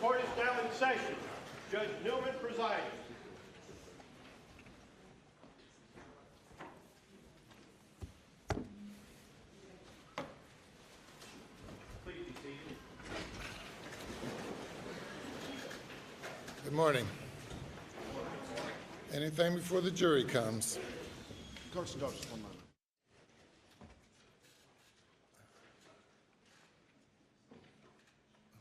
Court is now in session. Judge Newman presiding. Please be seated. Good morning. Anything before the jury comes? Coach, 1 moment.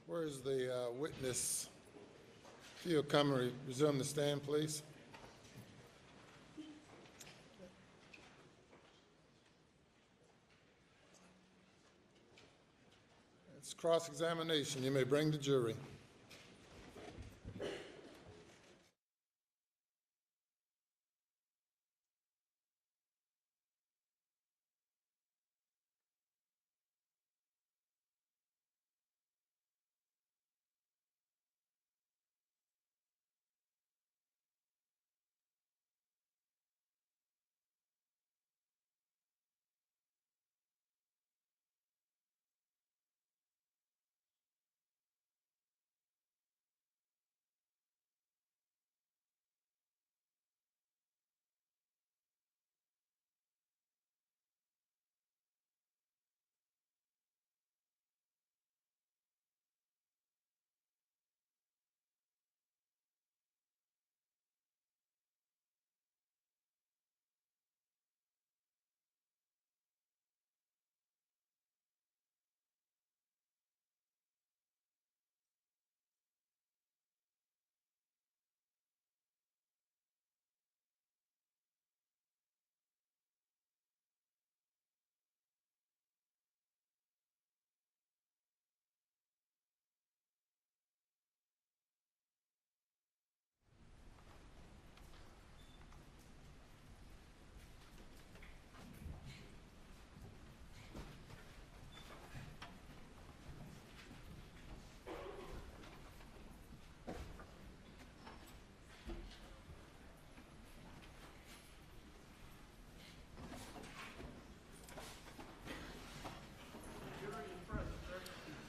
Where's the witness? If you'll come and resume the stand, please. It's cross-examination. You may bring the jury.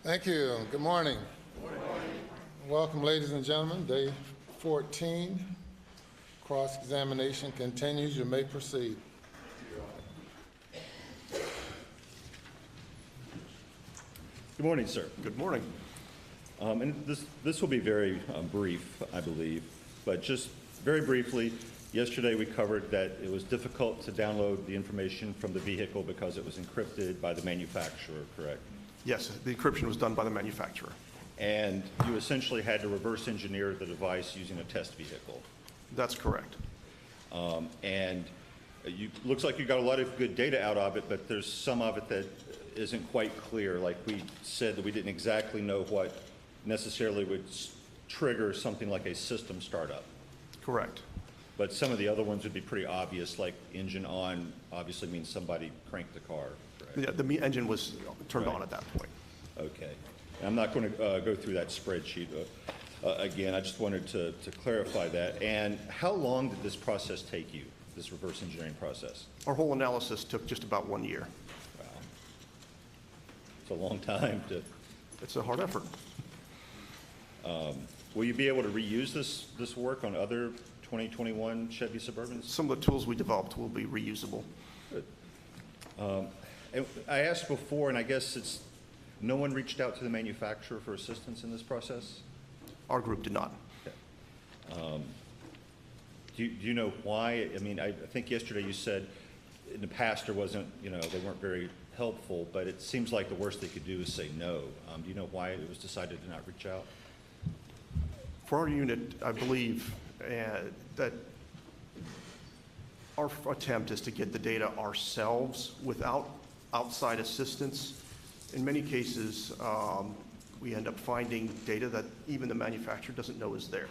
Thank you. Good morning. Good morning. Welcome, ladies and gentlemen. Day 14. Cross-examination continues. You may proceed. Good morning, sir. Good morning. And this will be very brief, I believe, but just very briefly, yesterday we covered that it was difficult to download the information from the vehicle because it was encrypted by the manufacturer, correct? Yes, the encryption was done by the manufacturer. And you essentially had to reverse engineer the device using a test vehicle. That's correct. And looks like you got a lot of good data out of it, but there's some of it that isn't quite clear. Like we said, that we didn't exactly know what necessarily would trigger something like a system startup. Correct. But some of the other ones would be pretty obvious, like engine on obviously means somebody cranked the car. Yeah, the engine was turned on at that point. Okay. I'm not going to go through that spreadsheet again. I just wanted to clarify that. And how long did this process take you, this reverse engineering process? Our whole analysis took just about 1 year. Wow. It's a long time to... It's a hard effort. Will you be able to reuse this work on other 2021 Chevy Suburbans? Some of the tools we developed will be reusable. Good. And I asked before, and I guess no one reached out to the manufacturer for assistance in this process? Our group did not. Okay. Do you know why? I mean, I think yesterday you said in the past there wasn't, they weren't very helpful, but it seems like the worst they could do is say no. Do you know why it was decided to not reach out? For our unit, I believe that our attempt is to get the data ourselves without outside assistance. In many cases, we end up finding data that even the manufacturer doesn't know is there.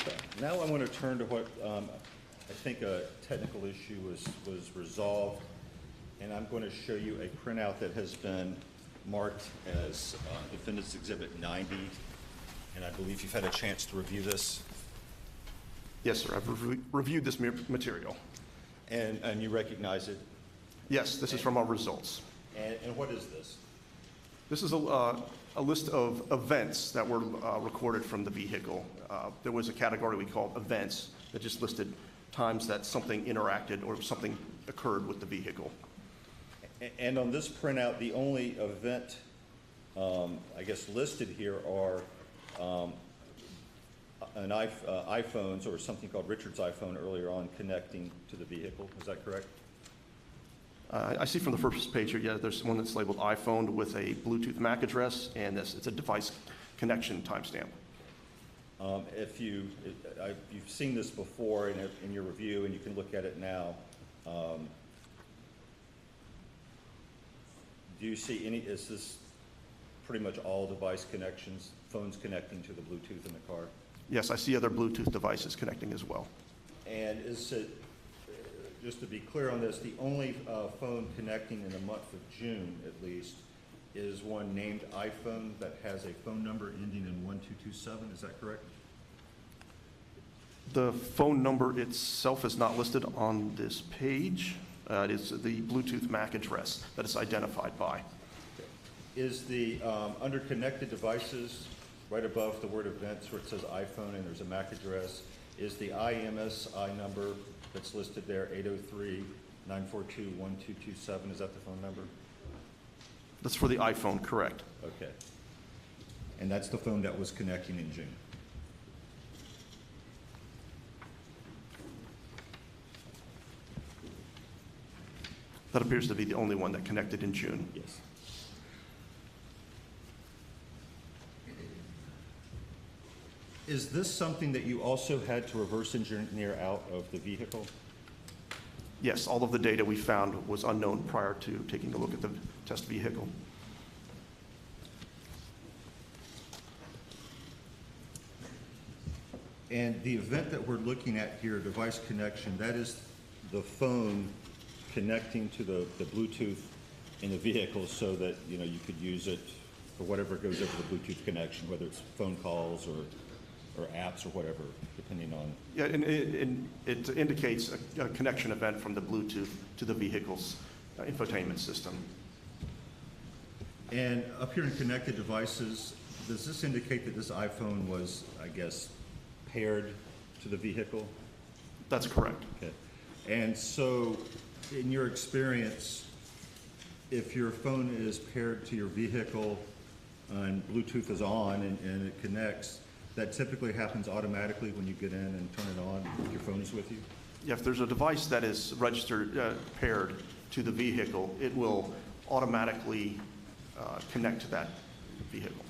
Okay. Now I want to turn to what I think a technical issue was resolved, and I'm going to show you a printout that has been marked as Defendant's Exhibit 90, and I believe you've had a chance to review this. Yes, sir. I've reviewed this material. And you recognize it? Yes, this is from our results. And what is this? This is a list of events that were recorded from the vehicle. There was a category we called events that just listed times that something interacted or something occurred with the vehicle. And on this printout, the only event, I guess, listed here are iPhones or something called Richard's iPhone earlier on connecting to the vehicle. Is that correct? I see from the first page here, yeah, there's one that's labeled iPhone with a Bluetooth MAC address, and it's a device connection timestamp. If you've seen this before in your review, and you can look at it now, do you see any, is this pretty much all device connections, phones connecting to the Bluetooth in the car? Yes, I see other Bluetooth devices connecting as well. And is it, just to be clear on this, the only phone connecting in the month of June, at least, is one named iPhone that has a phone number ending in 1227, is that correct? The phone number itself is not listed on this page. It is the Bluetooth MAC address that it's identified by. Is the, under connected devices, right above the word events where it says iPhone and there's a MAC address, is the IMSI number that's listed there, 803-942-1227, is that the phone number? That's for the iPhone, correct. Okay. And that's the phone that was connecting in June? That appears to be the only one that connected in June. Yes. Is this something that you also had to reverse engineer out of the vehicle? Yes, all of the data we found was unknown prior to taking a look at the test vehicle. And the event that we're looking at here, device connection, that is the phone connecting to the Bluetooth in the vehicle so that, you know, you could use it for whatever goes over the Bluetooth connection, whether it's phone calls or apps or whatever, depending on. Yeah, and it indicates a connection event from the Bluetooth to the vehicle's infotainment system. And up here in connected devices, does this indicate that this iPhone was, I guess, paired to the vehicle? That's correct. Okay. And so, in your experience, if your phone is paired to your vehicle and Bluetooth is on and it connects, that typically happens automatically when you get in and turn it on if your phone is with you? Yeah, if there's a device that is registered, paired to the vehicle, it will automatically connect to that vehicle.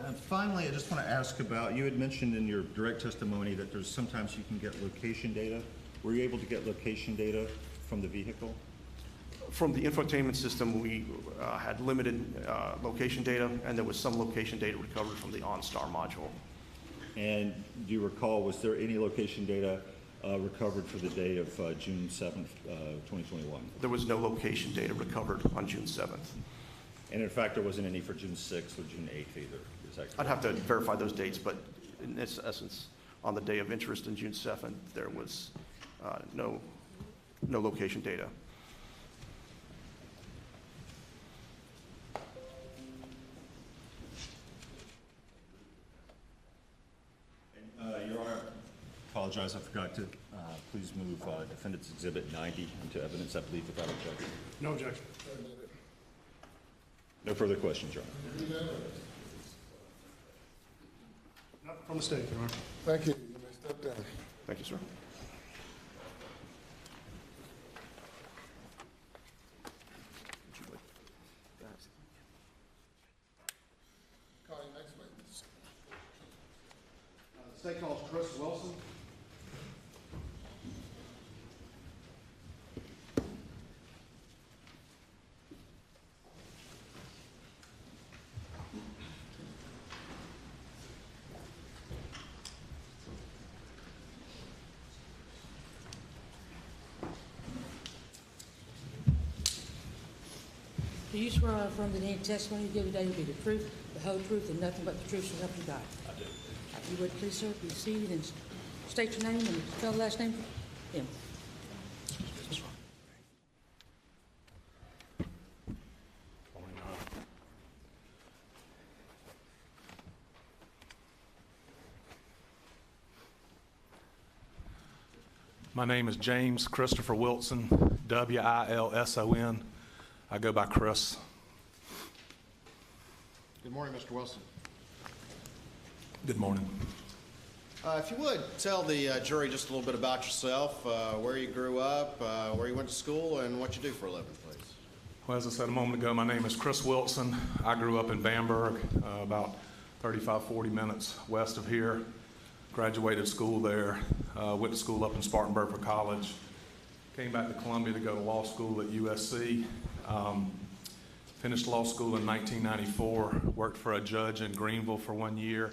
And finally, I just want to ask about, you had mentioned in your direct testimony that there's sometimes you can get location data. Were you able to get location data from the vehicle? From the infotainment system, we had limited location data, and there was some location data recovered from the OnStar module. And do you recall, was there any location data recovered for the day of June 7th, 2021? There was no location data recovered on June 7th. And in fact, there wasn't any for June 6th or June 8th either, is that correct? I'd have to verify those dates, but in its essence, on the day of interest in June 7th, there was no location data. Your Honor, apologize, I forgot to please move Defendant's Exhibit 90 into evidence, I believe, without objection. No objection. No further questions, Your Honor. Not from the stage, Your Honor. Thank you. You may step down. Thank you, sir. Call your next witness. The state calls Chris Wilson. Do you swear or affirm that any testimony you give today will be the truth, the whole truth, and nothing but the truth so help you God? I do. If you would please, sir, be seated and state your name and spell the last name for him. My name is James Christopher Wilson, Wilson. I go by Chris. Good morning, Mr. Wilson. Good morning. If you would, tell the jury just a little bit about yourself, where you grew up, where you went to school, and what you do for a living, please. Well, as I said a moment ago, my name is Chris Wilson. I grew up in Bamberg, about 35, 40 minutes west of here. Graduated school there, went to school up in Spartanburg for college. Came back to Columbia to go to law school at USC. Finished law school in 1994, worked for a judge in Greenville for 1 year,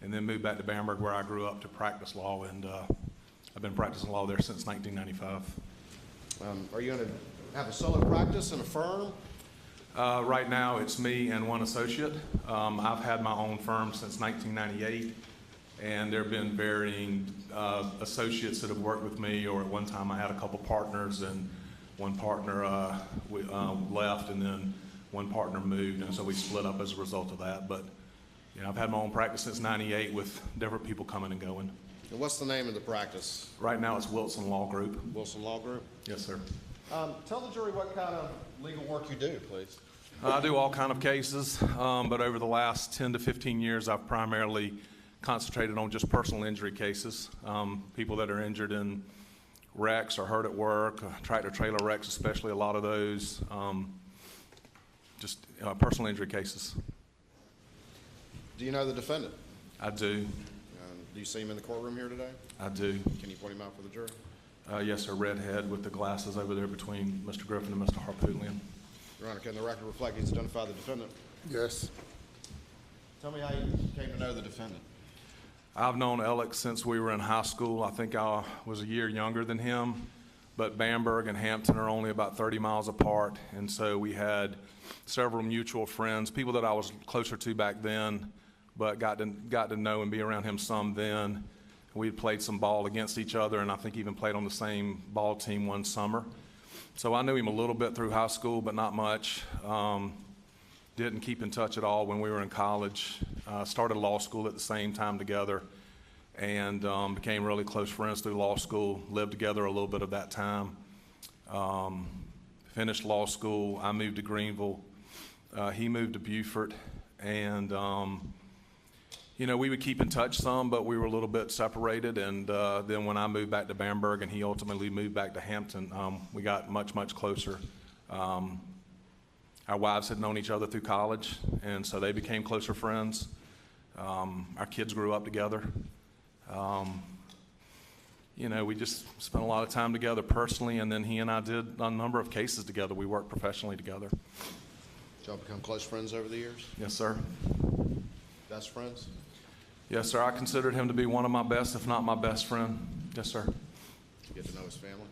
and then moved back to Bamberg where I grew up to practice law, and I've been practicing law there since 1995. Are you going to have a solo practice in a firm? Right now it's me and one associate. I've had my own firm since 1998, and there have been varying associates that have worked with me, or at one time I had a couple partners, and one partner left, and then one partner moved, and so we split up as a result of that. But you know, I've had my own practice since '98 with different people coming and going. And what's the name of the practice? Right now it's Wilson Law Group. Wilson Law Group? Yes, sir. Tell the jury what kind of legal work you do, please. I do all kind of cases, but over the last 10 to 15 years, I've primarily concentrated on just personal injury cases. People that are injured in wrecks or hurt at work, tractor-trailer wrecks, especially a lot of those, just personal injury cases. Do you know the defendant? I do. Do you see him in the courtroom here today? I do. Can you point him out for the jury? Yes, sir. Redhead with the glasses over there between Mr. Griffin and Mr. Harpootlian. Your Honor, can the record reflect he's identified the defendant? Yes. Tell me how you came to know the defendant. I've known Alex since we were in high school. I think I was a year younger than him, but Bamberg and Hampton are only about 30 miles apart, and so we had several mutual friends, people that I was closer to back then, but got to know and be around him some then. We had played some ball against each other, and I think even played on the same ball team one summer. So I knew him a little bit through high school, but not much. Didn't keep in touch at all when we were in college. Started law school at the same time together, and became really close friends through law school. Lived together a little bit of that time. Finished law school. I moved to Greenville. He moved to Beaufort, and you know, we would keep in touch some, but we were a little bit separated. And then when I moved back to Bamberg and he ultimately moved back to Hampton, we got much, much closer. Our wives had known each other through college, and so they became closer friends. Our kids grew up together. You know, we just spent a lot of time together personally, and then he and I did a number of cases together. We worked professionally together. Did y'all become close friends over the years? Yes, sir. Best friends? Yes, sir. I considered him to be one of my best, if not my best friend. Yes, sir. Did you get to know his family?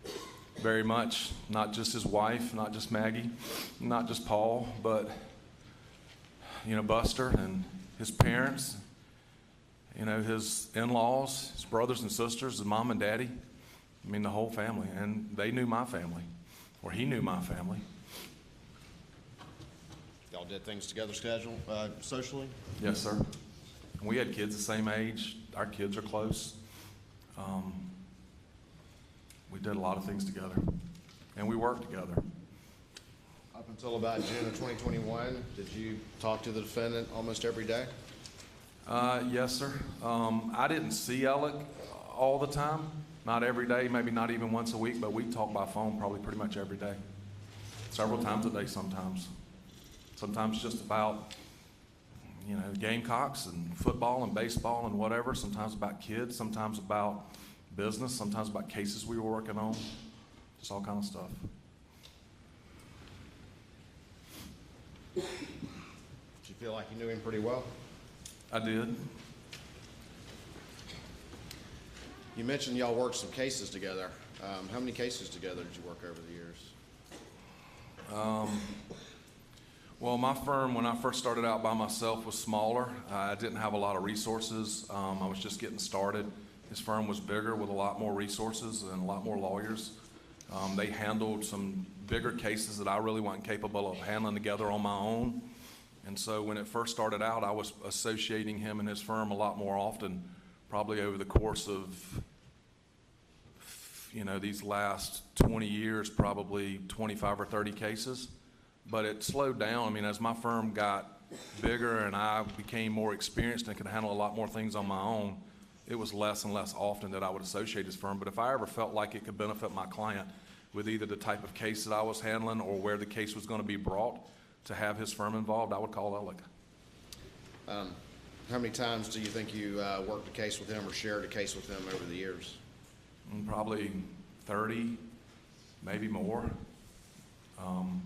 Very much. Not just his wife, not just Maggie, not just Paul, but, you know, Buster and his parents, you know, his in-laws, his brothers and sisters, his mom and daddy. I mean, the whole family. And they knew my family, or he knew my family. Y'all did things together socially? Yes, sir. We had kids the same age. Our kids are close. We did a lot of things together, and we worked together. Up until about June of 2021, did you talk to the defendant almost every day? Yes, sir. I didn't see Alec all the time, not every day, maybe not even once a week, but we talked by phone probably pretty much every day, several times a day sometimes. Sometimes just about, you know, Gamecocks and football and baseball and whatever, sometimes about kids, sometimes about business, sometimes about cases we were working on, just all kind of stuff. Did you feel like you knew him pretty well? I did. You mentioned y'all worked some cases together. How many cases together did you work over the years? Well, my firm, when I first started out by myself, was smaller. I didn't have a lot of resources. I was just getting started. His firm was bigger with a lot more resources and a lot more lawyers. They handled some bigger cases that I really wasn't capable of handling together on my own. And so when it first started out, I was associating him and his firm a lot more often, probably over the course of, these last 20 years, probably 25 or 30 cases. But it slowed down. I mean, as my firm got bigger and I became more experienced and could handle a lot more things on my own, it was less and less often that I would associate his firm. But if I ever felt like it could benefit my client with either the type of case that I was handling or where the case was going to be brought to have his firm involved, I would call Alec. How many times do you think you worked a case with him or shared a case with him over the years? Probably 30, maybe more. And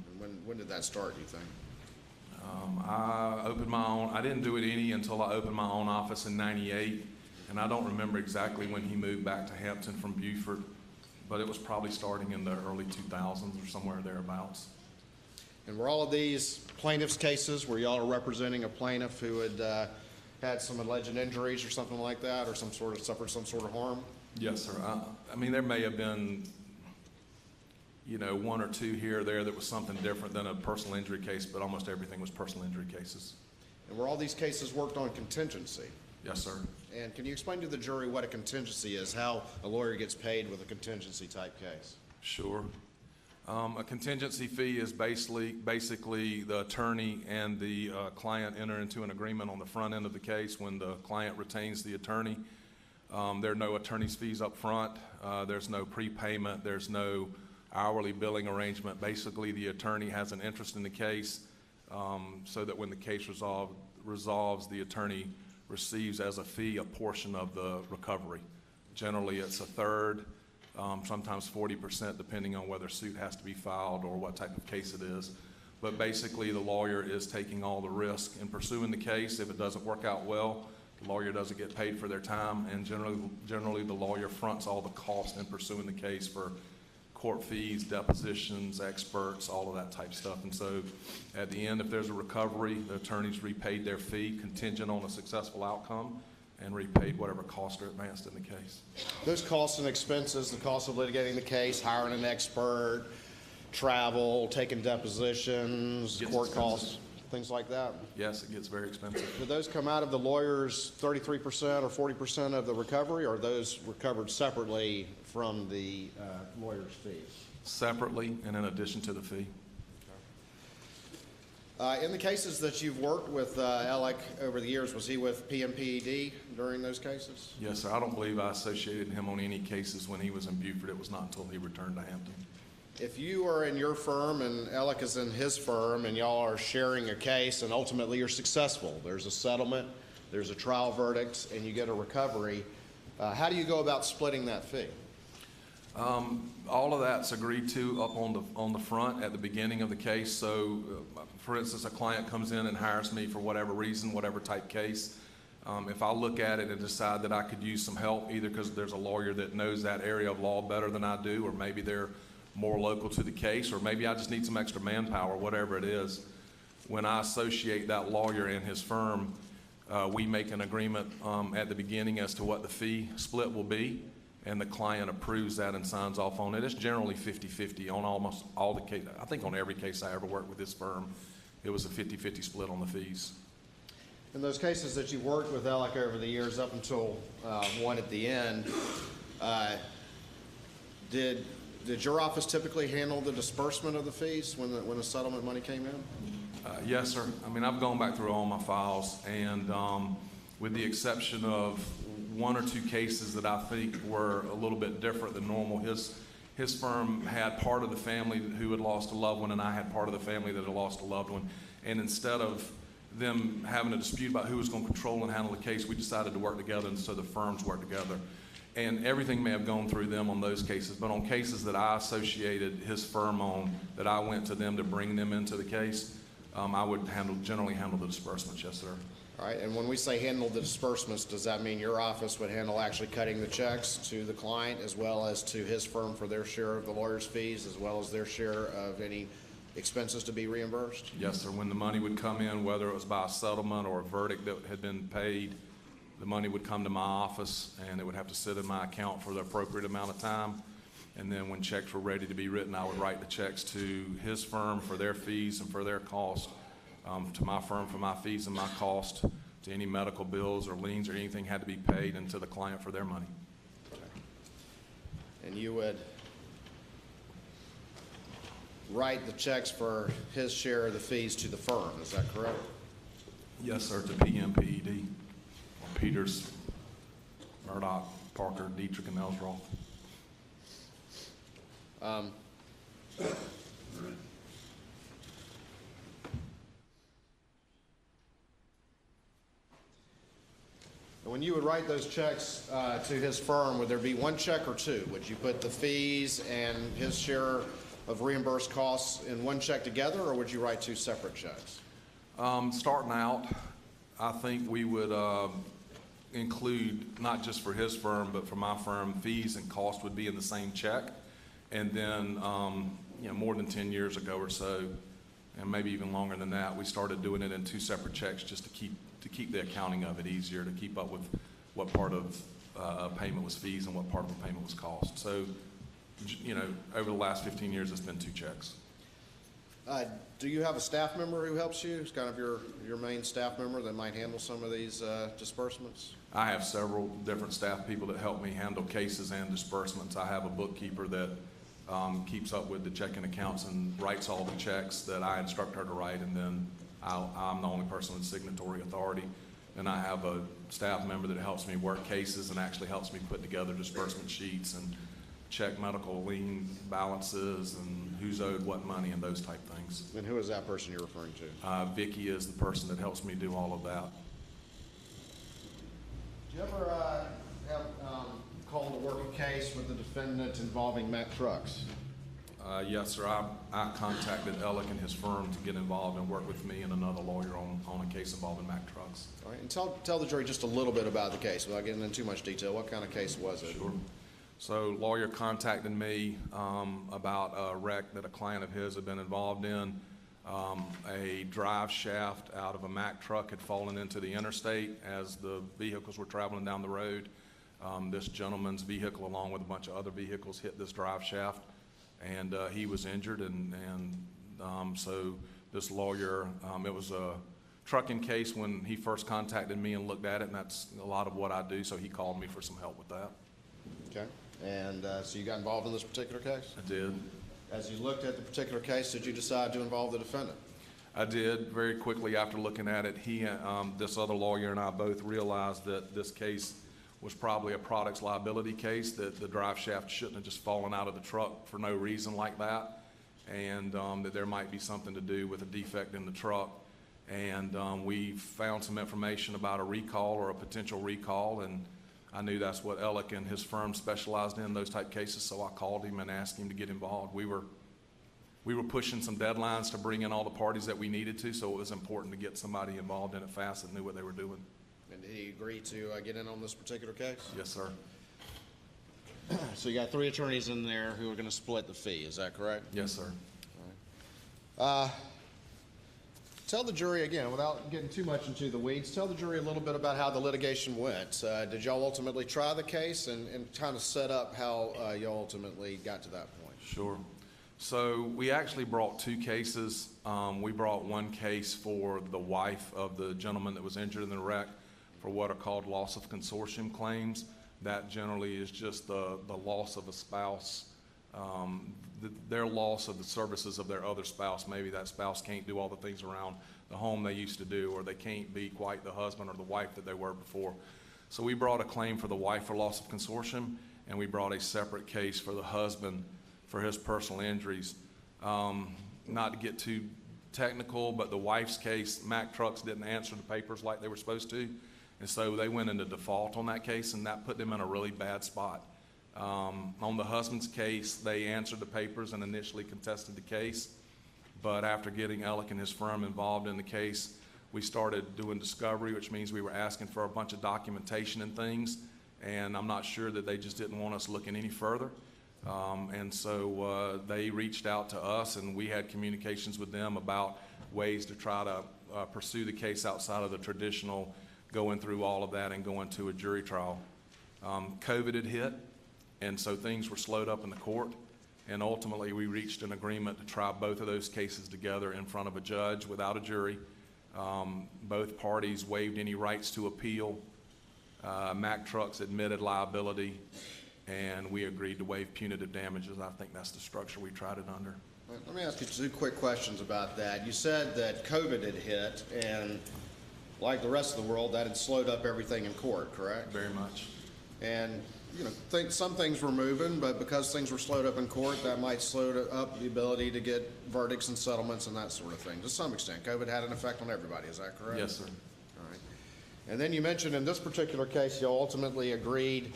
when did that start, do you think? I opened my own, I didn't do it any until I opened my own office in '98, and I don't remember exactly when he moved back to Hampton from Beaufort, but it was probably starting in the early 2000s or somewhere thereabouts. And were all of these plaintiff's cases where y'all are representing a plaintiff who had had some alleged injuries or something like that, or suffered some sort of harm? Yes, sir. I mean, there may have been, one or two here or there that was something different than a personal injury case, but almost everything was personal injury cases. And were all these cases worked on contingency? Yes, sir. And can you explain to the jury what a contingency is, how a lawyer gets paid with a contingency type case? Sure. A contingency fee is basically the attorney and the client enter into an agreement on the front end of the case when the client retains the attorney. There are no attorney's fees up front. There's no prepayment. There's no hourly billing arrangement. Basically, the attorney has an interest in the case so that when the case resolves, the attorney receives as a fee a portion of the recovery. Generally, it's a third, sometimes 40%, depending on whether suit has to be filed or what type of case it is. But basically, the lawyer is taking all the risk in pursuing the case. If it doesn't work out well, the lawyer doesn't get paid for their time, and generally the lawyer fronts all the cost in pursuing the case for court fees, depositions, experts, all of that type stuff. And so at the end, if there's a recovery, the attorney's repaid their fee contingent on a successful outcome and repaid whatever costs are advanced in the case. Those costs and expenses, the cost of litigating the case, hiring an expert, travel, taking depositions, Gets court expensive. costs, things like that. Yes, it gets very expensive. Do those come out of the lawyer's 33% or 40% of the recovery, or are those recovered separately from the lawyer's fees? Separately and in addition to the fee. In the cases that you've worked with Alec over the years, was he with PMPED during those cases? Yes, sir. I don't believe I associated him on any cases when he was in Beaufort. It was not until he returned to Hampton. If you are in your firm and Alec is in his firm and y'all are sharing a case and ultimately you're successful, there's a settlement, there's a trial verdict, and you get a recovery, how do you go about splitting that fee? All of that's agreed to up on the front at the beginning of the case. So, for instance, a client comes in and hires me for whatever reason, whatever type case. If I look at it and decide that I could use some help, either because there's a lawyer that knows that area of law better than I do, or maybe they're more local to the case, or maybe I just need some extra manpower, whatever it is, when I associate that lawyer and his firm, we make an agreement at the beginning as to what the fee split will be, and the client approves that and signs off on it. It's generally 50-50 on almost all the cases. I think on every case I ever worked with this firm, it was a 50-50 split on the fees. In those cases that you've worked with Alec over the years up until one at the end, did your office typically handle the disbursement of the fees when the settlement money came in? Yes, sir. I mean, I've gone back through all my files, and with the exception of one or two cases that I think were a little bit different than normal, his firm had part of the family who had lost a loved one, and I had part of the family that had lost a loved one. And instead of them having a dispute about who was going to control and handle the case, we decided to work together, and so the firms worked together. And everything may have gone through them on those cases, but on cases that I associated his firm on, that I went to them to bring them into the case, I would generally handle the disbursements, yes, sir. All right, and when we say handle the disbursements, does that mean your office would handle actually cutting the checks to the client as well as to his firm for their share of the lawyer's fees, as well as their share of any expenses to be reimbursed? Yes, sir. When the money would come in, whether it was by a settlement or a verdict that had been paid, the money would come to my office, and it would have to sit in my account for the appropriate amount of time. And then when checks were ready to be written, I would write the checks to his firm for their fees and for their cost, to my firm for my fees and my cost, to any medical bills or liens or anything had to be paid, and to the client for their money. and you would write the checks for his share of the fees to the firm, is that correct? Yes, sir, to PMPED, Peters, Murdaugh, Parker, Dietrich, and Elsroth. When you would write those checks to his firm, would there be one check or two? Would you put the fees and his share of reimbursed costs in one check together, or would you write two separate checks? Starting out, I think we would include, not just for his firm, but for my firm, fees and costs would be in the same check. And then, more than 10 years ago or so, and maybe even longer than that, we started doing it in two separate checks just to keep the accounting of it easier, to keep up with what part of a payment was fees and what part of a payment was cost. So, over the last 15 years, it's been two checks. Do you have a staff member who helps you? Who's kind of your main staff member that might handle some of these disbursements? I have several different staff people that help me handle cases and disbursements. I have a bookkeeper that keeps up with the checking accounts and writes all the checks that I instruct her to write, and then I'm the only person with signatory authority. And I have a staff member that helps me work cases and actually helps me put together disbursement sheets and check medical lien balances and who's owed what money and those type things. And who is that person you're referring to? Vicky is the person that helps me do all of that. Do you ever have called to work a case with the defendant involving Mack Trucks? Yes, sir. I contacted Ellick and his firm to get involved and work with me and another lawyer on a case involving Mack Trucks. All right, and tell the jury just a little bit about the case without getting into too much detail. What kind of case was it? Sure. So lawyer contacted me about a wreck that a client of his had been involved in. A drive shaft out of a Mack truck had fallen into the interstate as the vehicles were traveling down the road. This gentleman's vehicle, along with a bunch of other vehicles, hit this drive shaft, and he was injured. So this lawyer, it was a trucking case when he first contacted me and looked at it, and that's a lot of what I do, so he called me for some help with that. Okay. And so you got involved in this particular case? I did. As you looked at the particular case, did you decide to involve the defendant? I did. Very quickly after looking at it, this other lawyer and I both realized that this case was probably a products liability case, that the drive shaft shouldn't have just fallen out of the truck for no reason like that, and that there might be something to do with a defect in the truck. And we found some information about a recall or a potential recall, and I knew that's what Ellick and his firm specialized in, those type cases, so I called him and asked him to get involved. We were pushing some deadlines to bring in all the parties that we needed to, so it was important to get somebody involved in it fast that knew what they were doing. And did he agree to get in on this particular case? Yes, sir. So you got 3 attorneys in there who are going to split the fee, is that correct? Yes, sir. Tell the jury, again, without getting too much into the weeds, tell the jury a little bit about how the litigation went. Did y'all ultimately try the case and kind of set up how y'all ultimately got to that point? Sure. So we actually brought 2 cases. We brought one case for the wife of the gentleman that was injured in the wreck for what are called loss of consortium claims. That generally is just the loss of a spouse, their loss of the services of their other spouse. Maybe that spouse can't do all the things around the home they used to do, or they can't be quite the husband or the wife that they were before. So we brought a claim for the wife for loss of consortium, and we brought a separate case for the husband for his personal injuries. Not to get too technical, but the wife's case, Mack Trucks didn't answer the papers like they were supposed to, and so they went into default on that case, and that put them in a really bad spot. On the husband's case, they answered the papers and initially contested the case, but after getting Ellick and his firm involved in the case, we started doing discovery, which means we were asking for a bunch of documentation and things, and I'm not sure that they just didn't want us looking any further. And so they reached out to us, and we had communications with them about ways to try to pursue the case outside of the traditional going through all of that and going to a jury trial. COVID had hit, and so things were slowed up in the court, and ultimately we reached an agreement to try both of those cases together in front of a judge without a jury. Both parties waived any rights to appeal. Mack Trucks admitted liability, and we agreed to waive punitive damages. I think that's the structure we tried it under. Let me ask you two quick questions about that. You said that COVID had hit, and like the rest of the world, that had slowed up everything in court, correct? Very much. And, you know, some things were moving, but because things were slowed up in court, that might slow up the ability to get verdicts and settlements and that sort of thing. To some extent, COVID had an effect on everybody, is that correct? Yes, sir. All right. And then you mentioned in this particular case, you ultimately agreed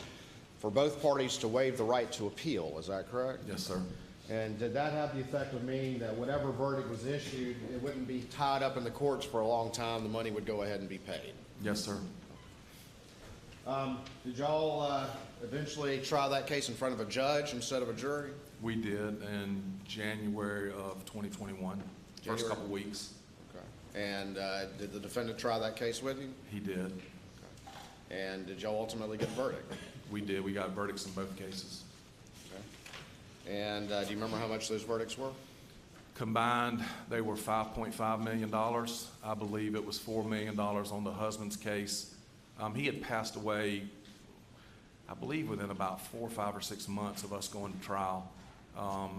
for both parties to waive the right to appeal, is that correct? Yes, sir. And did that have the effect of meaning that whatever verdict was issued, it wouldn't be tied up in the courts for a long time, the money would go ahead and be paid? Yes, sir. Did y'all eventually try that case in front of a judge instead of a jury? We did in January of 2021, first January? couple weeks. Okay. And did the defendant try that case with you? He did. And did y'all ultimately get a verdict? We did. We got verdicts in both cases. Okay. And do you remember how much those verdicts were? Combined, they were $5.5 million. I believe it was $4 million on the husband's case. He had passed away, I believe, within about 4, 5, or 6 months of us going to trial.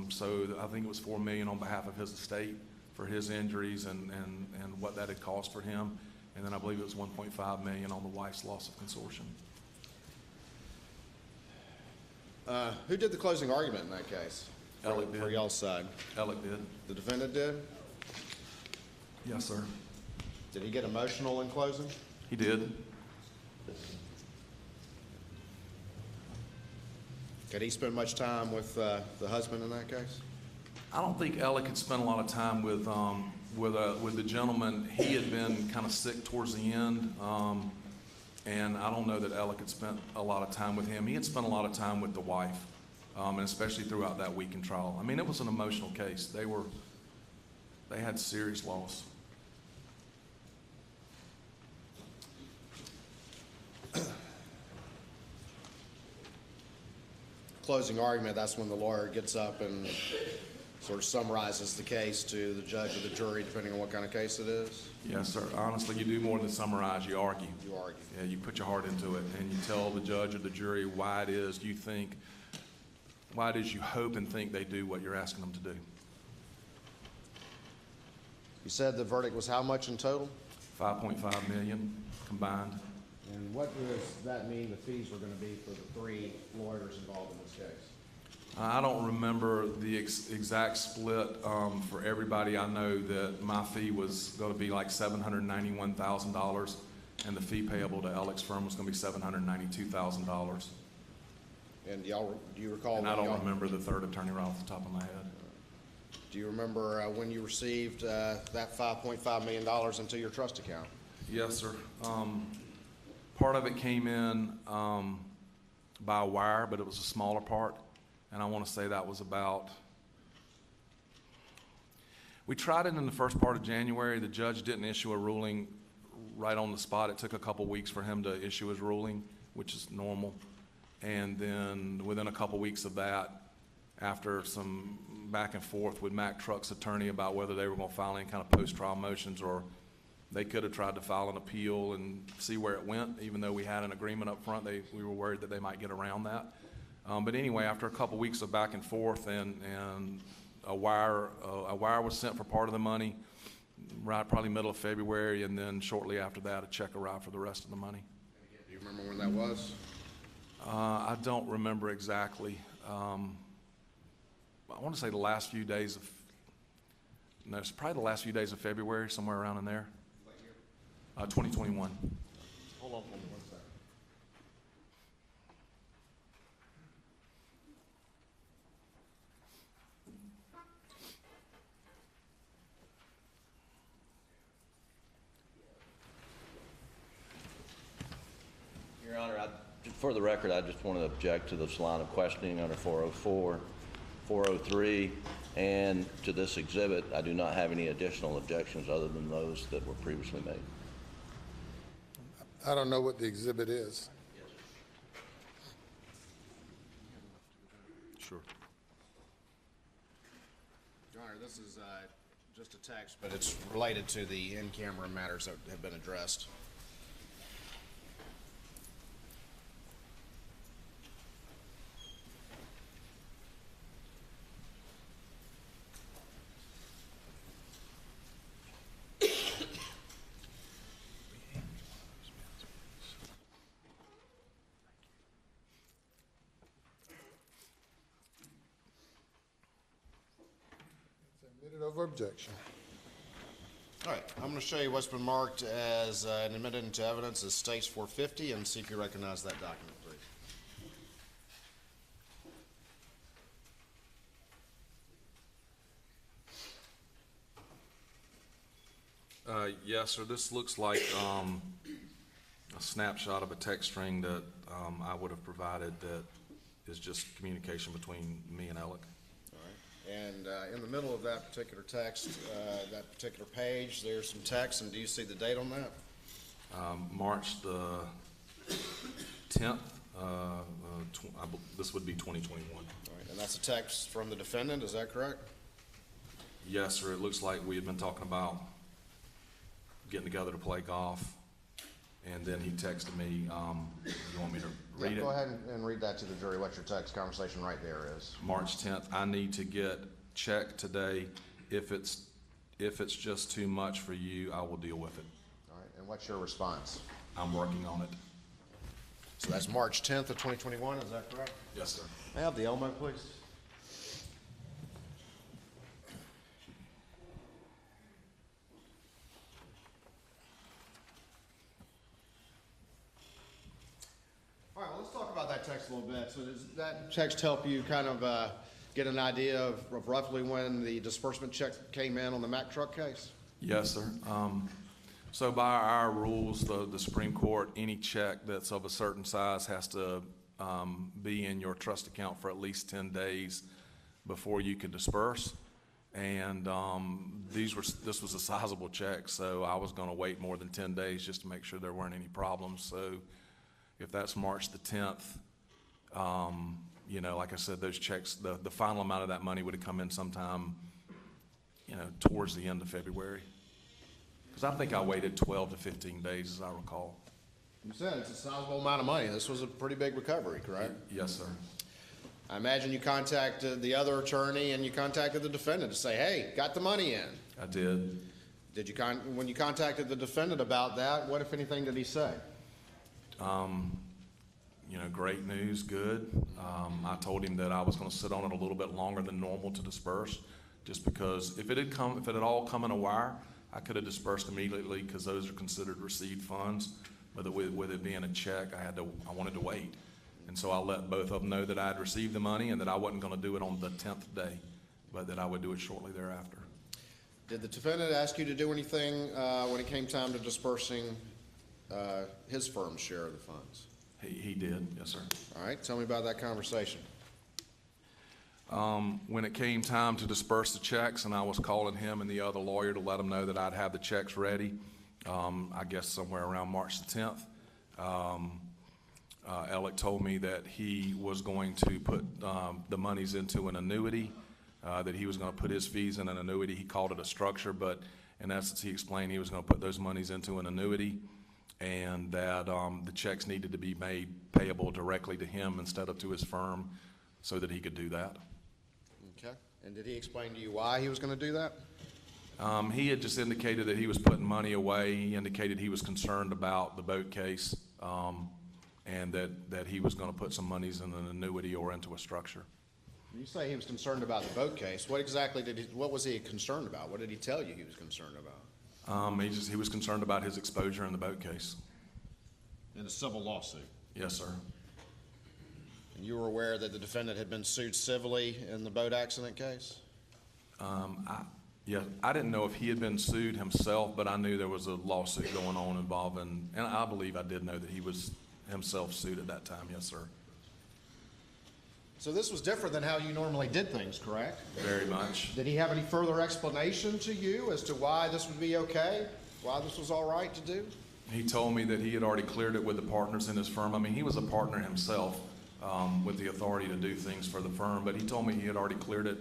So I think it was $4 million on behalf of his estate for his injuries and what that had cost for him. And then I believe it was $1.5 million on the wife's loss of consortium. Who did the closing argument in that case? Alec did. For y'all's side? Alec did. The defendant did? Yes, sir. Did he get emotional in closing? He did. Did he spend much time with the husband in that case? I don't think Alec had spent a lot of time with the gentleman. He had been kind of sick towards the end, and I don't know that Alec had spent a lot of time with him. He had spent a lot of time with the wife, and especially throughout that week in trial. I mean, it was an emotional case. They had serious loss. Closing argument, that's when the lawyer gets up and sort of summarizes the case to the judge or the jury, depending on what kind of case it is? Yes, sir. Honestly, you do more than summarize. You argue. You argue. Yeah, you put your heart into it, and you tell the judge or the jury why it is you hope and think they do what you're asking them to do. You said the verdict was how much in total? $5.5 million combined. And what does that mean the fees were going to be for the 3 lawyers involved in this case? I don't remember the exact split for everybody. I know that my fee was going to be like $791,000, and the fee payable to Alec's firm was going to be $792,000. And do you recall? And I don't remember the third attorney right off the top of my head. Do you remember when you received that $5.5 million into your trust account? Yes, sir. Part of it came in by wire, but it was a smaller part. And I want to say that was about, we tried it in the first part of January. The judge didn't issue a ruling right on the spot. It took a couple weeks for him to issue his ruling, which is normal. And then within a couple weeks of that, after some back and forth with Mack Truck's attorney about whether they were going to file any kind of post-trial motions, or they could have tried to file an appeal and see where it went, even though we had an agreement up front. We were worried that they might get around that. But anyway, after a couple weeks of back and forth, and a wire was sent for part of the money, right, probably middle of February, and then shortly after that, a check arrived for the rest of the money. Do you remember when that was? I don't remember exactly. I want to say the last few days of, no, it's probably the last few days of February, somewhere around in there. 2021. Hold on for me 1 second. Your Honor, for the record, I just want to object to this line of questioning under 404, 403, and to this exhibit. I do not have any additional objections other than those that were previously made. I don't know what the exhibit is. Sure. Your Honor, this is just a text, but it's related to the in-camera matters that have been addressed. Committed over objection. All right, I'm going to show you what's been marked as and admitted into evidence as States 450 and see if you recognize that document, please. Yes, sir. This looks like a snapshot of a text string that I would have provided that is just communication between me and Alec. All right, and in the middle of that particular text, that particular page, there's some text, and do you see the date on that? March the 10th, this would be 2021. All right, and that's a text from the defendant, is that correct? Yes, sir. It looks like we had been talking about getting together to play golf, and then he texted me, you want me to read it? Go ahead and read that to the jury, what your text conversation right there is. March 10th, I need to get checked today. If it's just too much for you, I will deal with it. All right, and what's your response? I'm working on it. So that's March 10th of 2021, is that correct? Yes, sir. May I have the Elmo, please? All right, well, let's talk about that text a little bit. So does that text help you kind of get an idea of roughly when the disbursement check came in on the Mack truck case? Yes, sir. So by our rules, the Supreme Court, any check that's of a certain size has to be in your trust account for at least 10 days before you can disperse. And this was a sizable check, so I was going to wait more than 10 days just to make sure there weren't any problems. So if that's March the 10th, you know, like I said, those checks, the final amount of that money would have come in sometime, you know, towards the end of February. Because I think I waited 12 to 15 days, as I recall. You said it's a sizable amount of money. This was a pretty big recovery, correct? Yes, sir. I imagine you contacted the other attorney and you contacted the defendant to say, hey, got the money in. I did. Did you when you contacted the defendant about that, what, if anything, did he say? You know, great news, good. I told him that I was going to sit on it a little bit longer than normal to disperse, just because if it had all come in a wire, I could have dispersed immediately because those are considered received funds. But with it being a check, I wanted to wait, and so I let both of them know that I had received the money and that I wasn't going to do it on the 10th day, but that I would do it shortly thereafter. Did the defendant ask you to do anything when it came time to dispersing his firm's share of the funds? He did, yes, sir. All right, tell me about that conversation. When it came time to disperse the checks, and I was calling him and the other lawyer to let them know that I'd have the checks ready, I guess somewhere around March the 10th, Alec told me that he was going to put the monies into an annuity, that he was going to put his fees in an annuity. He called it a structure, but in essence, he explained he was going to put those monies into an annuity, and that the checks needed to be made payable directly to him instead of to his firm so that he could do that. Okay, and did he explain to you why he was going to do that? He had just indicated that he was putting money away. He indicated he was concerned about the boat case, and that he was going to put some monies in an annuity or into a structure. You say he was concerned about the boat case. What exactly what was he concerned about? What did he tell you he was concerned about? He was concerned about his exposure in the boat case. In a civil lawsuit? Yes, sir. And you were aware that the defendant had been sued civilly in the boat accident case? Yeah, I didn't know if he had been sued himself, but I knew there was a lawsuit going on involving, and I believe I did know that he was himself sued at that time, yes, sir. So this was different than how you normally did things, correct? Very much. Did he have any further explanation to you as to why this would be okay? Why this was all right to do? He told me that he had already cleared it with the partners in his firm. I mean, he was a partner himself with the authority to do things for the firm, but he told me he had already cleared it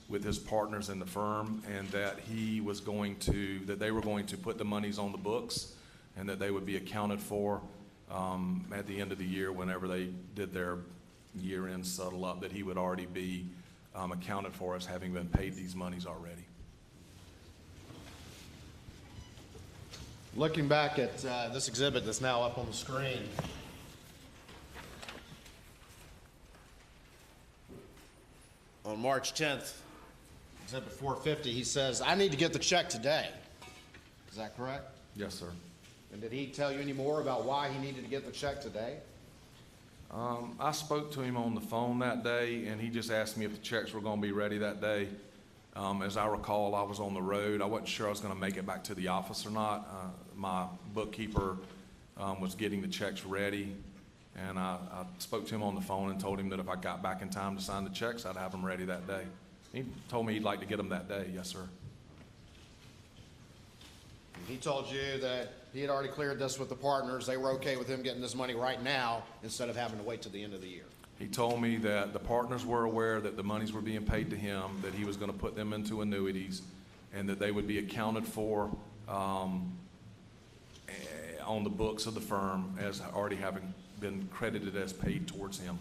with his partners in the firm, and that they were going to put the monies on the books, and that they would be accounted for at the end of the year whenever they did their year-end settle up, that he would already be accounted for as having been paid these monies already. Looking back at this exhibit that's now up on the screen, on March 10th, Exhibit 450, he says, I need to get the check today. Is that correct? Yes, sir. And did he tell you any more about why he needed to get the check today? I spoke to him on the phone that day, and he just asked me if the checks were gonna be ready that day. As I recall, I was on the road. I wasn't sure I was gonna make it back to the office or not. My bookkeeper, was getting the checks ready, and I spoke to him on the phone and told him that if I got back in time to sign the checks, I'd have them ready that day. He told me he'd like to get them that day. Yes, sir. He told you that he had already cleared this with the partners. They were okay with him getting this money right now instead of having to wait till the end of the year. He told me that the partners were aware that the monies were being paid to him, that he was gonna put them into annuities, and that they would be accounted for, on the books of the firm as already having been credited as paid towards him.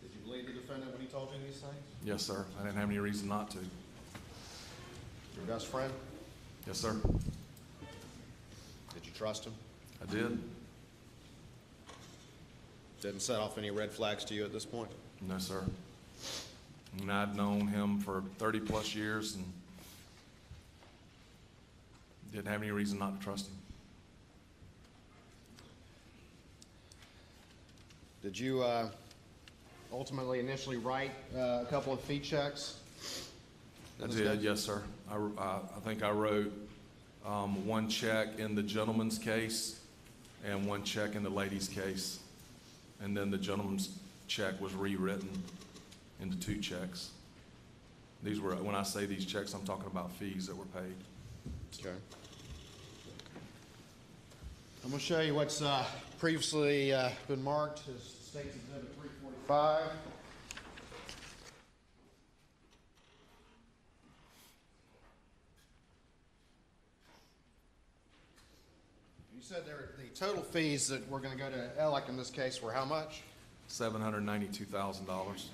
Did you believe the defendant when he told you these things? Yes, sir. I didn't have any reason not to. Your best friend? Yes, sir. Did you trust him? I did. Didn't set off any red flags to you at this point? No, sir. And I'd known him for 30-plus years and didn't have any reason not to trust him. Did you ultimately initially write a couple of fee checks? I did, yes, sir. I think I wrote one check in the gentleman's case and one check in the lady's case. And then the gentleman's check was rewritten into 2 checks. These were, when I say these checks, I'm talking about fees that were paid. Okay. I'm going to show you what's previously been marked as State's Exhibit 345. You said the total fees that were going to go to Alec in this case were how much? $792,000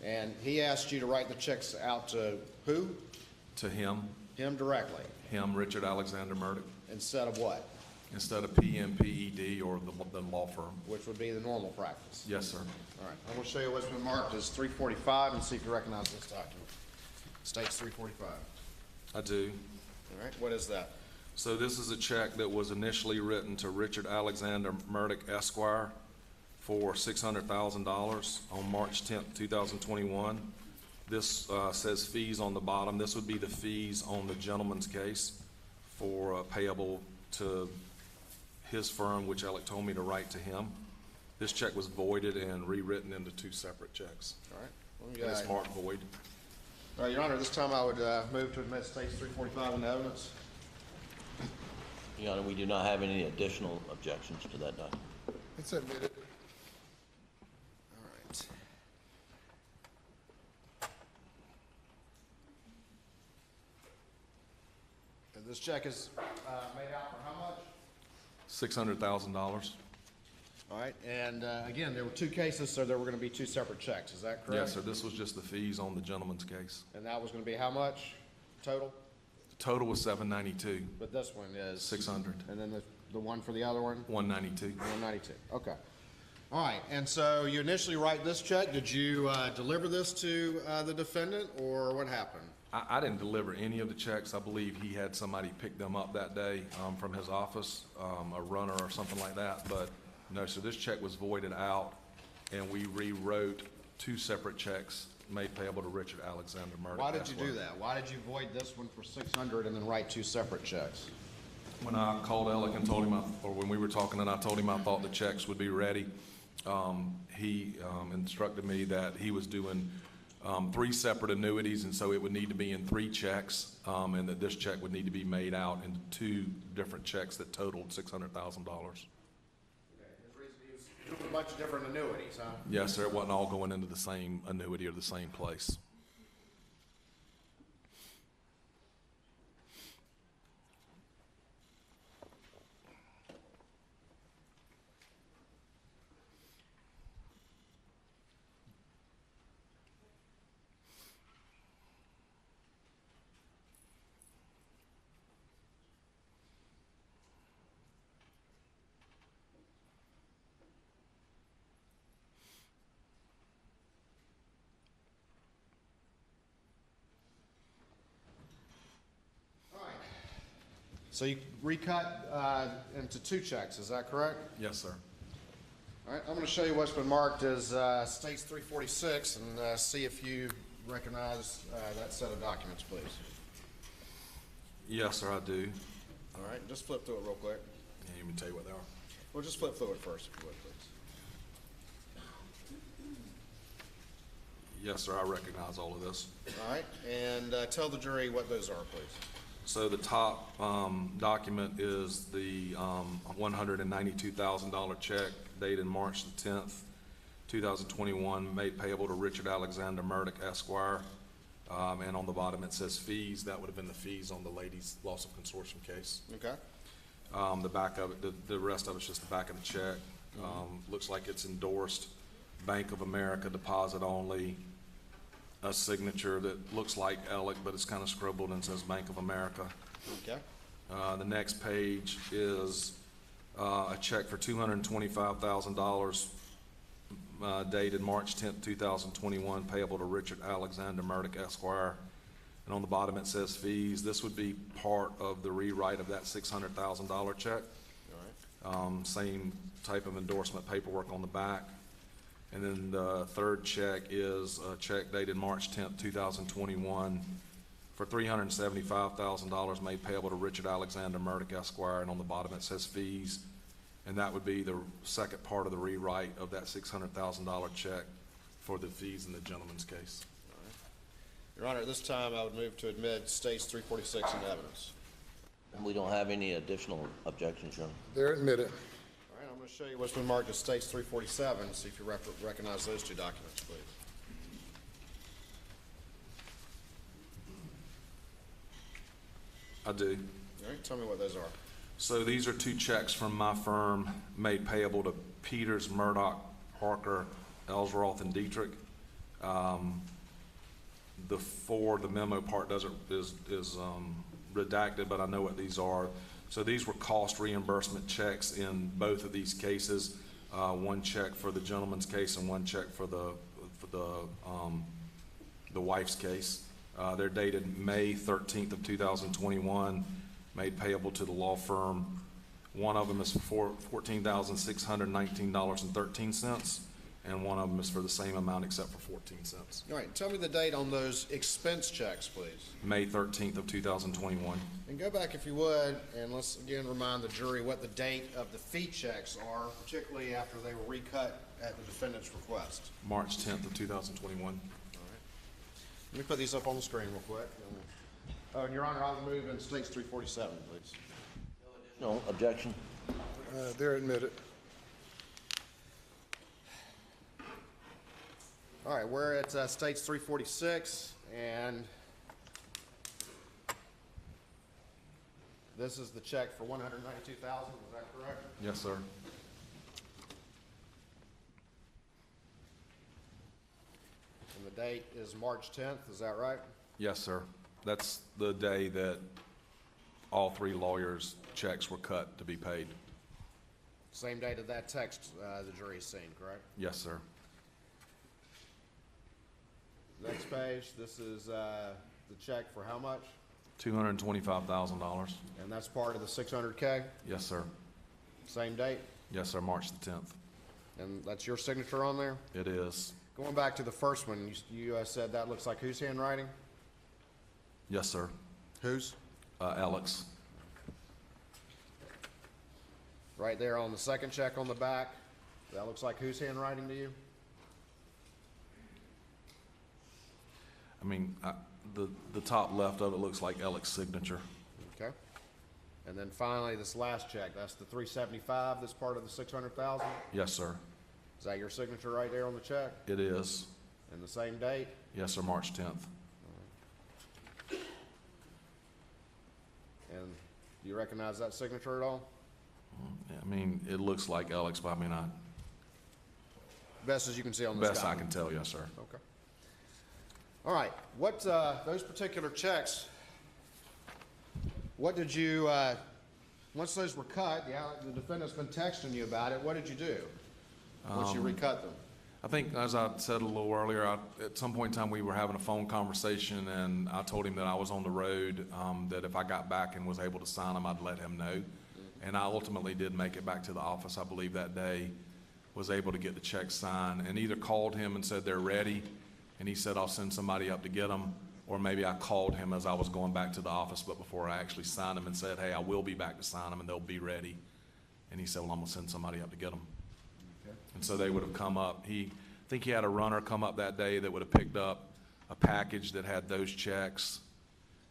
And he asked you to write the checks out to who? to him, Him directly, Richard Alexander Murdaugh, instead of what? instead of PMPED or the law firm. Which would be the normal practice. Yes, sir. All right, I'm going to show you what's been marked as 345 and see if you recognize this document. State's 345. I do. All right, what is that? So this is a check that was initially written to Richard Alexander Murdaugh Esquire for $600,000 on March 10th, 2021. This says fees on the bottom. This would be the fees on the gentleman's case for payable to his firm, which Alec told me to write to him. This check was voided and rewritten into 2 separate checks. All right. And it's marked void. All right, Your Honor, this time I would move to admit State's 345 into evidence. Your Honor, we do not have any additional objections to that document. It's admitted. All right. And this check is made out for how much? $600,000. All right, and again, there were 2 cases, so there were going to be 2 separate checks, is that correct? Yes, sir. This was just the fees on the gentleman's case. And that was going to be how much total? The total was $792, But this one is? $600, And then the one for the other one? $192. 192, okay. All right, and so you initially write this check. Did you deliver this to the defendant, or what happened? I didn't deliver any of the checks. I believe he had somebody pick them up that day from his office, a runner or something like that. But no, so this check was voided out, and we rewrote 2 separate checks made payable to Richard Alexander Murdaugh. Why did you do that? Why did you void this one for 600 and then write 2 separate checks? When I called Alec and told him, or when we were talking and I told him I thought the checks would be ready, he instructed me that he was doing 3 separate annuities, and so it would need to be in 3 checks, and that this check would need to be made out into 2 different checks that totaled $600,000. A bunch of different annuities, huh? Yes, sir. It wasn't all going into the same annuity or the same place. So you recut into 2 checks, is that correct? Yes, sir. All right, I'm going to show you what's been marked as States 346 and see if you recognize that set of documents, please. Yes, sir, I do. All right, just flip through it real quick. Yeah, you me tell you what they are. Well, just flip through it first, if you would, please. Yes, sir, I recognize all of this. All right, and tell the jury what those are, please. So the top document is the $192,000 check dated March the 10th, 2021, made payable to Richard Alexander Murdaugh Esquire. And on the bottom it says fees. That would have been the fees on the ladies' loss of consortium case. Okay. The back of it, the rest of it's just the back of the check. Looks like it's endorsed Bank of America deposit only. A signature that looks like Alec, but it's kind of scribbled and says Bank of America. Okay. The next page is a check for $225,000 dated March 10th, 2021, payable to Richard Alexander Murdaugh Esquire. And on the bottom it says fees. This would be part of the rewrite of that $600,000 check. All right. Same type of endorsement paperwork on the back. And then the third check is a check dated March 10th, 2021 for $375,000 made payable to Richard Alexander Murdaugh Esquire, and on the bottom it says fees. And that would be the second part of the rewrite of that $600,000 check for the fees in the gentleman's case. Your Honor, at this time, I would move to admit States 346 into evidence. We don't have any additional objections, Your Honor. They're admitted. All right, I'm going to show you what's been marked as States 347, see if you recognize those 2 documents, please. I do. All right, tell me what those are. So these are 2 checks from my firm made payable to Peters, Murdaugh, Parker, Ellsworth, and Dietrich. The memo part is redacted, but I know what these are. So these were cost reimbursement checks in both of these cases. One check for the gentleman's case and one check for the wife's case. They're dated May 13th of 2021, made payable to the law firm. One of them is for $14,619.13, and one of them is for the same amount except for 14 cents. All right, tell me the date on those expense checks, please. May 13th of 2021. And go back, if you would, and let's again remind the jury what the date of the fee checks are, particularly after they were recut at the defendant's request. March 10th of 2021. Let me put these up on the screen real quick. And Your Honor, I'll move in States 347, please. No objection. They're admitted. All right, we're at States 346, and this is the check for $192,000, is that correct? Yes, sir. And the date is March 10th, is that right? Yes, sir. That's the day that all 3 lawyers' checks were cut to be paid. Same date of that text the jury's seen, correct? Yes, sir. Next page, this is the check for how much? $225,000. And that's part of the 600K? Yes, sir. Same date? Yes, sir, March the 10th. And that's your signature on there? It is. Going back to the first one, you said that looks like whose handwriting? Yes, sir. Whose? Alex. Right there on the second check on the back, that looks like whose handwriting to you? I mean, the top left of it looks like Alex's signature. Okay. And then finally, this last check, that's the 375, that's part of the 600,000? Yes, sir. Is that your signature right there on the check? It is. And the same date? Yes, sir, March 10th. And do you recognize that signature at all? I mean, it looks like Alex, but I mean, Best as you can see on this best I document. can tell, yes, sir. Okay. All right, what, those particular checks, what did you, once those were cut, the defendant's been texting you about it, what did you do? Once you recut them? I think, as I said a little earlier, at some point in time, we were having a phone conversation, and I told him that I was on the road, that if I got back and was able to sign them, I'd let him know. And I ultimately did make it back to the office, I believe, that day, was able to get the check signed, and either called him and said they're ready, and he said, I'll send somebody up to get them, or maybe I called him as I was going back to the office, but before I actually signed them and said, hey, I will be back to sign them, and they'll be ready. And he said, well, I'm gonna send somebody up to get them. And so they would have come up. I think he had a runner come up that day that would have picked up a package that had those checks.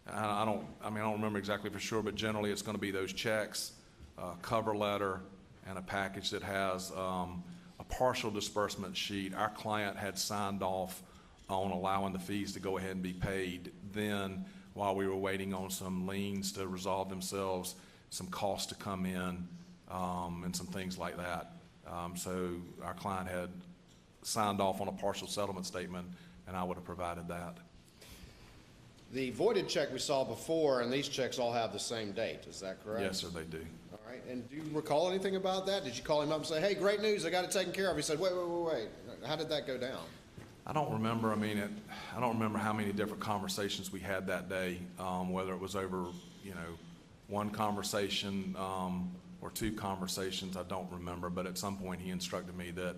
I don't remember exactly for sure, but generally it's gonna be those checks, a cover letter, and a package that has a partial disbursement sheet. Our client had signed off on allowing the fees to go ahead and be paid. Then, while we were waiting on some liens to resolve themselves, some costs to come in, and some things like that. So our client had signed off on a partial settlement statement, and I would have provided that. The voided check we saw before, and these checks all have the same date, is that correct? Yes, sir, they do. All right, and do you recall anything about that? Did you call him up and say, hey, great news, I got it taken care of? He said, wait. How did that go down? I don't remember, I don't remember how many different conversations we had that day, whether it was over, one conversation, or two conversations, I don't remember, but at some point he instructed me that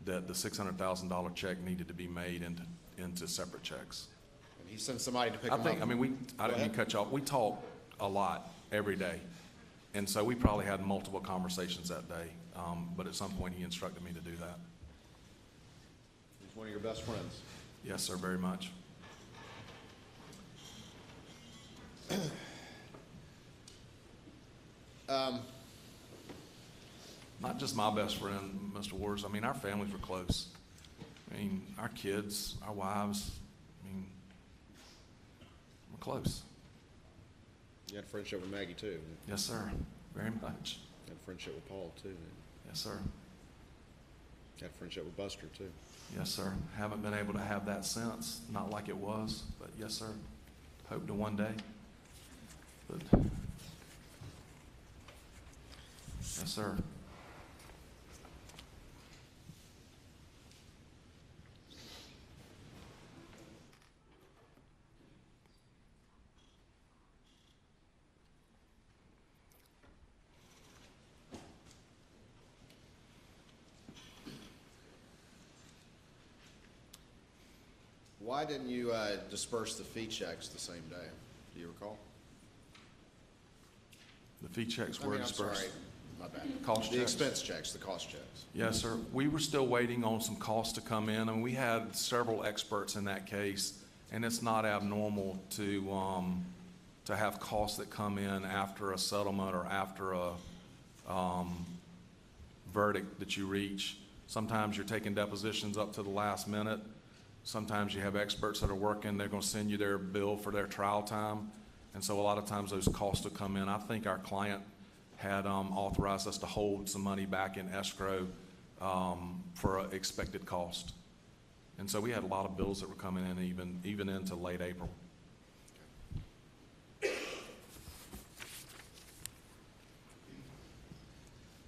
the $600,000 check needed to be made into separate checks. And he sent somebody to pick I them up? didn't mean to cut you off. We talk a lot every day, and so we probably had multiple conversations that day, but at some point he instructed me to do that. He's one of your best friends. Yes, sir, very much. Not just my best friend, Mr. Wars. Our families were close. Our kids, our wives, we're close. You had a friendship with Maggie, too. Yes, sir, very much. You had a friendship with Paul, too. Yes, sir. You had a friendship with Buster, too. Yes, sir. Haven't been able to have that since, not like it was, but yes, sir. Hope to one day. But, yes, sir. Why didn't you disperse the fee checks the same day? Do you recall? The fee checks were I'm dispersed. sorry, my bad. Cost The checks. expense checks, the cost checks. Yes, sir. We were still waiting on some costs to come in, and we had several experts in that case, and it's not abnormal to have costs that come in after a settlement or after a verdict that you reach. Sometimes you're taking depositions up to the last minute. Sometimes you have experts that are working, they're gonna send you their bill for their trial time. And so a lot of times those costs will come in. I think our client had authorized us to hold some money back in escrow for an expected cost. And so we had a lot of bills that were coming in even into late April.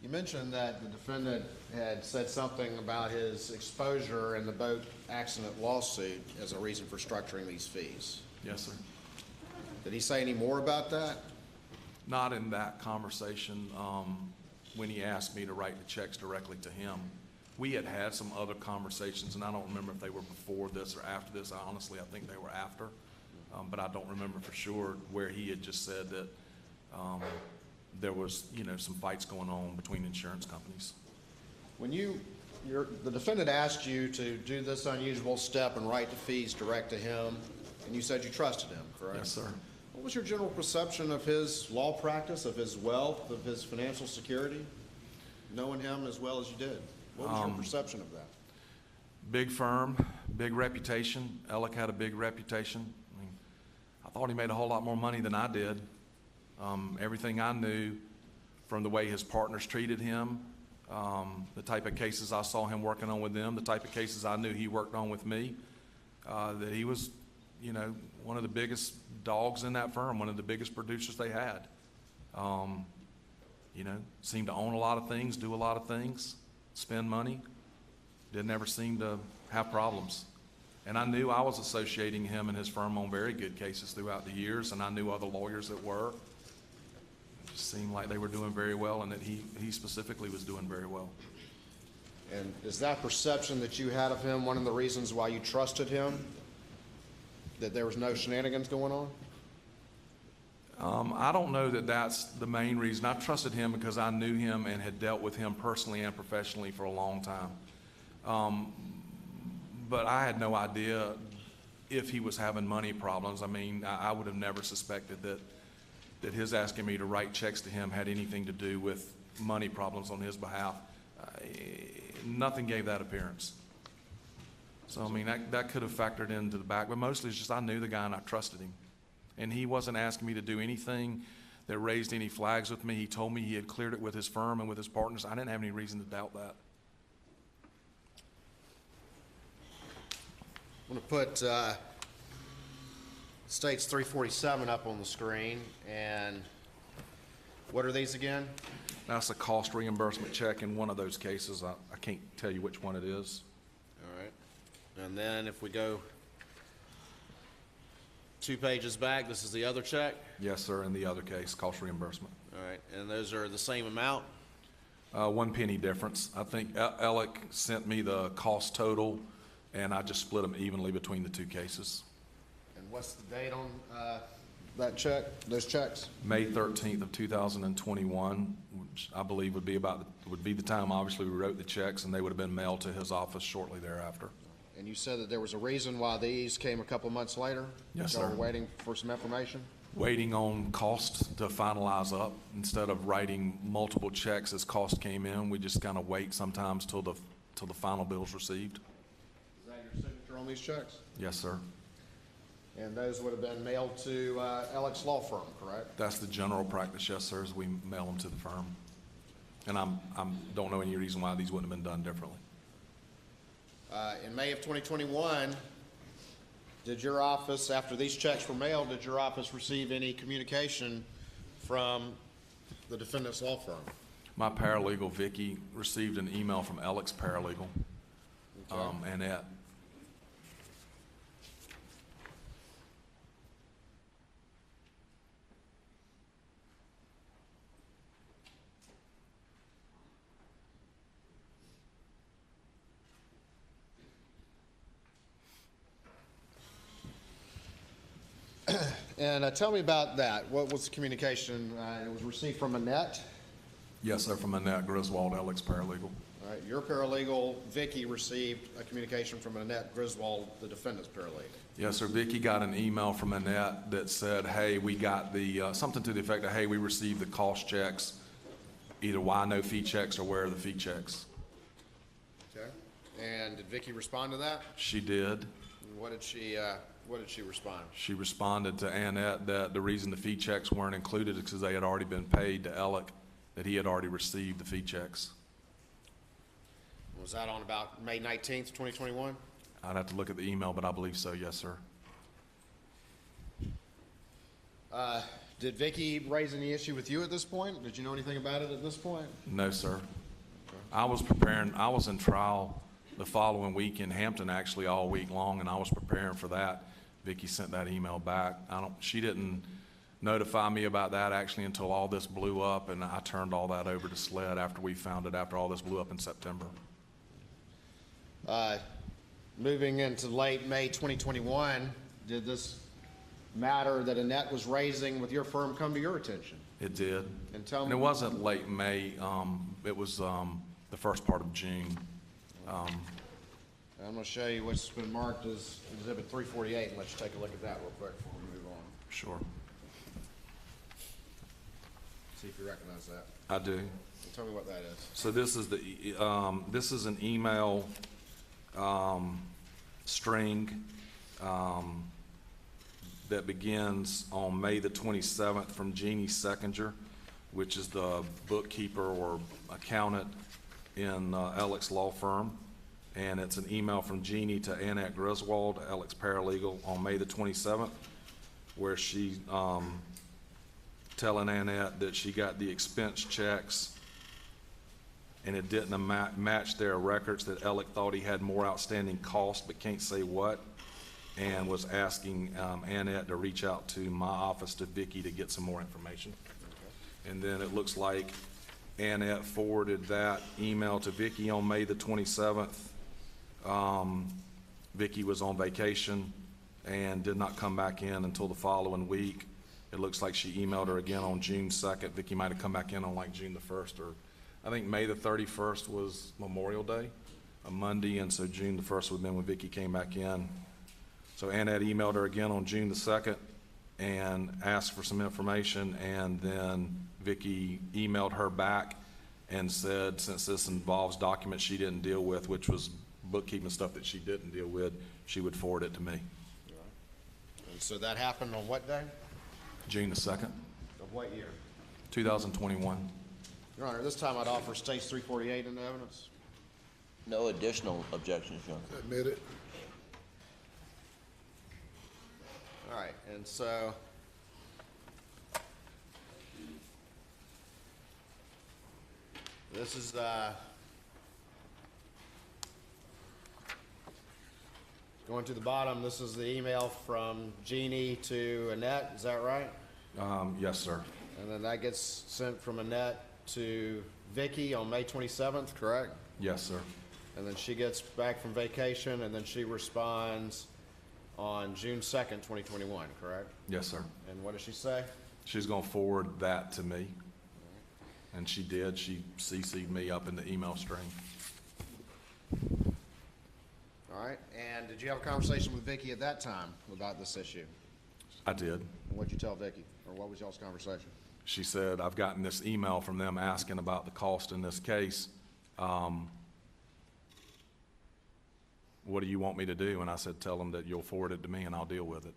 You mentioned that the defendant had said something about his exposure in the boat accident lawsuit as a reason for structuring these fees. Yes, sir. Did he say any more about that? Not in that conversation, when he asked me to write the checks directly to him. We had had some other conversations, and I don't remember if they were before this or after this. Honestly, I think they were after, but I don't remember for sure, where he had just said that there was, some fights going on between insurance companies. When the defendant asked you to do this unusual step and write the fees direct to him, and you said you trusted him, correct? Yes, sir. What was your general perception of his law practice, of his wealth, of his financial security, knowing him as well as you did? What was your perception of that? Big firm, big reputation. Ellick had a big reputation. I thought he made a whole lot more money than I did. Everything I knew from the way his partners treated him, the type of cases I saw him working on with them, the type of cases I knew he worked on with me, that he was, one of the biggest dogs in that firm, one of the biggest producers they had. Seemed to own a lot of things, do a lot of things, spend money. Didn't ever seem to have problems. And I knew I was associating him and his firm on very good cases throughout the years, and I knew other lawyers that were. It just seemed like they were doing very well, and that he specifically was doing very well. And is that perception that you had of him one of the reasons why you trusted him? That there was no shenanigans going on? I don't know that that's the main reason. I trusted him because I knew him and had dealt with him personally and professionally for a long time. But I had no idea if he was having money problems. I mean, I would have never suspected that his asking me to write checks to him had anything to do with money problems on his behalf. Nothing gave that appearance. So, I mean, that could have factored into the back, but mostly it's just I knew the guy and I trusted him. And he wasn't asking me to do anything that raised any flags with me. He told me he had cleared it with his firm and with his partners. I didn't have any reason to doubt that. I'm going to put States 347 up on the screen. And what are these again? That's a cost reimbursement check in one of those cases. I can't tell you which one it is. All right. And then if we go 2 pages back, this is the other check? Yes, sir, in the other case, cost reimbursement. All right. And those are the same amount? 1 penny difference. I think Alec sent me the cost total, and I just split them evenly between the 2 cases. And what's the date on that check, those checks? May 13th of 2021, which I believe would be the time, obviously, we wrote the checks, and they would have been mailed to his office shortly thereafter. And you said that there was a reason why these came a couple months later? Yes, Y'all sir. were waiting for some information? Waiting on cost to finalize up. Instead of writing multiple checks as cost came in, we just kind of wait sometimes till the final bill's received. Is that your signature on these checks? Yes, sir. And those would have been mailed to Alex Law Firm, correct? That's the general practice, yes, sir, is we mail them to the firm. And I don't know any reason why these wouldn't have been done differently. In May of 2021, did your office, after these checks were mailed, did your office receive any communication from the defendant's law firm? My paralegal, Vicky, received an email from Alec's paralegal, Annette. And tell me about that. What was the communication? It was received from Annette? Yes, sir, from Annette Griswold, Alec's paralegal. All right, your paralegal, Vicky, received a communication from Annette Griswold, the defendant's paralegal. Yes, sir. Vicky got an email from Annette that said, hey, we got the, something to the effect of, hey, we received the cost checks, either why no fee checks or where are the fee checks. Okay. And did Vicky respond to that? She did. And what did she respond? She responded to Annette that the reason the fee checks weren't included is because they had already been paid to Alec, that he had already received the fee checks. Was that on about May 19th, 2021? I'd have to look at the email, but I believe so, yes, sir. Did Vicky raise any issue with you at this point? Did you know anything about it at this point? No, sir. I was in trial the following week in Hampton, actually, all week long, and I was preparing for that. Vicky sent that email back. She didn't notify me about that actually until all this blew up, and I turned all that over to SLED after we found it, after all this blew up in September. Moving into late May 2021, did this matter that Annette was raising with your firm come to your attention? It did. And tell And me. it wasn't late May, it was the first part of June. I'm going to show you what's been marked as Exhibit 348 and let you take a look at that real quick before we move on. Sure. See if you recognize that. I do. Tell me what that is. So this is this is an email string that begins on May the 27th from Jeannie Seckinger, which is the bookkeeper or accountant in Alec's law firm. And it's an email from Jeannie to Annette Griswold, Alec's paralegal, on May the 27th, where she telling Annette that she got the expense checks and it didn't match their records, that Alec thought he had more outstanding cost, but can't say what, and was asking Annette to reach out to my office, to Vicky, to get some more information. And then it looks like Annette forwarded that email to Vicky on May the 27th. Vicky was on vacation and did not come back in until the following week. It looks like she emailed her again on June 2nd. Vicky might have come back in on like June the 1st, or I think May the 31st was Memorial Day, a Monday, and so June the 1st would have been when Vicky came back in. So Annette emailed her again on June the 2nd and asked for some information, and then Vicky emailed her back and said, since this involves documents she didn't deal with, which was bookkeeping stuff that she didn't deal with, she would forward it to me. And so that happened on what day? June the 2nd, Of what year? 2021. Your Honor, this time I'd offer States 348 into evidence. No additional objections, Your Honor. Admit it. All right, and so this is going to the bottom. This is the email from Jeannie to Annette. Is that right? Yes, sir. And then that gets sent from Annette to Vicky on May 27th, correct? Yes, sir. And then she gets back from vacation, and then she responds on June 2nd, 2021, correct? Yes, sir. And what does she say? She's gonna forward that to me. And she did. She CC'd me up in the email string. All right, and did you have a conversation with Vicky at that time about this issue? I did. And what'd you tell Vicky, or what was y'all's conversation? She said, I've gotten this email from them asking about the cost in this case. What do you want me to do? And I said, tell them that you'll forward it to me and I'll deal with it.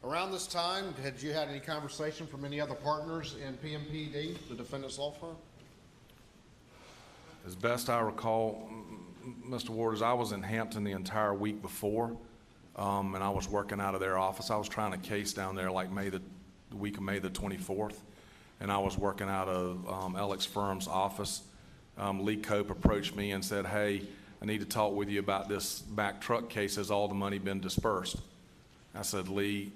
Around this time, had you had any conversation from any other partners in PMPD, the defendant's law firm? As best I recall, Mr. Waters, I was in Hampton the entire week before, and I was working out of their office. I was trying a case down there like the week of May the 24th, and I was working out of Alec's firm's office. Lee Cope approached me and said, hey, I need to talk with you about this back truck case. Has all the money been dispersed? I said, Lee,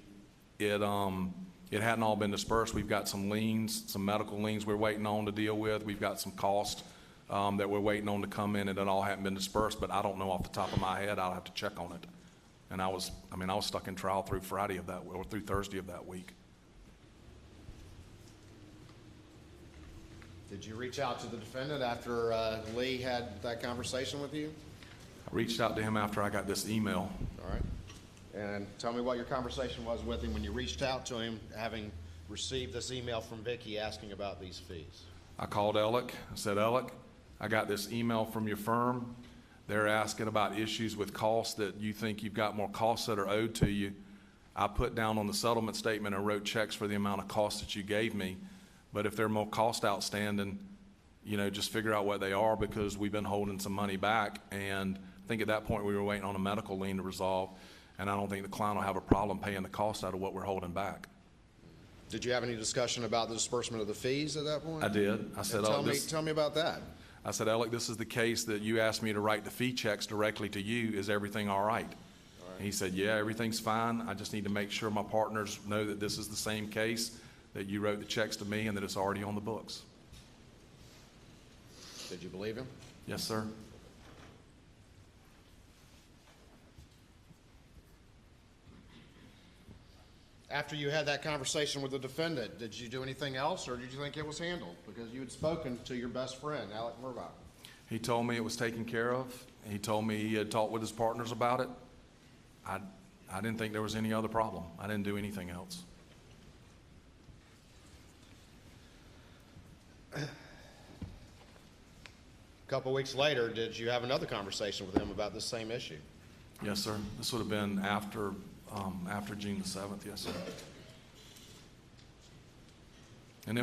it hadn't all been dispersed. We've got some liens, some medical liens we're waiting on to deal with. We've got some costs that we're waiting on to come in, and it all hadn't been dispersed, but I don't know off the top of my head. I'll have to check on it. And I was stuck in trial through Friday of that, or through Thursday of that week. Did you reach out to the defendant after Lee had that conversation with you? I reached out to him after I got this email. All right. And tell me what your conversation was with him when you reached out to him, having received this email from Vicky asking about these fees. I called Alec. I said, Alec, I got this email from your firm. They're asking about issues with costs, that you think you've got more costs that are owed to you. I put down on the settlement statement and wrote checks for the amount of costs that you gave me. But if there are more costs outstanding, just figure out what they are, because we've been holding some money back. And I think at that point we were waiting on a medical lien to resolve. And I don't think the client will have a problem paying the cost out of what we're holding back. Did you have any discussion about the disbursement of the fees at that point? I did. I said, tell me about that. I said, Alec, this is the case that you asked me to write the fee checks directly to you. Is everything all right? And he said, yeah, everything's fine. I just need to make sure my partners know that this is the same case, that you wrote the checks to me, and that it's already on the books. Did you believe him? Yes, sir. After you had that conversation with the defendant, did you do anything else, or did you think it was handled? Because you had spoken to your best friend, Alec Murdaugh. He told me it was taken care of. He told me he had talked with his partners about it. I didn't think there was any other problem. I didn't do anything else. A couple weeks later, did you have another conversation with him about this same issue? Yes, sir. This would have been after June the 7th, yes, sir. And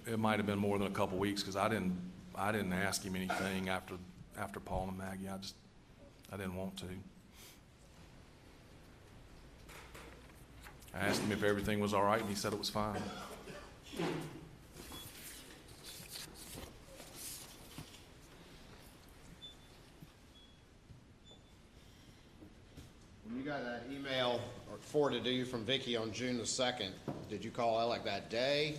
it might have been more than a couple weeks, because I didn't ask him anything after Paul and Maggie. I didn't want to. I asked him if everything was all right, and he said it was fine. had that email forwarded to you from Vicky on June the 2nd. Did you call Alec that day,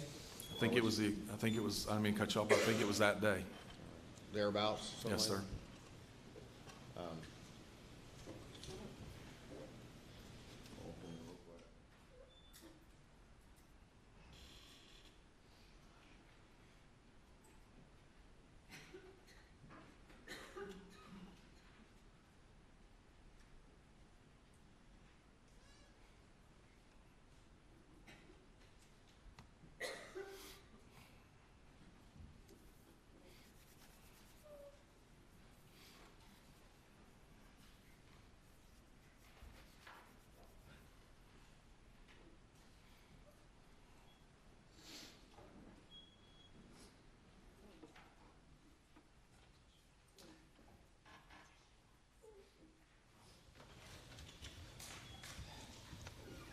I think it was, I didn't mean to cut you off, but I think it was that day. thereabouts? something Yes, like sir.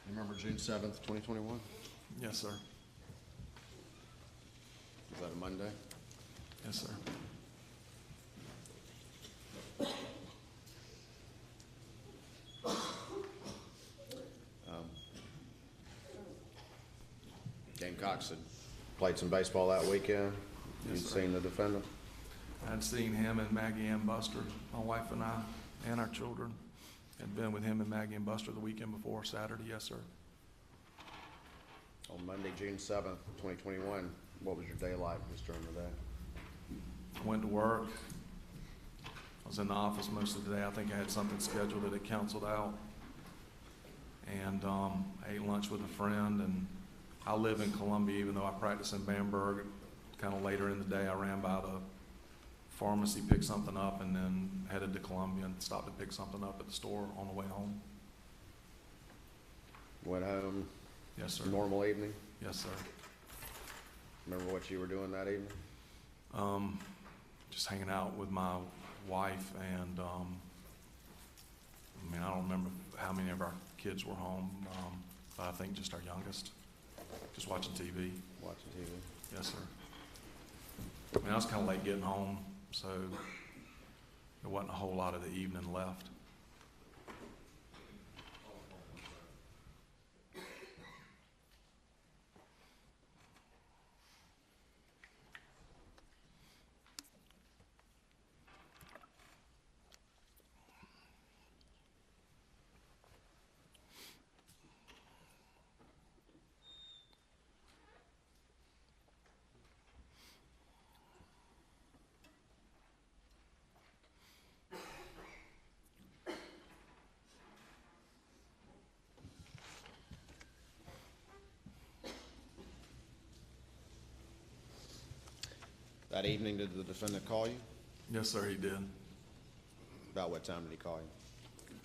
You remember June 7th, 2021? Yes, sir. Was that a Monday? Yes, sir. Gamecocks had played some baseball that weekend. Yes, You'd sir. seen the defendant? I'd seen him and Maggie and Buster, my wife and I, and our children. Had been with him and Maggie and Buster the weekend before, Saturday, yes, sir. On Monday, June 7th, 2021, what was your day like just during the day? Went to work. I was in the office most of the day. I think I had something scheduled that had canceled out. And ate lunch with a friend, and I live in Columbia, even though I practice in Bamberg. Kind of later in the day, I ran by the pharmacy, picked something up, and then headed to Columbia and stopped to pick something up at the store on the way home. Went home, Yes, sir. normal evening? Yes, sir. Remember what you were doing that evening? Just hanging out with my wife, and I don't remember how many of our kids were home, but I think just our youngest, just watching TV. Watching TV? Yes, sir. I was kind of late getting home, so there wasn't a whole lot of the evening left. That evening, did the defendant call you? Yes, sir, he did. About what time did he call you?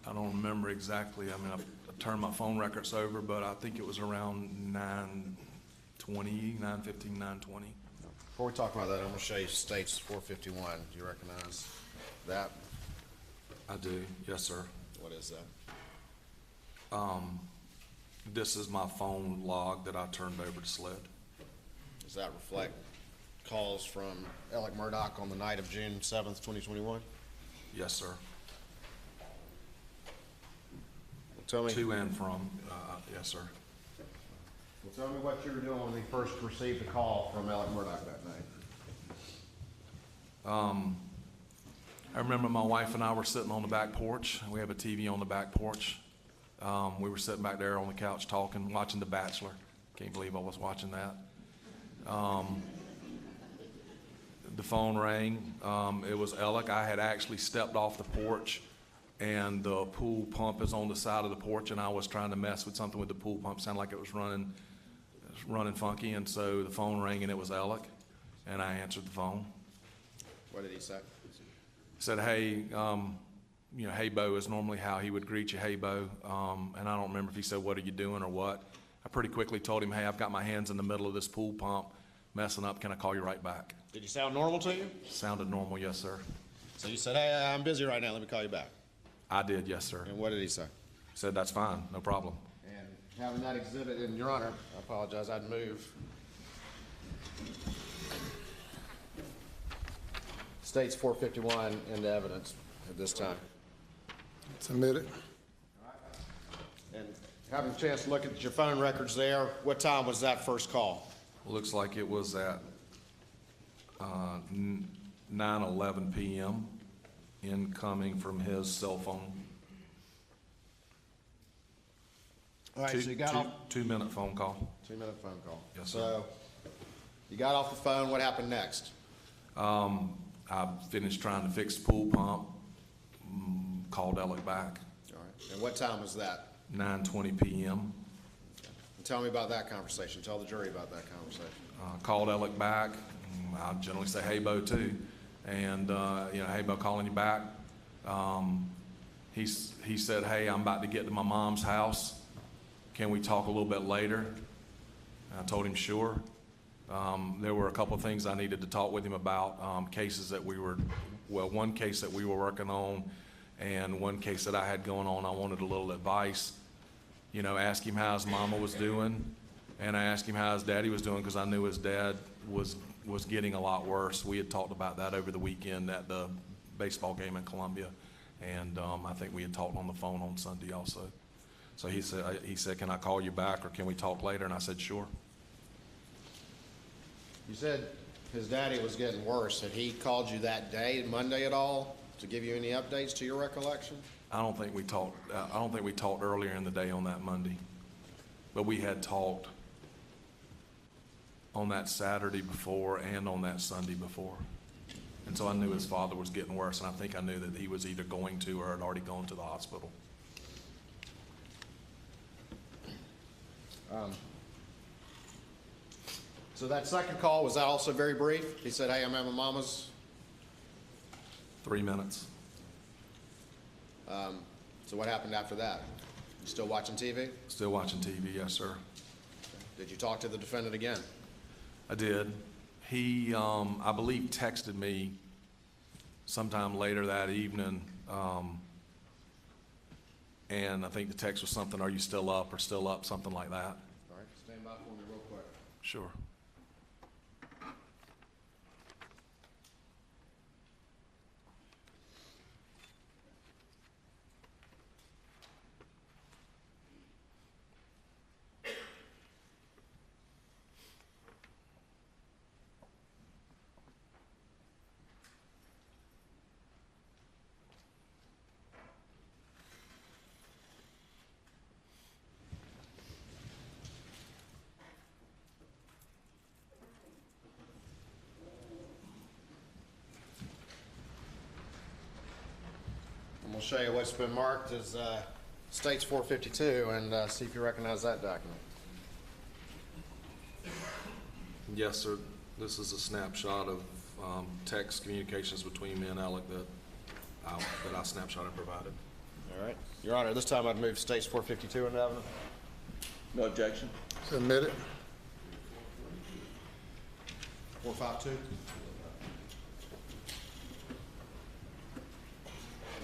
I don't remember exactly. I turned my phone records over, but I think it was around 9:20, 9:15, 9:20. Before we talk about that, I'm going to show you States 451. Do you recognize that? I do, yes, sir. What is that? This is my phone log that I turned over to SLED. Does that reflect calls from Alec Murdaugh on the night of June 7th, 2021? Yes, sir. Well, tell me. To and from, yes, sir. Well, tell me what you were doing when you first received a call from Alec Murdaugh that night. I remember my wife and I were sitting on the back porch. We have a TV on the back porch. We were sitting back there on the couch talking, watching The Bachelor. Can't believe I was watching that. The phone rang. It was Alec. I had actually stepped off the porch, and the pool pump is on the side of the porch, and I was trying to mess with something with the pool pump. Sounded like it was running funky, and so the phone rang, and it was Alec, and I answered the phone. What did he say? He said, hey, hey, Bo is normally how he would greet you, hey, Bo. And I don't remember if he said, what are you doing or what. I pretty quickly told him, hey, I've got my hands in the middle of this pool pump messing up. Can I call you right back? Did he sound normal to you? Sounded normal, yes, sir. So you said, hey, I'm busy right now. Let me call you back. I did, yes, sir. And what did he say? He said, that's fine, no problem. And having that exhibit in your honor, I apologize, I'd move. States 451 into evidence at this time. Submitted. And having a chance to look at your phone records there, what time was that first call? Looks like it was at 9:11 p.m. incoming from his cell phone. All right, so you got off, 2-minute phone call. 2-minute phone call. Yes, sir. So you got off the phone, what happened next? I finished trying to fix the pool pump, called Alec back, All right, and what time was that? 9:20 p.m. And tell me about that conversation. Tell the jury about that conversation. Called Alec back. I generally say, "Hey, Bo," too. And, "Hey, Bo, calling you back." He said, "Hey, I'm about to get to my mom's house. Can we talk a little bit later?" I told him, "Sure." There were a couple of things I needed to talk with him about, cases that one case that we were working on and one case that I had going on. I wanted a little advice. Ask him how his mama was doing, and I asked him how his daddy was doing because I knew his dad was getting a lot worse. We had talked about that over the weekend at the baseball game in Columbia, and I think we had talked on the phone on Sunday also. So he said, "Can I call you back or can we talk later?" And I said, "Sure." You said his daddy was getting worse. Had he called you that day, Monday at all, to give you any updates to your recollection? I don't think we talked. I don't think we talked earlier in the day on that Monday, but we had talked on that Saturday before and on that Sunday before, and so I knew his father was getting worse, and I think I knew that he was either going to or had already gone to the hospital. So that second call, was that also very brief? He said, "Hey, I'm at my mama's." 3 minutes. So what happened after that? You still watching TV? Still watching TV, yes, sir. Did you talk to the defendant again? I did. He, I believe, texted me sometime later that evening, and I think the text was something, "Are you still up?" or "Still up," something like that. All right, stand by for me real quick. Sure. I'm going to show you what's been marked as States 452 and see if you recognize that document. Yes, sir. This is a snapshot of text communications between me and Alec that I snapshot and provided. All right. Your Honor, this time I'd move States 452 into evidence. No objection. Submitted. 452.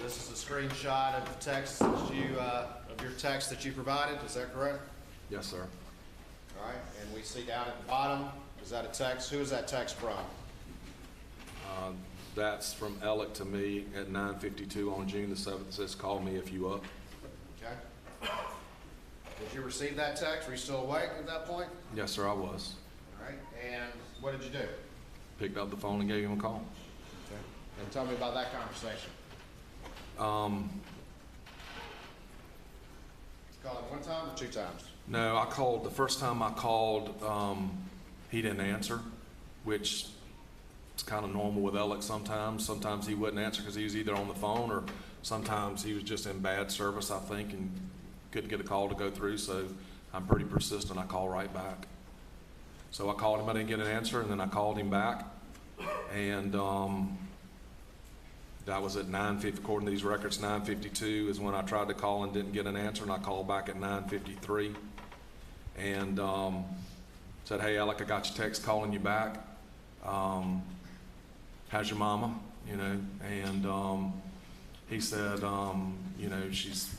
This is a screenshot of the text that of your text that you provided. Is that correct? Yes, sir. All right. And we see down at the bottom, is that a text? Who is that text from? That's from Alec to me at 9:52 on June the 7th. It says, "Call me if you up." Okay. Did you receive that text? Were you still awake at that point? Yes, sir, I was. All right. And what did you do? Picked up the phone and gave him a call. Okay. And tell me about that conversation. Called him one time or two times? No, I called, the first time I called, he didn't answer, which is kind of normal with Alec sometimes. Sometimes he wouldn't answer because he was either on the phone or sometimes he was just in bad service, I think, and couldn't get a call to go through, so I'm pretty persistent. I call right back. So I called him, I didn't get an answer, and then I called him back, and that was at 9:50, according to these records, 9:52 is when I tried to call and didn't get an answer, and I called back at 9:53 and said, "Hey, Alec, I got your text calling you back. How's your mama?" And he said, she's,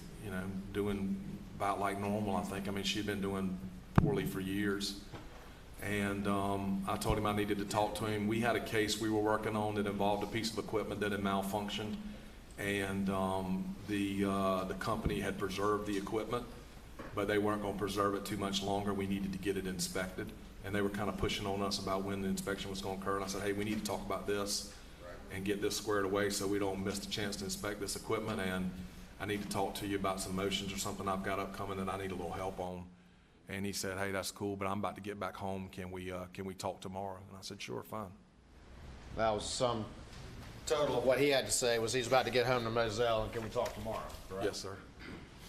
doing about like normal, I think. I mean, she'd been doing poorly for years. And I told him I needed to talk to him. We had a case we were working on that involved a piece of equipment that had malfunctioned, and the company had preserved the equipment, but they weren't gonna preserve it too much longer. We needed to get it inspected. And they were kind of pushing on us about when the inspection was gonna occur. And I said, hey, we need to talk about this and get this squared away so we don't miss the chance to inspect this equipment. And I need to talk to you about some motions or something I've got upcoming that I need a little help on. And he said, hey, that's cool, but I'm about to get back home. Can we talk tomorrow? And I said, sure, fine. That was some total of what he had to say was he's about to get home to Moselle, and can we talk tomorrow, correct? Yes, sir.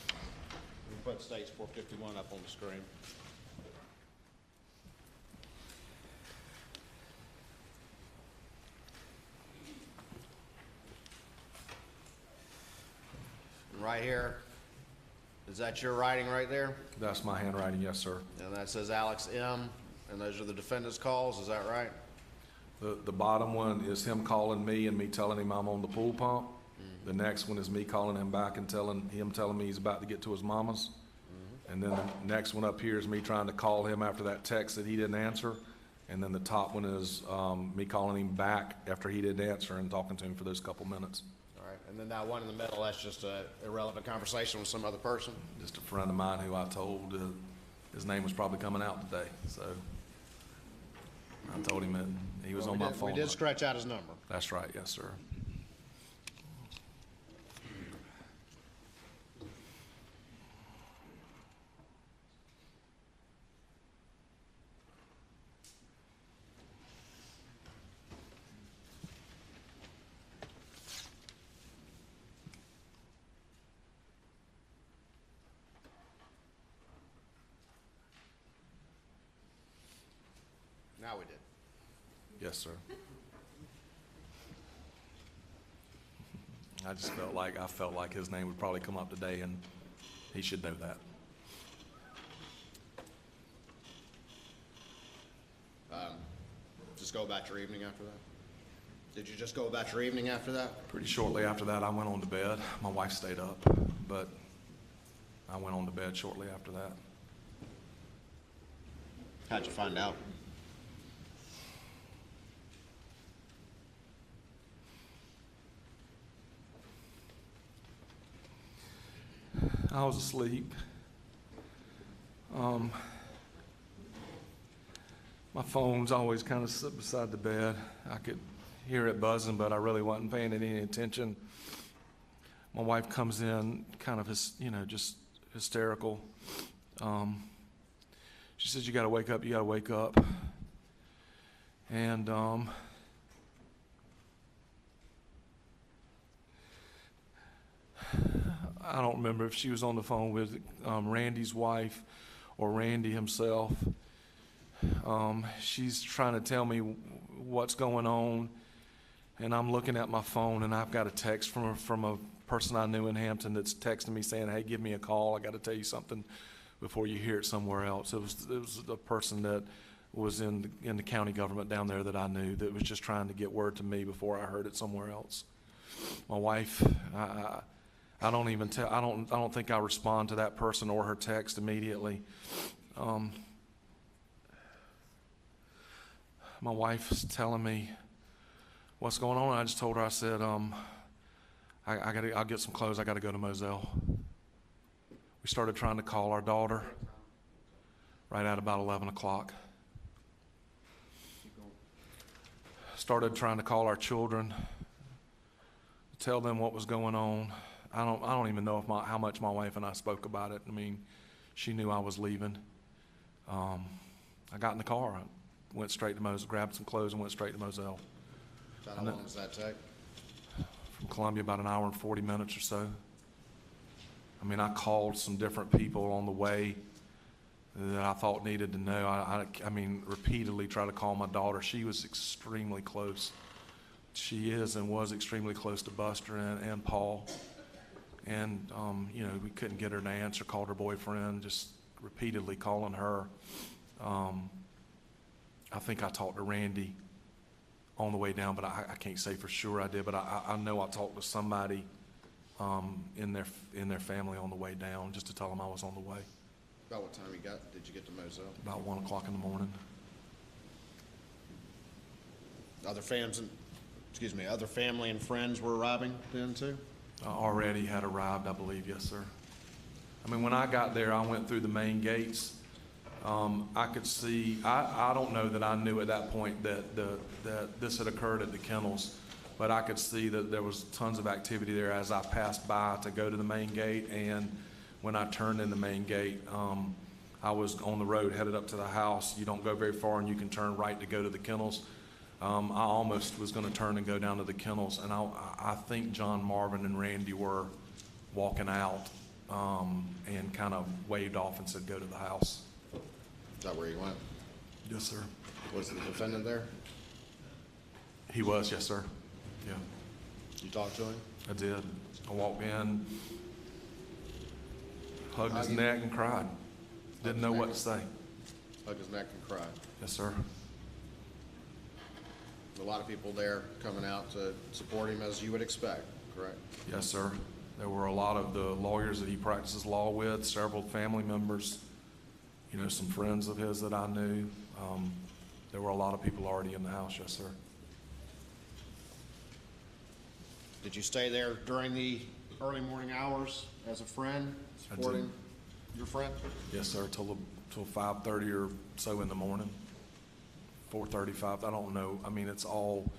We put States 451 up on the screen. Right here, is that your writing right there? That's my handwriting, yes, sir. And that says Alex M., and those are the defendant's calls, is that right? The bottom one is him calling me and me telling him I'm on the pool pump. The next one is me calling him back and telling me he's about to get to his mama's. And then the next one up here is me trying to call him after that text that he didn't answer. And then the top one is me calling him back after he didn't answer and talking to him for those couple minutes. All right, and then that one in the middle, that's just a irrelevant conversation with some other person? Just a friend of mine who I told his name was probably coming out today, so I told him that he was on my phone. We did scratch out his number. That's right, yes, sir. Now we did. Yes, sir. I felt like his name would probably come up today, and he should know that. Just go about your evening after that? Did you just go about your evening after that? Pretty shortly after that, I went on to bed. My wife stayed up, but I went on to bed shortly after that. How'd you find out? I was asleep. My phone's always kind of sit beside the bed. I could hear it buzzing, but I really wasn't paying it any attention. My wife comes in kind of, just hysterical. She says, you gotta wake up, you gotta wake up. And I don't remember if she was on the phone with Randy's wife or Randy himself. She's trying to tell me what's going on, and I'm looking at my phone, and I've got a text from a person I knew in Hampton that's texting me saying, hey, give me a call. I got to tell you something before you hear it somewhere else. It was a person that was in the county government down there that I knew that was just trying to get word to me before I heard it somewhere else. My wife, I don't think I respond to that person or her text immediately. My wife's telling me what's going on. I just told her, I said, I'll get some clothes. I got to go to Moselle. We started trying to call our daughter right at about 11 o'clock. Started trying to call our children, tell them what was going on. I don't even know how much my wife and I spoke about it. I mean, she knew I was leaving. I got in the car. I went straight to Moselle, grabbed some clothes and went straight to Moselle. How long does that take? From Columbia, about an hour and 40 minutes or so. I mean, I called some different people on the way that I thought needed to know. I mean, repeatedly tried to call my daughter. She was extremely close. She is and was extremely close to Buster and Paul. And, we couldn't get her to answer, called her boyfriend, just repeatedly calling her. I think I talked to Randy on the way down, but I can't say for sure I did, but I know I talked to somebody in their family on the way down, just to tell them I was on the way. About what time did you get to Moselle? About 1 o'clock in the morning. Other family and friends were arriving then too? Already had arrived, I believe, yes, sir. I mean, when I got there, I went through the main gates. I could see, I don't know that I knew at that point that this had occurred at the kennels, but I could see that there was tons of activity there as I passed by to go to the main gate, and when I turned in the main gate, I was on the road headed up to the house. You don't go very far and you can turn right to go to the kennels. I almost was gonna turn and go down to the kennels, and I think John, Marvin, and Randy were walking out, and kind of waved off and said, go to the house. Is that where you went? Yes, sir. Was the defendant there? He was, yes, sir. Yeah, You talked to him? I did. I walked in, hugged his Hug him? neck and cried. Didn't know what to say. Hugged his neck and cried. Yes, sir. A lot of people there coming out to support him as you would expect, correct? Yes, sir. There were a lot of the lawyers that he practices law with, several family members, you know, some friends of his that I knew. There were a lot of people already in the house, yes, sir. Did you stay there during the early morning hours as a friend, I did. supporting your friend? Yes, sir, till 5:30 or so in the morning. 4:35, I don't know. I mean, it's all,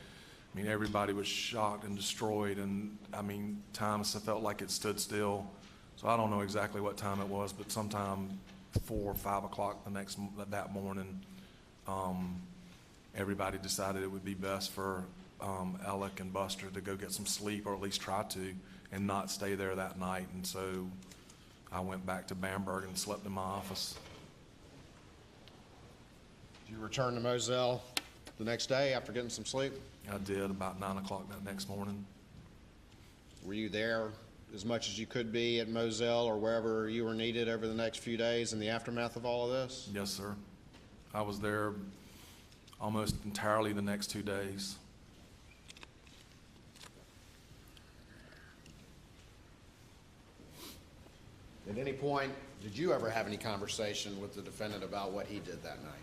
I mean, everybody was shocked and destroyed, and I mean, times I felt like it stood still. So I don't know exactly what time it was, but sometime 4 or 5 o'clock that morning, everybody decided it would be best for Alec and Buster to go get some sleep, or at least try to, and not stay there that night. And so I went back to Bamberg and slept in my office. Did you return to Moselle the next day after getting some sleep? I did about 9 o'clock that next morning. Were you there as much as you could be at Moselle or wherever you were needed over the next few days in the aftermath of all of this? Yes, sir. I was there almost entirely the next 2 days. At any point, did you ever have any conversation with the defendant about what he did that night?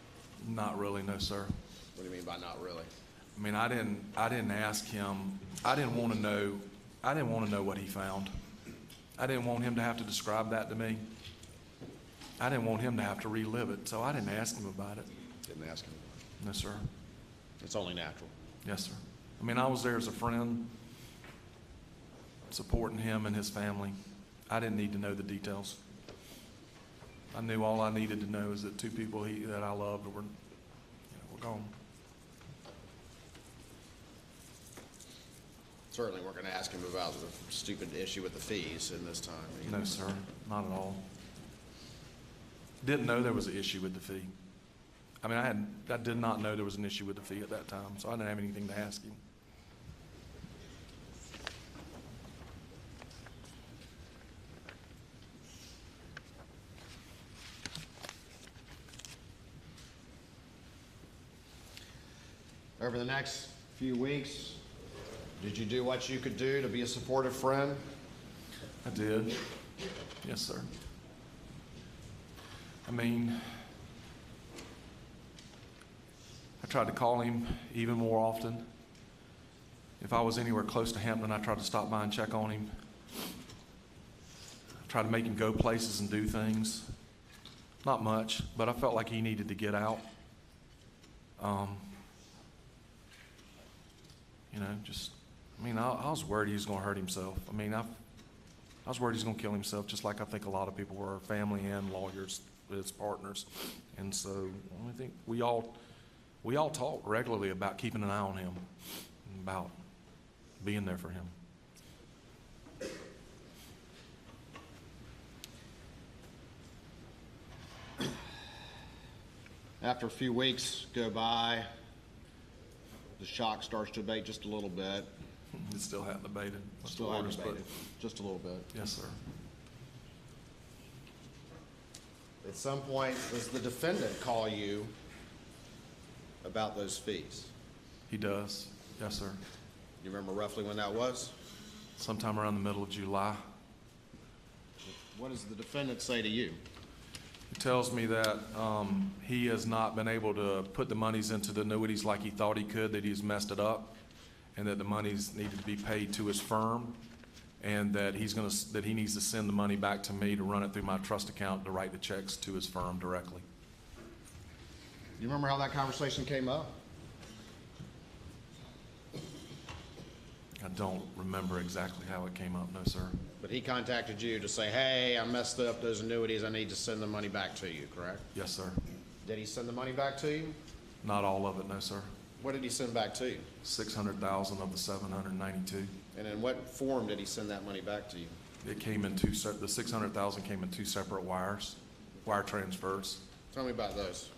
Not really, no, sir. What do you mean by not really? I mean, I didn't ask him. I didn't want to know what he found. I didn't want him to have to describe that to me. I didn't want him to have to relive it, so I didn't ask him about it. Didn't ask him. No, sir. It's only natural. Yes, sir. I mean, I was there as a friend, supporting him and his family. I didn't need to know the details. I knew all I needed to know is that two people that I loved were gone. Certainly we're going to ask him about the stupid issue with the fees in this time. No, sir, not at all. Didn't know there was an issue with the fee. I mean, I did not know there was an issue with the fee at that time, so I didn't have anything to ask him. Over the next few weeks, did you do what you could do to be a supportive friend? I did. Yes, sir. I mean, I tried to call him even more often. If I was anywhere close to Hampton, I tried to stop by and check on him. I tried to make him go places and do things. Not much, but I felt like he needed to get out. You know, just, I mean, I was worried he was going to hurt himself. I mean, I was worried he was going to kill himself, just like I think a lot of people were, family and lawyers, his partners. And so I think we all talk regularly about keeping an eye on him, about being there for him. After a few weeks go by, the shock starts to abate just a little bit. It still hadn't abated. That's Still the hasn't orders, but- abated, just a little bit. Yes, sir. At some point, does the defendant call you about those fees? He does. Yes, sir. You remember roughly when that was? Sometime around the middle of July. What does the defendant say to you? He tells me that he has not been able to put the monies into the annuities like he thought he could, that he's messed it up, and that the monies needed to be paid to his firm, and that that he needs to send the money back to me to run it through my trust account to write the checks to his firm directly. Do you remember how that conversation came up? I don't remember exactly how it came up, no, sir. But he contacted you to say, hey, I messed up those annuities, I need to send the money back to you, correct? Yes, sir. Did he send the money back to you? Not all of it, no, sir. What did he send back to you? 600,000 of the 792. And in what form did he send that money back to you? It came in the 600,000 came in two separate wire transfers. Tell me about those.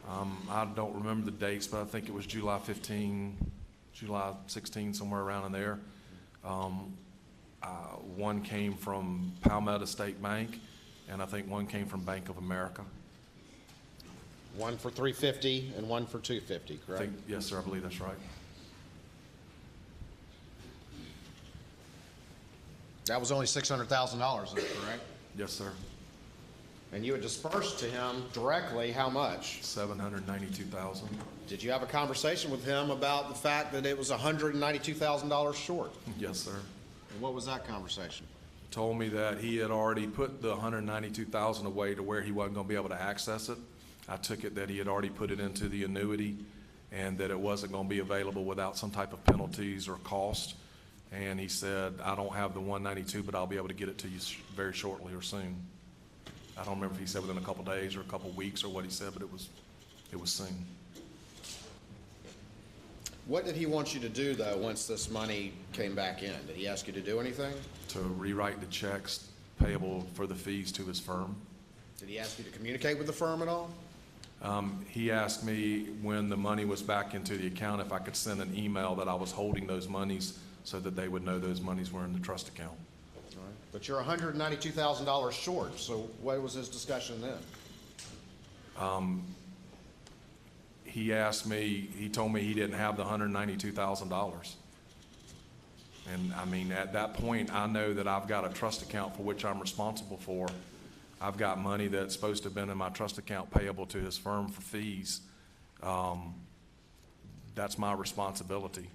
I don't remember the dates, but I think it was July 15, July 16, somewhere around in there. One came from Palmetto State Bank, and I think one came from Bank of America. One for $350 and one for $250, correct? Yes, sir, I believe that's right. That was only $600,000, correct? Yes, sir. And you had dispersed to him directly how much? 792,000. Did you have a conversation with him about the fact that it was $192,000 short? Yes, sir. And what was that conversation? Told me that he had already put the 192,000 away to where he wasn't going to be able to access it. I took it that he had already put it into the annuity and that it wasn't going to be available without some type of penalties or cost. And he said, I don't have the 192, but I'll be able to get it to you very shortly or soon. I don't remember if he said within a couple days or a couple weeks or what he said, but it was soon. What did he want you to do, though, once this money came back in? Did he ask you to do anything? To rewrite the checks payable for the fees to his firm. Did he ask you to communicate with the firm at all? He asked me when the money was back into the account if I could send an email that I was holding those monies so that they would know those monies were in the trust account. All right. But you're $192,000 short, so what was his discussion then? He told me he didn't have the $192,000. And I mean, at that point, I know that I've got a trust account for which I'm responsible for. I've got money that's supposed to have been in my trust account payable to his firm for fees. That's my responsibility.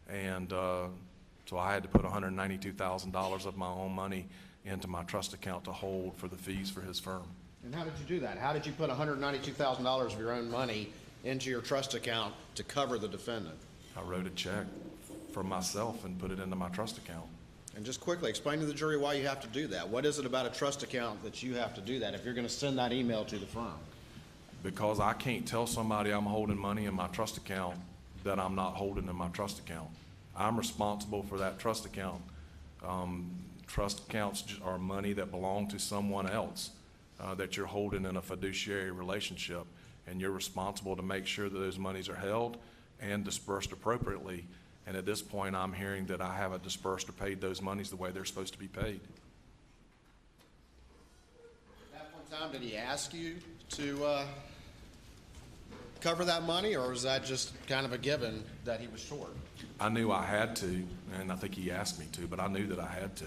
And so I had to put $192,000 of my own money into my trust account to hold for the fees for his firm. And how did you do that? How did you put $192,000 of your own money into your trust account to cover the defendant? I wrote a check for myself and put it into my trust account. And just quickly, explain to the jury why you have to do that. What is it about a trust account that you have to do that if you're going to send that email to the firm? Because I can't tell somebody I'm holding money in my trust account that I'm not holding in my trust account. I'm responsible for that trust account. Trust accounts are money that belong to someone else that you're holding in a fiduciary relationship, and you're responsible to make sure that those monies are held and dispersed appropriately. And at this point, I'm hearing that I haven't dispersed or paid those monies the way they're supposed to be paid. At that one time, did he ask you to cover that money, or was that just kind of a given that he was short? I knew I had to, and I think he asked me to, but I knew that I had to.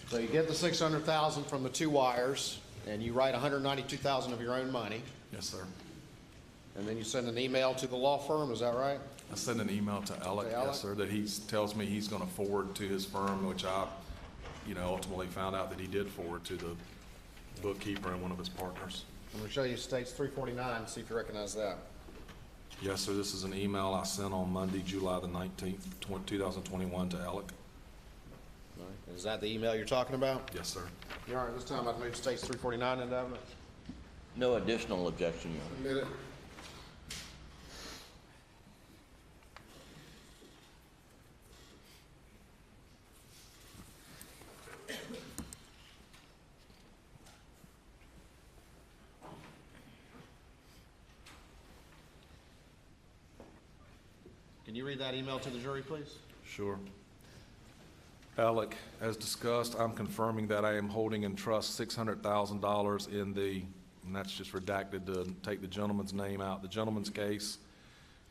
So you get the $600,000 from the two wires, and you write $192,000 of your own money, Yes, sir. and then you send an email to the law firm, is that right? I sent an email to Alec, To Alec? yes, sir, that he tells me he's gonna forward to his firm, which I, ultimately found out that he did forward to the bookkeeper and one of his partners. I'm going to show you States 349, see if you recognize that. Yes, sir, this is an email I sent on Monday, July the 19th, 2021 to Alec. All right. Is that the email you're talking about? Yes, sir. All right, this time I'd move States 349 into evidence. No additional objection, Your Honor. Admit it. Can you read that email to the jury, please? Sure. Alec, as discussed, I'm confirming that I am holding in trust $600,000 in the, and that's just redacted to take the gentleman's name out, the gentleman's case,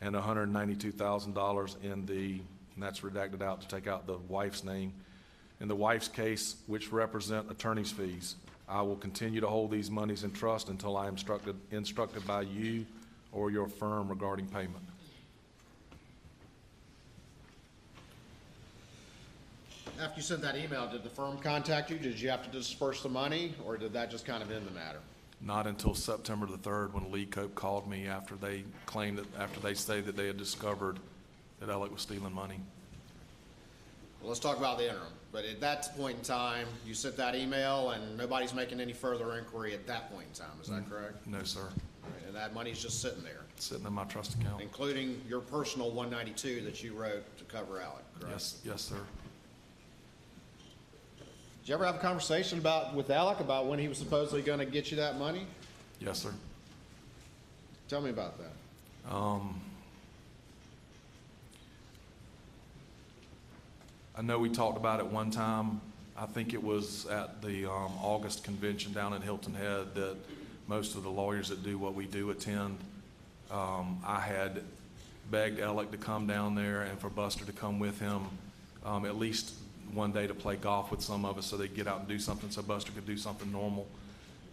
and $192,000 in the, and that's redacted out to take out the wife's name, in the wife's case, which represent attorney's fees. I will continue to hold these monies in trust until I am instructed by you or your firm regarding payment. After you sent that email, did the firm contact you? Did you have to disperse the money, or did that just kind of end the matter? Not until September the 3rd, when Lee Cope called me after they claimed that, after they say that they had discovered that Alec was stealing money. Well, let's talk about the interim. But at that point in time, you sent that email, and nobody's making any further inquiry at that point in time. Is that correct? No, sir. All right, and that money's just sitting there, Sitting in my trust account. including your personal 192 that you wrote to cover Alec, correct? Yes, sir. Did you ever have a conversation with Alec about when he was supposedly going to get you that money? Yes, sir. Tell me about that. I know we talked about it one time. I think it was at the August convention down in Hilton Head that most of the lawyers that do what we do attend. I had begged Alec to come down there and for Buster to come with him at least one day to play golf with some of us so they'd get out and do something so Buster could do something normal.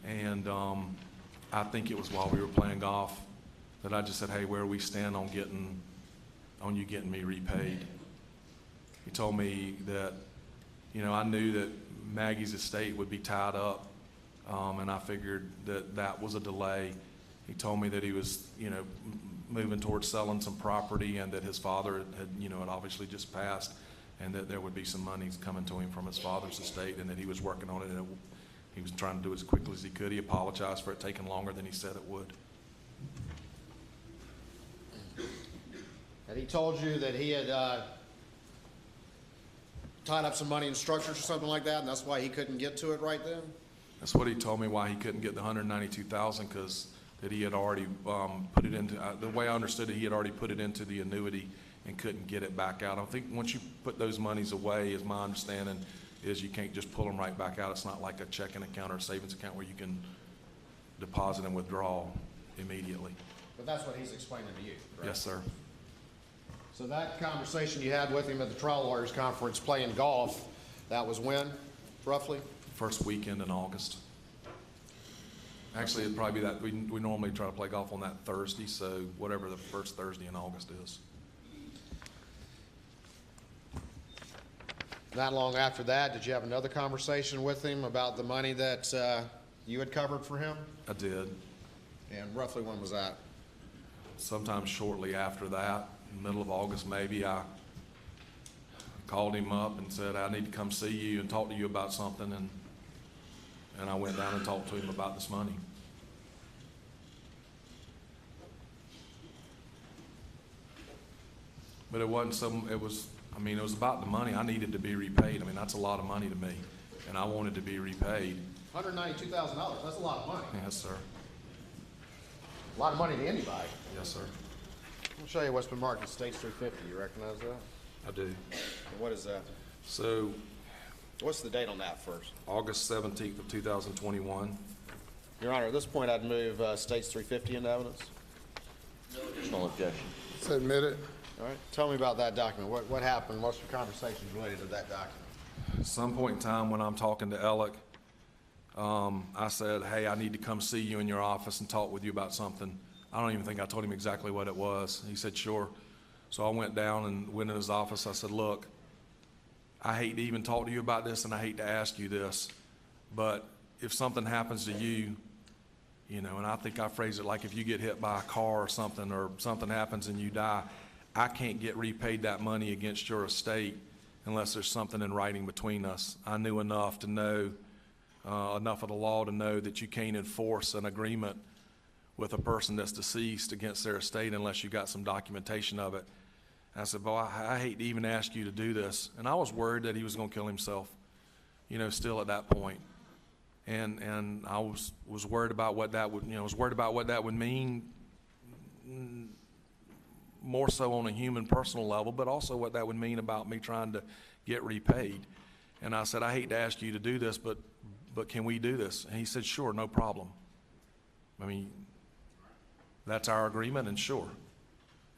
And I think it was while we were playing golf that I just said, hey, where do we stand on you getting me repaid? He told me that, you know, I knew that Maggie's estate would be tied up, and I figured that that was a delay. He told me that he was, you know, moving towards selling some property and that his father had, you know, had obviously just passed, and that there would be some money coming to him from his father's estate, and that he was working on it, and he was trying to do it as quickly as he could. He apologized for it taking longer than he said it would. Had he told you that he had tied up some money in structures or something like that, and that's why he couldn't get to it right then? That's what he told me, why he couldn't get the $192,000, because that he had already put it into, the way I understood it, he had already put it into the annuity and couldn't get it back out. I think once you put those monies away, is my understanding, is you can't just pull them right back out. It's not like a checking account or a savings account where you can deposit and withdraw immediately. But that's what he's explaining to you, correct? Yes, sir. So that conversation you had with him at the trial lawyers conference playing golf, that was when, roughly? First weekend in August. Actually, it'd probably be that, we normally try to play golf on that Thursday, so whatever the first Thursday in August is. Not long after that, did you have another conversation with him about the money that you had covered for him? I did. And roughly when was that? Sometime shortly after that, middle of August maybe, I called him up and said, I need to come see you and talk to you about something, and I went down and talked to him about this money. But it wasn't it was about the money. I needed to be repaid. I mean, that's a lot of money to me, and I wanted to be repaid. $192,000, that's a lot of money. Yes, sir. A lot of money to anybody. Yes, sir. I'll show you what's been marked as States 350. You recognize that? I do. And what is that? So, What's the date on that first? August 17th of 2021. Your Honor, at this point, I'd move States 350 into evidence. No additional objection. It's admitted. All right. Tell me about that document. What happened? What's your conversations related to that document? At some point in time when I'm talking to Alec, I said, hey, I need to come see you in your office and talk with you about something. I don't even think I told him exactly what it was. He said, sure. So I went down and went in his office. I said, look, I hate to even talk to you about this and I hate to ask you this, but if something happens to you, you know, and I think I phrased it like if you get hit by a car or something happens and you die, I can't get repaid that money against your estate unless there's something in writing between us. I knew enough to know, enough of the law to know that you can't enforce an agreement with a person that's deceased against their estate unless you got some documentation of it. And I said, boy, I hate to even ask you to do this. And I was worried that he was going to kill himself, you know, still at that point. And I was worried about what that would, mean, more so on a human personal level, but also what that would mean about me trying to get repaid. And I said, I hate to ask you to do this, but can we do this? And he said, sure, no problem. I mean, that's our agreement, and sure.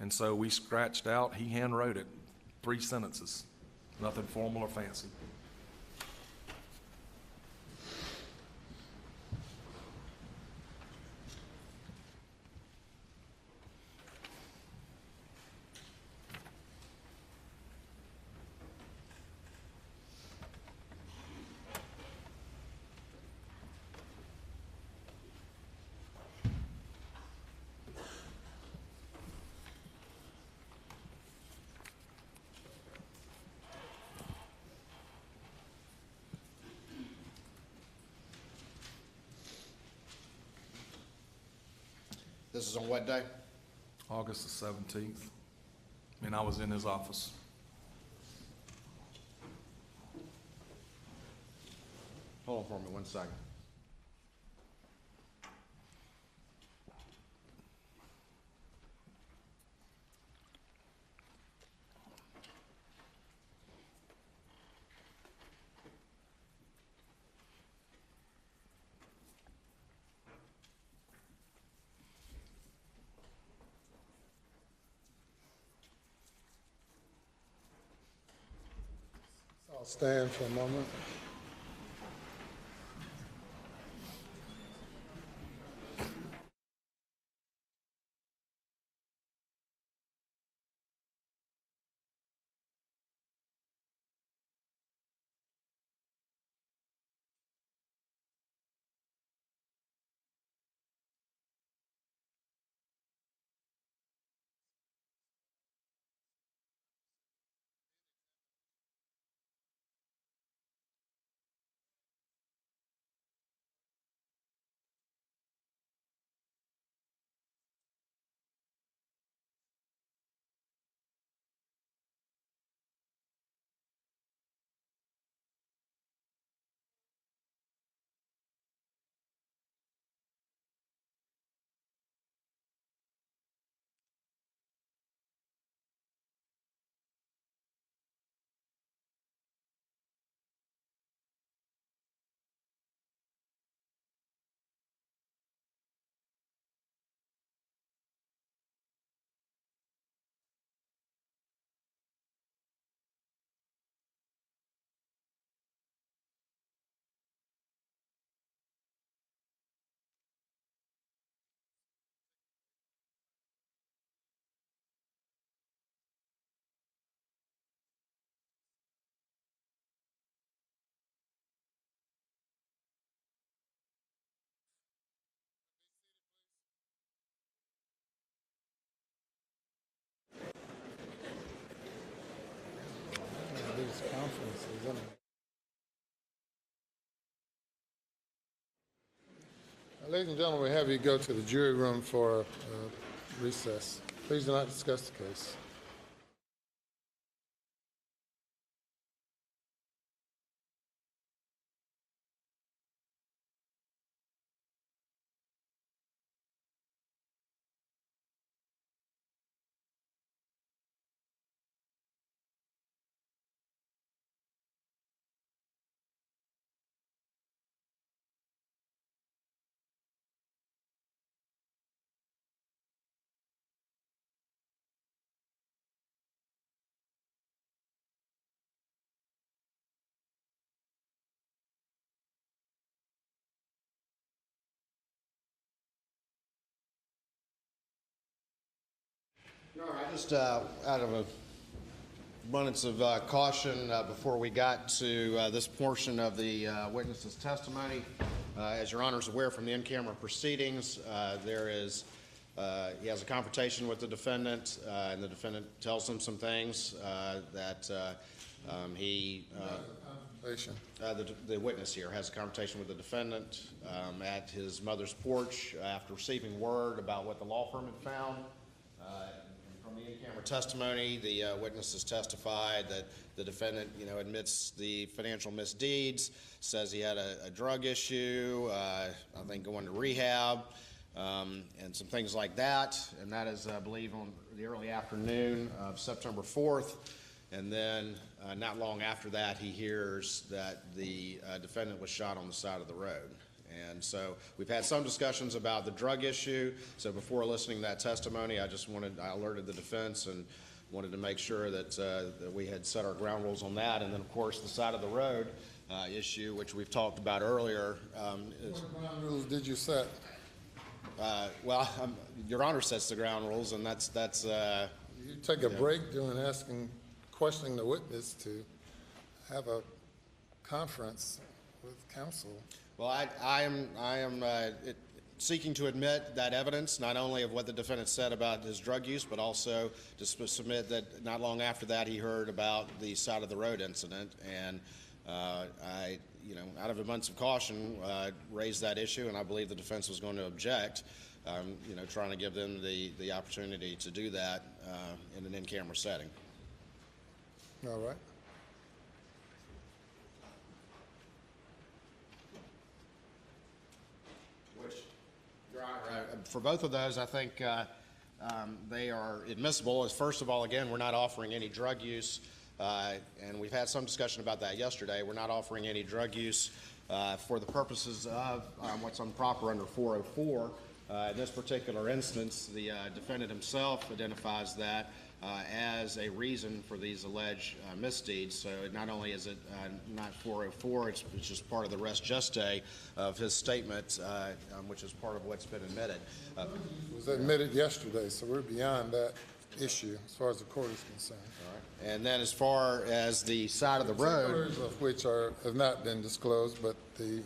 And so we scratched out, he hand wrote it, 3 sentences, nothing formal or fancy. This is on what day? August the 17th, and I was in his office. Hold on for me 1 second. I'll stand for a moment. These conferences, isn't it? Ladies and gentlemen, we have you go to the jury room for recess. Please do not discuss the case. All right, just out of an abundance of caution, before we got to this portion of the witness's testimony, as your Honor is aware from the in-camera proceedings, he has a confrontation with the defendant, and the defendant tells him some things that he... the witness here has a confrontation with the defendant at his mother's porch after receiving word about what the law firm had found. From the in-camera testimony, the witnesses testified that the defendant, admits the financial misdeeds, says he had a drug issue, I think going to rehab, and some things like that. And that is, I believe, on the early afternoon of September 4th. And then not long after that, he hears that the defendant was shot on the side of the road. And so we've had some discussions about the drug issue. So before listening to that testimony, I alerted the defense and wanted to make sure that we had set our ground rules on that. And then, of course, the side of the road issue, which we've talked about earlier. What ground rules did you set? Your Honor sets the ground rules, and that's. You take a break during questioning the witness to have a conference with counsel. Well, I am seeking to admit that evidence, not only of what the defendant said about his drug use, but also to submit that not long after that he heard about the side of the road incident, and I, out of abundance of caution, raised that issue, and I believe the defense was going to object. Trying to give them the opportunity to do that in an in-camera setting. All right. Which, Your Honor, for both of those, I think they are admissible. As first of all, again, we're not offering any drug use, and we've had some discussion about that yesterday. We're not offering any drug use for the purposes of what's improper under 404. In this particular instance, the defendant himself identifies that as a reason for these alleged misdeeds. So not only is it not 404, it's just part of the res geste of his statement, which is part of what's been admitted. It was admitted yesterday, so we're beyond that issue as far as the court is concerned. All right. And then as far as the side of the road, Particulars of which have not been disclosed, but the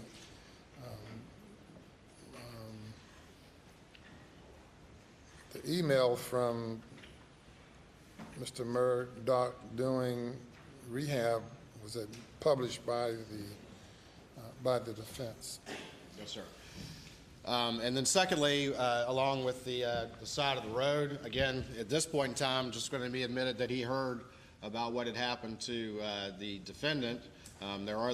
email from Mr. Murdaugh doing rehab was published by the defense. yes, sir. And then secondly, along with the side of the road, again, at this point in time, just going to be admitted that he heard about what had happened to the defendant. There are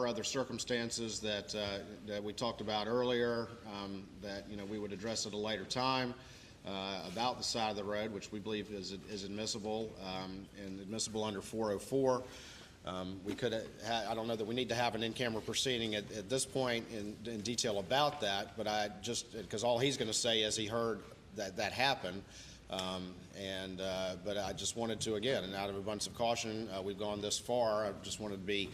other circumstances that we talked about earlier that we would address at a later time. About the side of the road, which we believe is admissible and admissible under 404. We could I don't know that we need to have an in-camera proceeding at this point in detail about that, but because all he's going to say is he heard that happen, but I just wanted to, again, and out of abundance of caution, we've gone this far. I just wanted to be,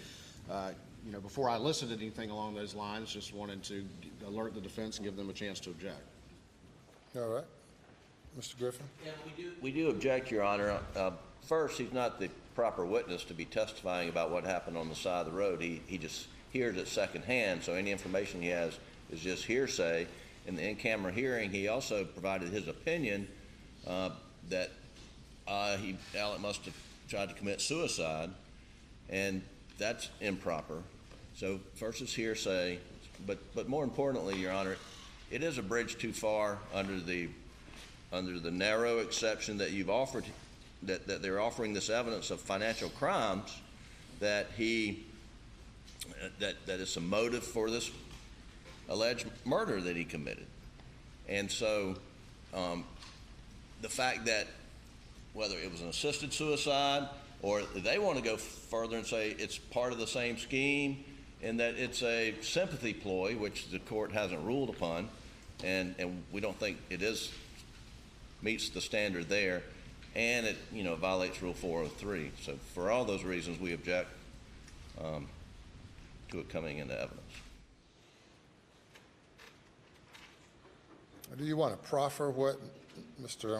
before I elicited anything along those lines, just wanted to alert the defense and give them a chance to object. All right. Mr. Griffin? Yeah, we do object, Your Honor. First, he's not the proper witness to be testifying about what happened on the side of the road. He just hears it secondhand, so any information he has is just hearsay. In the in-camera hearing, he also provided his opinion that Alec must have tried to commit suicide, and that's improper. So first it's hearsay, but more importantly, Your Honor, it is a bridge too far under the narrow exception that you've offered, that they're offering this evidence of financial crimes, that is a motive for this alleged murder that he committed. And so the fact that whether it was an assisted suicide or they want to go further and say it's part of the same scheme and that it's a sympathy ploy, which the court hasn't ruled upon, and we don't think it meets the standard there, and it violates Rule 403. So for all those reasons, we object to it coming into evidence. Do you want to proffer what Mr.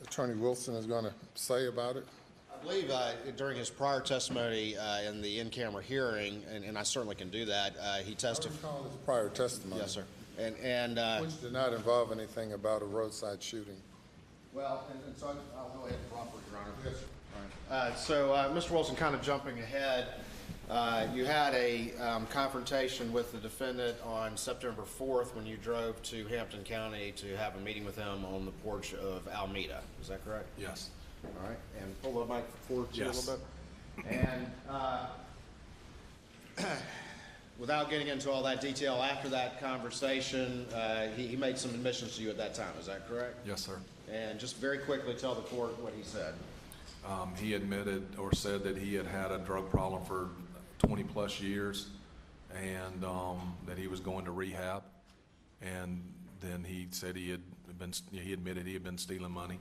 Attorney Wilson is going to say about it? I believe during his prior testimony in the in-camera hearing, and I certainly can do that, he testified. I recall his prior testimony. Yes, sir. And which did not involve anything about a roadside shooting. well, and so I'll go ahead and proffer, Your Honor. Yes, sir. All right. So, Mr. Wilson, kind of jumping ahead, you had a confrontation with the defendant on September 4th when you drove to Hampton County to have a meeting with him on the porch of Alameda. Is that correct? Yes. All right. And pull the mic forward to you a Yes. little bit. And without getting into all that detail, after that conversation, he made some admissions to you at that time. Is that correct? Yes, sir. And just very quickly tell the court what he said. He admitted or said that he had had a drug problem for 20-plus years and that he was going to rehab. And then he said he admitted he had been stealing money.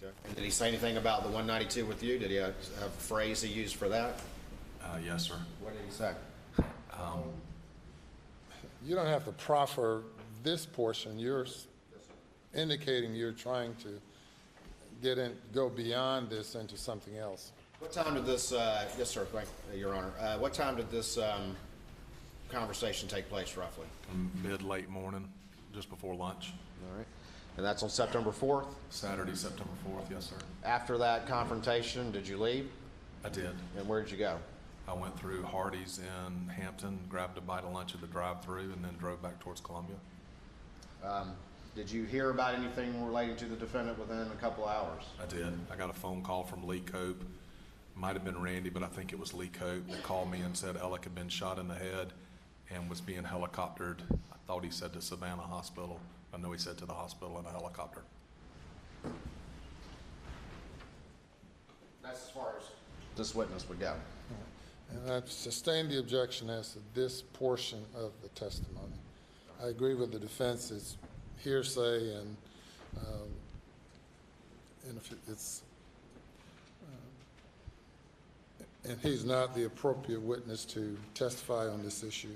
And did he say anything about the 192 with you? Did he have a phrase he used for that? Yes, sir. What did he say? You don't have to proffer this portion. You're indicating you're trying to go beyond this into something else. What time did this, yes, sir, thank Your Honor. What time did this conversation take place roughly? Mid-late morning, just before lunch. All right. And that's on September 4th? Saturday, September 4th, yes, sir. After that confrontation, did you leave? I did. And where did you go? I went through Hardee's in Hampton, grabbed a bite of lunch at the drive-through, and then drove back towards Columbia. Did you hear about anything relating to the defendant within a couple hours? I did. I got a phone call from Lee Cope. Might have been Randy, but I think it was Lee Cope that called me and said Alec had been shot in the head and was being helicoptered. I thought he said to Savannah Hospital. I know he said to the hospital in a helicopter. That's as far as this witness would go. And I've sustained the objection as to this portion of the testimony. I agree with the defense, it's hearsay and if it's, and he's not the appropriate witness to testify on this issue.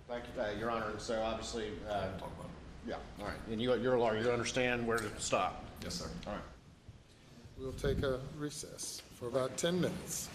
Thank you, Your Honor. And so obviously, Talk about it. yeah, all right. And you're a lawyer, you understand where to stop. Yes, sir. All right. We'll take a recess for about 10 minutes.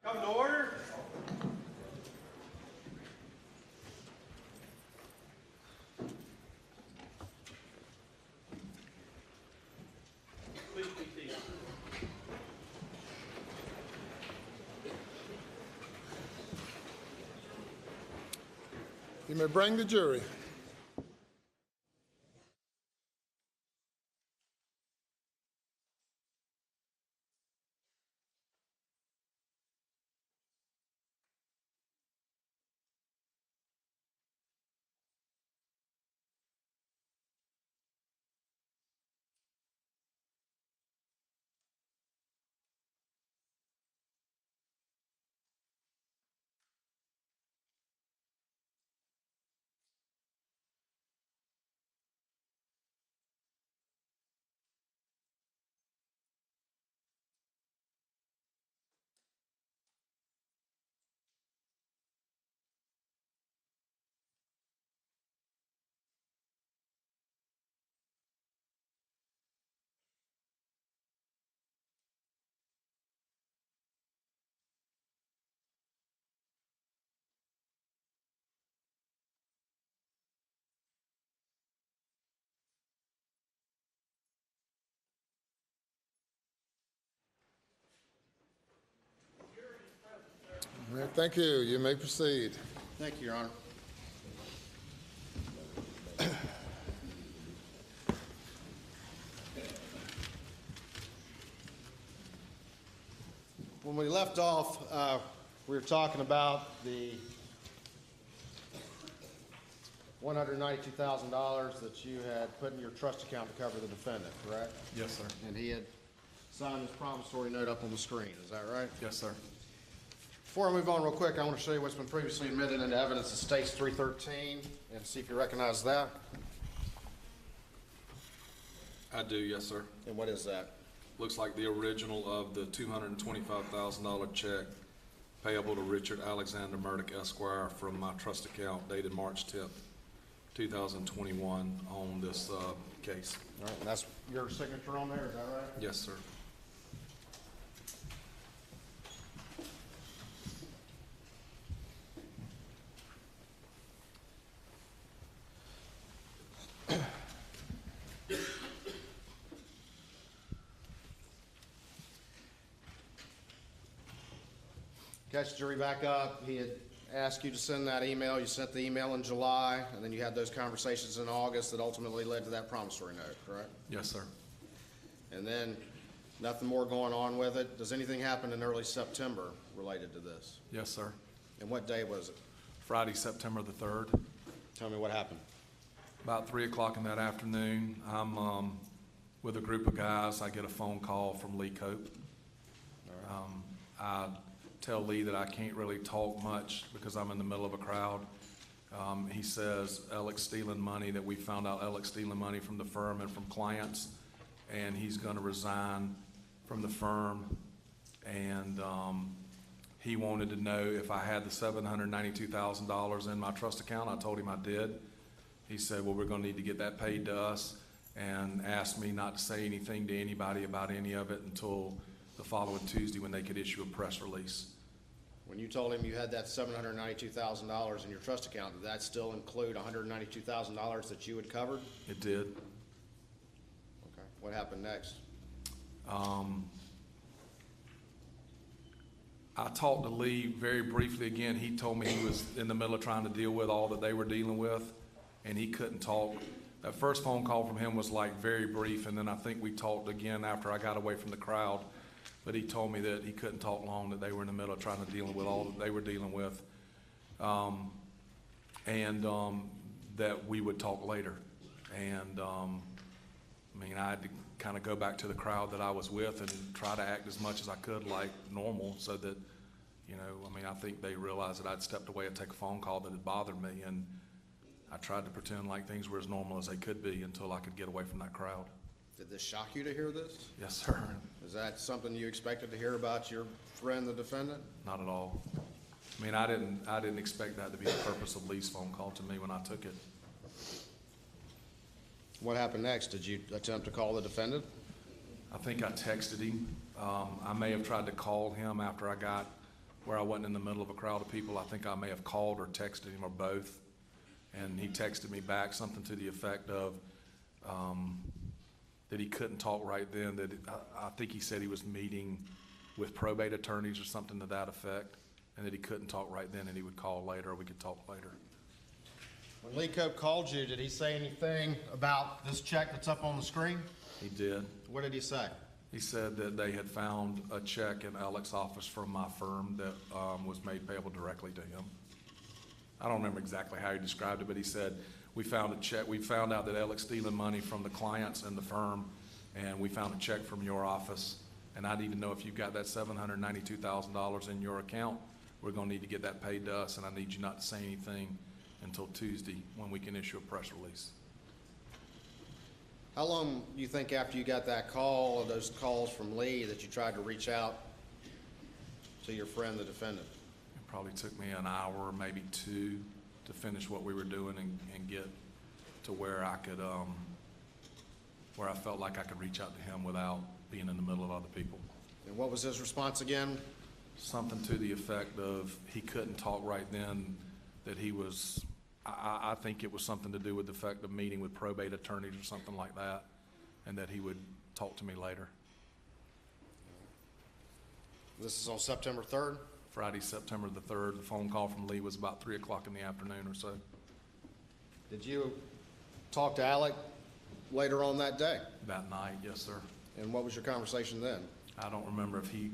Come to order. Please be seated. You may bring the jury. All right, thank you. You may proceed. Thank you, Your Honor. When we left off, we were talking about the $192,000 that you had put in your trust account to cover the defendant, correct? Yes, sir. And he had signed his promissory note up on the screen, is that right? Yes, sir. Before I move on real quick, I want to show you what's been previously admitted into evidence of States 313 and see if you recognize that. I do, yes, sir. And what is that? Looks like the original of the $225,000 check payable to Richard Alexander Murdaugh Esquire from my trust account dated March 10th, 2021 on this case. All right, and that's your signature on there, is that right? Yes, sir. Catch the jury back up. He had asked you to send that email. You sent the email in July, and then you had those conversations in August that ultimately led to that promissory note, correct? Yes, sir. And then nothing more going on with it. Does anything happen in early September related to this? Yes, sir. And what day was it? Friday, September the 3rd. Tell me what happened. About 3 o'clock in that afternoon, I'm with a group of guys. I get a phone call from Lee Cope. I tell Lee that I can't really talk much because I'm in the middle of a crowd. He says Alex stealing money, that we found out Alex stealing money from the firm and from clients, and he's going to resign from the firm. And he wanted to know if I had the $792,000 in my trust account. I told him I did. He said, well, we're going to need to get that paid to us, and asked me not to say anything to anybody about any of it until the following Tuesday when they could issue a press release. When you told him you had that $792,000 in your trust account, did that still include $192,000 that you had covered? It did. Okay. What happened next? I talked to Lee very briefly again. He told me he was in the middle of trying to deal with all that they were dealing with, and he couldn't talk. That first phone call from him was like very brief, and then I think we talked again after I got away from the crowd. But he told me that he couldn't talk long, that they were in the middle of trying to deal with all that they were dealing with, and that we would talk later. And I mean, I had to kind of go back to the crowd that I was with and try to act as much as I could like normal, so that, you know, I mean, I think they realized that I'd stepped away and take a phone call that had bothered me, and I tried to pretend like things were as normal as they could be until I could get away from that crowd. Did this shock you to hear this? Yes, sir. Is that something you expected to hear about your friend, the defendant? Not at all. I mean, I didn't expect that to be the purpose of Lee's phone call to me when I took it. What happened next? Did you attempt to call the defendant? I think I texted him. I may have tried to call him after I got where I wasn't in the middle of a crowd of people. I think I may have called or texted him or both. And he texted me back something to the effect of that he couldn't talk right then, that I think he said he was meeting with probate attorneys or something to that effect, and that he couldn't talk right then and he would call later or we could talk later. When Lee Cope called you, did he say anything about this check that's up on the screen? He did. What did he say? He said that they had found a check in Alec's office from my firm that was made payable directly to him. I don't remember exactly how he described it, but he said, we found a check. We found out that Alec's stealing money from the clients and the firm, and we found a check from your office. And I need to know if you've got that $792,000 in your account. We're going to need to get that paid to us, and I need you not to say anything until Tuesday when we can issue a press release. How long do you think after you got that call or those calls from Lee that you tried to reach out to your friend, the defendant? It probably took me an hour, maybe two, to finish what we were doing and get to where I could, where I felt like I could reach out to him without being in the middle of other people. And what was his response again? Something to the effect of he couldn't talk right then, that he was, I think it was something to do with the fact of meeting with probate attorneys or something like that, and that he would talk to me later. This is on September 3rd? Friday, September the 3rd, the phone call from Lee was about 3 o'clock in the afternoon or so. Did you talk to Alec later on that day? That night, yes, sir. And what was your conversation then? I don't remember if he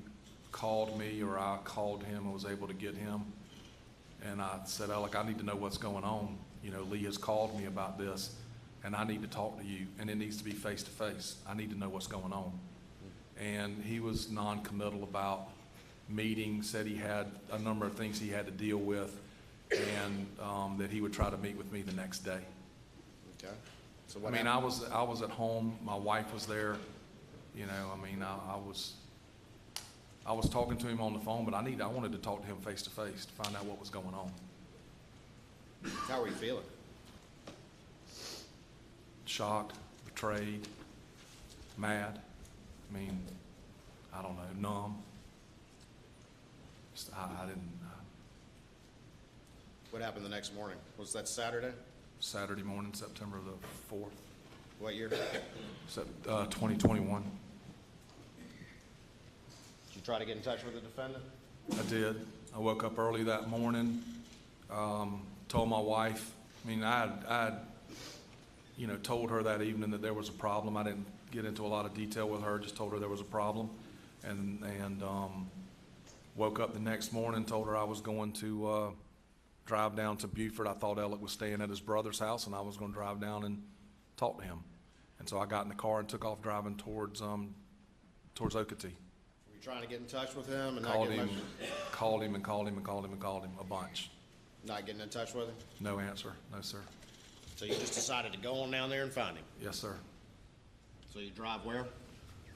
called me or I called him and was able to get him. And I said, Alec, I need to know what's going on. You know, Lee has called me about this, and I need to talk to you, and it needs to be face to face. I need to know what's going on. And he was non-committal about meeting, said he had a number of things he had to deal with, and that he would try to meet with me the next day. Okay. So I what mean, happened? I was at home, my wife was there, you know, I mean, I was talking to him on the phone, but I wanted to talk to him face to face to find out what was going on. How were you feeling? Shocked, betrayed, mad, I mean, I don't know, numb. Just, I didn't, What happened the next morning? Was that Saturday? Saturday morning, September the 4th, What year? 2021. Did you try to get in touch with the defendant? I did. I woke up early that morning, told my wife, I mean, I had, you know, told her that evening that there was a problem. I didn't get into a lot of detail with her, just told her there was a problem. And woke up the next morning, told her I was going to drive down to Beaufort. I thought Alec was staying at his brother's house, and I was going to drive down and talk to him. And so I got in the car and took off driving towards Okatee. Were you trying to get in touch with him and not Called getting him a bunch. not getting in touch with him? No answer. No, sir. So you just decided to go on down there and find him? Yes, sir. So you drive where?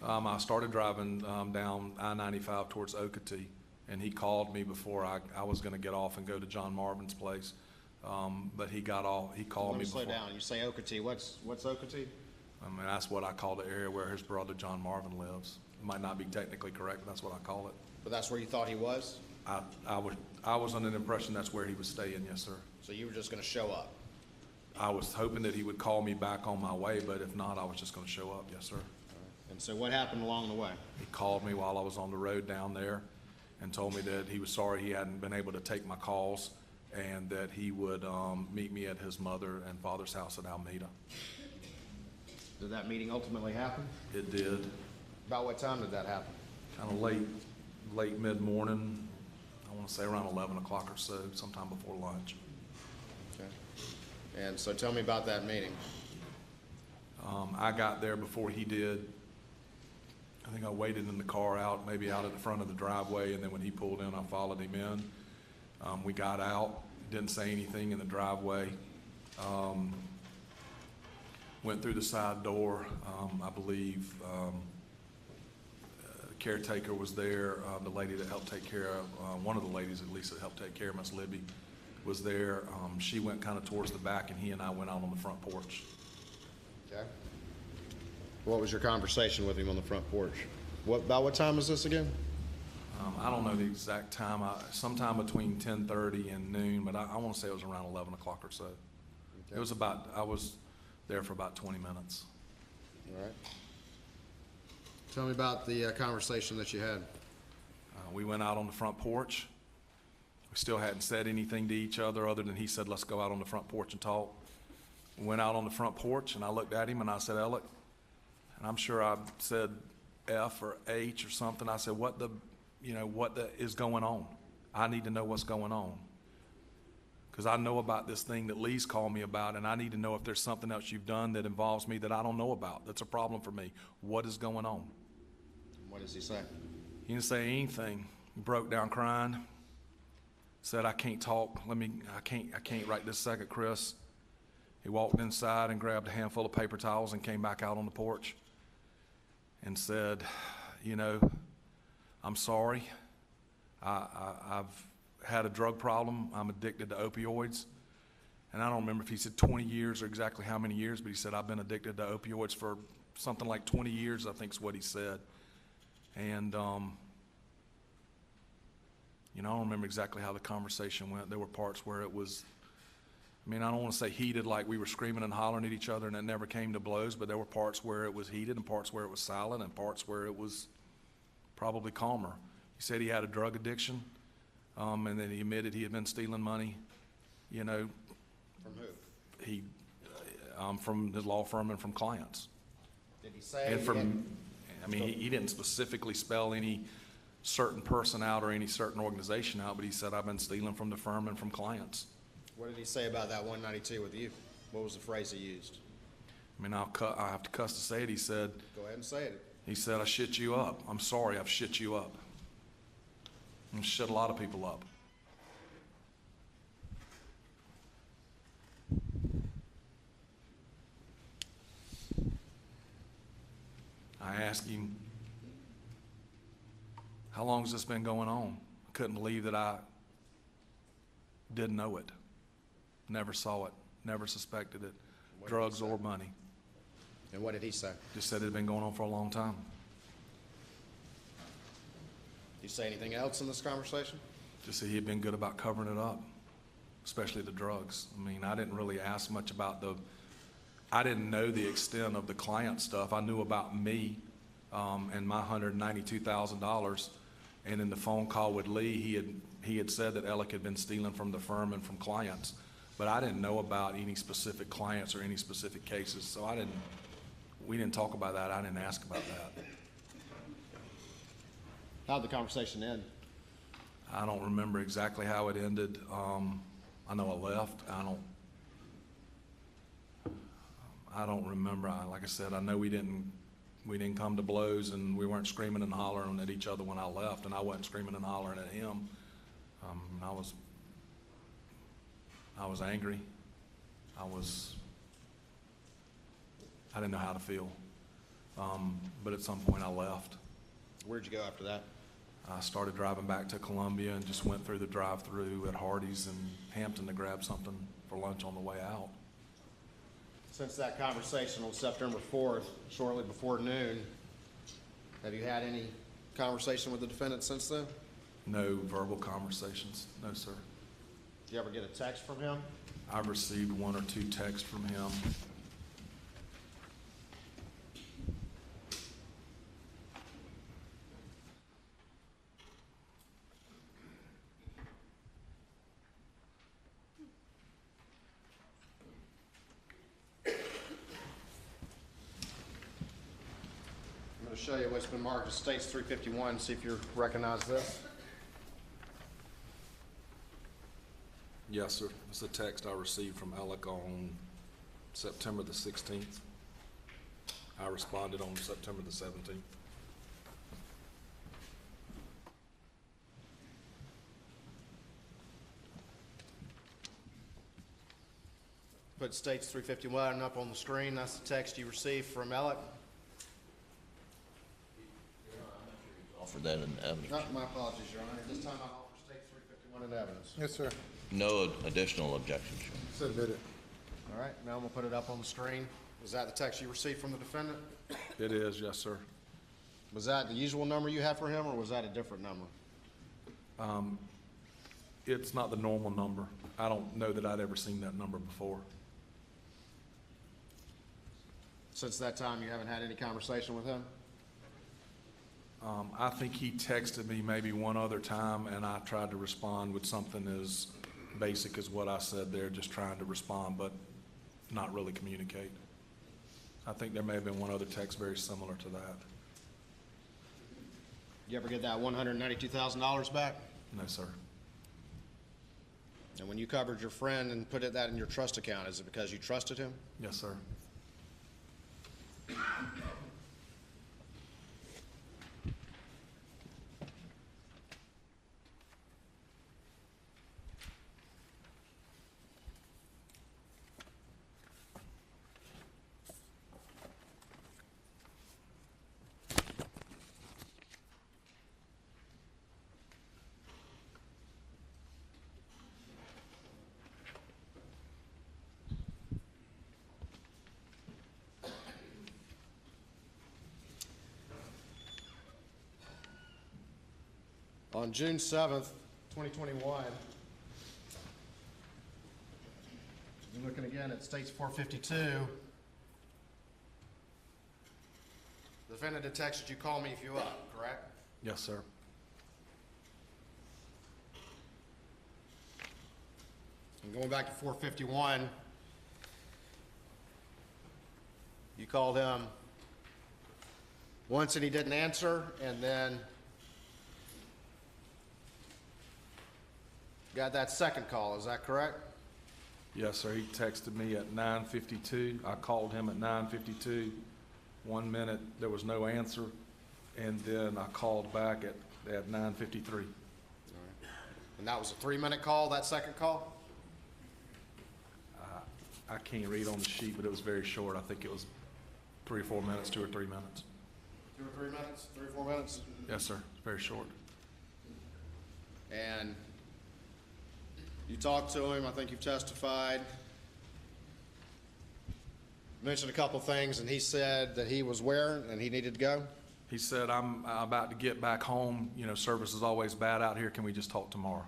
I started driving down I-95 towards Okatee, and he called me before I was going to get off and go to John Marvin's place. But he got off. He called Let me me slow before. down. You say Okatee. What's Okatee? I mean, that's what I call the area where his brother John Marvin lives. It might not be technically correct, but that's what I call it. But that's where you thought he was? I was under the impression that's where he was staying. Yes, sir. So you were just gonna show up? I was hoping that he would call me back on my way, but if not, I was just going to show up. Yes, sir. And so what happened along the way? He called me while I was on the road down there and told me that he was sorry he hadn't been able to take my calls and that he would meet me at his mother and father's house at Alameda. Did that meeting ultimately happen? It did. About what time did that happen? Kind of late mid-morning, I want to say around 11 o'clock or so, sometime before lunch. Okay. And so tell me about that meeting. I got there before he did. I think I waited in the car maybe out at the front of the driveway, and then when he pulled in, I followed him in. We got out, didn't say anything in the driveway. Went through the side door. I believe the caretaker was there. The lady that helped take care of, one of the ladies at least that helped take care of Miss Libby was there. She went kind of towards the back, and he and I went out on the front porch. Okay. What was your conversation with him on the front porch? About what time was this again? I don't know the exact time, sometime between 10:30 and noon, but I want to say it was around 11 o'clock or so. It was about, I was there for about 20 minutes. All right. Tell me about the conversation that you had. We went out on the front porch. We still hadn't said anything to each other than he said, let's go out on the front porch and talk. We went out on the front porch, and I looked at him, and I said, Alec, and I'm sure I said F or H or something. I said, what the is going on? I need to know what's going on. Because I know about this thing that Lee's called me about, and I need to know if there's something else you've done that involves me that I don't know about. That's a problem for me. What is going on? What does he say? He didn't say anything. He broke down crying. Said, I can't talk. I can't right this second, Chris. He walked inside and grabbed a handful of paper towels and came back out on the porch and said, I'm sorry. I've had a drug problem. I'm addicted to opioids. And I don't remember if he said 20 years or exactly how many years, but he said, I've been addicted to opioids for something like 20 years, I think is what he said. And, I don't remember exactly how the conversation went. There were parts where it was, I don't want to say heated like we were screaming and hollering at each other and it never came to blows, but there were parts where it was heated and parts where it was silent and parts where it was probably calmer. He said he had a drug addiction, and then he admitted he had been stealing money, From who? from his law firm and from clients. Did he say? And he didn't specifically spell any certain person out or any certain organization out, but he said, I've been stealing from the firm and from clients. What did he say about that 192 with you? What was the phrase he used? I have to cuss to say it. He said, Go ahead and say it. He said, I shit you up. I'm sorry, I've shit you up. I've shit a lot of people up. I asked him, how long has this been going on? I couldn't believe that I didn't know it. Never saw it, never suspected it, drugs or money. And what did he say? Just said it had been going on for a long time. Did he say anything else in this conversation? Just said he had been good about covering it up, especially the drugs. I didn't really ask much about I didn't know the extent of the client stuff. I knew about me and my $192,000. And in the phone call with Lee, he had said that Alec had been stealing from the firm and from clients. But I didn't know about any specific clients or any specific cases, so we didn't talk about that. I didn't ask about that. How'd the conversation end? I don't remember exactly how it ended. I know I left. I don't remember. Like I said, I know we didn't come to blows, and we weren't screaming and hollering at each other when I left, and I wasn't screaming and hollering at him. I was angry. I didn't know how to feel. But at some point I left. Where'd you go after that? I started driving back to Columbia and just went through the drive-through at Hardee's in Hampton to grab something for lunch on the way out. Since that conversation on September 4th, shortly before noon, have you had any conversation with the defendant since then? No verbal conversations, no, sir. Did you ever get a text from him? I've received 1 or 2 texts from him. I'm going to show you what's been marked as States 351, see if you recognize this. Yes, sir. It's a text I received from Alec on September the 16th. I responded on September the 17th. Put States 351 up on the screen. That's the text you received from Alec. Offer that in evidence. My apologies, Your Honor. At this time, I offer States 351 in evidence. Yes, sir. No additional objections, Your Honor. Submit it. All right, now I'm going to put it up on the screen. Is that the text you received from the defendant? It is, yes, sir. Was that the usual number you have for him, or was that a different number? It's not the normal number. I don't know that I'd ever seen that number before. Since that time, you haven't had any conversation with him? I think he texted me maybe one other time, and I tried to respond with something as basic as what I said there, just trying to respond, but not really communicate. I think there may have been one other text very similar to that. You ever get that $192,000 back? No, sir. And when you covered your friend and put that in your trust account, is it because you trusted him? Yes, sir. On June 7th, 2021, you're looking again at States 452. The defendant had texted you, call me if you up, correct? Yes, sir. And going back to 451, you called him once and he didn't answer, and then got that second call, is that correct? Yes, sir. He texted me at 9:52. I called him at 9:52. 1 minute, there was no answer, and then I called back at 9:53. And that was a 3-minute call, that second call? I can't read on the sheet, but it was very short. I think it was 3 or 4 minutes, 2 or 3 minutes. 2 or 3 minutes, 3 or 4 minutes? Yes, sir. Very short. And you talked to him, I think you've testified, mentioned a couple things, and he said that he was where and he needed to go? He said, I'm about to get back home. You know, service is always bad out here. Can we just talk tomorrow?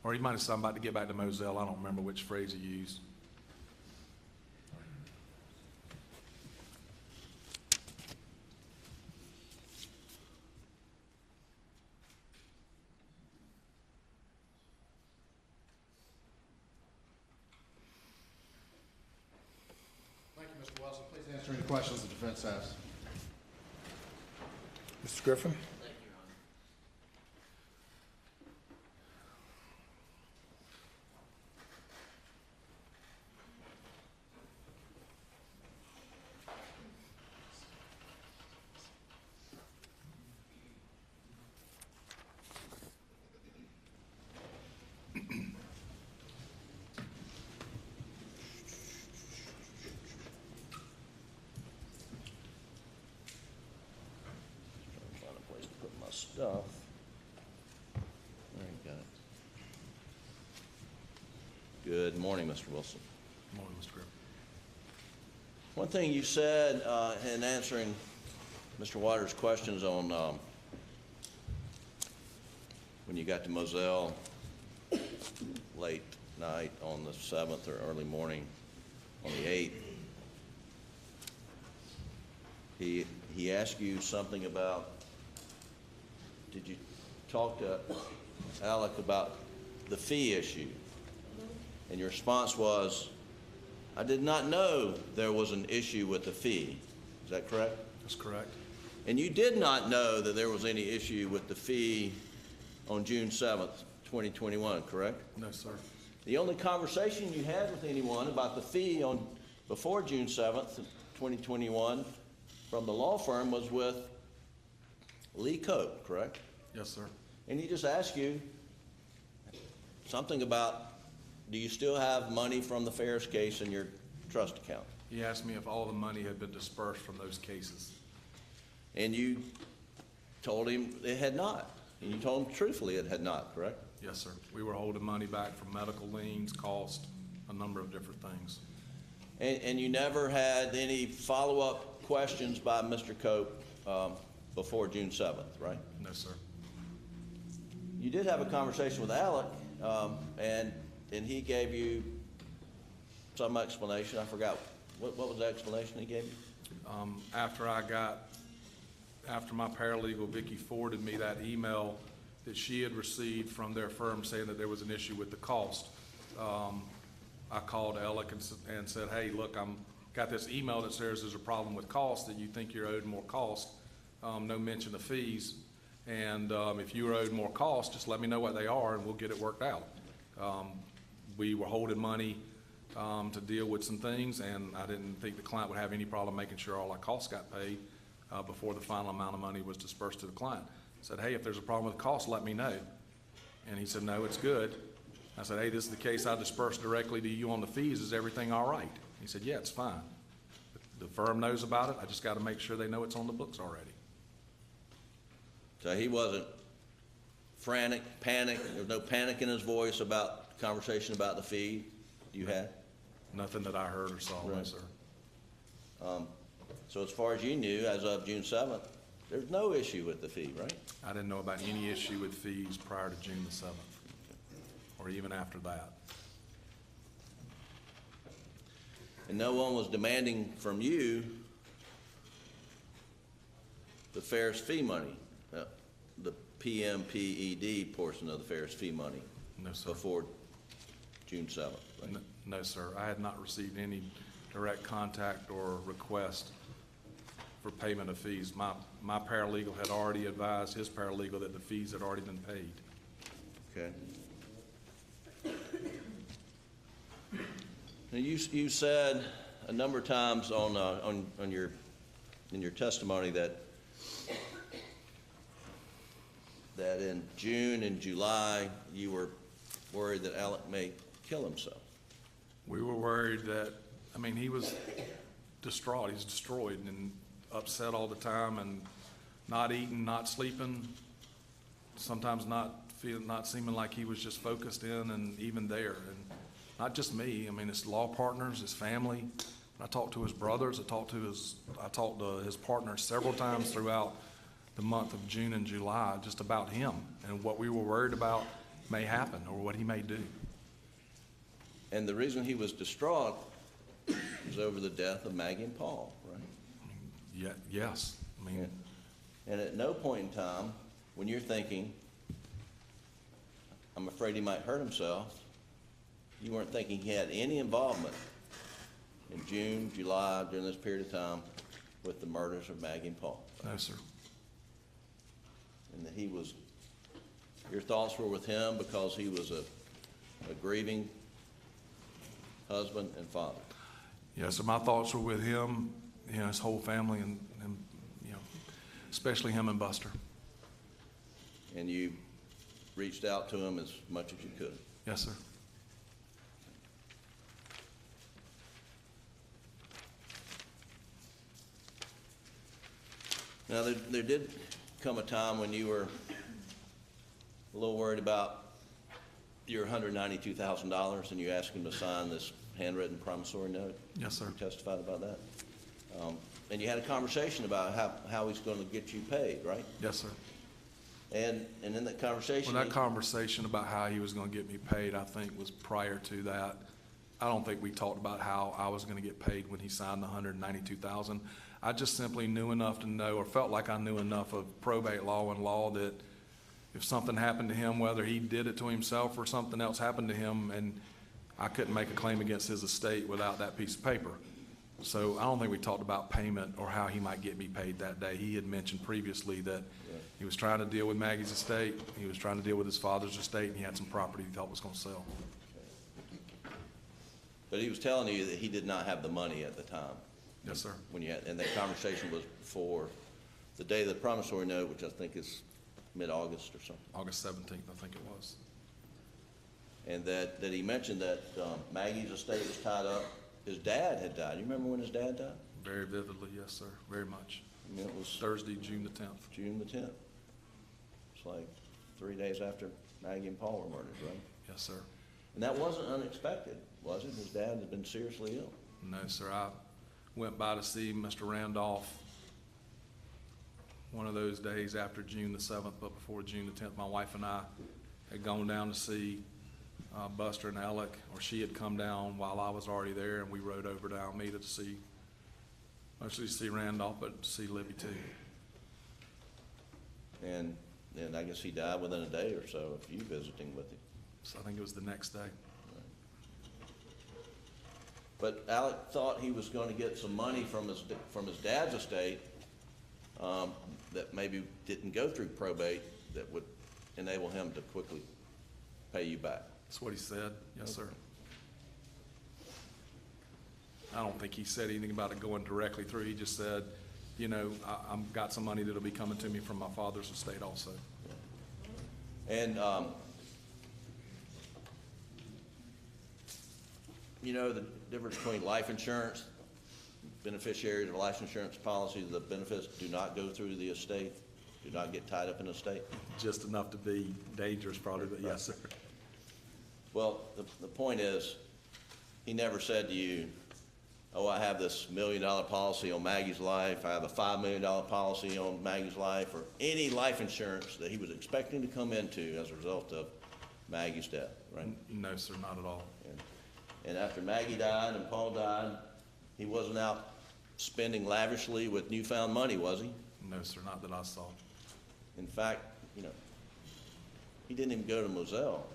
Or he might have said, I'm about to get back to Moselle. I don't remember which phrase he used. Thank you, Mr. Wilson. Please answer any questions the defense has. Mr. Griffin? Find a place to put my stuff. There you go. Good morning, Mr. Wilson. Good morning, Mr. Griffin. One thing you said in answering Mr. Waters' questions on when you got to Moselle late night on the 7th or early morning on the 8th, he asked you something about, did you talk to Alec about the fee issue? And your response was, I did not know there was an issue with the fee. Is that correct? That's correct. And you did not know that there was any issue with the fee on June 7th, 2021, correct? No, sir. The only conversation you had with anyone about the fee before June 7th, 2021, from the law firm was with Lee Cope, correct? Yes, sir. And he just asked you something about, do you still have money from the Ferris case in your trust account? He asked me if all the money had been dispersed from those cases. And you told him it had not. And you told him truthfully it had not, correct? Yes, sir. We were holding money back from medical liens, cost, a number of different things. And you never had any follow-up questions by Mr. Cope before June 7th, right? No, sir. You did have a conversation with Alec, and he gave you some explanation. I forgot, what was the explanation he gave you? After my paralegal, Vicky, forwarded me that email that she had received from their firm saying that there was an issue with the cost, I called Alec and said, hey, look, got this email that says there's a problem with cost, that you think you're owed more cost, no mention of fees. And if you're owed more cost, just let me know what they are and we'll get it worked out. We were holding money to deal with some things, and I didn't think the client would have any problem making sure all our costs got paid before the final amount of money was dispersed to the client. I said, hey, if there's a problem with the cost, let me know. And he said, no, it's good. I said, hey, this is the case I dispersed directly to you on the fees. Is everything all right? He said, yeah, it's fine. The firm knows about it. I just got to make sure they know it's on the books already. So he wasn't frantic, panic, there was no panic in his voice about the conversation about the fee you had? Nothing that I heard or saw, no, Right. sir. So as far as you knew, as of June 7th, there's no issue with the fee, right? I didn't know about any issue with fees prior to June the 7th, or even after that. And no one was demanding from you the fair's fee money, the PMPED portion of the fair's fee money No, sir. before June 7th, right? No, sir. I had not received any direct contact or request for payment of fees. My paralegal had already advised his paralegal that the fees had already been paid. Okay. Now, you said a number of times in your testimony that in June and July, you were worried that Alec may kill himself. We were worried that, I mean, he was distraught. He's destroyed and upset all the time and not eating, not sleeping, sometimes not seeming like he was just focused in and even there. And not just me, I mean, his law partners, his family. I talked to his brothers, I talked to his partners several times throughout the month of June and July, just about him and what we were worried about may happen or what he may do. And the reason he was distraught was over the death of Maggie and Paul, right? Yeah, yes, I mean, And at no point in time, when you're thinking, I'm afraid he might hurt himself, you weren't thinking he had any involvement in June, July, during this period of time with the murders of Maggie and Paul. no, sir. And that your thoughts were with him because he was a grieving husband and father. Yeah, so my thoughts were with him, you know, his whole family and you know, especially him and Buster. And you reached out to him as much as you could. Yes, sir. Now, there did come a time when you were a little worried about your $192,000 and you asked him to sign this handwritten promissory note. Yes, sir. You testified about that. And you had a conversation about how he's going to get you paid, right? Yes, sir. And in that conversation. Well, that conversation about how he was going to get me paid, I think, was prior to that. I don't think we talked about how I was going to get paid when he signed the $192,000. I just simply knew enough to know, or felt like I knew enough of probate law and law that if something happened to him, whether he did it to himself or something else happened to him, and I couldn't make a claim against his estate without that piece of paper. So I don't think we talked about payment or how he might get me paid that day. He had mentioned previously that he was trying to deal with Maggie's estate, he was trying to deal with his father's estate, and he had some property he thought was going to sell. But he was telling you that he did not have the money at the time. Yes, sir. And that conversation was for the day of the promissory note, which I think is mid-August or something. August 17th, I think it was. And that he mentioned that Maggie's estate was tied up. His dad had died. You remember when his dad died? Very vividly, yes, sir, very much. I mean, it was Thursday, June the 10th. June the 10th. It's like 3 days after Maggie and Paul were murdered, right? Yes, sir. And that wasn't unexpected, was it? His dad had been seriously ill. No, sir. I went by to see Mr. Randolph one of those days after June the 7th, but before June the 10th, my wife and I had gone down to see Buster and Alec, or she had come down while I was already there, and we rode over to Alameda to see, mostly to see Randolph, but to see Libby too. And I guess he died within a day or so of you visiting with him. So I think it was the next day. But Alec thought he was going to get some money from his dad's estate that maybe didn't go through probate that would enable him to quickly pay you back. That's what he said. Yes, sir. I don't think he said anything about it going directly through. He just said, you know, I've got some money that'll be coming to me from my father's estate also. And, you know, the difference between life insurance, beneficiaries of life insurance policies, the benefits do not go through the estate, do not get tied up in the estate. Just enough to be dangerous probably, but yes, sir. Well, the point is, he never said to you, oh, I have this $1 million policy on Maggie's life, I have a $5 million policy on Maggie's life, or any life insurance that he was expecting to come into as a result of Maggie's death, right? No, sir, not at all. And after Maggie died and Paul died, he wasn't out spending lavishly with newfound money, was he? No, sir, not that I saw. In fact, you know, he didn't even go to Moselle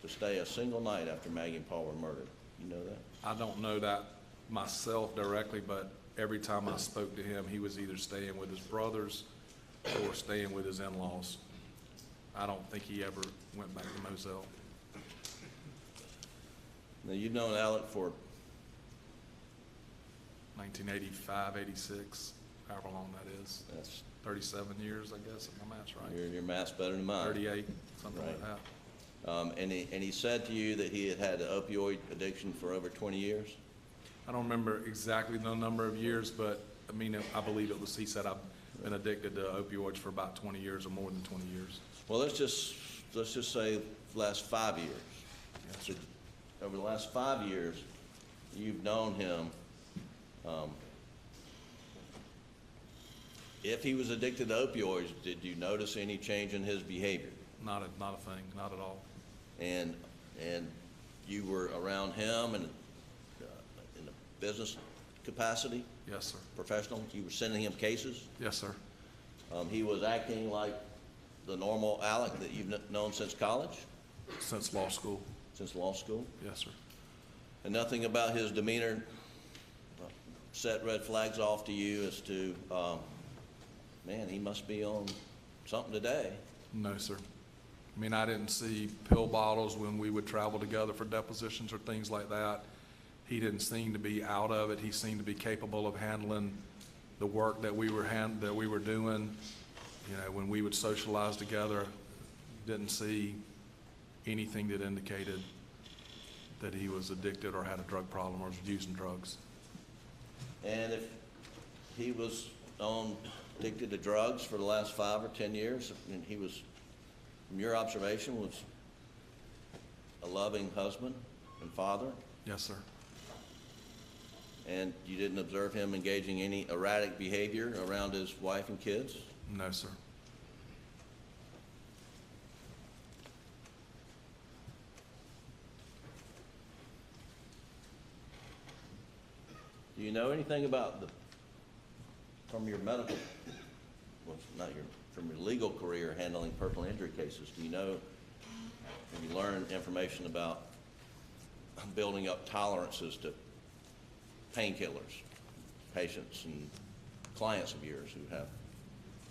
to stay a single night after Maggie and Paul were murdered. You know that? I don't know that myself directly, but every time I spoke to him, he was either staying with his brothers or staying with his in-laws. I don't think he ever went back to Moselle. Now, you've known Alec for 1985, 86, however long that is. that's 37 years, I guess, if my math's right. your math's better than mine. 38, something like Right. that. And he said to you that he had had an opioid addiction for over 20 years? I don't remember exactly the number of years, but I mean, I believe it was, he said, I've been addicted to opioids for about 20 years or more than 20 years. Well, let's just say the last 5 years. Yes, sir. Over the last 5 years, you've known him. If he was addicted to opioids, did you notice any change in his behavior? Not a thing, not at all. And you were around him and in a business capacity, Yes, sir. professional? You were sending him cases? Yes, sir. He was acting like the normal Alec that you've known since college, Since law school. since law school? Yes, sir. And nothing about his demeanor set red flags off to you as to, man, he must be on something today. No, sir. I mean, I didn't see pill bottles when we would travel together for depositions or things like that. He didn't seem to be out of it. He seemed to be capable of handling the work that we were doing. You know, when we would socialize together, didn't see anything that indicated that he was addicted or had a drug problem or was using drugs. And if he was addicted to drugs for the last 5 or 10 years, and he was, from your observation, was a loving husband and father, Yes, sir. and you didn't observe him engaging any erratic behavior around his wife and kids? No, sir. Do you know anything about from your medical, well, from your legal career handling personal injury cases, do you know, have you learned information about building up tolerances to painkillers, patients and clients of yours who have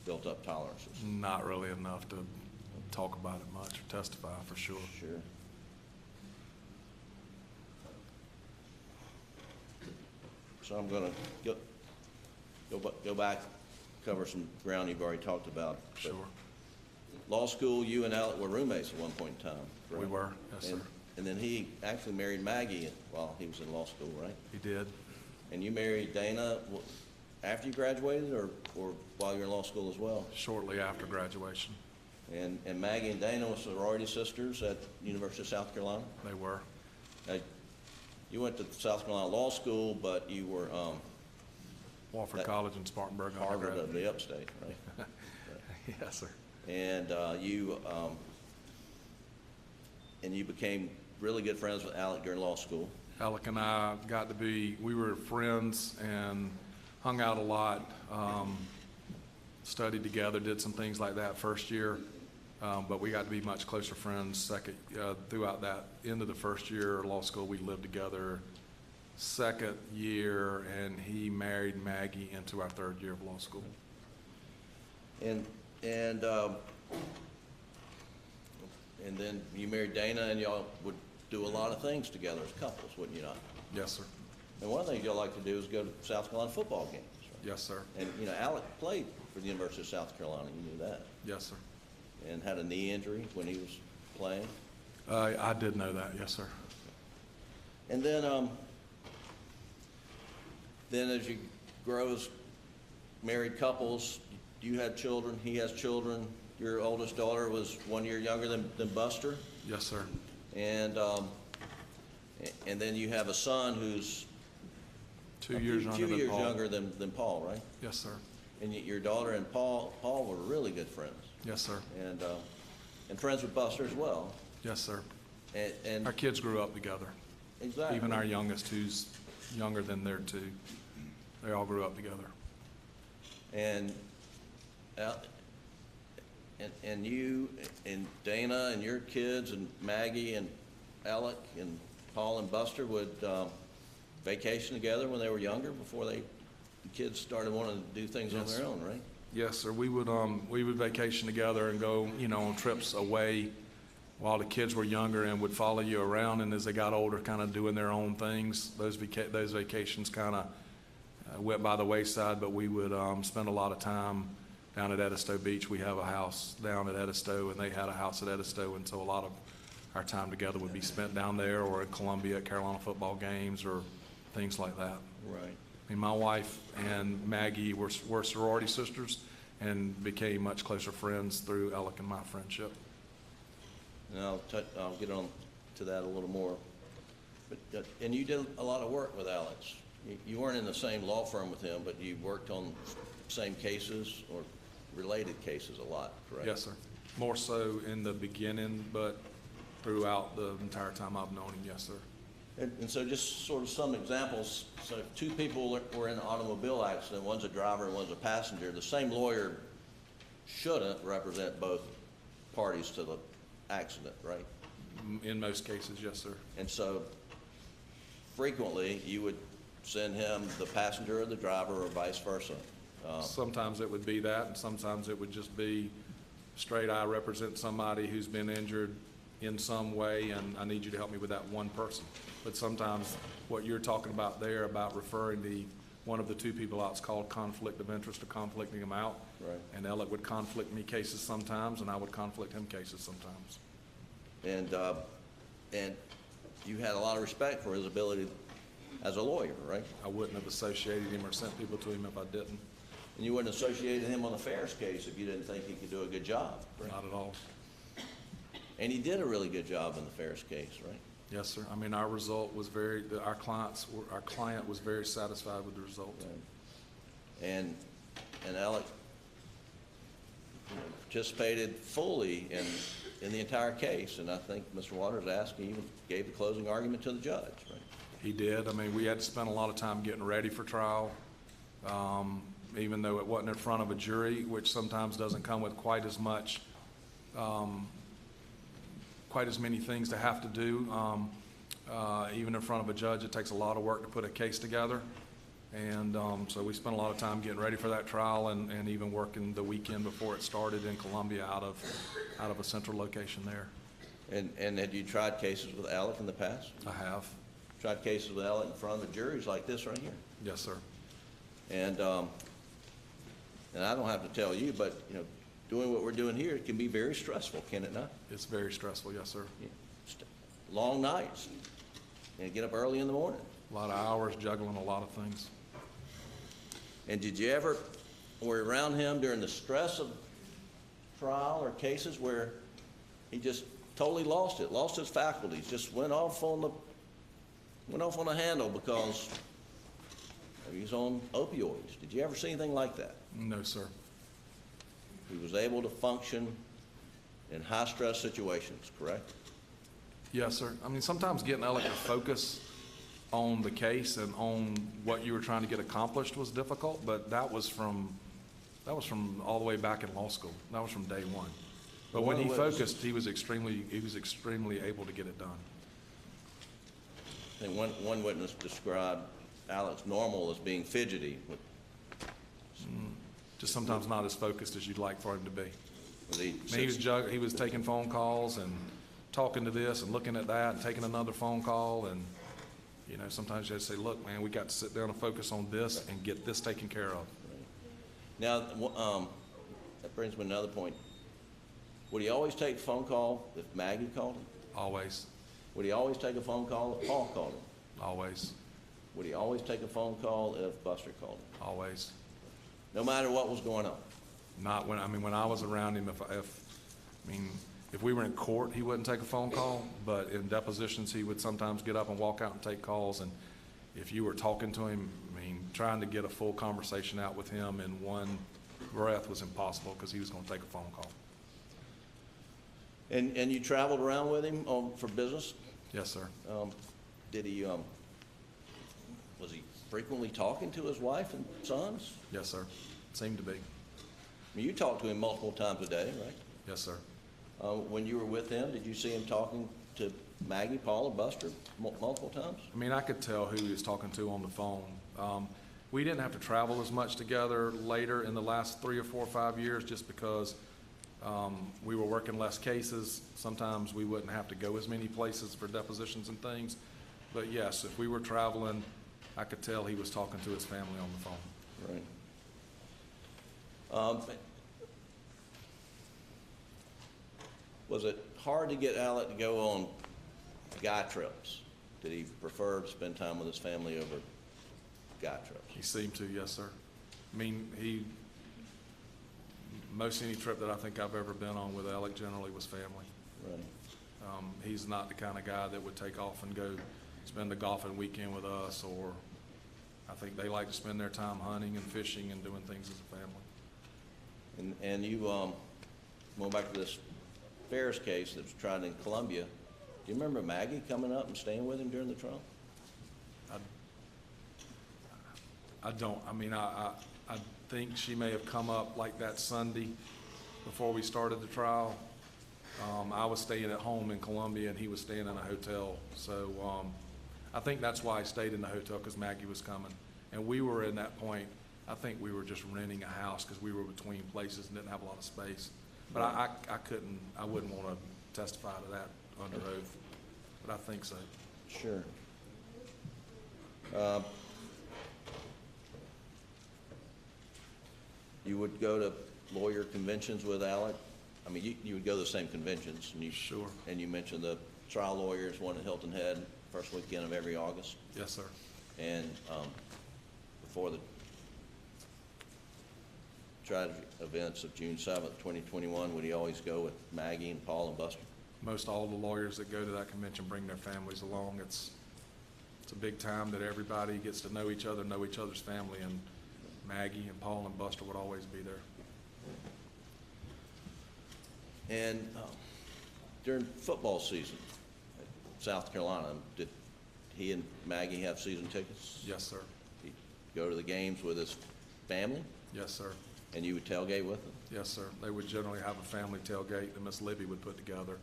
built up tolerances? Not really enough to talk about it much or testify for sure. Sure. So I'm gonna go back, cover some ground you've already talked about. But Sure. Law school, you and Alec were roommates at one point in time, We correct? were, yes, sir. And then he actually married Maggie while he was in law school, right? He did. And you married Dana after you graduated or while you were in law school as well? Shortly after graduation. And Maggie and Dana were sorority sisters at University of South Carolina? They were. Now, you went to South Carolina Law School, but you were, Wofford That- College in Spartanburg Harvard undergrad. of the upstate, right? Yes, sir. And you became really good friends with Alec during law school. Alec and I we were friends and hung out a lot, studied together, did some things like that first year, but we got to be much closer friends throughout that end of the first year of law school. We lived together second year, and he married Maggie into our third year of law school. And then you married Dana, and y'all would do a lot of things together as couples, wouldn't you not? Yes, sir. And one of the things y'all like to do is go to South Carolina football games, right? Yes, sir. And, you know, Alec played for the University of South Carolina, you knew that, Yes, sir. and had a knee injury when he was playing. I did know that, yes, sir. And then as you grow as married couples, you had children, he has children. Your oldest daughter was 1 year younger than Buster. Yes, sir. And then you have a son who's 2 years a younger few than years Paul. younger than Paul, right? Yes, sir. And your daughter and Paul were really good friends, Yes, sir. and friends with Buster as well. Yes, sir. And Our kids grew up together. exactly. Even our youngest, who's younger than their two, they all grew up together. And you and Dana and your kids and Maggie and Alec and Paul and Buster would vacation together when they were younger before the kids started wanting to do things on Yes. their own, right? Yes, sir. We would vacation together and go, on trips away while the kids were younger, and would follow you around. And as they got older, kind of doing their own things, those vacations kind of went by the wayside. But we would spend a lot of time down at Edisto Beach. We have a house down at Edisto, and they had a house at Edisto, and so a lot of our time together would be spent down there or in Columbia at Carolina football games or thing like that. Right. I mean, my wife and Maggie were sorority sisters and became much closer friends through Alec and my friendship. And I'll get on to that a little more. But and you did a lot of work with Alex. You weren't in the same law firm with him, but you worked on same cases or related cases a lot, correct? Yes, sir. More so in the beginning, but throughout the entire time I've known him, yes, sir. And so just sort of some examples. So if two people were in an automobile accident, one's a driver and one's a passenger, the same lawyer shouldn't represent both parties to the accident, right? In most cases, yes, sir. And so frequently you would send him the passenger or the driver or vice versa. Sometimes it would be that, and sometimes it would just be straight, I represent somebody who's been injured in some way, and I need you to help me with that one person. But sometimes what you're talking about there about referring one of the two people out is called conflict of interest, or conflicting them out. Right. And Alec would conflict me cases sometimes, and I would conflict him cases sometimes. And you had a lot of respect for his ability as a lawyer, right? I wouldn't have associated him or sent people to him if I didn't. And you wouldn't associate him on the Ferris case if you didn't think he could do a good job, right? Not at all. And he did a really good job in the Ferris case, right? Yes, sir. I mean, our result was our client was very satisfied with the result. And Alec, participated fully in the entire case, and I think Mr. Waters asked, he even gave the closing argument to the judge, right? He did. I mean, we had to spend a lot of time getting ready for trial, even though it wasn't in front of a jury, which sometimes doesn't come with quite as many things to have to do. Even in front of a judge, it takes a lot of work to put a case together. And so we spent a lot of time getting ready for that trial, and even working the weekend before it started in Columbia out of a central location there. And had you tried cases with Alec in the past? I have. Tried cases with Alec in front of the juries like this right here? Yes, sir. And I don't have to tell you, but, doing what we're doing here, it can be very stressful, can it not? It's very stressful, yes, sir. Long nights, and get up early in the morning. A lot of hours juggling a lot of things. And did you ever, were around him during the stress of trial or cases where he just totally lost his faculties, just went off on the handle because He was on opioids. Did you ever see anything like that? No, sir. He was able to function in high-stress situations, correct? Yes, sir. I mean, sometimes getting Alec to focus on the case and on what you were trying to get accomplished was difficult, but that was from all the way back in law school. That was from day one. But when he focused, he was extremely able to get it done. I think one witness described Alex normal as being fidgety. Just sometimes not as focused as you'd like for him to be. Was he I mean, he was taking phone calls and talking to this and looking at that and taking another phone call, and you know, sometimes you have to say, look, man, we got to sit down and focus on this and get this taken care of. Now, that brings me to another point. Would he always take a phone call if Maggie called him? Always, Would he always take a phone call if Paul called him? always, Would he always take a phone call if Buster called him? always. No matter what was going on? Not when, I mean, when I was around him, if we were in court, he wouldn't take a phone call, but in depositions, he would sometimes get up and walk out and take calls, and if you were talking to him, I mean, trying to get a full conversation out with him in one breath was impossible, because he was gonna take a phone call. And you traveled around with him for business? Yes, sir. Did he, was he frequently talking to his wife and sons? Yes, sir. Seemed to be. I mean, you talked to him multiple times a day, right? Yes, sir. When you were with him, did you see him talking to Maggie, Paul, and Buster multiple times? I mean, I could tell who he was talking to on the phone. We didn't have to travel as much together later in the last 3 or 4 or 5 years, just because we were working less cases. Sometimes we wouldn't have to go as many places for depositions and things. But yes, if we were traveling, I could tell he was talking to his family on the phone. Right. Was it hard to get Alec to go on guy trips? Did he prefer to spend time with his family over guy trips? He seemed to, yes, sir. I mean, most any trip that I think I've ever been on with Alec generally was family. Right. He's not the kind of guy that would take off and go spend a golfing weekend with us, or I think they like to spend their time hunting and fishing and doing things as a family. And you, going back to this Ferris case that was tried in Columbia, do you remember Maggie coming up and staying with him during the trial? I don't. I mean, I think she may have come up like that Sunday before we started the trial. I was staying at home in Columbia, and he was staying in a hotel. So I think that's why I stayed in the hotel, because Maggie was coming. And we were in that point, I think we were just renting a house because we were between places and didn't have a lot of space. But I wouldn't want to testify to that under oath, but I think so. Sure. You would go to lawyer conventions with Alec? I mean, you would go to the same conventions, and Sure. And you mentioned the trial lawyers, one at Hilton Head, first weekend of every August, Yes, sir. and before the tragedy events of June 7th, 2021, would he always go with Maggie and Paul and Buster? Most all the lawyers that go to that convention bring their families along. It's a big time that everybody gets to know each other, know each other's family, and Maggie and Paul and Buster would always be there. And during football season, South Carolina, did he and Maggie have season tickets? Yes, sir. He'd go to the games with his family, Yes, sir. and you would tailgate with them? Yes, sir. They would generally have a family tailgate that Miss Libby would put together.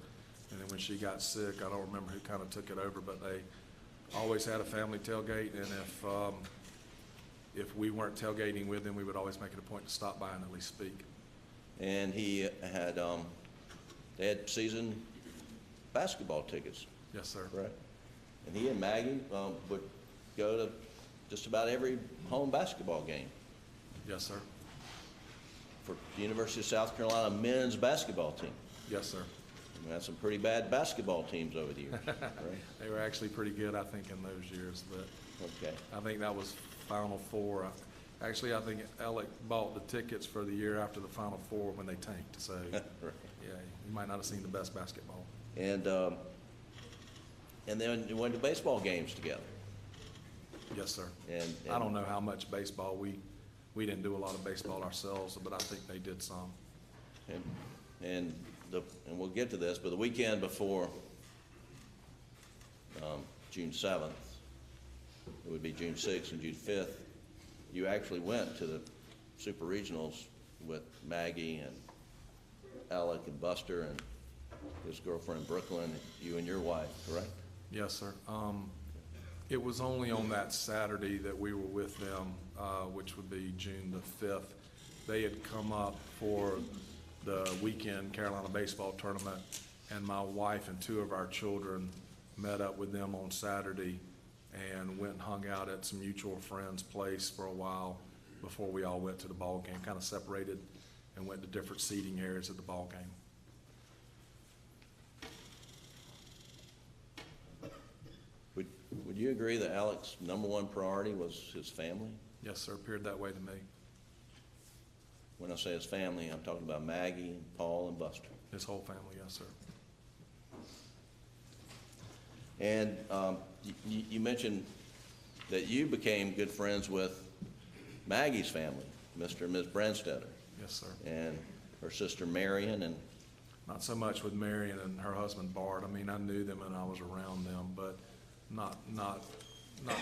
And then when she got sick, I don't remember who kind of took it over, but they always had a family tailgate. And if we weren't tailgating with them, we would always make it a point to stop by and at least speak. And he had, they had season basketball tickets, Yes, sir. correct? And he and Maggie would go to just about every home basketball game Yes, sir. for the University of South Carolina men's basketball team. Yes, sir. We had some pretty bad basketball teams over the years, right? They were actually pretty good, I think, in those years, but Okay. I think that was Final Four. Actually, I think Alec bought the tickets for the year after the Final Four when they tanked, so, Right. yeah, you might not have seen the best basketball. And then you went to baseball games together. Yes, sir. And I don't know how much baseball, we didn't do a lot of baseball ourselves, but I think they did some. And we'll get to this, but the weekend before June 7th, it would be June 6th and June 5th, you actually went to the Super Regionals with Maggie and Alec and Buster and his girlfriend Brooklyn, you and your wife, correct? Yes, sir. It was only on that Saturday that we were with them, which would be June the 5th. They had come up for the weekend Carolina baseball tournament, and my wife and two of our children met up with them on Saturday and went and hung out at some mutual friends' place for a while before we all went to the ball game, kind of separated and went to different seating areas at the ball game. Would you agree that Alec's #1 priority was his family? Yes, sir, appeared that way to me. When I say his family, I'm talking about Maggie and Paul and Buster. His whole family, yes, sir. And you mentioned that you became good friends with Maggie's family, Mr. and Ms. Branstetter, Yes, sir. and her sister Marion, and Not so much with Marion and her husband Bart. I mean, I knew them and I was around them, but not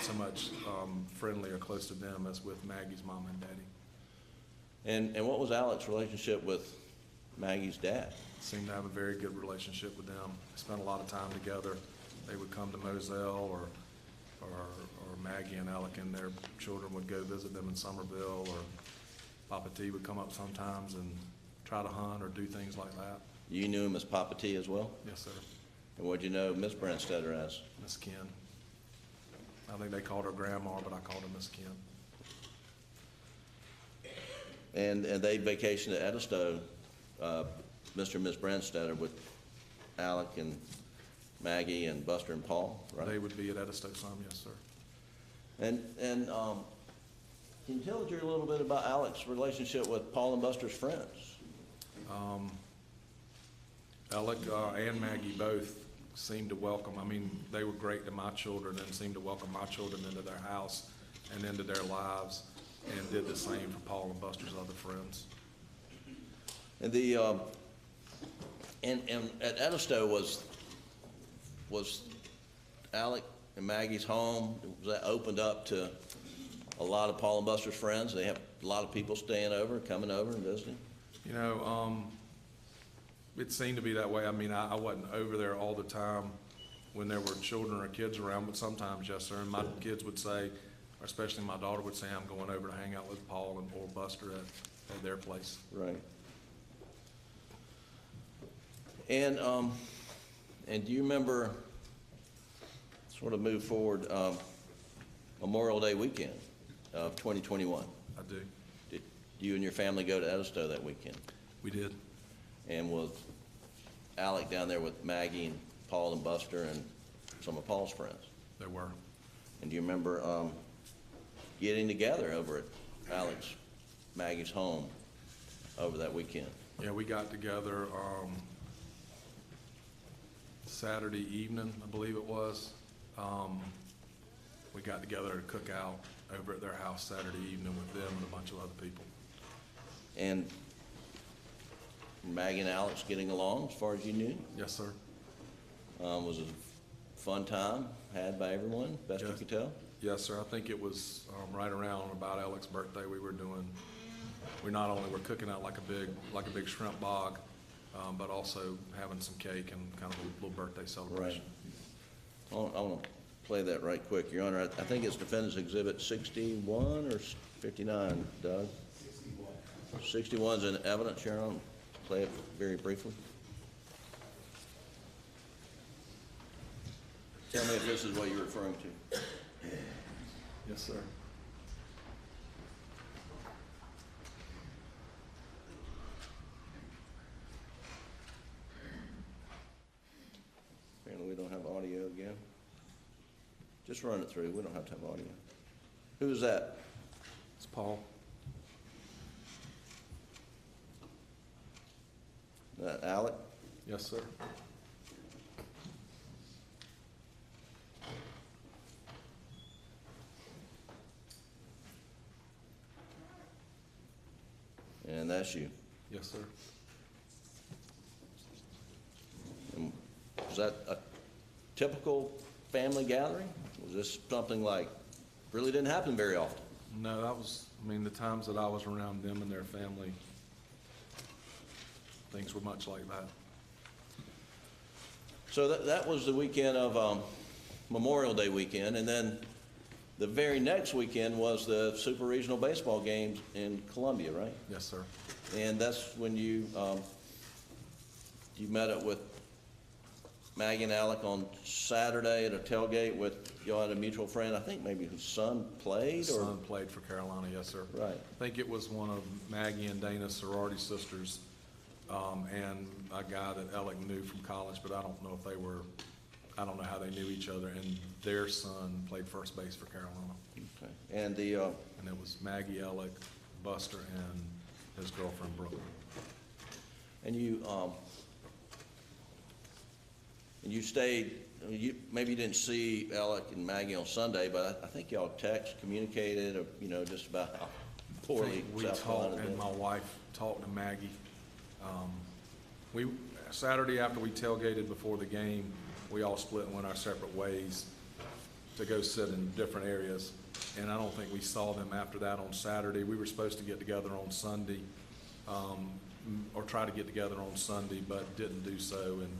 so much friendly or close to them as with Maggie's mom and daddy. and what was Alec's relationship with Maggie's dad? Seemed to have a very good relationship with them. Spent a lot of time together. They would come to Moselle, or Maggie and Alec and their children would go visit them in Somerville, or Papa T would come up sometimes and try to hunt or do things like that. You knew him as Papa T as well? Yes, sir. And what'd you know Miss Branstetter as? Miss Ken. I think they called her Grandma, but I called her Miss Ken. And they vacationed at Edisto, Mr. and Miss Branstetter, with Alec and Maggie and Buster and Paul, right? They would be at Edisto some, yes, sir. And can you tell us a little bit about Alec's relationship with Paul and Buster's friends? Alec and Maggie both seemed to welcome, I mean, they were great to my children and seemed to welcome my children into their house and into their lives, and did the same for Paul and Buster's other friends. And and at Edisto was Alec and Maggie's home, was that opened up to a lot of Paul and Buster's friends? They have a lot of people staying over, coming over and visiting? You know, it seemed to be that way. I mean, I wasn't over there all the time when there were children or kids around, but sometimes, yes, sir. And my kids would say, or especially my daughter would say, I'm going over to hang out with Paul or Buster at their place. Right. And do you remember, sort of move forward, Memorial Day weekend of 2021? I do. Did you and your family go to Edisto that weekend? We did. And was Alec down there with Maggie and Paul and Buster and some of Paul's friends? There were. And do you remember getting together over at Alec's, Maggie's home over that weekend? Yeah, we got together Saturday evening, I believe it was. We got together to cook out over at their house Saturday evening with them and a bunch of other people. And Maggie and Alex getting along as far as you knew? Yes, sir. Was it a fun time had by everyone, best you Yes. could tell? Yes, sir. I think it was right around about Alec's birthday. We not only were cooking out like a big shrimp bog, but also having some cake and kind of a little birthday celebration. I want to play that right quick, Your Honor. I think it's Defendant's Exhibit 61 or 59, Doug? 61 is in evidence, Your Honor. Play it very briefly. Tell me if this is what you're referring to. Yes, sir. Apparently we don't have audio again. Just run it through. We don't have to have audio. Who's that? It's Paul. Alec? Yes, sir. that's you. Yes, sir. And was that a typical family gathering? Was this something like, really didn't happen very often? No, that was, I mean, the times that I was around them and their family, things were much like that. So that was the weekend of Memorial Day weekend, and then the very next weekend was the Super Regional Baseball games in Columbia, right? Yes, sir. And that's when you met up with Maggie and Alec on Saturday at a tailgate with, y'all had a mutual friend, I think maybe whose son played, His or? son played for Carolina, yes, sir. Right. I think it was one of Maggie and Dana's sorority sisters, and a guy that Alec knew from college, but I don't know if they were, I don't know how they knew each other, and their son played first base for Carolina. Okay. And And it was Maggie, Alec, Buster, and his girlfriend Brooklyn. and you stayed, maybe you didn't see Alec and Maggie on Sunday, but I think y'all communicated, or, just about how poorly We South Carolina talked, did. and my wife talked to Maggie. Saturday after we tailgated before the game, we all split and went our separate ways to go sit in different areas. And I don't think we saw them after that on Saturday. We were supposed to get together on Sunday, or try to get together on Sunday, but didn't do so and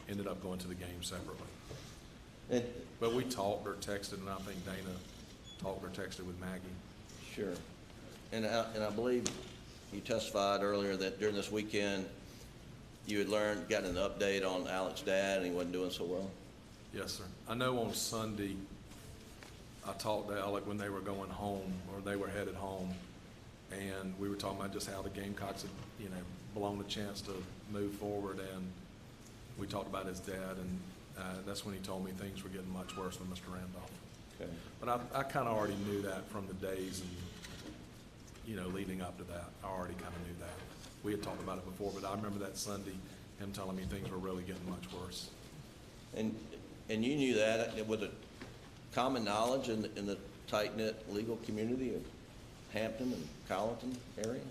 ended up going to the game separately. And, But we talked or texted, and I think Dana talked or texted with Maggie. sure. And I believe you testified earlier that during this weekend, you had gotten an update on Alec's dad, and he wasn't doing so well? Yes, sir. I know on Sunday, I talked to Alec when they were going home, or they were headed home, and we were talking about just how the Gamecocks had, blown a chance to move forward, and we talked about his dad, and that's when he told me things were getting much worse with Mr. Randolph. Okay. But I kind of already knew that from the days and, leading up to that. I already kind of knew that. We had talked about it before, but I remember that Sunday, him telling me things were really getting much worse. And you knew that, was it common knowledge in the tight-knit legal community of Hampton and Colleton area?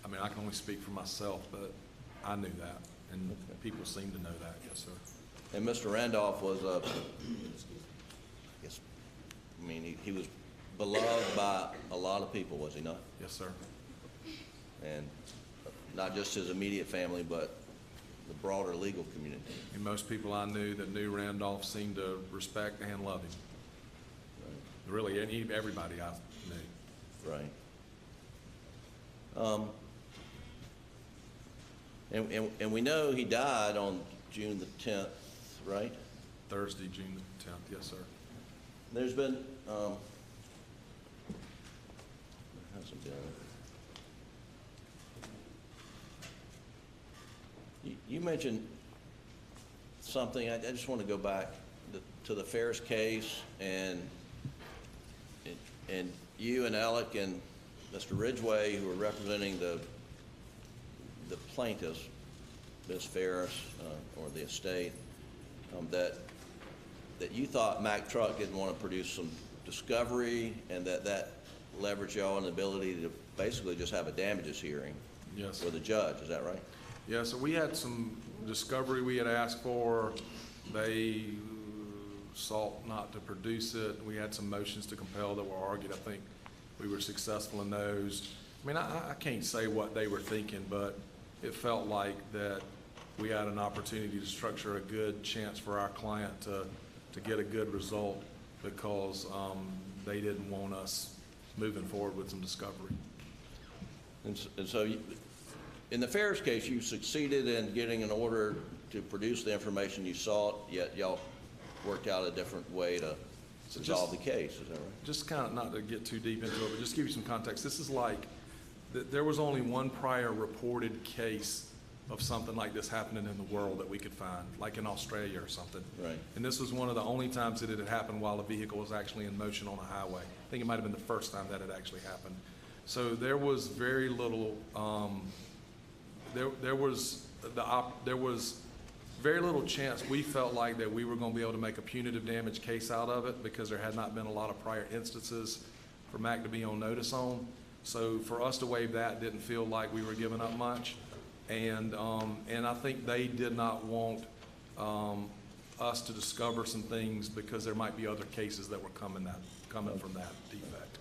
I mean, I can only speak for myself, but I knew that, and people seem to know that, yes, sir. And Mr. Randolph was he was beloved by a lot of people, was he not? Yes, sir. And not just his immediate family, but the broader legal community. And most people I knew that knew Randolph seemed to respect and love him. Really, everybody I knew. Right. And we know he died on June the 10th, right? Thursday, June the 10th, yes, sir. There's been, there hasn't been. You mentioned something, I just want to go back to the Ferris case, and you and Alec and Mr. Ridgway, who were representing the plaintiffs, Ms. Ferris, or the estate, that you thought Mack Truck didn't want to produce some discovery, and that leveraged y'all in the ability to basically just have a damages hearing Yes. with the judge, is that right? Yeah, so we had some discovery we had asked for. They sought not to produce it. We had some motions to compel that were argued. I think we were successful in those. I mean, I can't say what they were thinking, but it felt like that we had an opportunity to structure a good chance for our client to get a good result, because they didn't want us moving forward with some discovery. And so in the Ferris case, you succeeded in getting an order to produce the information you sought, yet y'all worked out a different way to resolve the case, is that right? Just kind of, not to get too deep into it, but just give you some context. This is like, there was only one prior reported case of something like this happening in the world that we could find, like in Australia or something. Right. And this was one of the only times that it had happened while a vehicle was actually in motion on a highway. I think it might have been the first time that it actually happened. So there was very little, there was very little chance we felt like that we were going to be able to make a punitive damage case out of it, because there had not been a lot of prior instances for Mack to be on notice on. So for us to waive that didn't feel like we were giving up much. And I think they did not want us to discover some things because there might be other cases that were coming from that defect.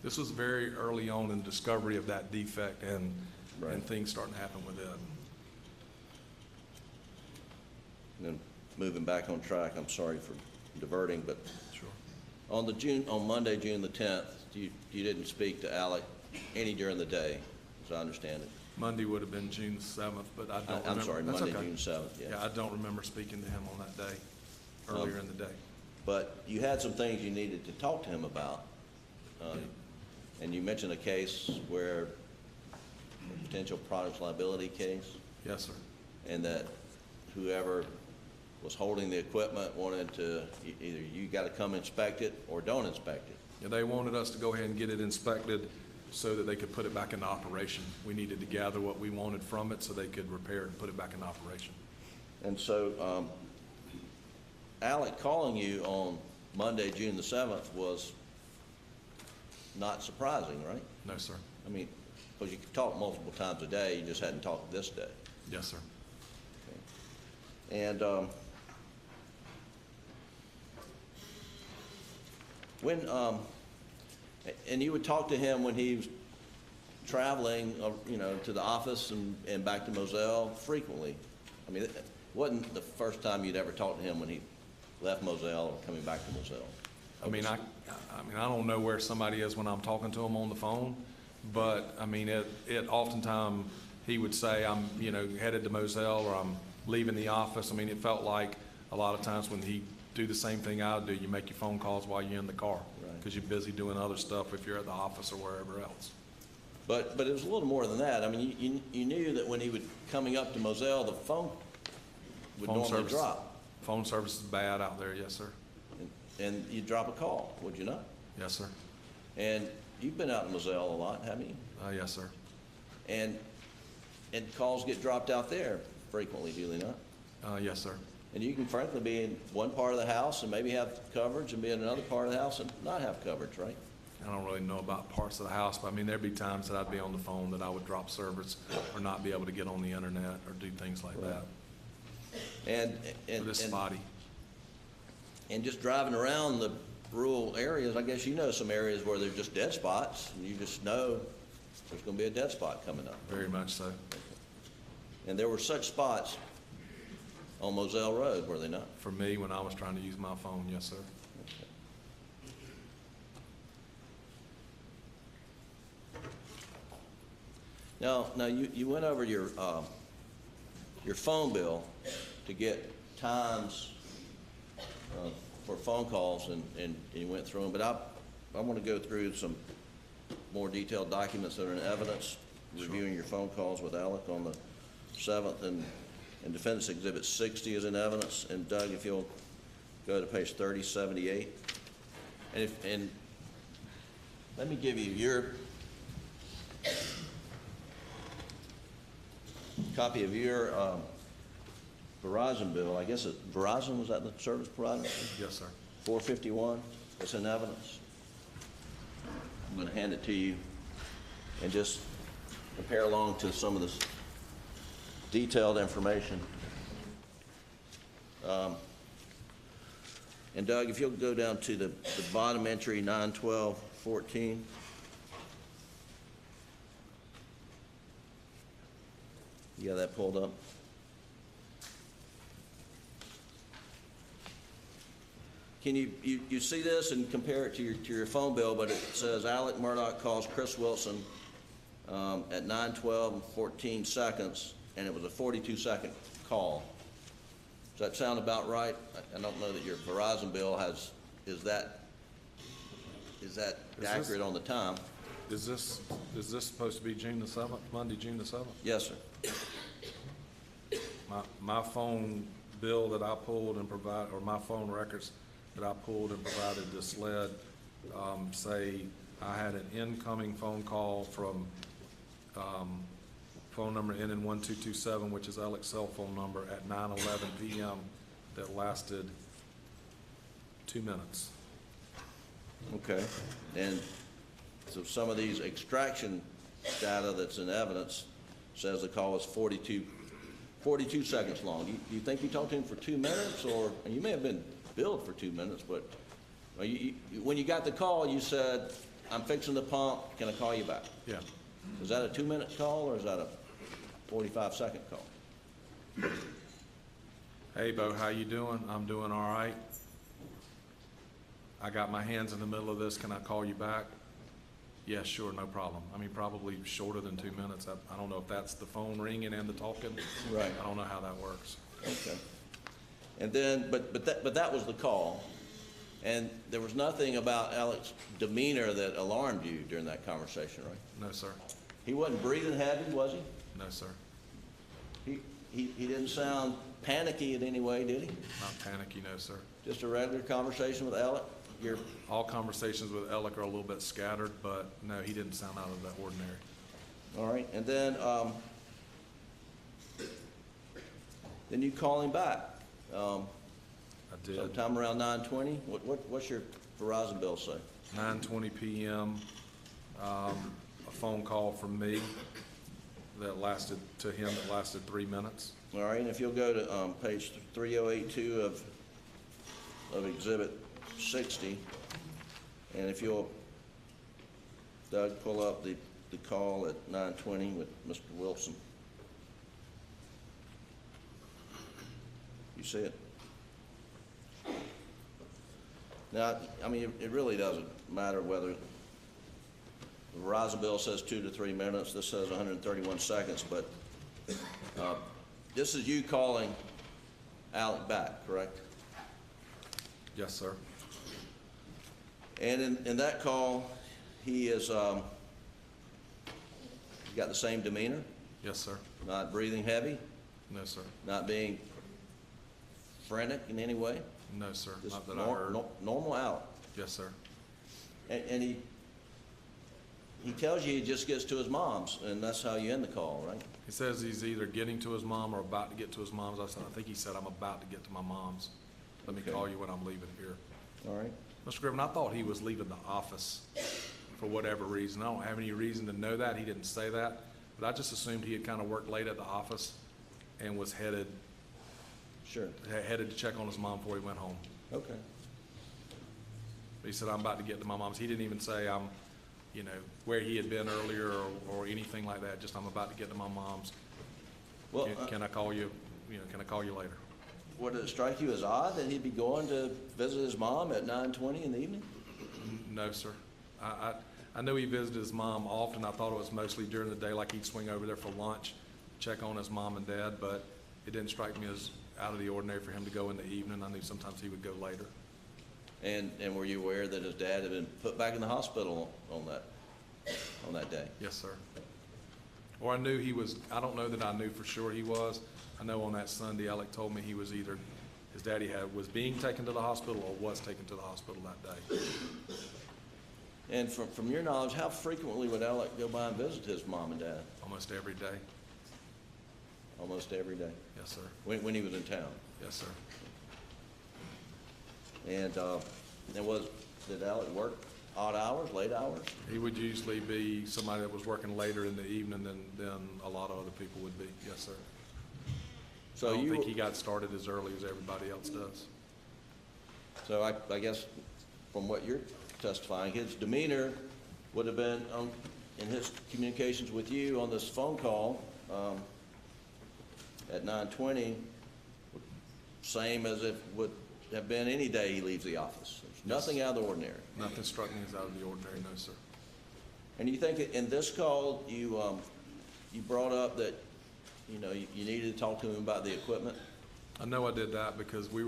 This was very early on in the discovery of that defect and things starting to happen with it. And then moving back on track, I'm sorry for diverting, but Sure. on Monday, June the 10th, you didn't speak to Alec any during the day, as I understand it. Monday would have been June 7th, but I don't remember. I'm sorry, That's Monday, okay. June 7th, yes. Yeah, I don't remember speaking to him on that day, earlier in the day. But you had some things you needed to talk to him about. And you mentioned a case where, a potential products liability case, Yes, sir. and that whoever was holding the equipment wanted to, either you got to come inspect it or don't inspect it. Yeah, they wanted us to go ahead and get it inspected so that they could put it back into operation. We needed to gather what we wanted from it so they could repair it and put it back in operation. And so, Alec calling you on Monday, June the 7th was not surprising, right? No, sir. I mean, because you could talk multiple times a day, you just hadn't talked this day. Yes, sir. And and you would talk to him when he was traveling, to the office and back to Moselle frequently. I mean, it wasn't the first time you'd ever talked to him when he left Moselle or coming back to Moselle. I mean, I don't know where somebody is when I'm talking to him on the phone, but I mean, it oftentimes he would say, I'm, headed to Moselle or I'm leaving the office. I mean, it felt like a lot of times when he do the same thing I do, you make your phone calls while you're in the car because you're busy doing other stuff if you're at the office or wherever else. But it was a little more than that. I mean, you knew that when he was coming up to Moselle, the phone would normally drop. Phone service is bad out there, yes, sir. And you'd drop a call, would you not? Yes, sir. And you've been out in Moselle a lot, haven't you? Yes, sir. And calls get dropped out there frequently, do they not? Yes, sir. And you can frankly be in one part of the house and maybe have coverage and be in another part of the house and not have coverage, right? I don't really know about parts of the house, but I mean, there'd be times that I'd be on the phone that I would drop service or not be able to get on the internet or do things like that. And It's spotty. And just driving around the rural areas, I guess you know some areas where there's just dead spots, and you just know there's going to be a dead spot coming up. Very much so. And there were such spots on Moselle Road, were they not? For me, when I was trying to use my phone, yes, sir. Now you went over your phone bill to get times for phone calls, and you went through them, but I want to go through some more detailed documents that are in evidence, reviewing your phone calls with Alec on the 7th, and Defendant's Exhibit 60 is in evidence. And Doug, if you'll go to page 3078. And let me give you your copy of your Verizon bill. I guess Verizon, was that the service provider? Yes, sir. 451, it's in evidence. I'm going to hand it to you and just compare along to some of this detailed information. And Doug, if you'll go down to the bottom entry, 91214. You got that pulled up? Can you see this and compare it to your phone bill? But it says Alec Murdaugh calls Chris Wilson at 9:12 and 14 seconds, and it was a 42-second call. Does that sound about right? I don't know that your Verizon bill is that accurate on the time? Is this supposed to be June the 7th, Monday, June the 7th? Yes, sir. My phone bill that I pulled and provided, or my phone records that I pulled and provided to SLED, say I had an incoming phone call from phone number ending 1227, which is Alec's cell phone number, at 9:11 p.m. that lasted 2 minutes. Okay. And So some of these extraction data that's in evidence says the call was 42 seconds long. Do you think you talked to him for 2 minutes, or, and you may have been billed for 2 minutes, but when you got the call, you said, I'm fixing the pump, can I call you back? Yeah. Is that a 2-minute call, or is that a 45-second call? Hey, Bo, how you doing? I'm doing all right. I got my hands in the middle of this. Can I call you back? Yeah, sure, no problem. I mean, probably shorter than 2 minutes. I don't know if that's the phone ringing and the talking. Right. I don't know how that works. Okay. And then, but that was the call, and there was nothing about Alex's demeanor that alarmed you during that conversation, right? No, sir. He wasn't breathing heavy, was he? No, sir. He didn't sound panicky in any way, did he? Not panicky, no, sir. Just a regular conversation with Alec? All conversations with Alec are a little bit scattered, but no, he didn't sound out of the ordinary. All right, and then you call him back. I did. Sometime around 9:20. What's your Verizon bill say? 9:20 p.m., a phone call from me that lasted 3 minutes. All right, and if you'll go to page 3082 of Exhibit 60, and if you'll, Doug, pull up the call at 9:20 with Mr. Wilson. You see it? Now, I mean, it really doesn't matter whether the Verizon bill says 2 to 3 minutes, this says 131 seconds, but this is you calling Alec back, correct? Yes, sir. And in that call, he is, got the same demeanor, Yes, sir. not breathing heavy, No, sir. not being frantic in any way, No, sir. just Not that I heard. normal Alec. Yes, sir. And he tells you he just gets to his mom's, and that's how you end the call, right? He says he's either getting to his mom or about to get to his mom's. I think he said, I'm about to get to my mom's. Let me Okay. call you when I'm leaving here. All right. Mr. Griffin, I thought he was leaving the office for whatever reason. I don't have any reason to know that. He didn't say that. But I just assumed he had kind of worked late at the office and was headed Sure. to check on his mom before he went home. Okay. He said, I'm about to get to my mom's. He didn't even say where he had been earlier or anything like that. Just, I'm about to get to my mom's. Well, Can I call you, can I call you later? would it strike you as odd that he'd be going to visit his mom at 9:20 in the evening? No, sir. I know he visited his mom often. I thought it was mostly during the day, like he'd swing over there for lunch, check on his mom and dad, but it didn't strike me as out of the ordinary for him to go in the evening. I knew sometimes he would go later. And were you aware that his dad had been put back in the hospital on that day? Yes, sir. Or I knew he was, I don't know that I knew for sure he was. I know on that Sunday, Alec told me he was either, his daddy was being taken to the hospital or was taken to the hospital that day. And from your knowledge, how frequently would Alec go by and visit his mom and dad? Almost every day. Almost every day, Yes, sir. when he was in town. Yes, sir. And did Alec work odd hours, late hours? He would usually be somebody that was working later in the evening than a lot of other people would be. Yes, sir. So I don't think he got started as early as everybody else does. So I guess from what you're testifying, his demeanor would have been in his communications with you on this phone call at 9:20, same as it would have been any day he leaves the office. There's nothing out of the ordinary. Nothing struck me as out of the ordinary, no, sir. And you think in this call you brought up that you needed to talk to him about the equipment? I know I did that because they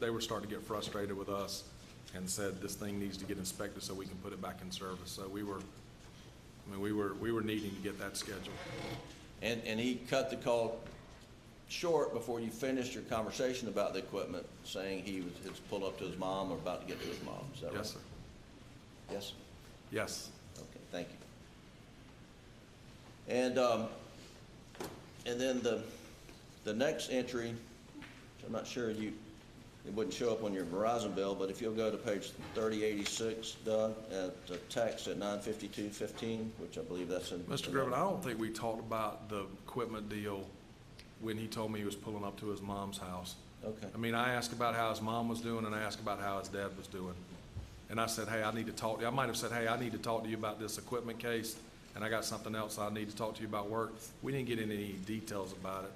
were starting to get frustrated with us and said this thing needs to get inspected so we can put it back in service. So we were needing to get that scheduled. And he cut the call short before you finished your conversation about the equipment, saying he had pulled up to his mom or about to get to his mom. Is that right? Yes, sir. Yes? Yes. Okay, thank you. And then the next entry, which I'm not sure you it wouldn't show up on your Verizon bill, but if you'll go to page 3086, Doug, at the text at 95215, which I believe that's in. Mr. Griffin, I don't think we talked about the equipment deal when he told me he was pulling up to his mom's house. Okay. I mean, I asked about how his mom was doing, and I asked about how his dad was doing. And I said, hey, I need to talk to you. I might have said, hey, I need to talk to you about this equipment case, and I got something else I need to talk to you about work. We didn't get into any details about it,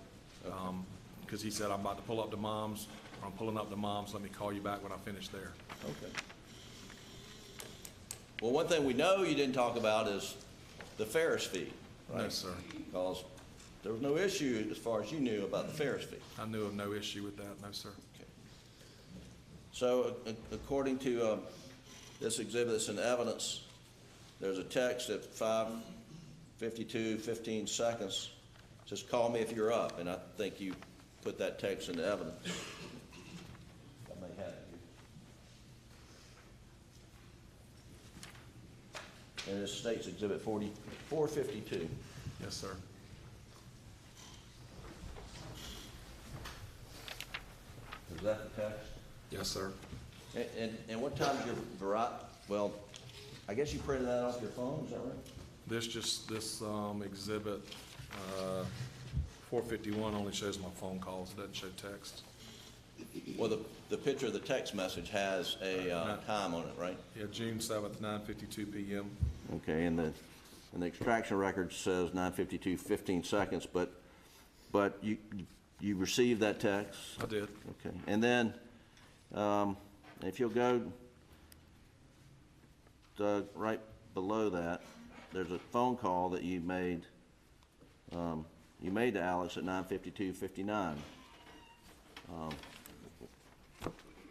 because he said, I'm about to pull up to mom's, or I'm pulling up to mom's, let me call you back when I finish there. Okay. Well, one thing we know you didn't talk about is the Ferris fee, right? No, sir. Because there was no issue, as far as you knew, about the Ferris fee. I knew of no issue with that, no, sir. Okay. So according to this exhibit that's in evidence, there's a text at 5:52:15 seconds. Says, call me if you're up, and I think you put that text into evidence. I may have it here. And it states exhibit 452. Yes, sir. Is that the text? Yes, sir. And what time is your well, I guess you printed that off your phone, is that right? This exhibit, 451 only shows my phone calls, it doesn't show text. Well, the picture of the text message has a time on it, right? Yeah, June 7th, 9:52 p.m. Okay, and the extraction record says 9:52:15 seconds, but you received that text? I did. Okay, and then if you'll go right below that, there's a phone call that you made. You made to Alex at 9:52:59.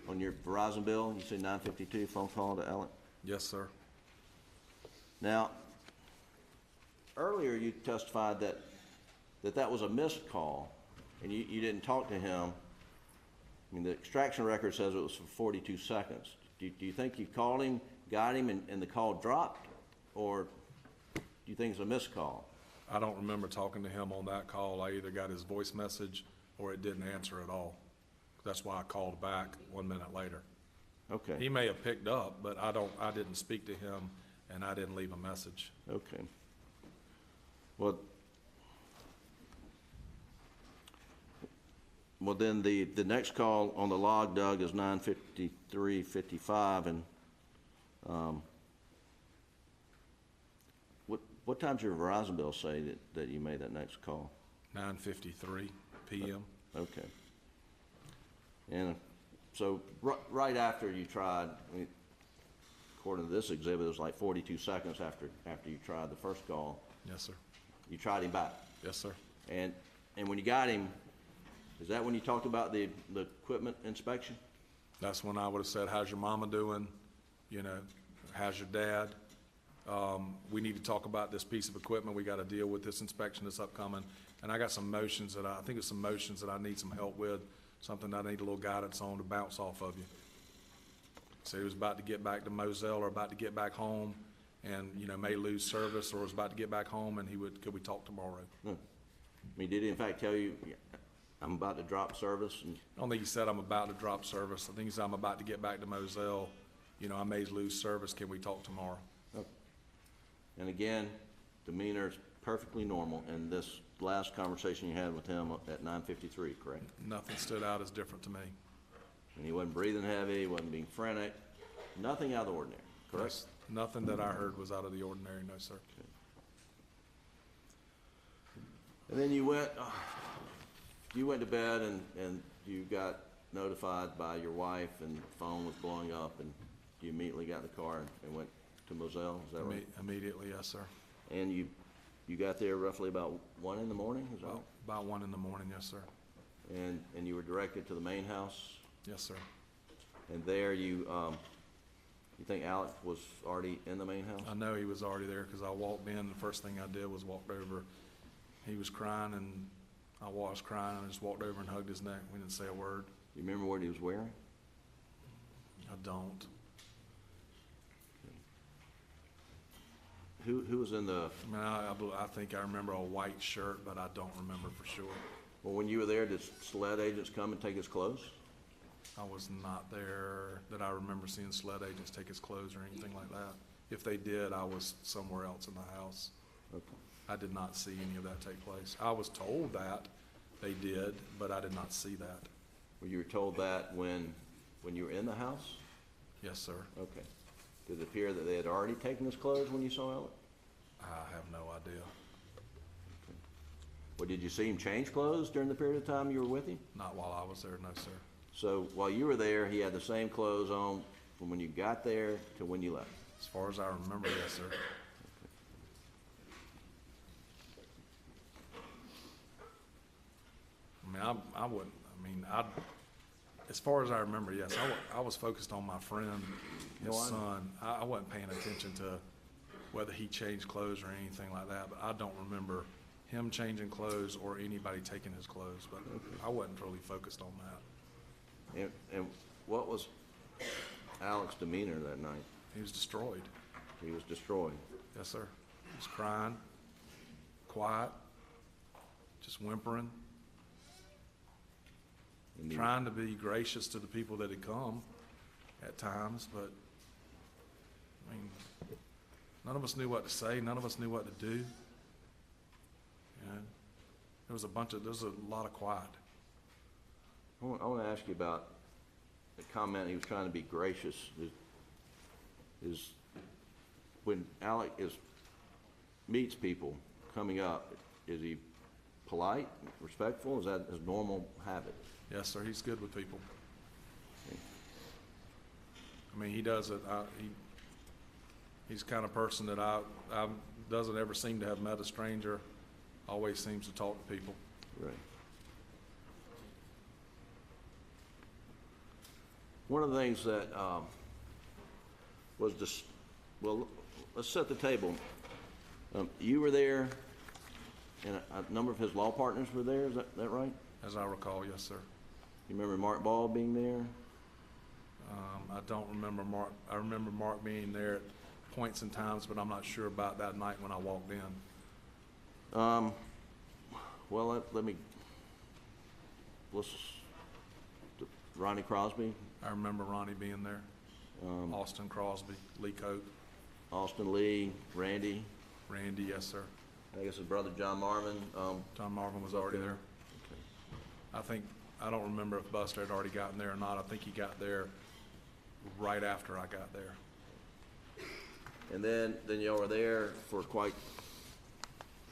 On your Verizon bill, you see 9:52 phone call to Alex? Yes, sir. Now, earlier you testified that was a missed call, and you didn't talk to him. I mean, the extraction record says it was for 42 seconds. Do you think you called him, got him, and the call dropped? Or do you think it's a missed call? I don't remember talking to him on that call. I either got his voice message or it didn't answer at all. That's why I called back 1 minute later. Okay. He may have picked up, but I didn't speak to him, and I didn't leave a message. Okay. Well, then the next call on the log, Doug, is 9:53:55, and what time's your Verizon bill say that you made that next call? 9:53 p.m. Okay. And so right after you tried, I mean, according to this exhibit, it was like 42 seconds after you tried the first call. Yes, sir. You tried him back. Yes, sir. And when you got him, is that when you talked about the equipment inspection? That's when I would have said, how's your mama doing? You know, how's your dad? We need to talk about this piece of equipment. We got to deal with this inspection that's upcoming. And I got some motions that I think it's some motions that I need some help with, something that I need a little guidance on to bounce off of you. So he was about to get back to Moselle or about to get back home and, you know, may lose service, or was about to get back home and could we talk tomorrow? I mean, did he in fact tell you, I'm about to drop service? I don't think he said I'm about to drop service. I think he said I'm about to get back to Moselle. You know, I may lose service. Can we talk tomorrow? Okay. And again, demeanor is perfectly normal, and this last conversation you had with him at 9:53, correct? Nothing stood out as different to me. And he wasn't breathing heavy, he wasn't being frantic, nothing out of the ordinary, correct? Yes, nothing that I heard was out of the ordinary, no, sir. Okay. And then you went to bed and you got notified by your wife, and the phone was blowing up, and you immediately got in the car and went to Moselle, is that right? Immediately, yes, sir. And you got there roughly about 1 in the morning, is that right? About 1 in the morning, yes, sir. And you were directed to the main house? Yes, sir. And there you think Alec was already in the main house? I know he was already there because I walked in. The first thing I did was walked over. He was crying, and I was crying, and I just walked over and hugged his neck. We didn't say a word. You remember what he was wearing? I don't. Who was in the? I mean, I think I remember a white shirt, but I don't remember for sure. Well, when you were there, did SLED agents come and take his clothes? I was not there that I remember seeing SLED agents take his clothes or anything like that. If they did, I was somewhere else in the house. Okay. I did not see any of that take place. I was told that they did, but I did not see that. Well, you were told that when you were in the house? Yes, sir. Okay. Did it appear that they had already taken his clothes when you saw Alec? I have no idea. Well, did you see him change clothes during the period of time you were with him? Not while I was there, no, sir. So while you were there, he had the same clothes on from when you got there to when you left? As far as I remember, yes, sir. I mean, I wouldn't, as far as I remember, yes, I was focused on my friend, his No, I know. son. I wasn't paying attention to whether he changed clothes or anything like that, but I don't remember him changing clothes or anybody taking his clothes, but I wasn't really focused on that. And what was Alec's demeanor that night? He was destroyed. He was destroyed. Yes, sir. He was crying, quiet, just whimpering, And he- trying to be gracious to the people that had come at times, but, I mean, none of us knew what to say, none of us knew what to do. You know, there was a lot of quiet. I want to ask you about the comment, he was trying to be gracious. Is when Alec meets people coming up, is he polite, respectful? Is that his normal habit? Yes, sir, he's good with people. I mean, he does it, he's the kind of person that I doesn't ever seem to have met a stranger, always seems to talk to people. Right. One of the things that was just, well, let's set the table. You were there, and a number of his law partners were there, is that right? As I recall, yes, sir. You remember Mark Ball being there? I don't remember Mark. I remember Mark being there at points and times, but I'm not sure about that night when I walked in. Well, Ronnie Crosby, I remember Ronnie being there, Austin Crosby, Lee Cope, Austin Lee, Randy, Randy, yes, sir. I guess his brother John Marvin. John Marvin was already there. I don't remember if Buster had already gotten there or not. I think he got there right after I got there. And then y'all were there for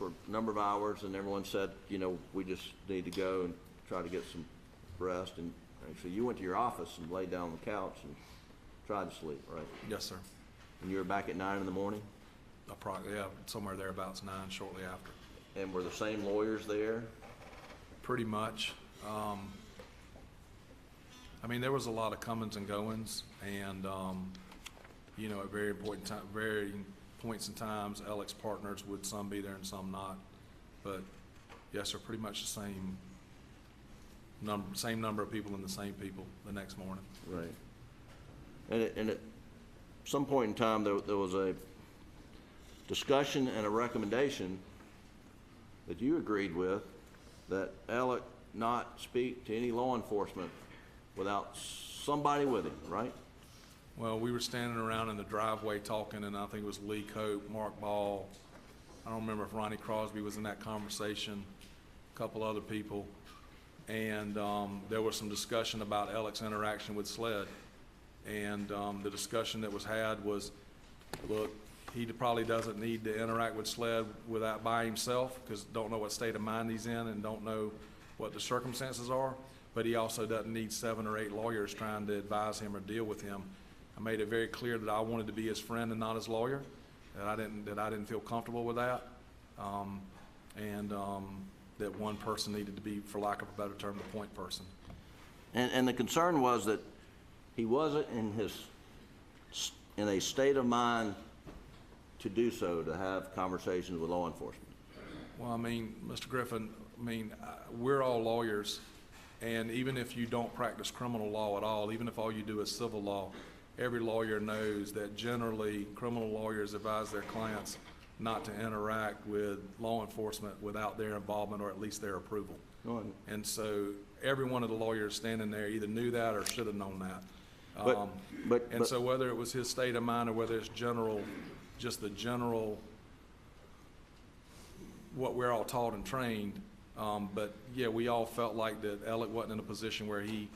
a number of hours, and everyone said, you know, we just need to go and try to get some rest. And actually, you went to your office and laid down on the couch and tried to sleep, right? Yes, sir. And you were back at 9 in the morning? Yeah, somewhere thereabouts 9 shortly after. And were the same lawyers there? Pretty much. I mean, there was a lot of comings and goings, and you know, at very points in times, Alec's partners would some be there and some not. But yes, sir, pretty much the same number of people and the same people the next morning. Right. And at some point in time, there was a discussion and a recommendation that you agreed with that Alec not speak to any law enforcement without somebody with him, right? Well, we were standing around in the driveway talking, and I think it was Lee Cope, Mark Ball. I don't remember if Ronnie Crosby was in that conversation, a couple other people. And there was some discussion about Alec's interaction with SLED. And the discussion that was had was, look, he probably doesn't need to interact with SLED by himself, because don't know what state of mind he's in and don't know what the circumstances are. But he also doesn't need 7 or 8 lawyers trying to advise him or deal with him. I made it very clear that I wanted to be his friend and not his lawyer, that I didn't feel comfortable with that, and that one person needed to be, for lack of a better term, the point person. And the concern was that he wasn't in a state of mind to do so, to have conversations with law enforcement. Well, I mean, Mr. Griffin, we're all lawyers, and even if you don't practice criminal law at all, even if all you do is civil law, every lawyer knows that generally criminal lawyers advise their clients not to interact with law enforcement without their involvement or at least their approval. Go ahead. And so every one of the lawyers standing there either knew that or should have known that. And But so whether it was his state of mind or whether it's just the general, what we're all taught and trained, but yeah, we all felt like that Alec wasn't in a position where he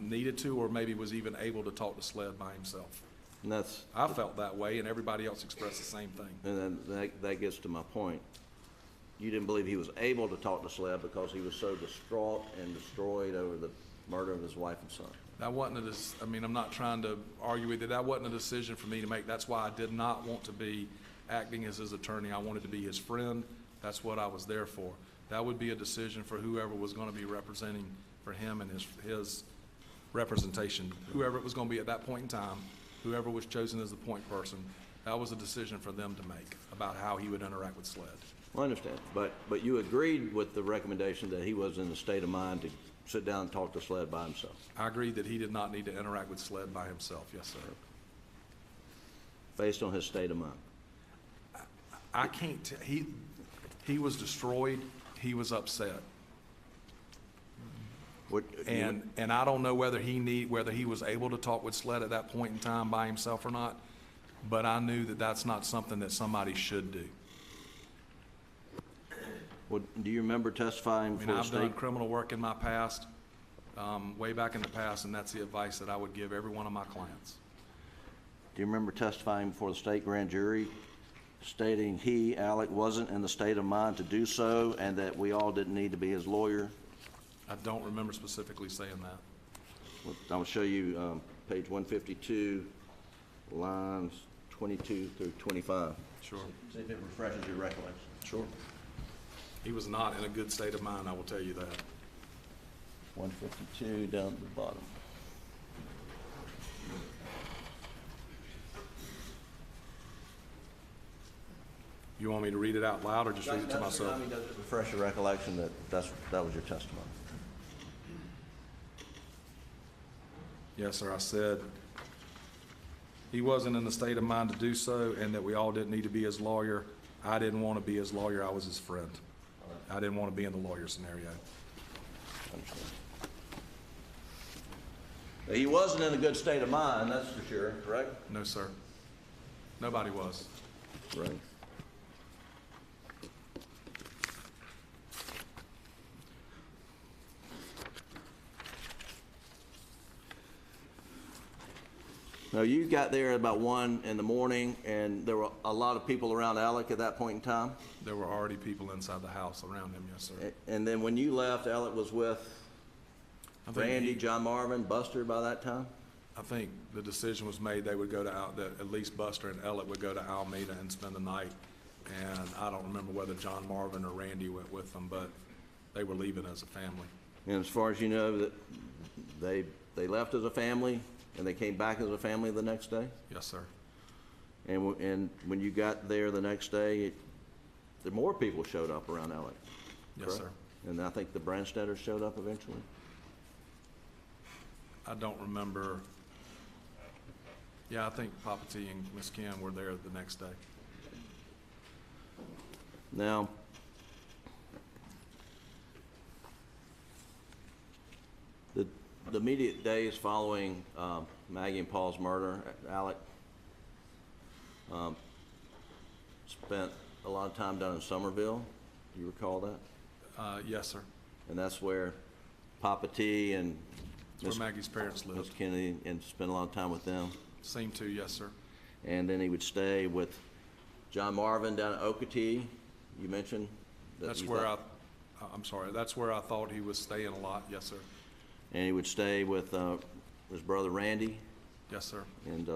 needed to or maybe was even able to talk to SLED by himself. and that's, I felt that way, and everybody else expressed the same thing. and then that gets to my point. You didn't believe he was able to talk to SLED because he was so distraught and destroyed over the murder of his wife and son. That wasn't I mean, I'm not trying to argue with you. That wasn't a decision for me to make. That's why I did not want to be acting as his attorney. I wanted to be his friend. That's what I was there for. That would be a decision for whoever was going to be representing for him and his representation. Whoever it was going to be at that point in time, whoever was chosen as the point person, that was a decision for them to make about how he would interact with SLED. I understand, but you agreed with the recommendation that he was in the state of mind to sit down and talk to SLED by himself. I agreed that he did not need to interact with SLED by himself. Yes, sir. Based on his state of mind. I can't, he was destroyed. He was upset. What, And I don't know whether he was able to talk with SLED at that point in time by himself or not, but I knew that that's not something that somebody should do. do you remember testifying I mean, before the I've done state? criminal work in my past, way back in the past, and that's the advice that I would give every one of my clients. Do you remember testifying before the state grand jury stating he, Alec, wasn't in the state of mind to do so and that we all didn't need to be his lawyer? I don't remember specifically saying that. I'll show you page 152, lines 22 through 25. Sure. See if it refreshes your recollection. Sure. He was not in a good state of mind, I will tell you that. 152 down to the bottom. You want me to read it out loud or just read it to myself? Does it refresh your recollection that that was your testimony? Yes, sir. I said he wasn't in the state of mind to do so and that we all didn't need to be his lawyer. I didn't want to be his lawyer. I was his friend. I didn't want to be in the lawyer scenario. Understand. He wasn't in a good state of mind, that's for sure, correct? No, sir. Nobody was. Right. Now, you got there about 1 in the morning, and there were a lot of people around Alec at that point in time? There were already people inside the house around him, yes, sir. And then when you left, Alec was with I think Randy, John Marvin, Buster by that time? I think the decision was made they would go to, that at least Buster and Alec would go to Alameda and spend the night. And I don't remember whether John Marvin or Randy went with them, but they were leaving as a family. And as far as you know, that they left as a family, and they came back as a family the next day? Yes, sir. And when you got there the next day, the more people showed up around Alec? Yes, correct? sir. And I think the Branstetters showed up eventually? I don't remember. Yeah, I think Papa T and Miss Kim were there the next day. Now, the immediate days following Maggie and Paul's murder, Alec spent a lot of time down in Somerville. Do you recall that? Yes, sir. And that's where Papa T and That's where Maggie's parents Miss lived. Kennedy, and spent a lot of time with them. Seemed to, yes, sir. And then he would stay with John Marvin down at Okatee. You mentioned that That's you where thought- I'm sorry, that's where I thought he was staying a lot, yes, sir. And he would stay with his brother Randy, Yes, sir. and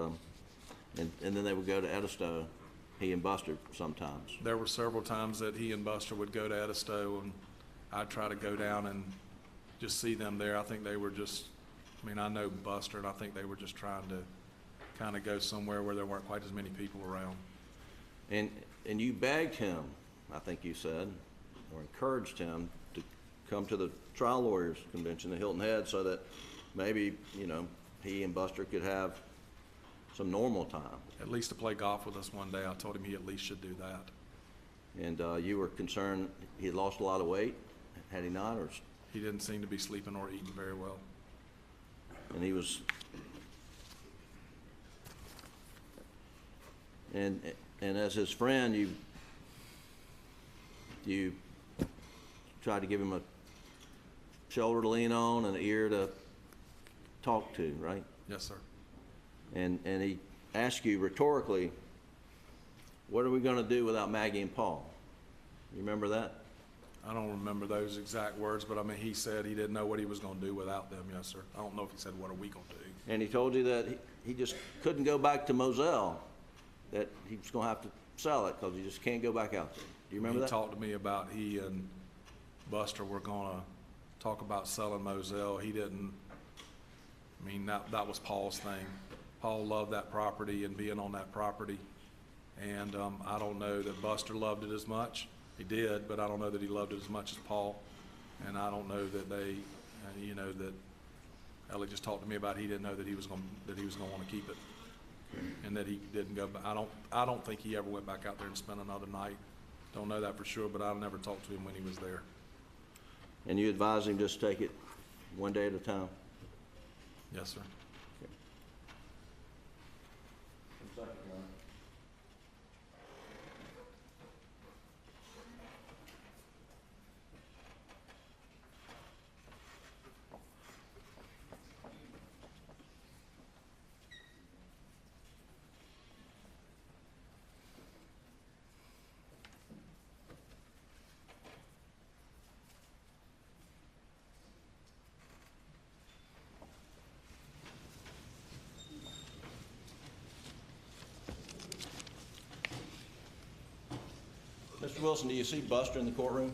then they would go to Edisto, he and Buster sometimes. There were several times that he and Buster would go to Edisto, and I'd try to go down and just see them there. I think they were just, I mean, I know Buster, and I think they were just trying to kind of go somewhere where there weren't quite as many people around. And you begged him, I think you said, or encouraged him to come to the trial lawyers convention at Hilton Head so that maybe, he and Buster could have some normal time. At least to play golf with us one day. I told him he at least should do that. And you were concerned he had lost a lot of weight, had he not, or He didn't seem to be sleeping or eating very well. And he was, and as his friend, you tried to give him a shoulder to lean on and an ear to talk to, right? Yes, sir. And he asked you rhetorically, what are we going to do without Maggie and Paul? You remember that? I don't remember those exact words, but I mean, he said he didn't know what he was gonna do without them, yes, sir. I don't know if he said, what are we gonna do? And he told you that he just couldn't go back to Moselle, that he was gonna have to sell it because he just can't go back out there. Do you remember He that? talked to me about he and Buster were gonna talk about selling Moselle. He didn't, I mean, that was Paul's thing. Paul loved that property and being on that property. And I don't know that Buster loved it as much. He did, but I don't know that he loved it as much as Paul. And I don't know that they, you know, that Ellie just talked to me about he didn't know that he was gonna want to keep it, and that he didn't go. But I don't think he ever went back out there and spent another night. Don't know that for sure, but I never talked to him when he was there. And you advised him just take it one day at a time? Yes, sir. Mr. Wilson, do you see Buster in the courtroom?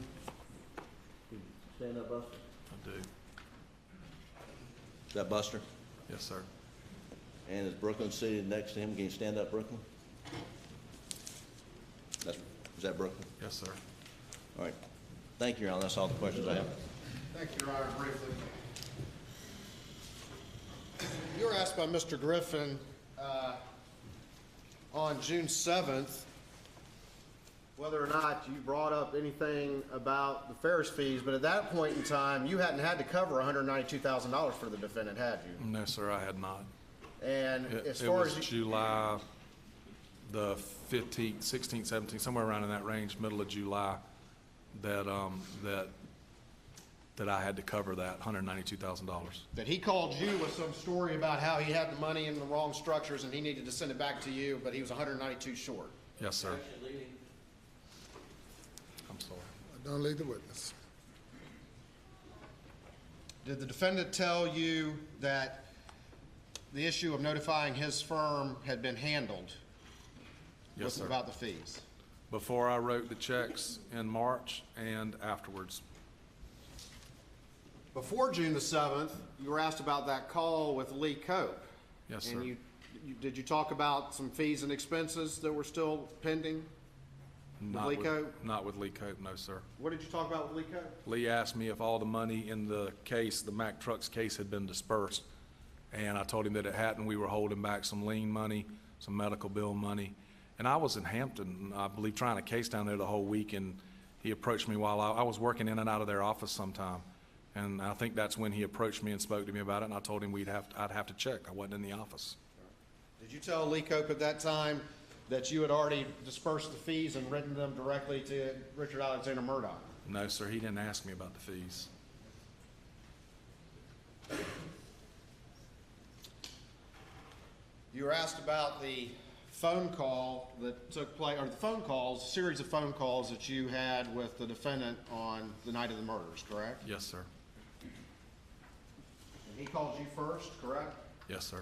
Stand up, Buster. I do. Is that Buster? Yes, sir. And is Brooklyn seated next to him? Can you stand up, Brooklyn? Is that Brooklyn? Yes, sir. All right. Thank you, Your Honor. That's all the questions I have. Thank you, Your Honor. Briefly. You were asked by Mr. Griffin on June 7th whether or not you brought up anything about the Ferris fees, but at that point in time, you hadn't had to cover $192,000 for the defendant, had you? No, sir, I had not. And as It far was as you, July the 15th, 16th, 17th, somewhere around in that range, middle of July, that I had to cover that $192,000. that he called you with some story about how he had the money in the wrong structures and he needed to send it back to you, but he was 192 short. Yes, sir. I'm sorry. Don't lead the witness. Did the defendant tell you that the issue of notifying his firm had been handled? Yes, sir. About the fees? Before I wrote the checks in March and afterwards. Before June the 7th, you were asked about that call with Lee Cope. Yes, sir. And did you talk about some fees and expenses that were still pending? Lee Cope? Not with Lee Cope, no, sir. What did you talk about with Lee Cope? Lee asked me if all the money in the case, the Mack Trucks case, had been dispersed. And I told him that it hadn't. We were holding back some lien money, some medical bill money. And I was in Hampton, I believe, trying a case down there the whole week, and he approached me while I was working in and out of their office sometime. And I think that's when he approached me and spoke to me about it, and I told him I'd have to check. I wasn't in the office. Did you tell Lee Cope at that time that you had already dispersed the fees and written them directly to Richard Alexander Murdaugh? No, sir, he didn't ask me about the fees. You were asked about the phone call that took place, or the phone calls, series of phone calls that you had with the defendant on the night of the murders, correct? Yes, sir. And he called you first, correct? Yes, sir.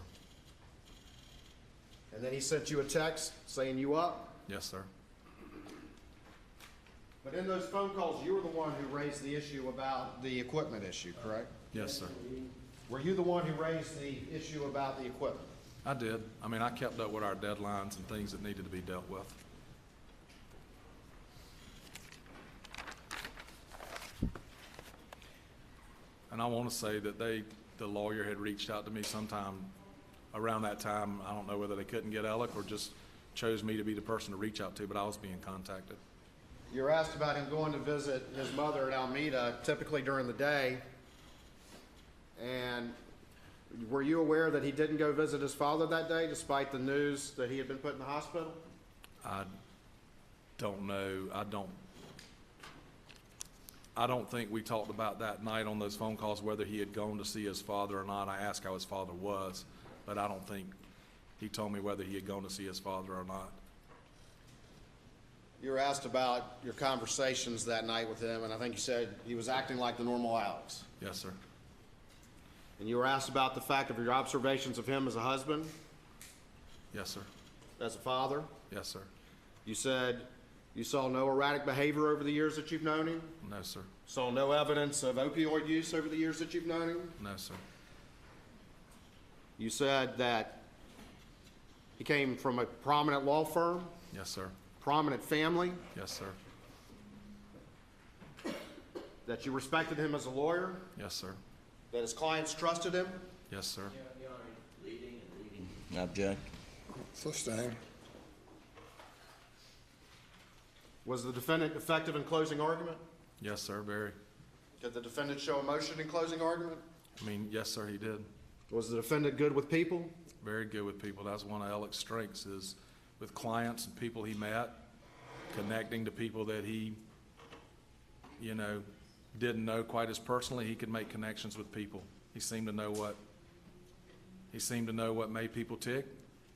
And then he sent you a text saying you up? Yes, sir. But in those phone calls, you were the one who raised the issue about the equipment issue, correct? Yes, sir. Were you the one who raised the issue about the equipment? I did. I mean, I kept up with our deadlines and things that needed to be dealt with. And I want to say that the lawyer had reached out to me sometime around that time. I don't know whether they couldn't get Alec or just chose me to be the person to reach out to, but I was being contacted. You were asked about him going to visit his mother at Alameda, typically during the day. And were you aware that he didn't go visit his father that day, despite the news that he had been put in the hospital? I don't know. I don't think we talked about that night on those phone calls, whether he had gone to see his father or not. I asked how his father was, but I don't think he told me whether he had gone to see his father or not. You were asked about your conversations that night with him, and I think you said he was acting like the normal Alex. Yes, sir. And you were asked about the fact of your observations of him as a husband, Yes, sir. as a father. Yes, sir. You said you saw no erratic behavior over the years that you've known him. No, sir. Saw no evidence of opioid use over the years that you've known him. No, sir. You said that he came from a prominent law firm, Yes, sir. prominent family, Yes, sir. that you respected him as a lawyer, Yes, sir. that his clients trusted him. Yes, sir. Object. Sustain. Was the defendant effective in closing argument? Yes, sir. Very. Did the defendant show emotion in closing argument? Yes, sir, he did. Was the defendant good with people? Very good with people. That's one of Alec's strengths, is with clients and people he met, connecting to people that he, didn't know quite as personally. He could make connections with people. He seemed to know what made people tick.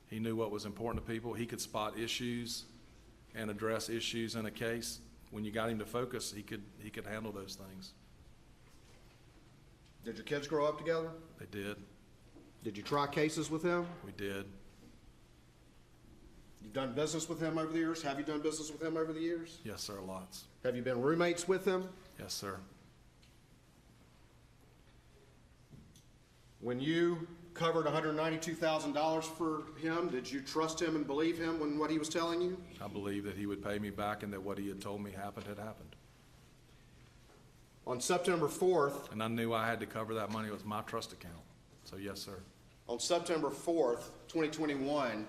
He knew what was important to people. He could spot issues and address issues in a case. When you got him to focus, he could handle those things. Did your kids grow up together? They did. Did you try cases with him? We did. You've done business with him over the years? Have you done business with him over the years? Yes, sir, lots. Have you been roommates with him? Yes, sir. When you covered $192,000 for him, did you trust him and believe him when what he was telling you? I believe that he would pay me back and that what he had told me happened had happened. On September 4th, And I knew I had to cover that money. It was my trust account. So, yes, sir. on September 4th, 2021,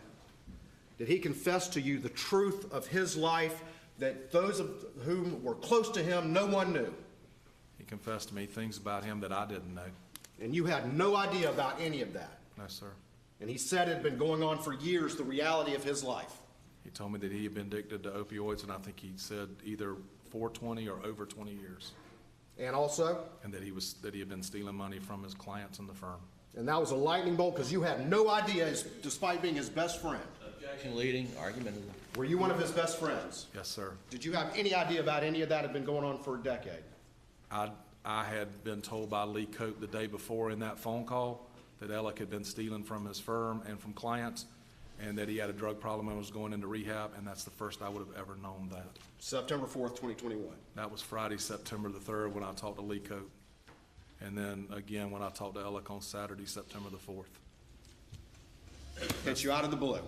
did he confess to you the truth of his life that those of whom were close to him, no one knew? He confessed to me things about him that I didn't know. And you had no idea about any of that. No, sir. And he said it had been going on for years, the reality of his life. He told me that he had been addicted to opioids, and I think he said either for 20 or over 20 years. And also, And that he had been stealing money from his clients in the firm. and that was a lightning bolt because you had no idea, despite being his best friend. Objection leading, argument. Were you one of his best friends? Yes, sir. Did you have any idea about any of that had been going on for a decade? I had been told by Lee Cope the day before in that phone call that Alec had been stealing from his firm and from clients, and that he had a drug problem and was going into rehab, and that's the first I would have ever known that. September 4th, 2021. That was Friday, September the 3rd, when I talked to Lee Cope. And then again, when I talked to Alec on Saturday, September the 4th. Hit you out of the blue.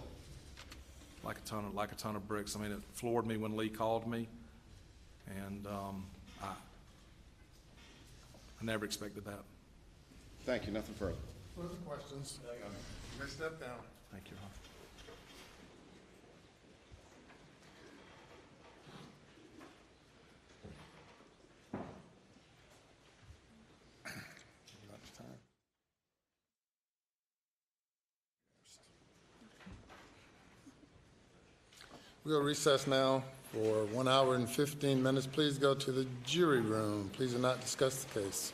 Like a ton of bricks. I mean, it floored me when Lee called me, and I never expected that. Thank you. Nothing further. Further questions? You may step down. Thank you, Ron. We'll recess now for 1 hour and 15 minutes. Please go to the jury room. Please do not discuss the case.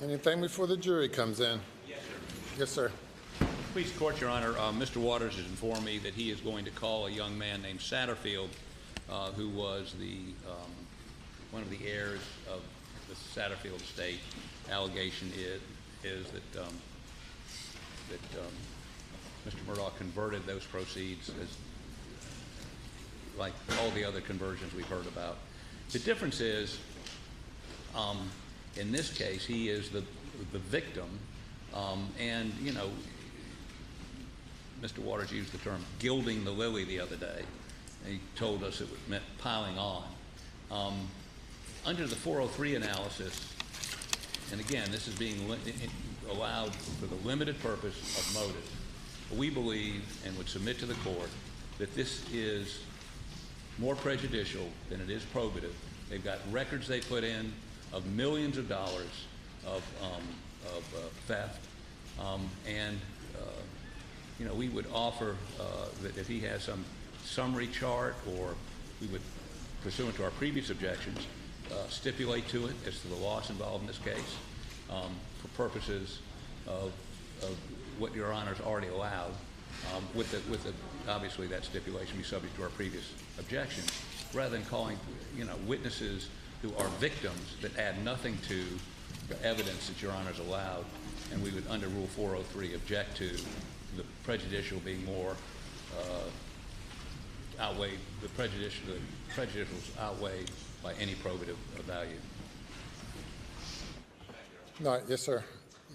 Anything before the jury comes in? Yes, sir. Please, the court, Your Honor. Mr. Waters has informed me that he is going to call a young man named Satterfield, who was one of the heirs of the Satterfield estate. Allegation is that Mr. Murdaugh converted those proceeds as like all the other conversions we've heard about. The difference is, in this case, he is the victim, and you know, Mr. Waters used the term gilding the lily the other day. He told us it meant piling on. Under the 403 analysis, and again, this is being allowed for the limited purpose of motive, we believe and would submit to the court that this is more prejudicial than it is probative. They've got records they put in of millions of dollars of theft, and you know, we would offer that if he has some summary chart, or we would, pursuant to our previous objections, stipulate to it as to the loss involved in this case, for purposes of what Your Honor's already allowed, with the obviously that stipulation be subject to our previous objections, rather than calling, you know, witnesses who are victims that add nothing to the evidence that Your Honor's allowed, and we would, under Rule 403, object to the prejudicial being more outweighed, the prejudicials outweighed by any probative value. No, yes, sir.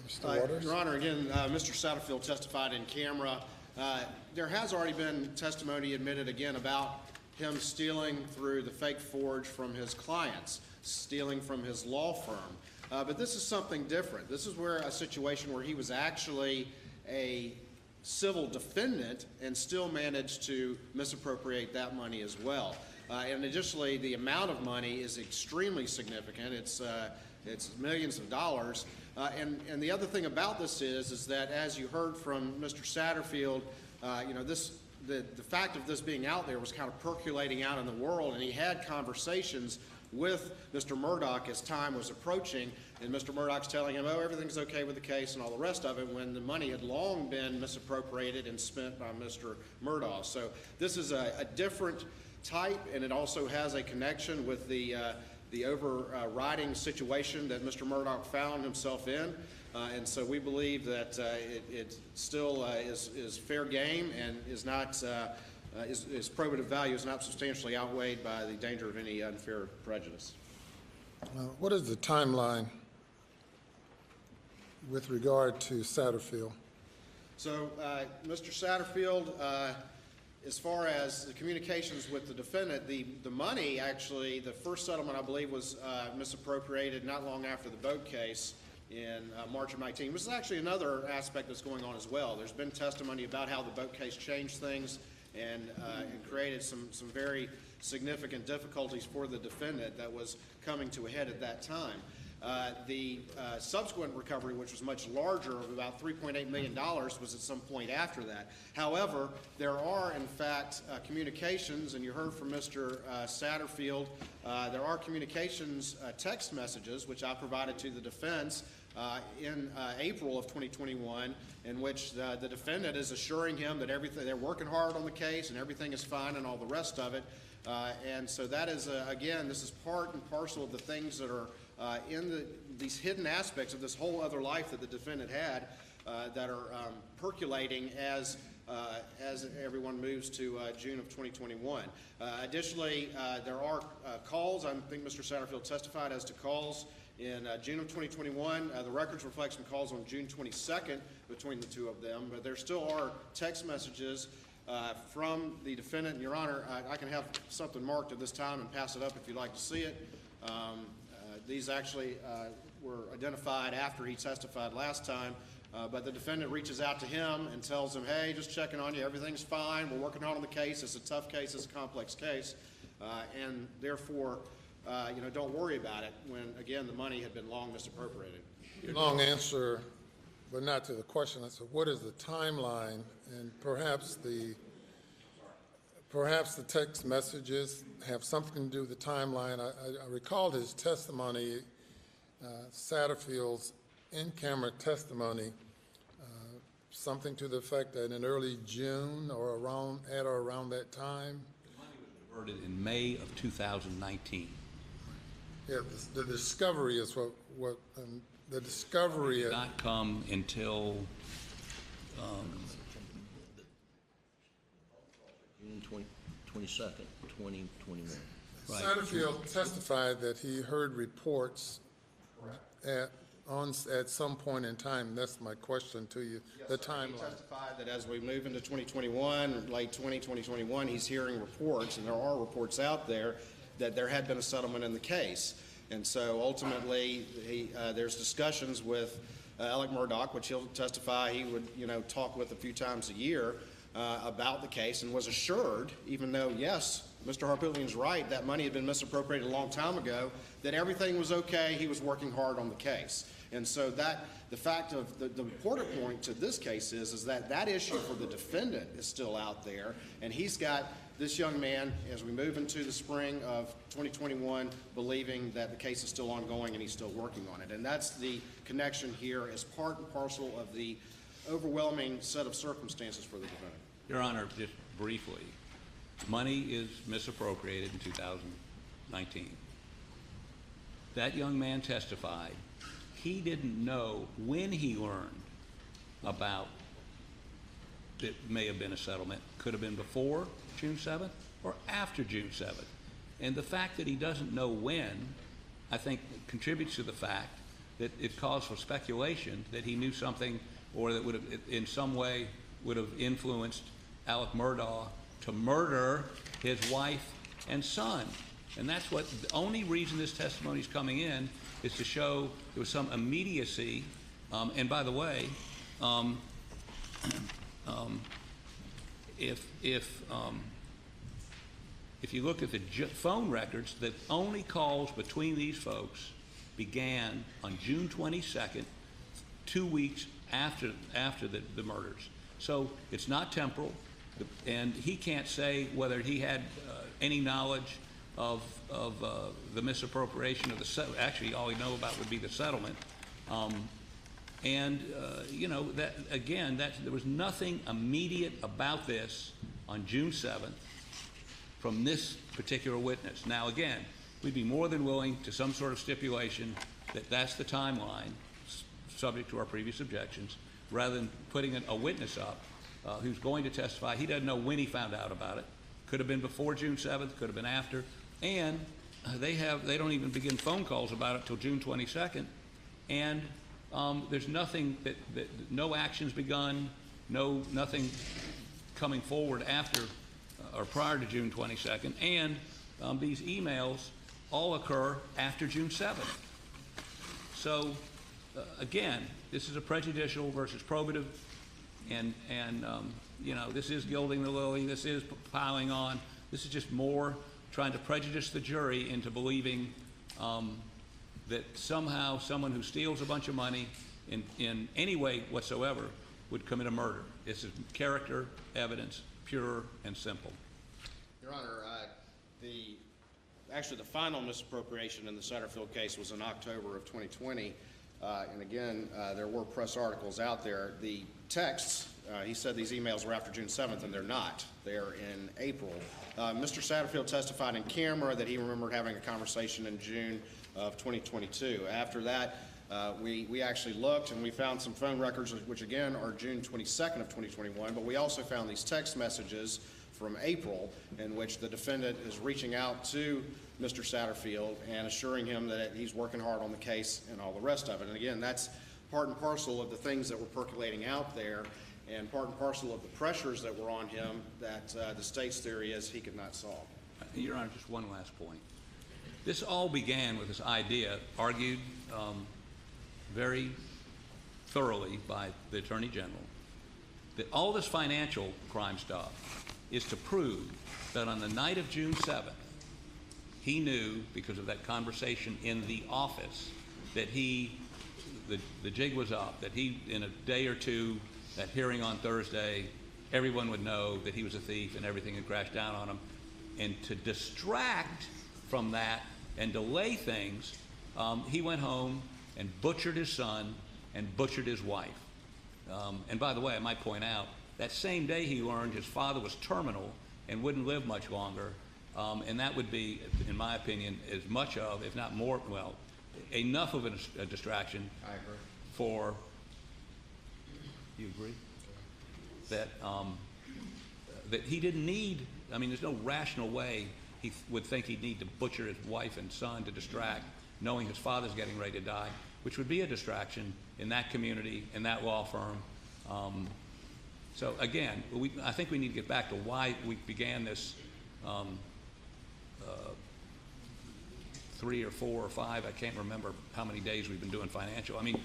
Mr. Waters? Your Honor, again, Mr. Satterfield testified in camera. There has already been testimony admitted again about him stealing through the fake forge from his clients, stealing from his law firm. But this is something different. This is where a situation where he was actually a civil defendant and still managed to misappropriate that money as well. And additionally, the amount of money is extremely significant. It's millions of dollars. And the other thing about this is that, as you heard from Mr. Satterfield, you know, the fact of this being out there was kind of percolating out in the world, and he had conversations with Mr. Murdaugh as time was approaching, and Mr. Murdaugh's telling him, oh, everything's okay with the case and all the rest of it, when the money had long been misappropriated and spent by Mr. Murdaugh. So this is a different type, and it also has a connection with the overriding situation that Mr. Murdaugh found himself in. And so we believe that it still is fair game, and is not its probative value is not substantially outweighed by the danger of any unfair prejudice. What is the timeline with regard to Satterfield? So, Mr. Satterfield, as far as the communications with the defendant, the money, actually, the first settlement, I believe, was misappropriated not long after the boat case in March of 19, which is actually another aspect that's going on as well. There's been testimony about how the boat case changed things and created some very significant difficulties for the defendant that was coming to a head at that time. The subsequent recovery, which was much larger, of about $3.8 million, was at some point after that. However, there are, in fact, communications, and you heard from Mr. Satterfield, there are communications, text messages, which I provided to the defense in April of 2021, in which the defendant is assuring him that they're working hard on the case and everything is fine and all the rest of it. And so that is, again, this is part and parcel of the things that are in these hidden aspects of this whole other life that the defendant had that are percolating as everyone moves to June of 2021. Additionally, there are calls. I think Mr. Satterfield testified as to calls in June of 2021. The records reflect some calls on June 22nd between the two of them, but there still are text messages from the defendant. Your Honor, I can have something marked at this time and pass it up if you'd like to see it. These actually were identified after he testified last time, but the defendant reaches out to him and tells him, hey, just checking on you, everything's fine, we're working hard on the case, it's a tough case, it's a complex case, and therefore, you know, don't worry about it, when, again, the money had been long misappropriated. Long answer, but not to the question. I said, what is the timeline? And perhaps the text messages have something to do with the timeline. I recalled his testimony, Satterfield's in-camera testimony, something to the effect that in early June or around that time? The money was diverted in May of 2019. Yeah, the discovery is what the discovery. Did not come until June 22nd, 2021. Right. Satterfield testified that he heard reports at some point in time. That's my question to you, the He timeline. testified that as we move into 2021, late 2021, he's hearing reports, and there are reports out there, that there had been a settlement in the case. And so ultimately, there's discussions with Alec Murdaugh, which he'll testify he would, talk with a few times a year about the case, and was assured, even though, yes, Mr. Harpootlian's right, that money had been misappropriated a long time ago, that everything was okay, he was working hard on the case. And so the fact of the important point to this case is that issue for the defendant is still out there, and he's got this young man, as we move into the spring of 2021, believing that the case is still ongoing and he's still working on it. And that's the connection here as part and parcel of the overwhelming set of circumstances for the defendant. Your Honor, just briefly, money is misappropriated in 2019. That young man testified he didn't know when he learned about it may have been a settlement. Could have been before June 7th or after June 7th. And the fact that he doesn't know when, I think, contributes to the fact that it caused for speculation that he knew something or that would have, in some way, would have influenced Alec Murdaugh to murder his wife and son. And that's what, the only reason this testimony is coming in is to show there was some immediacy. And by the way, if you look at the phone records, the only calls between these folks began on June 22nd, 2 weeks after the murders. So it's not temporal, and he can't say whether he had any knowledge of the misappropriation of the actually all he know about would be the settlement. That again, there was nothing immediate about this on June 7th from this particular witness. Now again, we'd be more than willing to some sort of stipulation that that's the timeline, subject to our previous objections, rather than putting a witness up who's going to testify. He doesn't know when he found out about it. Could have been before June 7th, could have been after, and they don't even begin phone calls about it till June 22nd, and there's nothing no actions begun, nothing coming forward after or prior to June 22nd, and these emails all occur after June 7th. So again, this is a prejudicial versus probative, and this is gilding the lily, this is piling on, this is just more trying to prejudice the jury into believing that somehow someone who steals a bunch of money in any way whatsoever would commit a murder. This is character evidence, pure and simple. Your Honor, actually the final misappropriation in the Satterfield case was in October of 2020. And again, there were press articles out there. The texts, he said these emails were after June 7th, and they're not. They're in April. Mr. Satterfield testified in camera that he remembered having a conversation in June of 2022. After that, we actually looked and we found some phone records, which again are June 22nd of 2021, but we also found these text messages from April in which the defendant is reaching out to Mr. Satterfield and assuring him that he's working hard on the case and all the rest of it. And again, that's part and parcel of the things that were percolating out there and part and parcel of the pressures that were on him that the state's theory is he could not solve. Your Honor, just one last point. This all began with this idea, argued very thoroughly by the Attorney General, that all this financial crime stuff is to prove that on the night of June 7th, he knew, because of that conversation in the office, that the jig was up, that he, in a day or two, that hearing on Thursday, everyone would know that he was a thief and everything had crashed down on him. And to distract from that and delay things, he went home and butchered his son and butchered his wife. And by the way, I might point out, that same day he learned his father was terminal and wouldn't live much longer, and that would be, in my opinion, as much of, if not more, well, enough of a distraction. I agree. For, you agree? That, that he didn't need, I mean, there's no rational way he would think he'd need to butcher his wife and son to distract, knowing his father's getting ready to die, which would be a distraction in that community, in that law firm. So again, I think we need to get back to why we began this 3 or 4 or 5, I can't remember how many days we've been doing financial. I mean,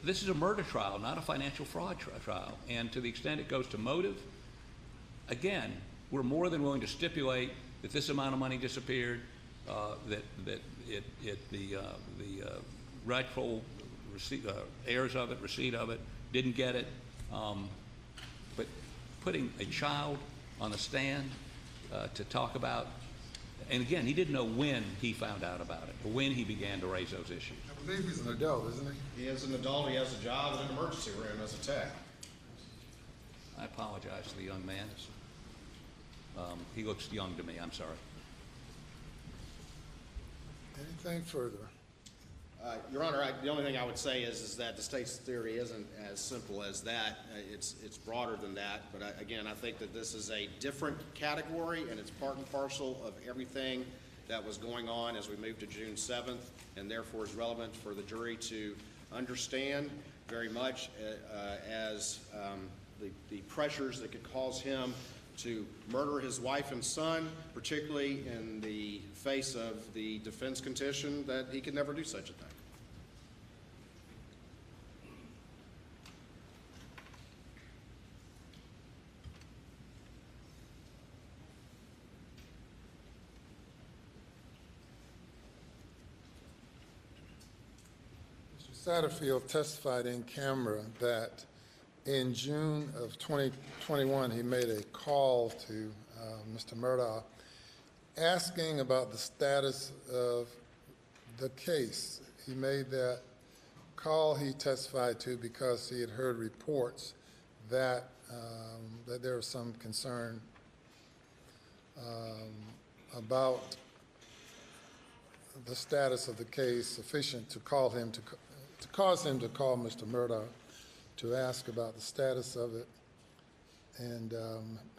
this is a murder trial, not a financial fraud trial. And to the extent it goes to motive, again, we're more than willing to stipulate that this amount of money disappeared, that the rightful heirs of it, receipt of it, didn't get it. But putting a child on the stand to talk about, and again, he didn't know when he found out about it, or when he began to raise those issues. I believe he's an adult, isn't he? He is an adult. He has a job in an emergency room as a tech. I apologize to the young man. He looks young to me, I'm sorry. Anything further? Your Honor, the only thing I would say is that the state's theory isn't as simple as that. It's broader than that. But again, I think that this is a different category, and it's part and parcel of everything that was going on as we moved to June 7th, and therefore is relevant for the jury to understand very much as the pressures that could cause him to murder his wife and son, particularly in the face of the defense contention that he could never do such a thing. Mr. Satterfield testified in camera that in June of 2021, he made a call to Mr. Murdaugh asking about the status of the case. He made that call, he testified to, because he had heard reports that, that there was some concern about the status of the case sufficient to call him to cause him to call Mr. Murdaugh to ask about the status of it. And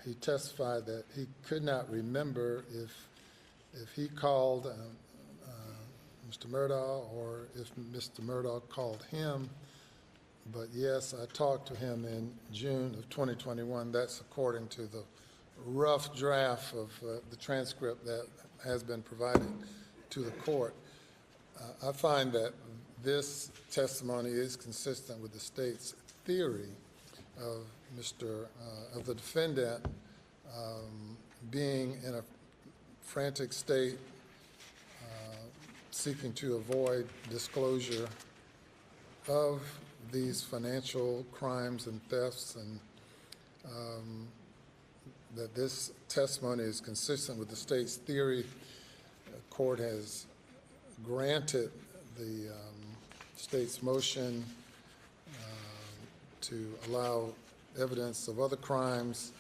he testified that he could not remember if he called Mr. Murdaugh or if Mr. Murdaugh called him. But yes, I talked to him in June of 2021. That's according to the rough draft of the transcript that has been provided to the court. I find that this testimony is consistent with the state's theory of of the defendant being in a frantic state, seeking to avoid disclosure of these financial crimes and thefts, and that this testimony is consistent with the state's theory. The court has granted the state's motion to allow evidence of other crimes,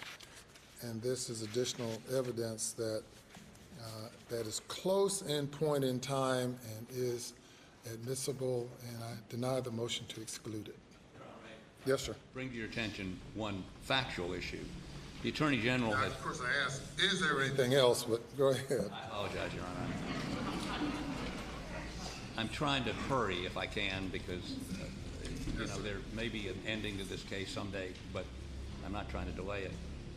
and this is additional evidence that that is close in point in time and is admissible, and I deny the motion to exclude it. Yes, sir. Bring to your attention one factual issue. The Attorney General has... Of course, I asked, is there anything else, but go ahead. I apologize, Your Honor. I'm trying to hurry if I can because, you know, there may be an ending to this case someday, but I'm not trying to delay it.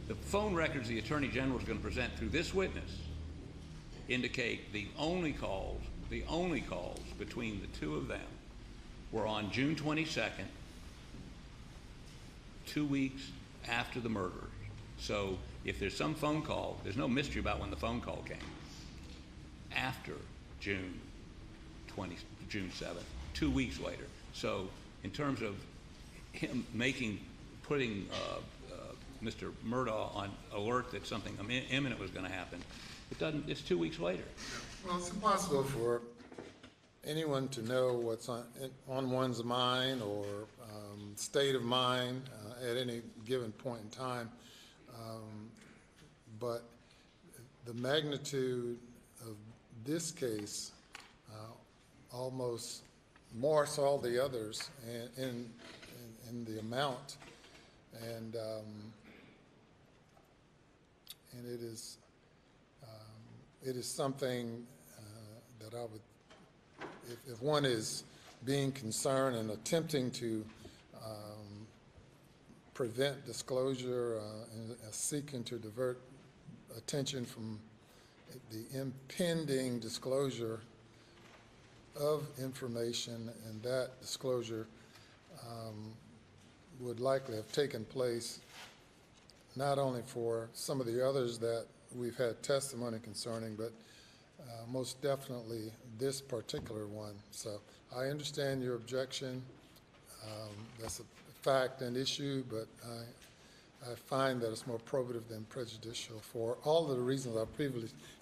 The phone records the Attorney General is going to present through this witness indicate the only calls between the two of them were on June 22nd, 2 weeks after the murder. So if there's some phone call, there's no mystery about when the phone call came. After June 7th, 2 weeks later. So in terms of him putting Mr. Murdaugh on alert that something imminent was going to happen, it's 2 weeks later. Well, it's impossible for anyone to know what's on one's mind or state of mind at any given point in time. But the magnitude of this case almost morphs all the others in the amount, and it is something that I would, if one is being concerned and attempting to prevent disclosure and seeking to divert attention from the impending disclosure of information, and that disclosure would likely have taken place not only for some of the others that we've had testimony concerning, but most definitely this particular one. So I understand your objection. That's a fact and issue, but I find that it's more probative than prejudicial for all of the reasons I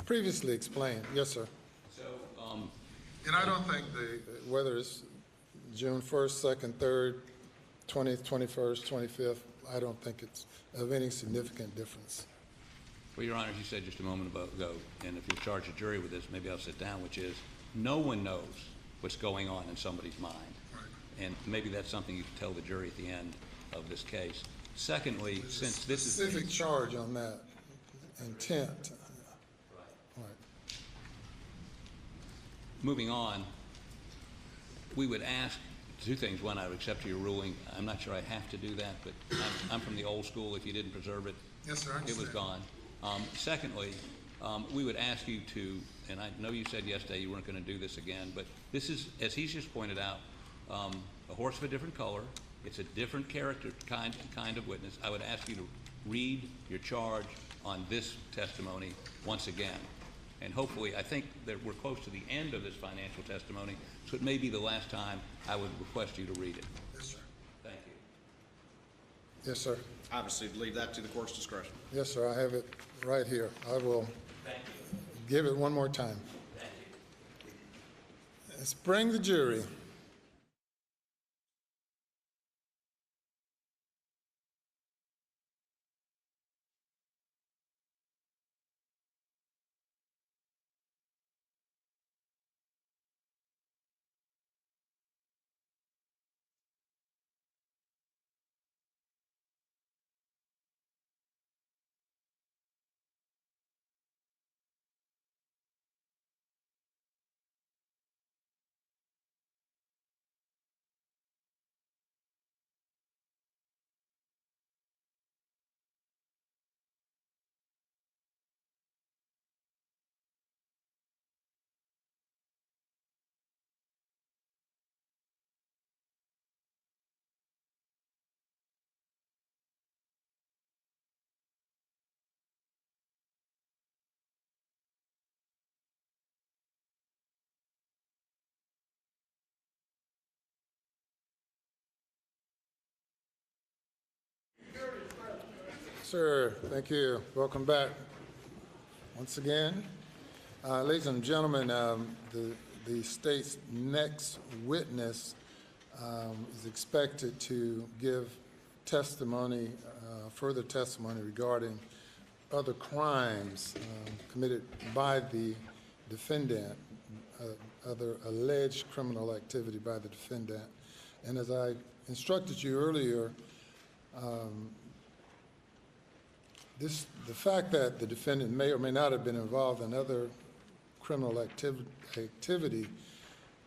previously explained. Yes, sir. So, and I don't think whether it's June 1st, 2nd, 3rd, 20th, 21st, 25th, I don't think it's of any significant difference. well, Your Honor, you said just a moment ago, and if you charge a jury with this, maybe I'll sit down, which is no one knows what's going on in somebody's mind. Right. And maybe that's something you can tell the jury at the end of this case. Secondly, There's since a this is... specific charge on that intent. Right. Right. Moving on, we would ask two things. One, I would accept your ruling. I'm not sure I have to do that, but I'm from the old school. If you didn't preserve it, Yes, sir, I it was understand. gone. Secondly, we would ask you to, and I know you said yesterday you weren't going to do this again, but this is, as he's just pointed out, a horse of a different color. It's a different character, kind of witness. I would ask you to read your charge on this testimony once again. And hopefully, I think that we're close to the end of this financial testimony, so it may be the last time I would request you to read it. Yes, sir. Thank you. Yes, sir. Obviously, leave that to the court's discretion. Yes, sir. I have it right here. I will give it one more time. Thank you. Let's bring the jury. Sir, thank you. Welcome back once again. Ladies and gentlemen, the state's next witness is expected to give testimony, further testimony regarding other crimes committed by the defendant, other alleged criminal activity by the defendant. And as I instructed you earlier, the fact that the defendant may or may not have been involved in other criminal activity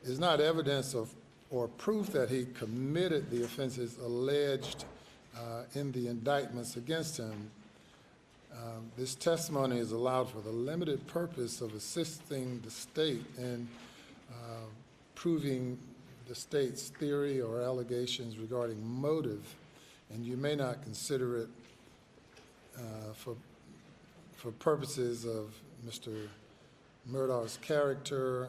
is not evidence of or proof that he committed the offenses alleged in the indictments against him. This testimony is allowed for the limited purpose of assisting the state in proving the state's theory or allegations regarding motive, and you may not consider it for purposes of Mr. Murdaugh's character,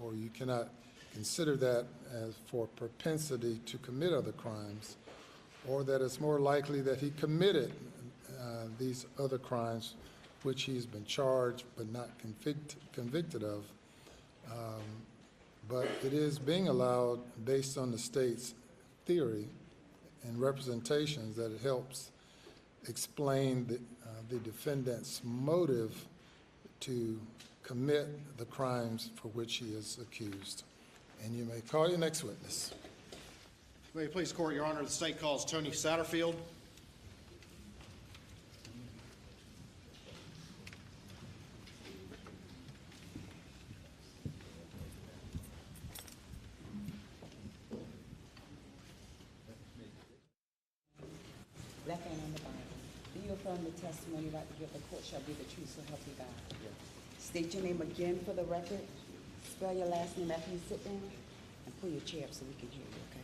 or you cannot consider that as for propensity to commit other crimes, or that it's more likely that he committed these other crimes which he's been charged but not convicted of but it is being allowed based on the state's theory and representations that it helps explain the defendant's motive to commit the crimes for which he is accused. And you may call your next witness. May it please the court, Your Honor, the state calls Tony Satterfield. Left hand on the Bible. Do you affirm the testimony about to give the court shall be the truth, so help you God? State your name again for the record. Spell your last name after you sit down. And pull your chair up so we can hear you, okay?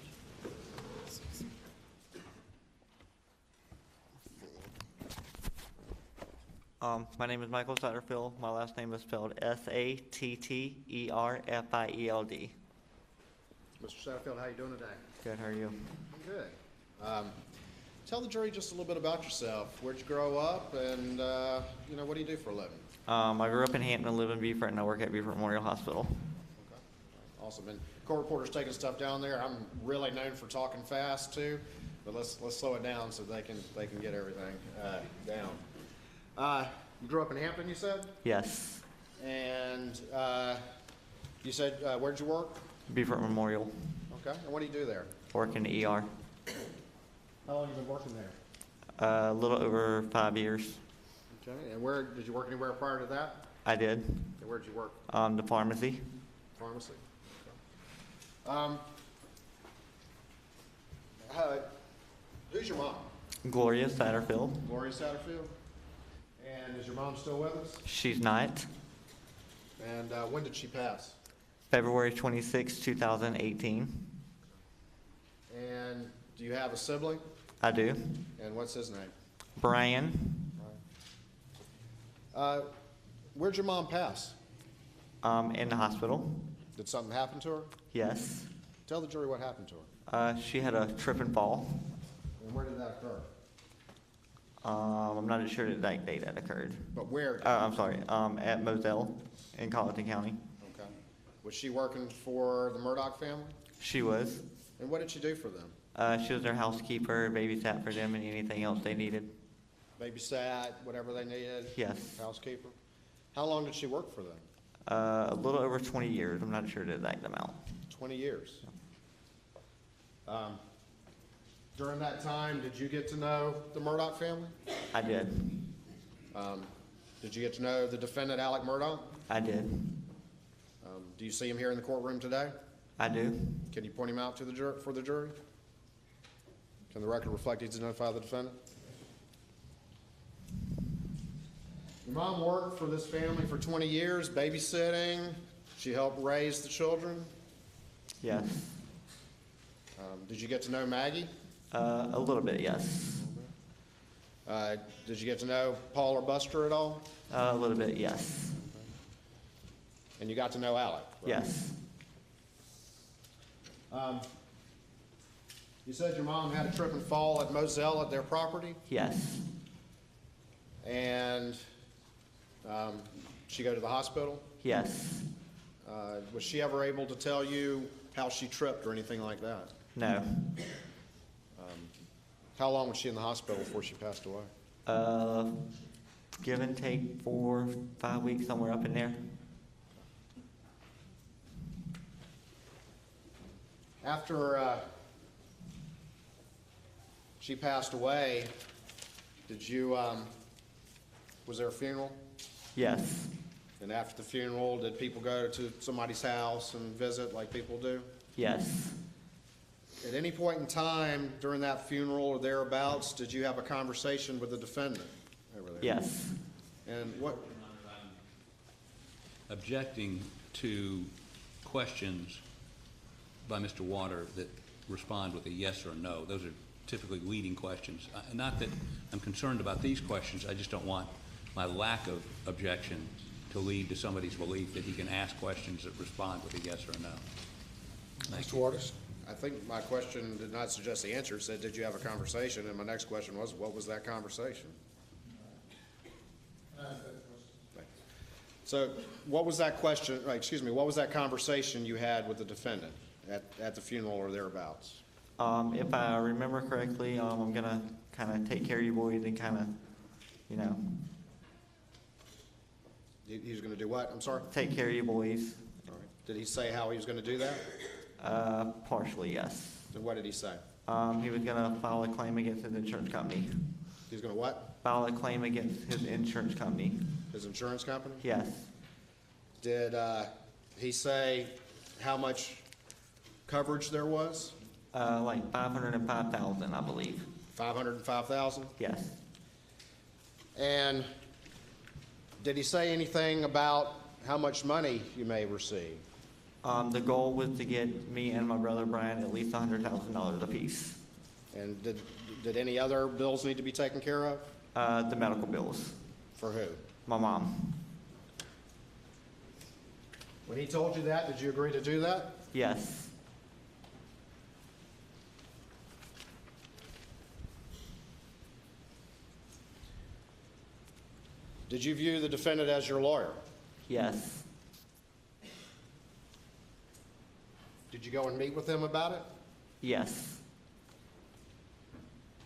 My name is Michael Satterfield. My last name is spelled Satterfield. Mr. Satterfield, how you doing today? Good, how are you? Good. Tell the jury just a little bit about yourself. Where'd you grow up, and what do you do for a living? I grew up in Hampton, live in Beaufort, and I work at Beaufort Memorial Hospital. Okay. Awesome. And court reporter's taking stuff down there. I'm really known for talking fast too, but let's slow it down so they can get everything down. You grew up in Hampton, you said? Yes, And you said where'd you work? Beaufort Memorial, Okay. And what do you do there? work in the ER. How long have you been working there? A little over 5 years. Okay. And where did you work anywhere prior to that? I did. And where'd you work? The pharmacy. Pharmacy. Who's your mom? Gloria Satterfield. Gloria Satterfield. And is your mom still with us? She's not. And when did she pass? February 26, 2018. And do you have a sibling? I do. And what's his name? Brian. Where'd your mom pass? In the hospital. Did something happen to her? Yes. Tell the jury what happened to her. She had a trip and fall. And where did that occur? I'm not sure the exact date that occurred. But where? I'm sorry, at Moselle in Colleton County. Okay. Was she working for the Murdaugh family? She was. And what did she do for them? She was their housekeeper, babysat for them and anything else they needed. Babysat, whatever they needed? Yes. Housekeeper? How long did she work for them? A little over 20 years. I'm not sure the exact amount. 20 years. During that time, did you get to know the Murdaugh family? I did. Did you get to know the defendant, Alec Murdaugh? I did. Do you see him here in the courtroom today? I do. Can you point him out to the jury, for the jury? Can the record reflect he's identified the defendant? Your mom worked for this family for 20 years, babysitting. She helped raise the children. Yes. Did you get to know Maggie? A little bit, yes. Did you get to know Paul or Buster at all? A little bit, yes. And you got to know Alec? Right? Yes. You said your mom had a trip and fall at Moselle at their property? Yes. And she go to the hospital? Yes. Was she ever able to tell you how she tripped or anything like that? No. How long was she in the hospital before she passed away? Give and take 4 or 5 weeks, somewhere up in there. After she passed away, did you, was there a funeral? Yes. And after the funeral, did people go to somebody's house and visit like people do? Yes. At any point in time during that funeral or thereabouts, did you have a conversation with the defendant over there? Yes. And what? Objecting to questions by Mr. Water that respond with a yes or a no. Those are typically leading questions. Not that I'm concerned about these questions, I just don't want my lack of objection to lead to somebody's belief that he can ask questions that respond with a yes or a no. Mr. Waters? I think my question did not suggest the answer. It said, did you have a conversation? And my next question was, what was that conversation? So what was that question, excuse me, what was that conversation you had with the defendant at the funeral or thereabouts? If I remember correctly, I'm gonna kind of take care of you boys and kind of, you know, He was going to do what? I'm sorry? take care of you boys. All right. Did he say how he was going to do that? Partially, yes. And what did he say? He was gonna file a claim against his insurance company. He's going to what? File a claim against his insurance company. His insurance company? Yes. Did he say how much coverage there was? Like 505,000, I believe. 505,000? Yes. And did he say anything about how much money you may receive? The goal was to get me and my brother Brian at least $100,000 apiece. And did any other bills need to be taken care of? The medical bills. For who? My mom. When he told you that, did you agree to do that? Yes. Did you view the defendant as your lawyer? Yes. Did you go and meet with him about it? Yes.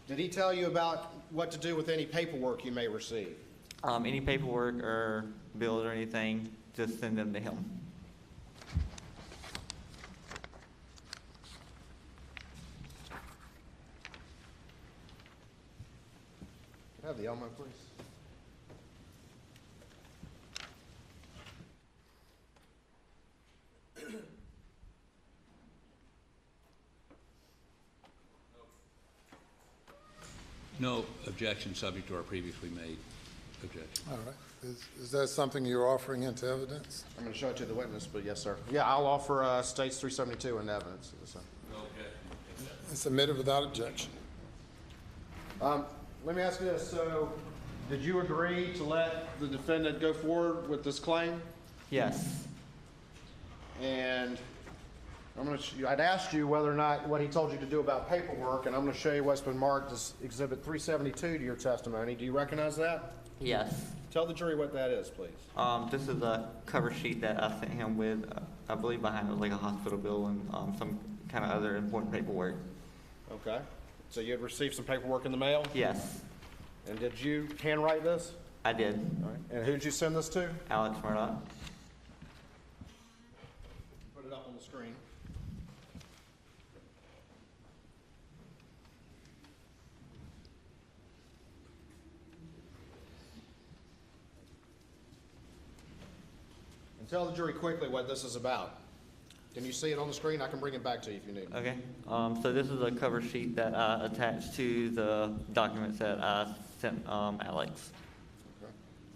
Did he tell you about what to do with any paperwork you may receive? Any paperwork or bills or anything, just send them to him. Can I have the Elmo, please? No objection subject to our previously made objection. All right. Is that something you're offering into evidence? I'm going to show it to the witness, but yes, sir. Yeah, I'll offer States 372 in evidence. No objection. It's submitted without objection. Let me ask you this. So, did you agree to let the defendant go forward with this claim? Yes. And I'd asked you whether or not what he told you to do about paperwork, and I'm going to show you what's been marked as Exhibit 372 to your testimony. Do you recognize that? Yes. Tell the jury what that is, please. This is a cover sheet that I sent him with, I believe behind it was like a hospital bill and some kind of other important paperwork. Okay. So you had received some paperwork in the mail? Yes, And did you handwrite this? I did. All right. And who did you send this to? Alex Murdaugh. Put it up on the screen. And tell the jury quickly what this is about. Can you see it on the screen? I can bring it back to you if you need. Okay. So this is a cover sheet that I attached to the documents that I sent Alex. Okay.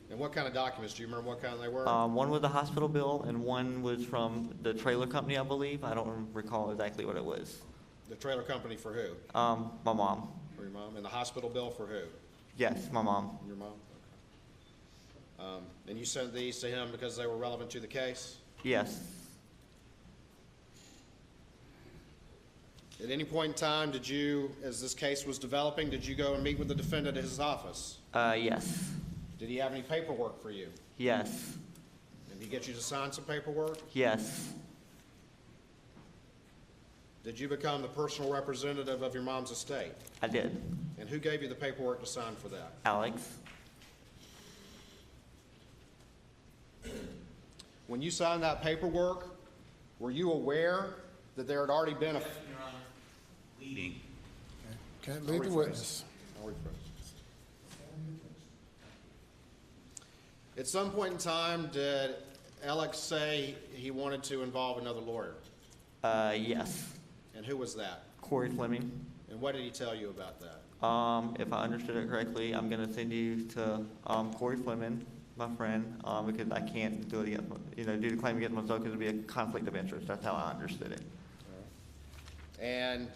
And what kind of documents? Do you remember what kind they were? One was a hospital bill and one was from the trailer company, I believe. I don't recall exactly what it was. The trailer company for who? My mom. For your mom? And the hospital bill for who? Yes, my mom. Your mom? Okay. And you sent these to him because they were relevant to the case? Yes. At any point in time, did you, as this case was developing, did you go and meet with the defendant at his office? Yes. Did he have any paperwork for you? Yes. Did he get you to sign some paperwork? Yes. Did you become the personal representative of your mom's estate? I did. And who gave you the paperwork to sign for that? Alex. When you signed that paperwork, were you aware that there had already been a... Your Honor, leading. Can't leave the witness. I'll rephrase. At some point in time, did Alex say he wanted to involve another lawyer? Yes. And who was that? Corey Fleming. And what did he tell you about that? If I understood it correctly, I'm gonna send you to Corey Fleming, my friend, because I can't do it against, do the claim against myself because it'd be a conflict of interest. That's how I understood it. And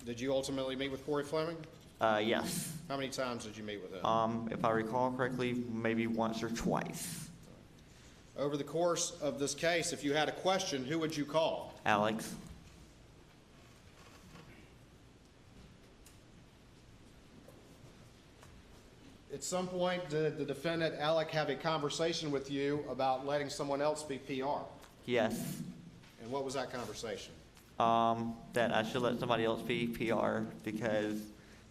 did you ultimately meet with Corey Fleming? Yes. How many times did you meet with him? If I recall correctly, maybe once or twice. Over the course of this case, if you had a question, who would you call? Alex. At some point, did the defendant, Alec, have a conversation with you about letting someone else be PR? Yes. And what was that conversation? That I should let somebody else be PR because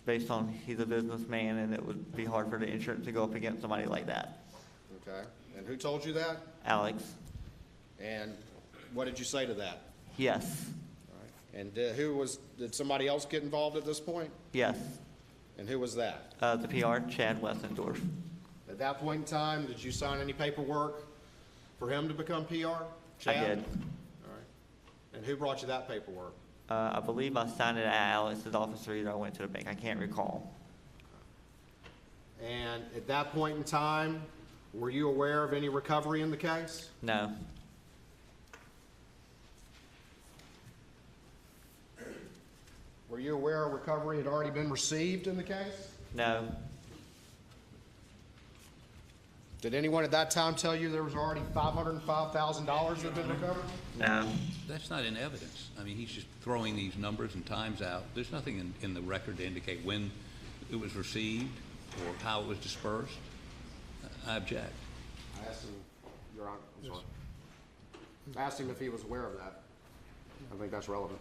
based on he's a businessman and it would be hard for the insurance to go up against somebody like that. Okay. And who told you that? Alex. And what did you say to that? Yes. All right. And did somebody else get involved at this point? Yes. And who was that? The PR, Chad Wessendorf. At that point in time, did you sign any paperwork for him to become PR? I Chad? did. All right. And who brought you that paperwork? I believe I signed it at Alex's office or either I went to the bank. I can't recall. And at that point in time, were you aware of any recovery in the case? No. Were you aware a recovery had already been received in the case? No. Did anyone at that time tell you there was already $505,000 that had been recovered? No. That's not in evidence. I mean, he's just throwing these numbers and times out. There's nothing in the record to indicate when it was received or how it was dispersed. I object. I asked him, Your Honor, I'm sorry. I asked him if he was aware of that. I think that's relevant.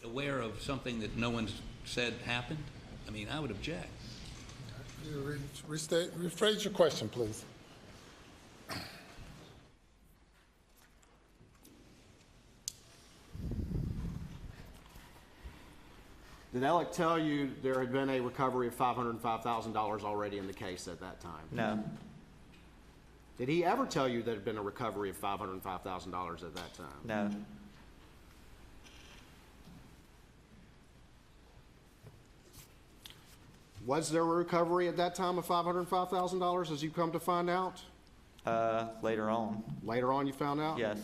Aware of something that no one's said happened? I mean, I would object. You rephrase your question, please. Did Alec tell you there had been a recovery of $505,000 already in the case at that time? No. Did he ever tell you there had been a recovery of $505,000 at that time? No. Was there a recovery at that time of $505,000 as you come to find out? Later on. Later on you found out? Yes.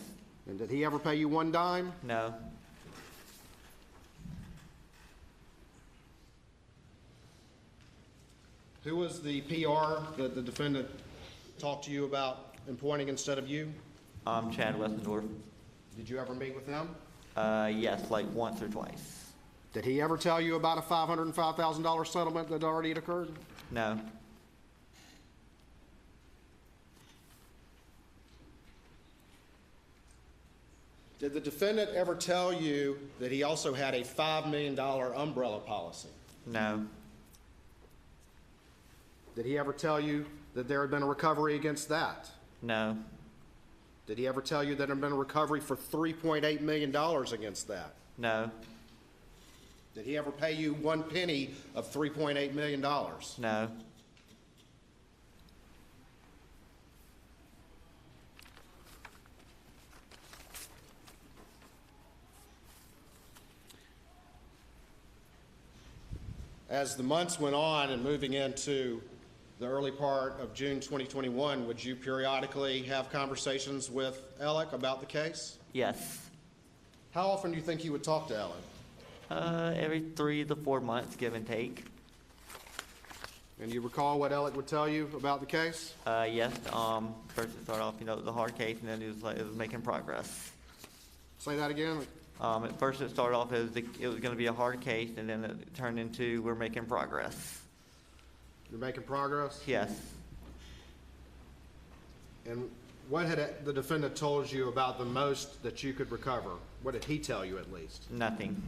And did he ever pay you one dime? No. Who was the PR that the defendant talked to you about appointing instead of you? Chad Wessendorf. Did you ever meet with him? Yes, like once or twice. Did he ever tell you about a $505,000 settlement that already had occurred? No. Did the defendant ever tell you that he also had a $5 million umbrella policy? No. Did he ever tell you that there had been a recovery against that? No. Did he ever tell you that there had been a recovery for $3.8 million against that? No. Did he ever pay you one penny of $3.8 million? No. As the months went on and moving into the early part of June 2021, would you periodically have conversations with Alec about the case? Yes. How often do you think you would talk to Alec? Every 3 to 4 months, give and take. And you recall what Alec would tell you about the case? Yes. First it started off, the hard case, and then it was making progress. Say that again. At first it started off as it was going to be a hard case, and then it turned into we're making progress. You're making progress? Yes. And what had the defendant told you about the most that you could recover? What did he tell you at least? Nothing.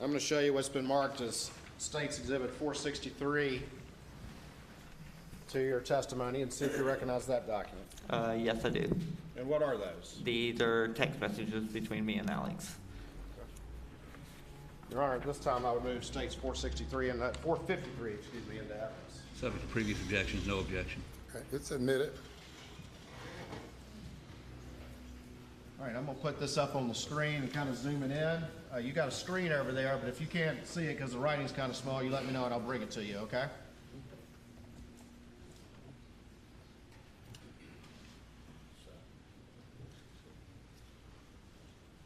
I'm going to show you what's been marked as State's Exhibit 463 to your testimony and see if you recognize that document. Yes, I do. And what are those? These are text messages between me and Alex. Your Honor, at this time I would move State's 463 and 453, excuse me, into evidence. Subject to previous objections, no objection. Okay, it's admitted. All right, I'm going to put this up on the screen and kind of zoom it in. You got a screen over there, but if you can't see it because the writing's kind of small, you let me know and I'll bring it to you, okay?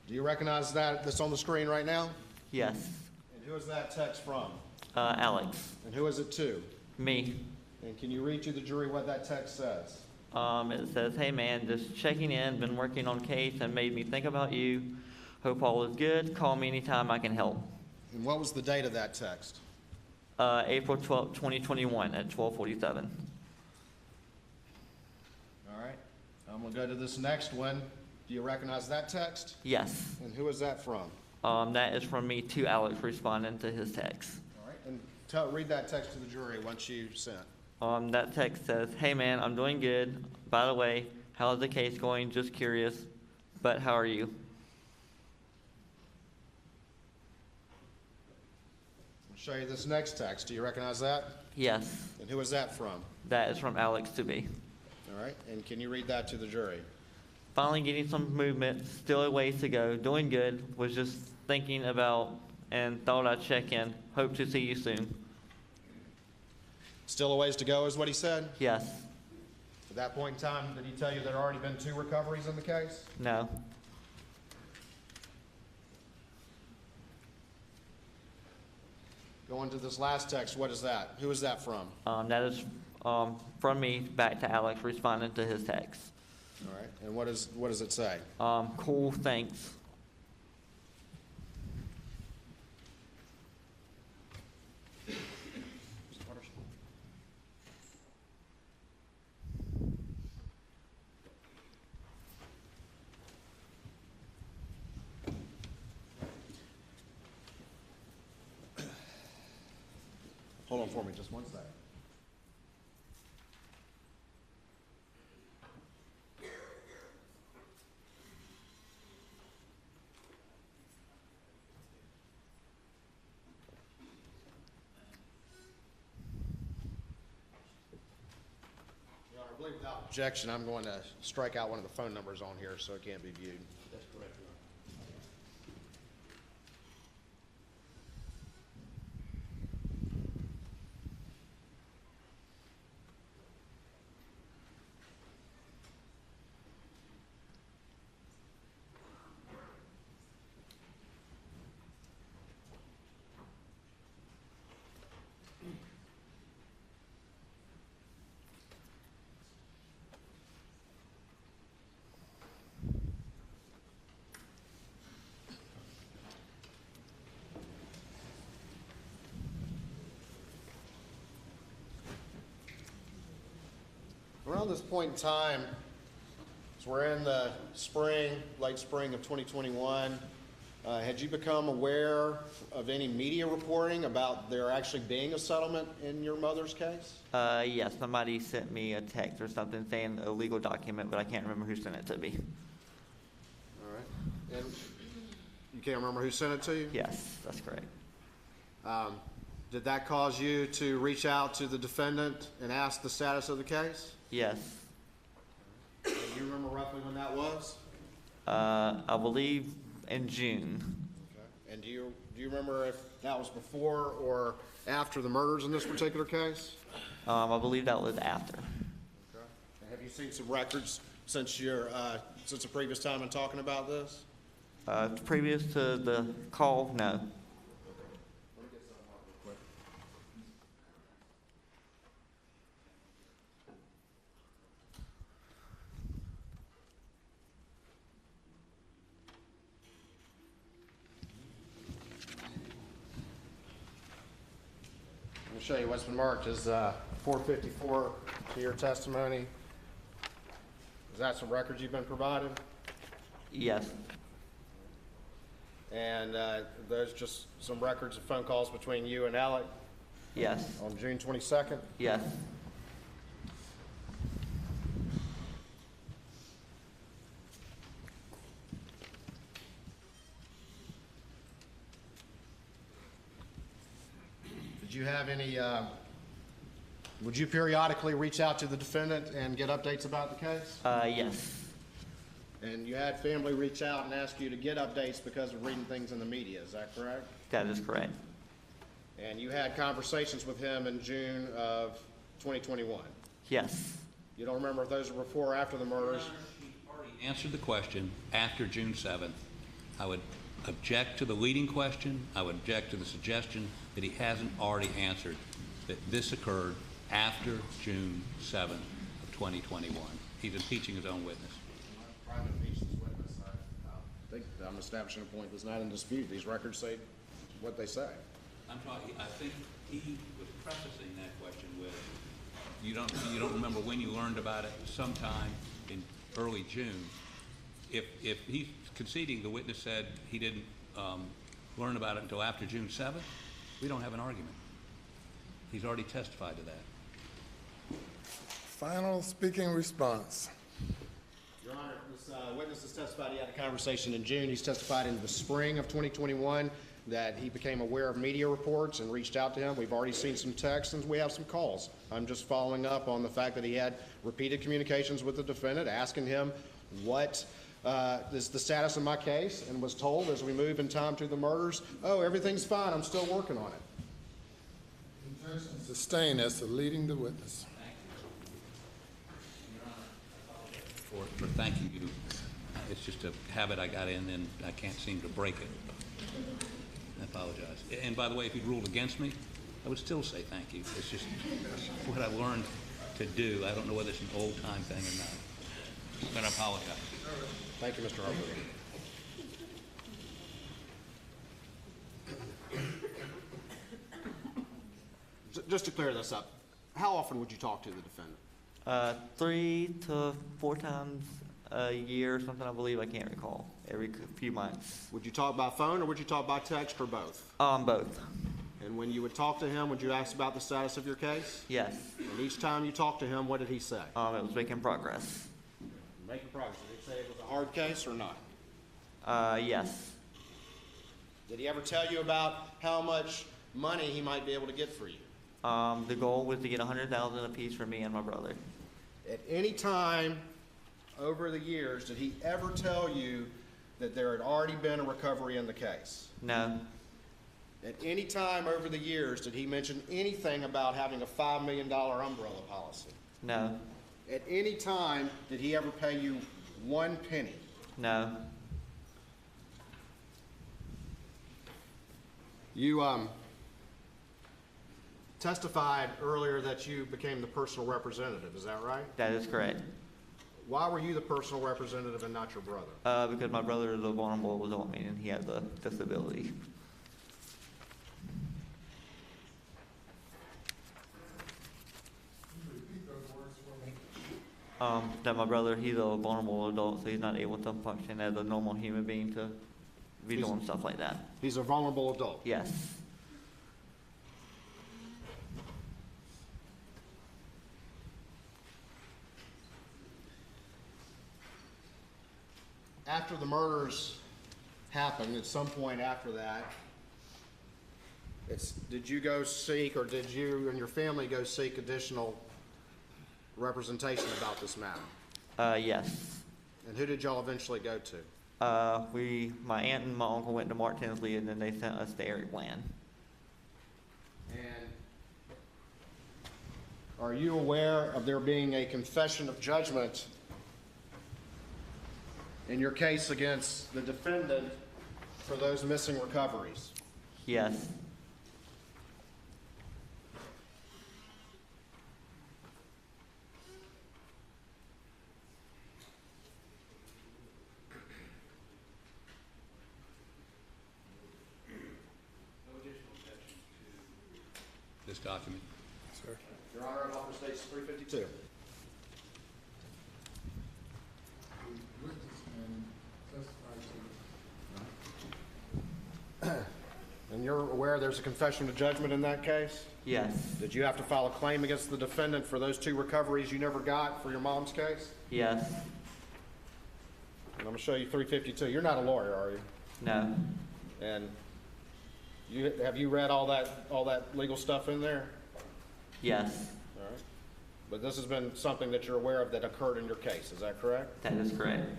Do you recognize that's on the screen right now? Yes. And who is that text from? Alex. And who is it to? Me. And can you read to the jury what that text says? It says, "Hey man, just checking in, been working on case and made me think about you. Hope all is good. Call me anytime I can help." And what was the date of that text? April 12th, 2021 at 12:47. All right. I'm going to go to this next one. Do you recognize that text? Yes. And who is that from? That is from me to Alex responding to his text. All right. And read that text to the jury once you sent. That text says, "Hey man, I'm doing good. By the way, how's the case going? Just curious. But how are you?" I'll show you this next text. Do you recognize that? Yes. And who is that from? That is from Alex to me. All right. And can you read that to the jury? "Finally getting some movement. Still a ways to go. Doing good. Was just thinking about and thought I'd check in. Hope to see you soon." Still a ways to go is what he said? Yes. At that point in time, did he tell you there had already been 2 recoveries in the case? No. Going to this last text, what is that? Who is that from? That is from me back to Alex responding to his text. All right. And what does it say? Cool, thanks. Hold on for me just 1 second. Your Honor, I believe without objection, I'm going to strike out one of the phone numbers on here so it can't be viewed. That's correct, Your Honor. Around this point in time, as we're in the late spring of 2021, had you become aware of any media reporting about there actually being a settlement in your mother's case? Yes, somebody sent me a text or something saying a legal document, but I can't remember who sent it to me. All right. And you can't remember who sent it to you? Yes, that's correct. Did that cause you to reach out to the defendant and ask the status of the case? Yes. Do you remember roughly when that was? I believe in June. Okay. And do you remember if that was before or after the murders in this particular case? I believe that was after. Okay. And have you seen some records since the previous time in talking about this? Previous to the call, no. I'll show you what's been marked as 454 to your testimony. Is that some records you've been provided? Yes. And there's just some records of phone calls between you and Alec Yes. on June 22nd? Yes. Did you have any, would you periodically reach out to the defendant and get updates about the case? Yes. And you had family reach out and ask you to get updates because of reading things in the media, is that correct? That is correct. And you had conversations with him in June of 2021? Yes. You don't remember if those were before or after the murders? She already answered the question after June 7th. I would object to the leading question. I would object to the suggestion that he hasn't already answered that this occurred after June 7th of 2021. He's impeaching his own witness. I'm trying to impeach this witness. I think I'm establishing a point that's not in dispute. These records say what they say. I'm talking, I think he was prefacing that question with, you don't remember when you learned about it, sometime in early June. If he's conceding the witness said he didn't learn about it until after June 7th, we don't have an argument. He's already testified to that. Final speaking response. Your Honor, this witness has testified he had a conversation in June. He's testified in the spring of 2021 that he became aware of media reports and reached out to him. We've already seen some texts and we have some calls. I'm just following up on the fact that he had repeated communications with the defendant, asking him what is the status of my case, and was told as we move in time to the murders, oh, everything's fine, I'm still working on it. Objection sustained as to leading the witness. For thanking you. It's just a habit I got in and I can't seem to break it. I apologize. And by the way, if you'd ruled against me, I would still say thank you. It's just what I learned to do. I don't know whether it's an old-time thing or not. But I apologize. Thank you, Mr. Harper. Just to clear this up, how often would you talk to the defendant? 3 to 4 times a year, something I believe, I can't recall, every few months. Would you talk by phone or would you talk by text or both? Both. And when you would talk to him, would you ask about the status of your case? Yes. And each time you talked to him, what did he say? It was making progress. Making progress. Did he say it was a hard case or not? Yes. Did he ever tell you about how much money he might be able to get for you? The goal was to get $100,000 apiece for me and my brother. At any time over the years, did he ever tell you that there had already been a recovery in the case? No. At any time over the years, did he mention anything about having a $5 million umbrella policy? No. At any time, did he ever pay you 1 penny? No. You testified earlier that you became the personal representative, is that right? That is correct. Why were you the personal representative and not your brother? Because my brother is a vulnerable adult, meaning he has a disability. That my brother, he's a vulnerable adult, so he's not able to function as a normal human being to be doing stuff like that. He's a vulnerable adult? Yes. After the murders happened, at some point after that, did you go seek, or did you and your family go seek additional representation about this matter? Yes. And who did y'all eventually go to? My aunt and my uncle went to Mark Tinsley, and then they sent us to Eric Bland. And are you aware of there being a confession of judgment in your case against the defendant for those missing recoveries? Yes. This document. Sir. Your Honor, it offer states 352. And you're aware there's a confession of judgment in that case? Yes. Did you have to file a claim against the defendant for those 2 recoveries you never got for your mom's case? Yes. And I'm going to show you 352. You're not a lawyer, are you? No. And have you read all that legal stuff in there? Yes. All right. But this has been something that you're aware of that occurred in your case, is that correct? That is correct.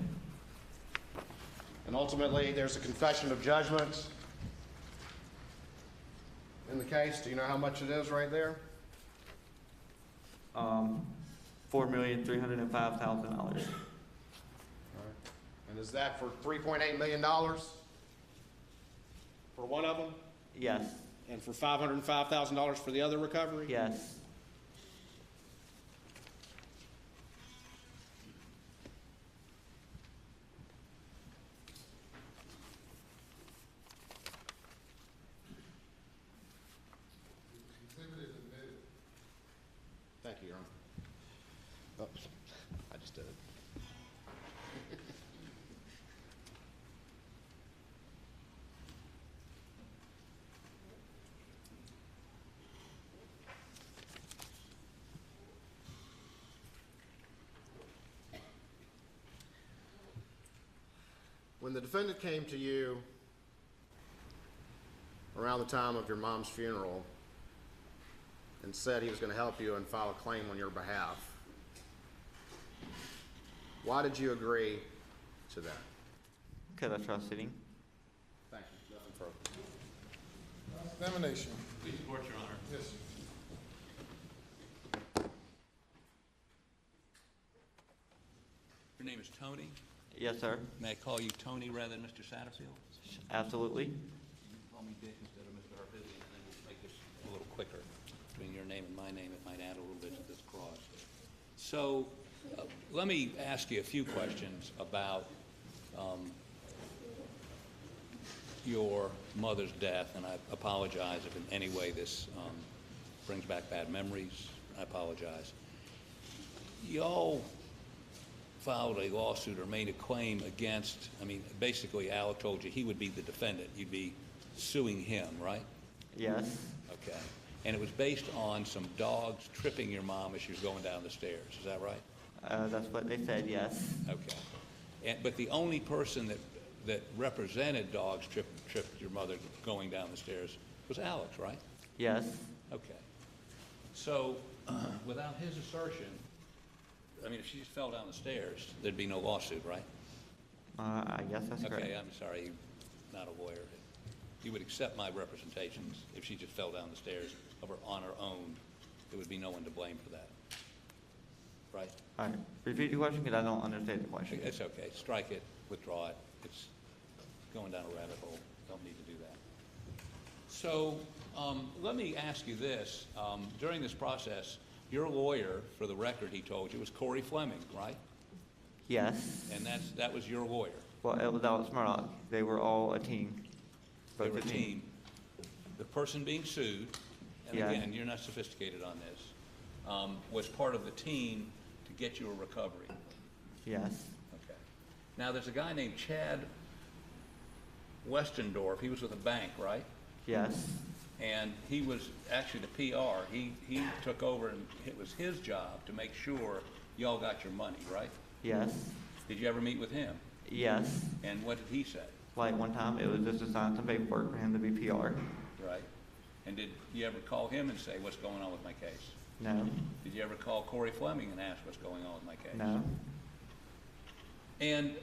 And ultimately, there's a confession of judgment in the case. Do you know how much it is right there? $4,305,000. All right. And is that for $3.8 million? For one of them? Yes. And for $505,000 for the other recovery? Yes. When the defendant came to you around the time of your mom's funeral and said he was going to help you and file a claim on your behalf, why did you agree to that? Because I trusted him. Thank you. Nothing further. Examination. Please support, Your Honor. Yes. Your name is Tony. Yes, sir. May I call you Tony rather than Mr. Satterfield? Absolutely. You can call me Dick instead of Mr. Harbizian, and then we'll make this a little quicker. Between your name and my name, it might add a little bit to this cross. So let me ask you a few questions about your mother's death, and I apologize if in any way this brings back bad memories. I apologize. Y'all filed a lawsuit or made a claim against, I mean, basically Alec told you he would be the defendant. You'd be suing him, right? Yes. Okay. And it was based on some dogs tripping your mom as she was going down the stairs. Is that right? That's what they said, yes. Okay. But the only person that represented dogs tripped your mother going down the stairs was Alex, right? Yes. Okay. So without his assertion, I mean, if she just fell down the stairs, there'd be no lawsuit, right? I guess that's correct. Okay, I'm sorry, not a lawyer. You would accept my representations if she just fell down the stairs on her own. There would be no one to blame for that, right? All right. Repeat your question because I don't understand the question. It's okay. Strike it, withdraw it. It's going down a rabbit hole. Don't need to do that. So let me ask you this. During this process, your lawyer, for the record, he told you, was Corey Fleming, right? Yes. And that was your lawyer. Well, it was Alex Murdaugh. They were all a team. They Both were a a team. The person being sued, and Yeah. again, you're not sophisticated on this, was part of the team to get you a recovery. Yes. Okay. Now, there's a guy named Chad Westendorf. He was with a bank, right? Yes. And he was actually the PR. He took over, and it was his job to make sure y'all got your money, right? Yes. Did you ever meet with him? Yes. And what did he say? Like one time, it was just to sign some paperwork for him to be PR. Right. And did you ever call him and say, what's going on with my case? No. Did you ever call Corey Fleming and ask what's going on with my case? No. And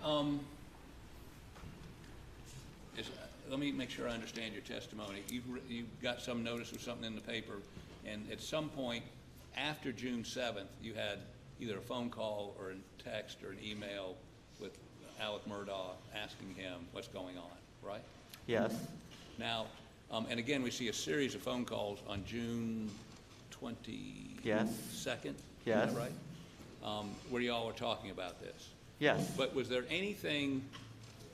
let me make sure I understand your testimony. You got some notice of something in the paper, and at some point after June 7th, you had either a phone call or a text or an email with Alec Murdaugh asking him what's going on, right? Yes. Now, and again, we see a series of phone calls on June 22nd. Yes. Is Yes. that right? Where y'all are talking about this. Yes. But was there anything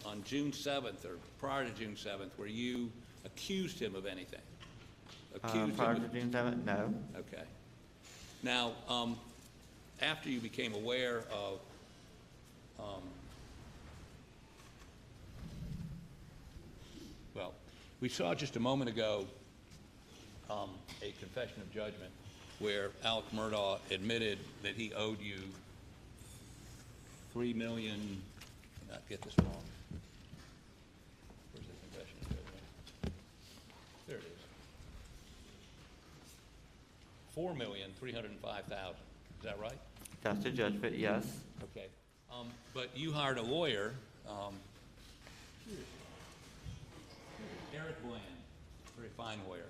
on June 7th or prior to June 7th where you accused him of anything? Prior to June 7th, no. Okay. Now, after you became aware of well, we saw just a moment ago a confession of judgment where Alec Murdaugh admitted that he owed you $3 million, not get this wrong. Where's the confession of judgment? There it is. $4,305,000. Is that right? That's the judgment, yes. Okay. But you hired a lawyer, Eric Bland, very fine lawyer,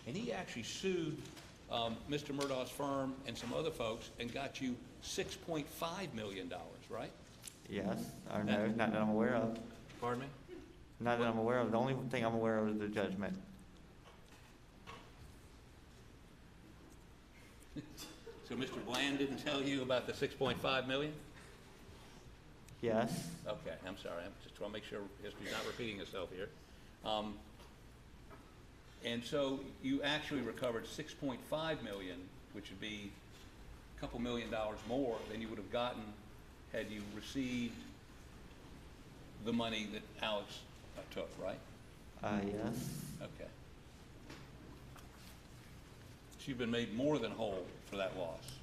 and he actually sued Mr. Murdaugh's firm and some other folks and got you $6.5 million, right? Yes. Or no, not that I'm aware of. Pardon me? Not that I'm aware of. The only thing I'm aware of is the judgment. So Mr. Bland didn't tell you about the $6.5 million? Yes. Okay, I'm sorry. I just want to make sure history's not repeating itself here. And so you actually recovered $6.5 million, which would be a couple $1 million more than you would have gotten had you received the money that Alex took, right? Yes. Okay. So you've been made more than whole for that loss.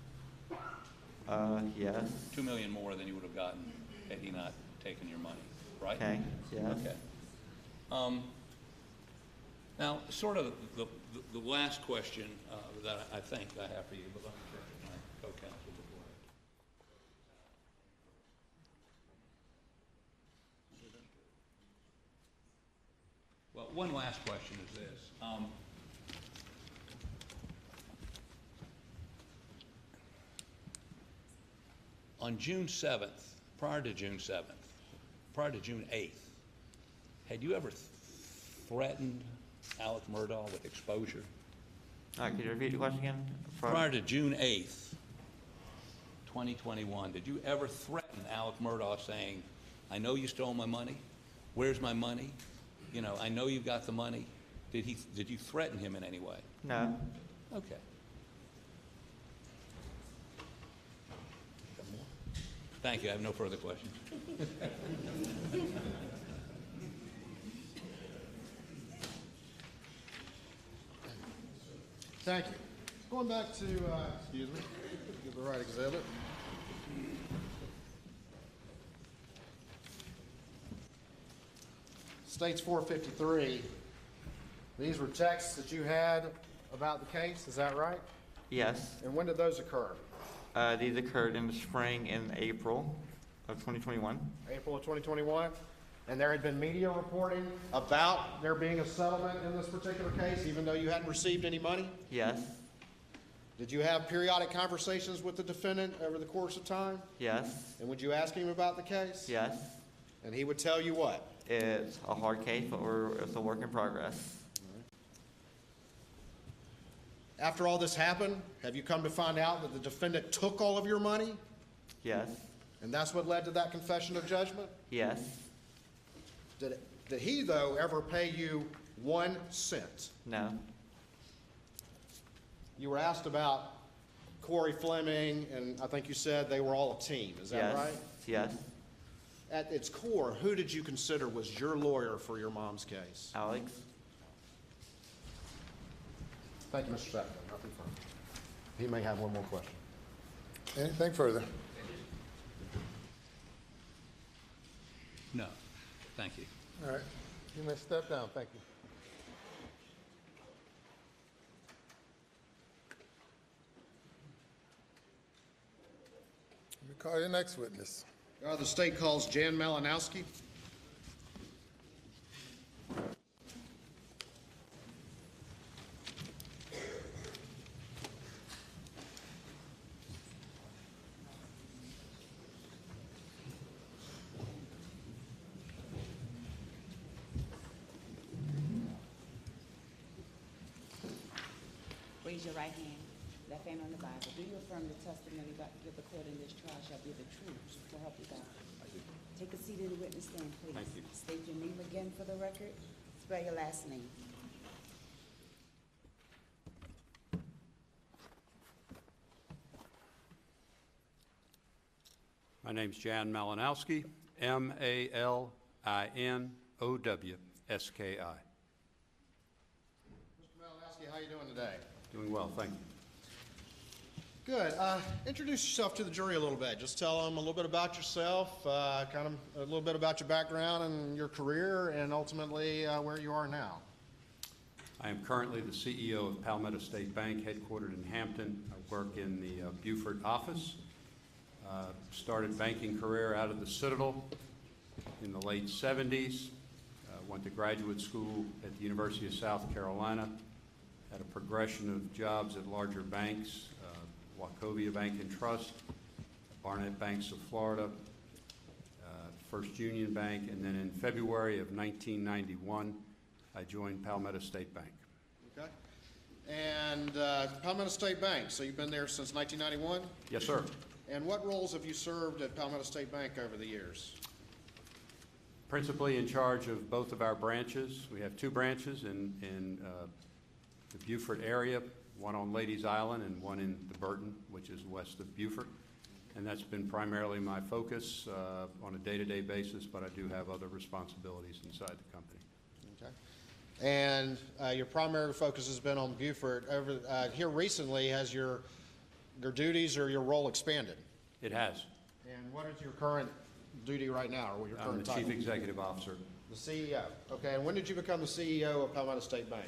Yes. $2 million more than you would have gotten had he not taken your money, right? Okay, yes. Okay. Now, sort of the last question that I think I have for you, but let me check with my co-counsel before I. Well, one last question is this. On June 7th, prior to June 8th, had you ever threatened Alec Murdaugh with exposure? Could you repeat the question again? Prior to June 8th, 2021, did you ever threaten Alec Murdaugh saying, I know you stole my money, where's my money? You know, I know you've got the money. Did you threaten him in any way? No. Okay. Thank you, I have no further questions. Thank you. Going back to, excuse me, get the right exhibit. States 453. These were texts that you had about the case, is that right? Yes. And when did those occur? These occurred in the spring and April of 2021. April of 2021? And there had been media reporting about there being a settlement in this particular case, even though you hadn't received any money? Yes. Did you have periodic conversations with the defendant over the course of time? Yes. And would you ask him about the case? Yes. And he would tell you what? It's a hard case, but it's a work in progress. After all this happened, have you come to find out that the defendant took all of your money? Yes. And that's what led to that confession of judgment? Yes. Did he, though, ever pay you 1 cent? No. You were asked about Corey Fleming, and I think you said they were all a team. Is that Yes. right? Yes. At its core, who did you consider was your lawyer for your mom's case? Alex. Thank you, Mr. Sackler. Nothing further. He may have one more question. Anything further? No, thank you. All right, you may step down, thank you. Let me call your next witness. The state calls Jan Malinowski. Raise your right hand, left hand on the Bible. Do you affirm the testimony about to give the court in this trial shall be the truth, so help you God? I do. Take a seat in the witness stand, please. Thank you. State your name again for the record. Spell your last name. My name's Jan Malinowski, M-A-L-I-N-O-W-S-K-I. Mr. Malinowski, how are you doing today? Doing well, thank you. Good. Introduce yourself to the jury a little bit. Just tell them a little bit about yourself, kind of a little bit about your background and your career, and ultimately where you are now. I am currently the CEO of Palmetto State Bank, headquartered in Hampton. I work in the Beaufort office. Started banking career out of the Citadel in the late 70s. Went to graduate school at the University of South Carolina. Had a progression of jobs at larger banks, Wachovia Bank and Trust, Barnett Banks of Florida, First Union Bank, and then in February of 1991, I joined Palmetto State Bank. Okay. And Palmetto State Bank, so you've been there since 1991? Yes, sir. And what roles have you served at Palmetto State Bank over the years? Principally in charge of both of our branches. We have two branches in the Beaufort area, one on Ladies Island and one in the Burton, which is west of Beaufort. And that's been primarily my focus on a day-to-day basis, but I do have other responsibilities inside the company. Okay. And your primary focus has been on Beaufort. Over here recently, has your duties or your role expanded? It has. And what is your current duty right now, or your I'm current the title? Chief Executive Officer, The CEO. Okay, and when did you become the CEO of Palmetto State Bank?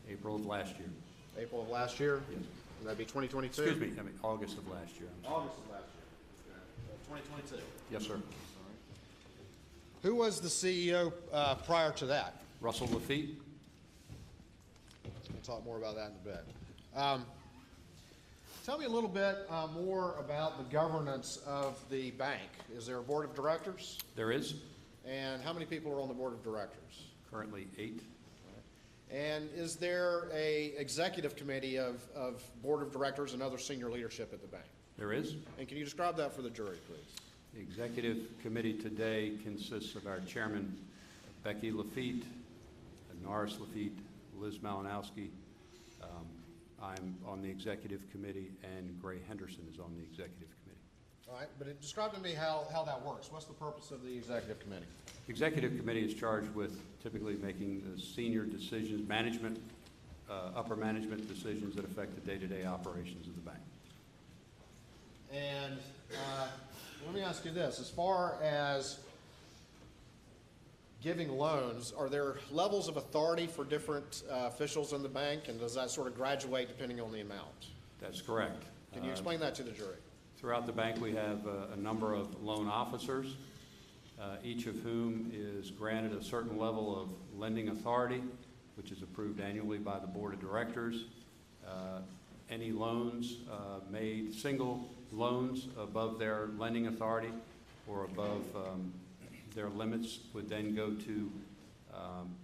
April of last year. April of last year? Yes. Would that be 2022? Excuse me, August of last year. I'm sorry. August of last year. 2022. Yes, sir. Who was the CEO prior to that? Russell Lafitte? We'll talk more about that in a bit. Tell me a little bit more about the governance of the bank. Is there a board of directors? There is And how many people are on the board of directors? currently 8. And is there a executive committee of board of directors and other senior leadership at the bank? There is. And can you describe that for the jury, please? The executive committee today consists of our chairman, Becky Lafitte, Norris Lafitte, Liz Malinowski. I'm on the executive committee, and Gray Henderson is on the executive committee. All right, but describe to me how that works. What's the purpose of the executive committee? The executive committee is charged with typically making the senior decisions, management, upper management decisions that affect the day-to-day operations of the bank. And let me ask you this. As far as giving loans, are there levels of authority for different officials in the bank, and does that sort of graduate depending on the amount? That's correct. Can you explain that to the jury? Throughout the bank, we have a number of loan officers, each of whom is granted a certain level of lending authority, which is approved annually by the board of directors. Any loans made, single loans above their lending authority or above their limits would then go to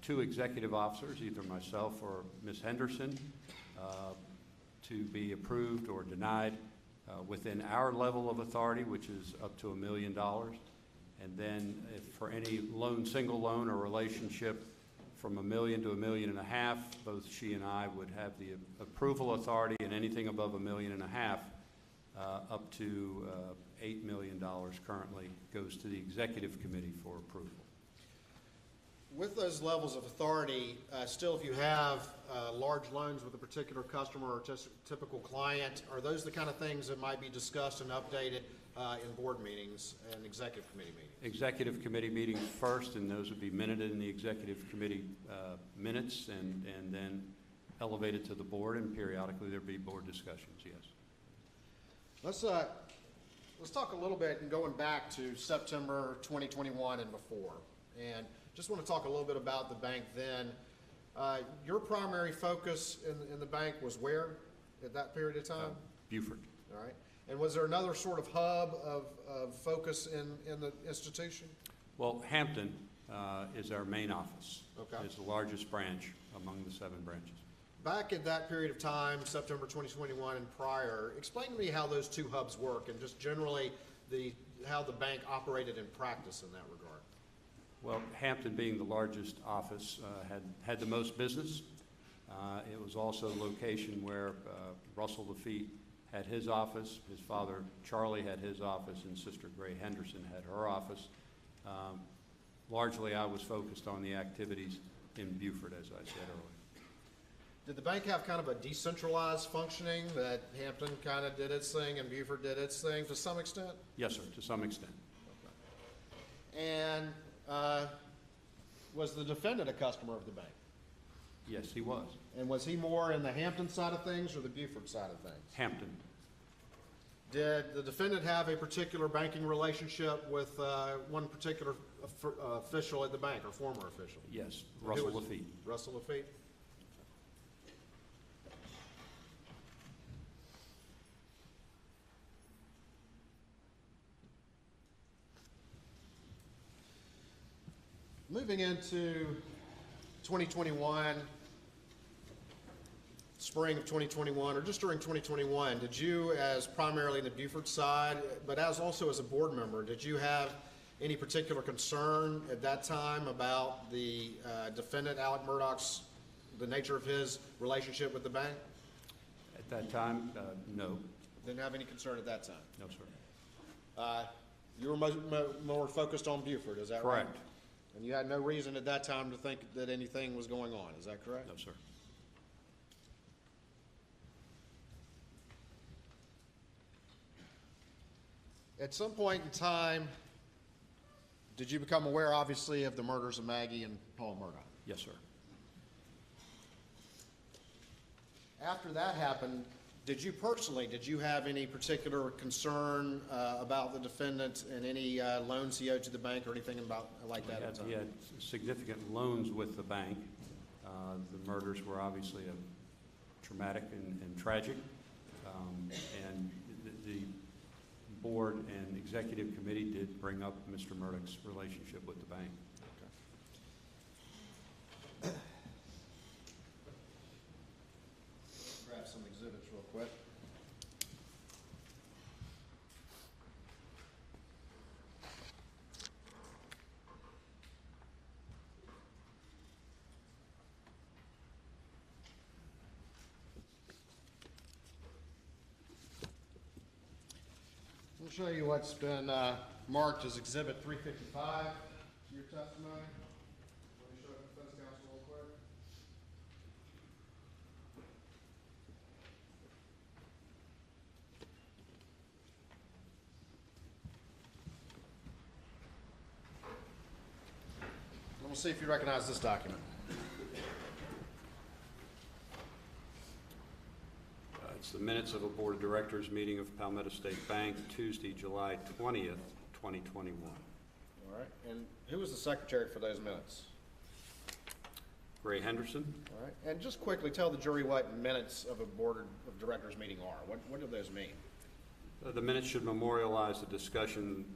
2 executive officers, either myself or Ms. Henderson, to be approved or denied within our level of authority, which is up to $1 million. And then if for any loan, single loan or relationship from $1 million to $1.5 million, both she and I would have the approval authority, and anything above $1.5 million up to $8 million currently goes to the executive committee for approval. With those levels of authority, still, if you have large loans with a particular customer or just typical client, are those the kind of things that might be discussed and updated in board meetings and executive committee meetings? Executive committee meetings first, and those would be minuted in the executive committee minutes, and then elevated to the board, and periodically there'd be board discussions, yes. Let's talk a little bit, and going back to September 2021 and before, and just want to talk a little bit about the bank then. Your primary focus in the bank was where at that period of time? Buford. All right. And was there another sort of hub of focus in the institution? Well, Hampton is our main office. Okay. It's the largest branch among the 7 branches. Back at that period of time, September 2021 and prior, explain to me how those 2 hubs work, and just generally how the bank operated in practice in that regard. Well, Hampton, being the largest office, had the most business. It was also a location where Russell Lafitte had his office, his father Charlie had his office, and Sister Gray Henderson had her office. Largely, I was focused on the activities in Buford, as I said earlier. Did the bank have kind of a decentralized functioning, that Hampton kind of did its thing and Buford did its thing to some extent? Yes, sir, to some extent. And was the defendant a customer of the bank? Yes, he was. And was he more in the Hampton side of things or the Buford side of things? Hampton. Did the defendant have a particular banking relationship with one particular official at the bank, or former official? Yes, Russell Lafitte. Russell Lafitte? Moving into 2021, spring of 2021, or just during 2021, did you, as primarily the Buford side, but also as a board member, did you have any particular concern at that time about the defendant, Alec Murdaugh's, the nature of his relationship with the bank? At that time, no. Didn't have any concern at that time? No, sir. You were more focused on Buford, is that right? Correct. And you had no reason at that time to think that anything was going on, is that correct? No, sir. At some point in time, did you become aware, obviously, of the murders of Maggie and Paul Murdaugh? Yes, sir. After that happened, did you personally, did you have any particular concern about the defendant and any loans he owed to the bank or anything about like that at the time? He had significant loans with the bank. The murders were obviously traumatic and tragic. And the board and executive committee did bring up Mr. Murdaugh's relationship with the bank. Grab some exhibits real quick. I'll show you what's been marked as Exhibit 355 to your testimony. Let me show it to the defense counsel real quick. And we'll see if you recognize this document. It's the minutes of a Board of Directors meeting of Palmetto State Bank, Tuesday, July 20th, 2021. All right. And who was the secretary for those minutes? Ray Henderson. All right. And just quickly tell the jury what minutes of a Board of Directors meeting are. What do those mean? The minutes should memorialize the discussions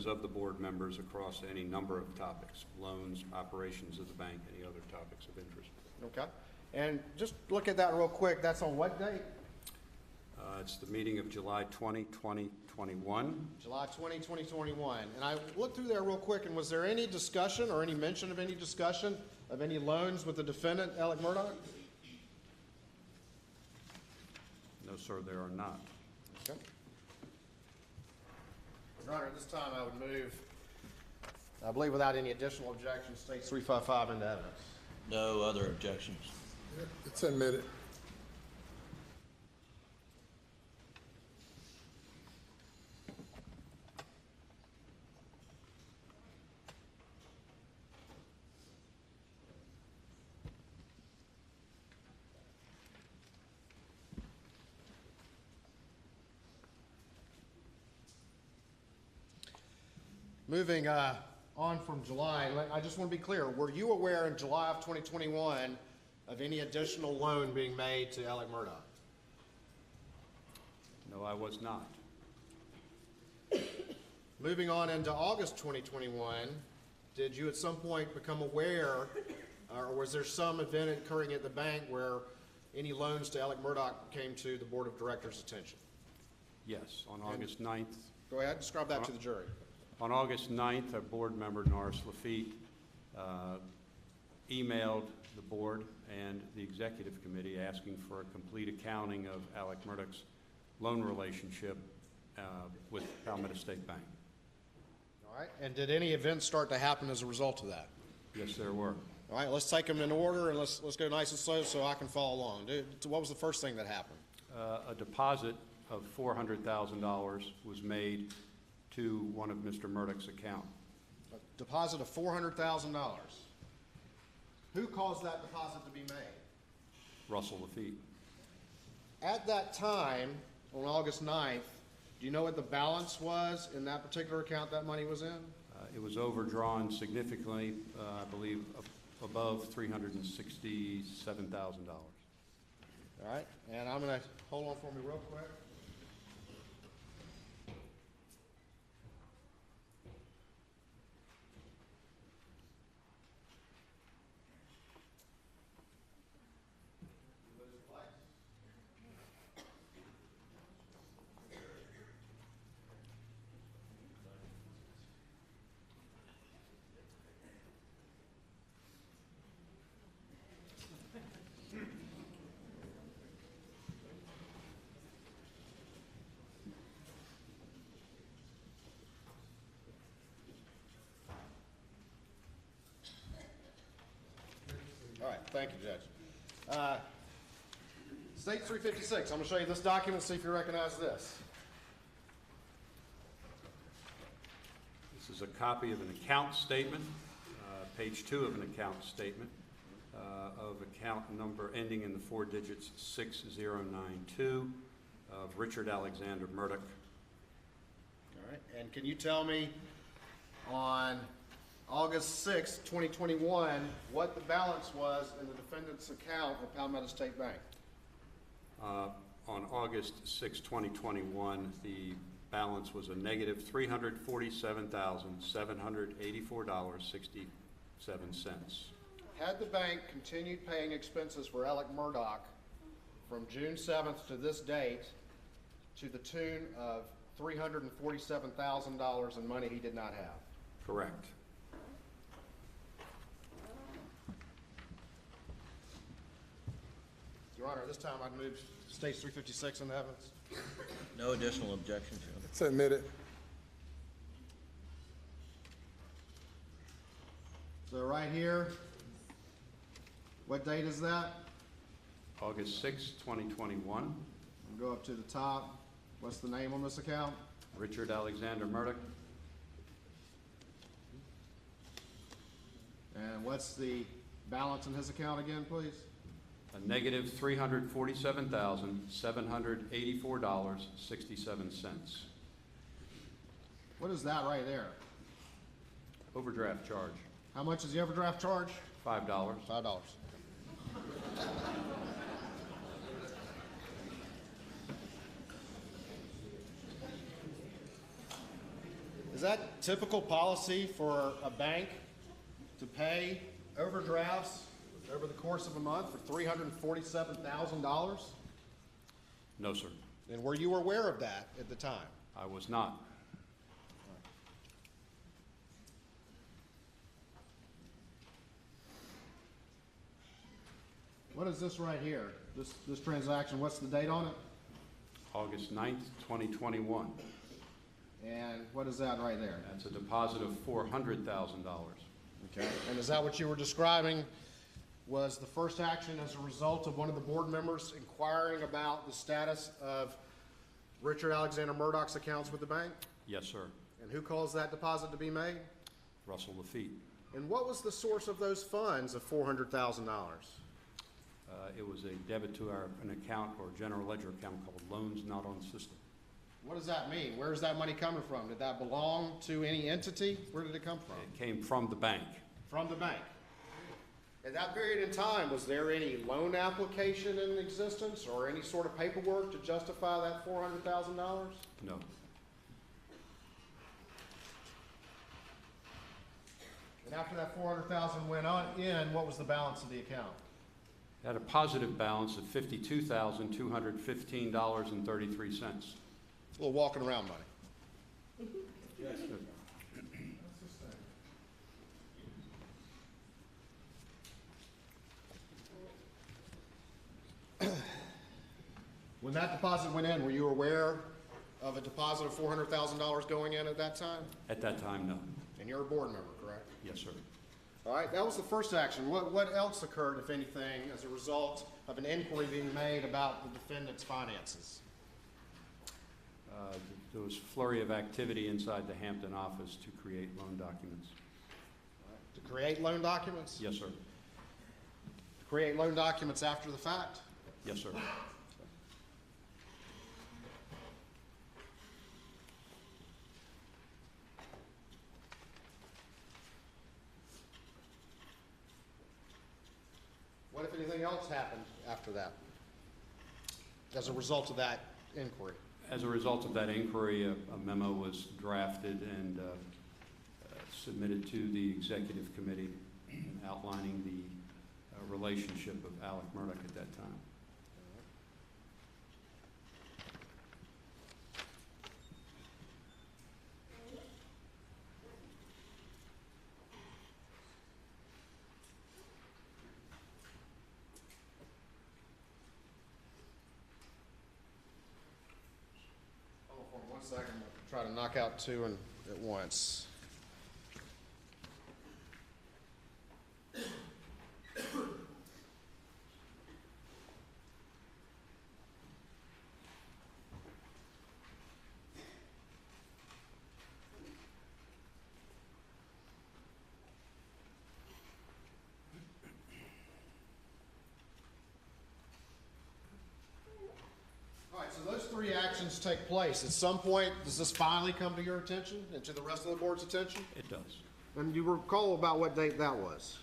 of the board members across any number of topics, loans, operations of the bank, any other topics of interest. Okay. And just look at that real quick. That's on what date? It's the meeting of July 20, 2021. July 20, 2021. And I looked through there real quick, and was there any discussion or any mention of any discussion of any loans with the defendant, Alec Murdaugh? No, sir, there are not. Okay. Your Honor, at this time I would move, I believe without any additional objections, State 355 into evidence. No other objections. It's admitted. Moving on from July, I just want to be clear, were you aware in July of 2021 of any additional loan being made to Alec Murdaugh? No, I was not. Moving on into August 2021, did you at some point become aware, or was there some event occurring at the bank where any loans to Alec Murdaugh came to the Board of Directors' attention? Yes, on August 9th. Go ahead, describe that to the jury. On August 9th, our board member, Norris Lafitte, emailed the board and the executive committee asking for a complete accounting of Alec Murdaugh's loan relationship with Palmetto State Bank. All right, and did any events start to happen as a result of that? Yes, there were. All right, let's take them in order, and let's go nice and slow so I can follow along. What was the first thing that happened? A deposit of $400,000 was made to one of Mr. Murdaugh's account. A deposit of $400,000. Who caused that deposit to be made? Russell Lafitte. At that time, on August 9th, do you know what the balance was in that particular account that money was in? It was overdrawn significantly, I believe, above $367,000. All right, and I'm going to hold on for me real quick. All right, thank you, Judge. State 356, I'm going to show you this document, see if you recognize this. This is is a copy of an account statement, page 2 of an account statement, of account number ending in the 4 digits 6092 of Richard Alexander Murdaugh. All right, and can you tell me on August 6, 2021, what the balance was in the defendant's account at Palmetto State Bank? On August 6, 2021, the balance was a negative $347,784.67. Had the bank continued paying expenses for Alec Murdaugh from June 7th to this date to the tune of $347,000 in money he did not have? Correct. Your Honor, at this time I'd move Stage 356 into evidence. No additional objections, Your Honor. It's admitted. So right here, what date is that? August 6, 2021, We'll go up to the top. What's the name on this account? Richard Alexander Murdaugh. And what's the balance in his account again, please? A negative $347,784.67. What is that right there? Overdraft charge, How much is the overdraft charge? $5. $5. Is that typical policy for a bank to pay overdrafts over the course of a month for $347,000? No, sir. And were you aware of that at the time? I was not. What is this right here? This transaction, what's the date on it? August 9th, 2021. And what is that right there? That's a deposit of $400,000. Okay. And is that what you were describing was the first action as a result of one of the board members inquiring about the status of Richard Alexander Murdaugh's accounts with the bank? Yes, sir. And who caused that deposit to be made? Russell Lafitte. And what was the source of those funds of $400,000? It was a debit to an account or general ledger account called Loans Not on System. What does that mean? Where is that money coming from? Did that belong to any entity? Where did it come from? It came from the bank. From the bank. At that period in time, was there any loan application in existence or any sort of paperwork to justify that $400,000? No. And after that $400,000 went on in, what was the balance of the account? It had a positive balance of $52,215.33. A little walking around money. When that deposit went in, were you aware of a deposit of $400,000 going in at that time? At that time, no. And you're a board member, correct? Yes, sir. All right, that was the first action. What else occurred, if anything, as a result of an inquiry being made about the defendant's finances? There was a flurry of activity inside the Hampton office to create loan documents. To create loan documents? Yes, sir. To create loan documents after the fact? Yes, sir. What, if anything else, happened after that as a result of that inquiry? As a result of that inquiry, a memo was drafted and submitted to the executive committee outlining the relationship of Alec Murdaugh at that time. Hold on 1 second. I'll try to knock out two at once. this take place? At some point, does this finally come to your attention and to the rest of the board's attention? It does. And you recall about what date that was?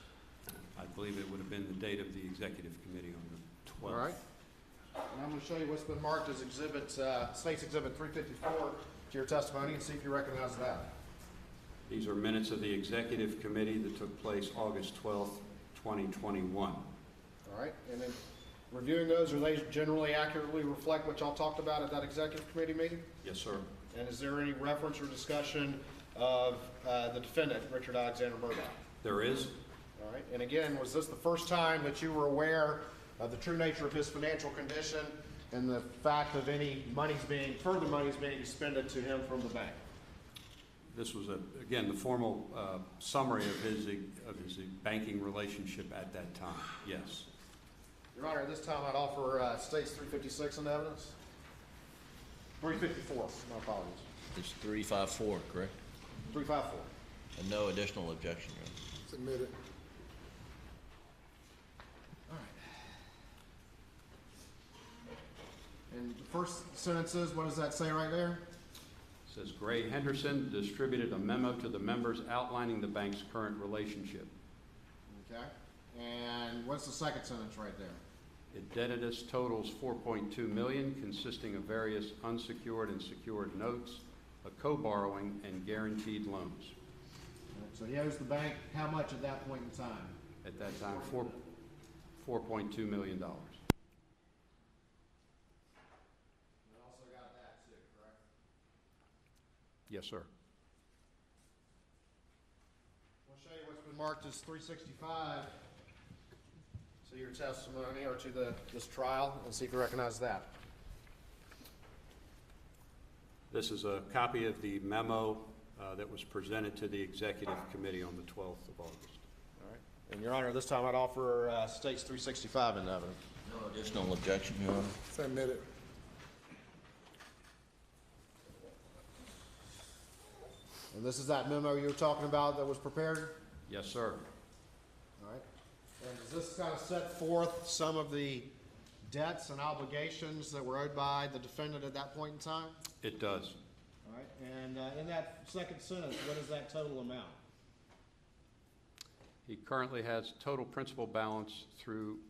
I believe it would have been the date of the executive committee on the 12th. All right. And I'm going to show you what's been marked as State's Exhibit 354 to your testimony and see if you recognize that. These are minutes of the executive committee that took place August 12th, 2021. All right. And then reviewing those, are they generally accurately reflect what y'all talked about at that executive committee meeting? Yes, sir. And is there any reference or discussion of the defendant, Richard Alexander Murdaugh? There is. All right. And again, was this the first time that you were aware of the true nature of his financial condition and the fact of any further monies being expended to him from the bank? This was, again, the formal summary of his banking relationship at that time, yes. Your Honor, at this time I'd offer States 356 in evidence. 354, my apologies. It's 354, correct? 354. And no additional objection, Your Honor. Submitted. All right. And the first sentence is, what does that say right there? It says Gray Henderson distributed a memo to the members outlining the bank's current relationship. Okay. And what's the second sentence right there? Indebtedness totals $4.2 million, consisting of various unsecured and secured notes, a co-borrowing, and guaranteed loans. All right, so he owes the bank how much at that point in time? At that time, $4.2 million. And also got that too, correct? Yes, sir. I'll show you what's been marked as 365 to your testimony or to this trial and see if you recognize that. This is a copy of the memo that was presented to the executive committee on the 12th of August. All right. And Your Honor, this time I'd offer States 365 in evidence. No additional objection, Your Honor. Submitted. And this is that memo you were talking about that was prepared? Yes, sir. All right. And does this kind of set forth some of the debts and obligations that were owed by the defendant at that point in time? It does. All right. And in that second sentence, what is that total amount? He currently has total principal balance through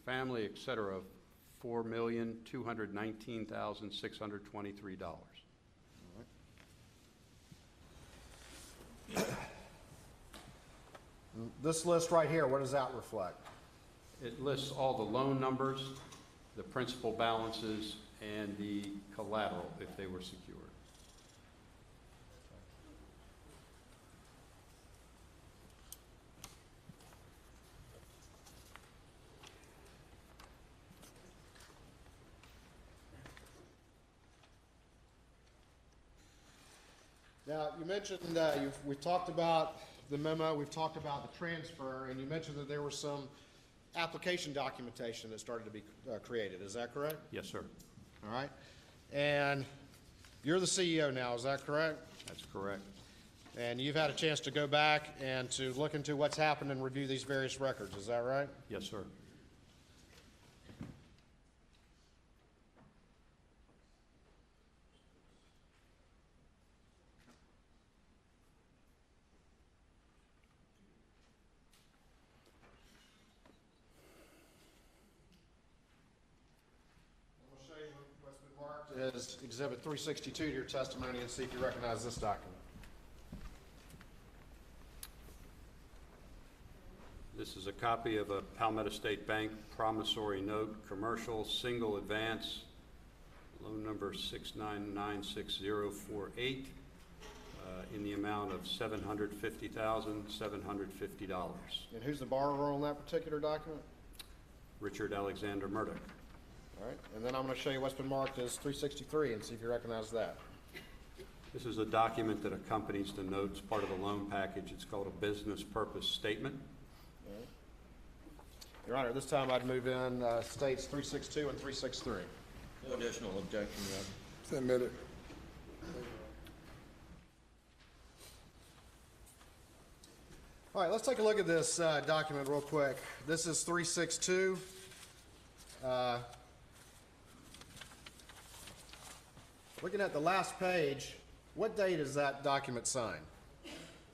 family, et cetera, of $4,219,623. This list right here, what does that reflect? It lists all the loan numbers, the principal balances, and the collateral if they were secured. Now, you mentioned we've talked about the memo, we've talked about the transfer, and you mentioned that there was some application documentation that started to be created. Is that correct? Yes, sir. All right. And you're the CEO now, is that correct? That's correct. And you've had a chance to go back and to look into what's happened and review these various records, is that right? Yes, sir. Is Exhibit 362 to your testimony and see if you recognize this document. This is a copy of a Palmetto State Bank promissory note, commercial, single advance, loan number 6996048, in the amount of $750,750. And who's the borrower on that particular document? Richard Alexander Murdaugh. All right, and then I'm going to show you what's been marked as 363 and see if you recognize that. This is a document that accompanies the note. It's part of the loan package. It's called a business purpose statement. All right. Your Honor, this time I'd move in States 362 and 363. No additional objection, Your Honor. Submitted. All right, let's take a look at this document real quick. This is 362. Looking at the last page, what date is that document signed?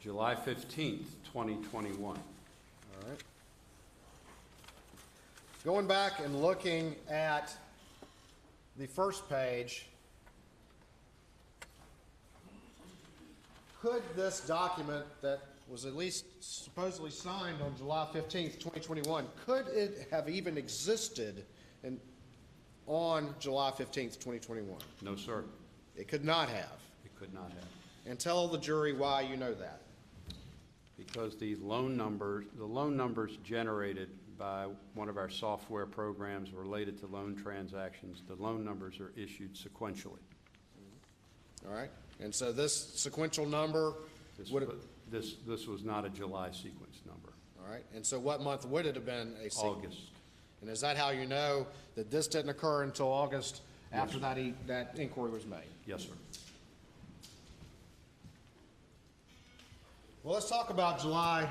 July 15th, 2021. All right. Going back and looking at the first page, could this document that was at least supposedly signed on July 15th, 2021, could it have even existed on July 15th, 2021? No, sir. It could not have. It could not have. And tell the jury why you know that. Because the loan numbers generated by one of our software programs related to loan transactions, the loan numbers are issued sequentially. All right? And so this sequential number would have... This was not a July sequence number. All right? And so what month would it have been a sequence? August. And is that how you know that this didn't occur until August after that inquiry was made? Yes, sir. Well, let's talk about July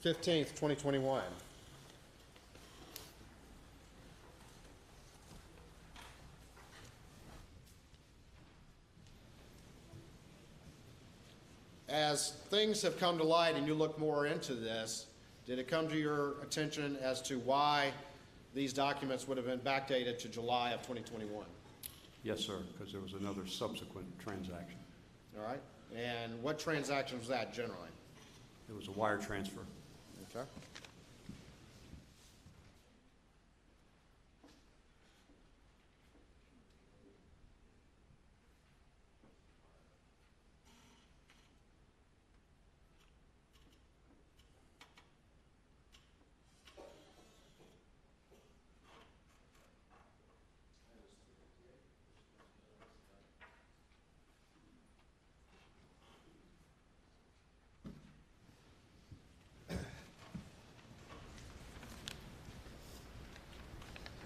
15th, 2021. As things have come to light and you look more into this, did it come to your attention as to why these documents would have been backdated to July of 2021? Yes, sir, because there was another subsequent transaction. All right? And what transaction was that generally? It was a wire transfer. Okay.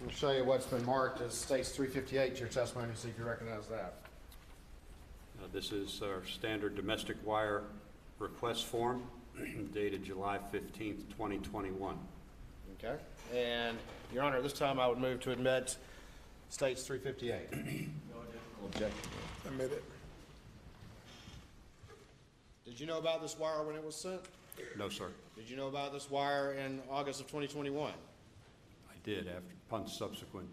We'll show you what's been marked as states 358 to your testimony, see if you recognize that. This is our standard domestic wire request form dated July 15th, 2021. Okay. And, Your Honor, this time I would move to admit states 358. No additional objection. Admit it. Did you know about this wire when it was sent? No, sir. Did you know about this wire in August of 2021? I did upon subsequent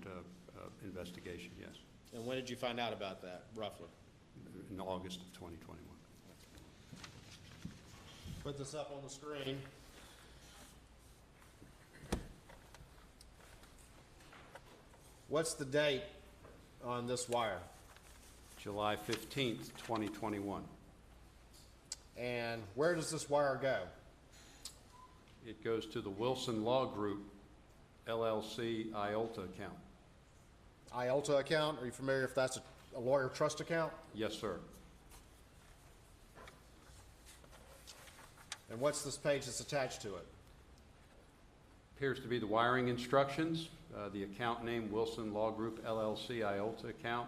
investigation, yes, And when did you find out about that, roughly? in August of 2021. Put this up on the screen. What's the date on this wire? July 15th, 2021. And where does this wire go? It goes to the Wilson Law Group LLC IOLTA account. IOLTA account? Are you familiar if that's a lawyer trust account? Yes, sir. And what's this page that's attached to it? Appears to be the wiring instructions. The account name, Wilson Law Group LLC IOLTA account.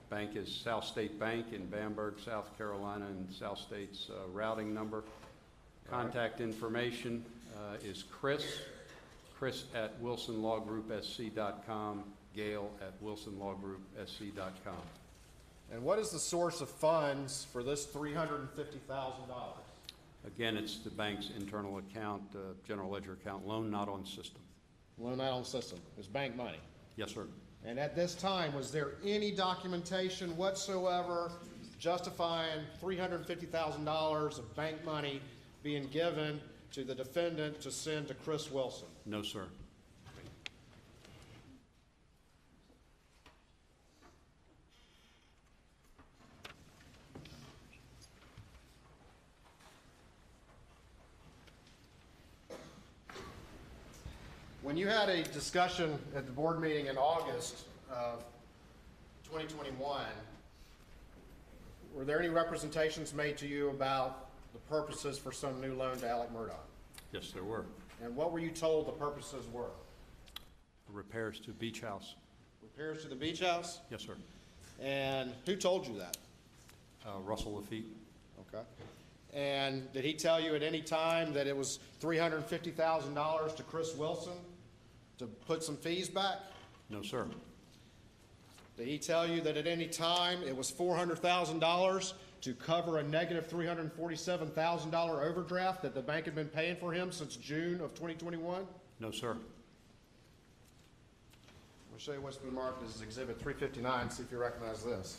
Bank is South State Bank in Bamberg, South Carolina, and South State's routing number. Contact information is Chris at wilsonlawgroupsc.com, Gail at wilsonlawgroupsc.com. And what is the source of funds for this $350,000? Again, it's the bank's internal account, general ledger account, loan not on system. Loan not on system. It's bank money. Yes, sir. And at this time, was there any documentation whatsoever justifying $350,000 of bank money being given to the defendant to send to Chris Wilson? No, sir. When you had a discussion at the board meeting in August of 2021, were there any representations made to you about the purposes for some new loan to Alec Murdaugh? Yes, there were. And what were you told the purposes were? Repairs to beach house. Repairs to the beach house? Yes, sir. And who told you that? Russell Lafitte. Okay. And did he tell you at any time that it was $350,000 to Chris Wilson to put some fees back? No, sir. Did he tell you that at any time it was $400,000 to cover a negative $347,000 overdraft that the bank had been paying for him since June of 2021? No, sir. I'm going to show you what's been marked as Exhibit 359, see if you recognize this.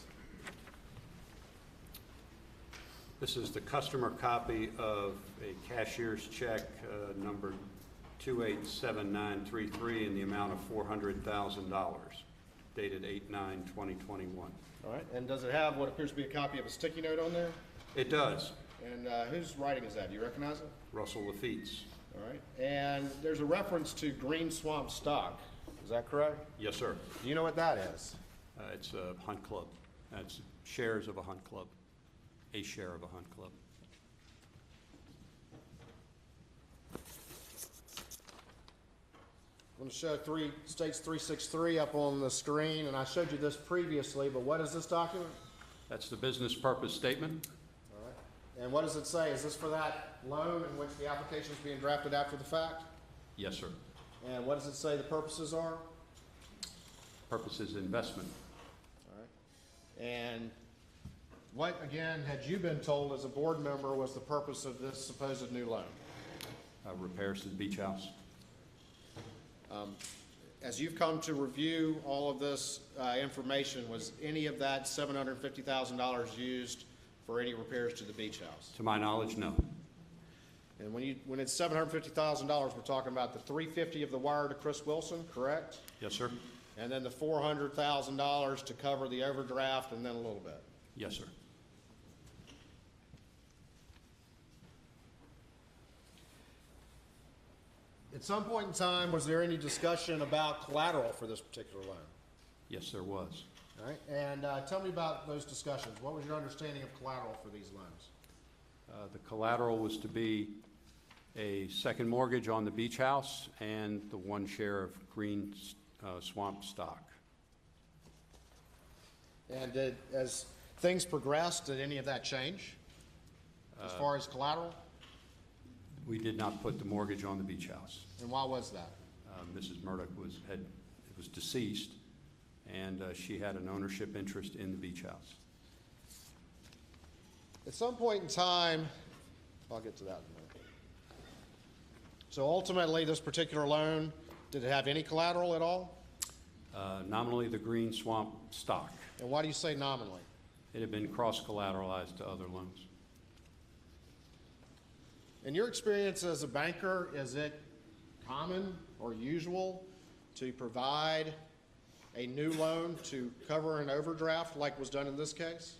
This is the customer copy of a cashier's check number 287933 in the amount of $400,000, dated 8/9/2021. All right, and does it have what appears to be a copy of a sticky note on there? It does. And whose writing is that? Do you recognize it? Russell Lafitte's. All right, and there's a reference to Green Swamp stock. Is that correct? Yes, sir. Do you know what that is? It's a hunt club. That's shares of a hunt club, a share of a hunt club. I'm going to show States 363 up on the screen, and I showed you this previously, but what is this document? That's the business purpose statement. All right. And what does it say? Is this for that loan in which the application is being drafted after the fact? Yes, sir. And what does it say the purposes are? Purpose is investment. All right. And what, again, had you been told as a board member was the purpose of this supposed new loan? Repairs to the beach house. As you've come to review all of this information, was any of that $750,000 used for any repairs to the beach house? To my knowledge, no. And when it's $750,000, we're talking about the $350 of the wire to Chris Wilson, correct? Yes, sir. And then the $400,000 to cover the overdraft, and then a little bit. Yes, sir. At some point in time, was there any discussion about collateral for this particular loan? Yes, there was. All right, and tell me about those discussions. What was your understanding of collateral for these loans? The collateral was to be a second mortgage on the beach house and the one share of Green Swamp stock. And as things progressed, did any of that change as far as collateral? We did not put the mortgage on the beach house. And why was that? Mrs. Murdaugh was deceased, and she had an ownership interest in the beach house. At some point in time, I'll get to that in a minute. So ultimately, this particular loan, did it have any collateral at all? Nominally, the Green Swamp stock. And why do you say nominally? It had been cross-collateralized to other loans. In your experience as a banker, is it common or usual to provide a new loan to cover an overdraft like was done in this case?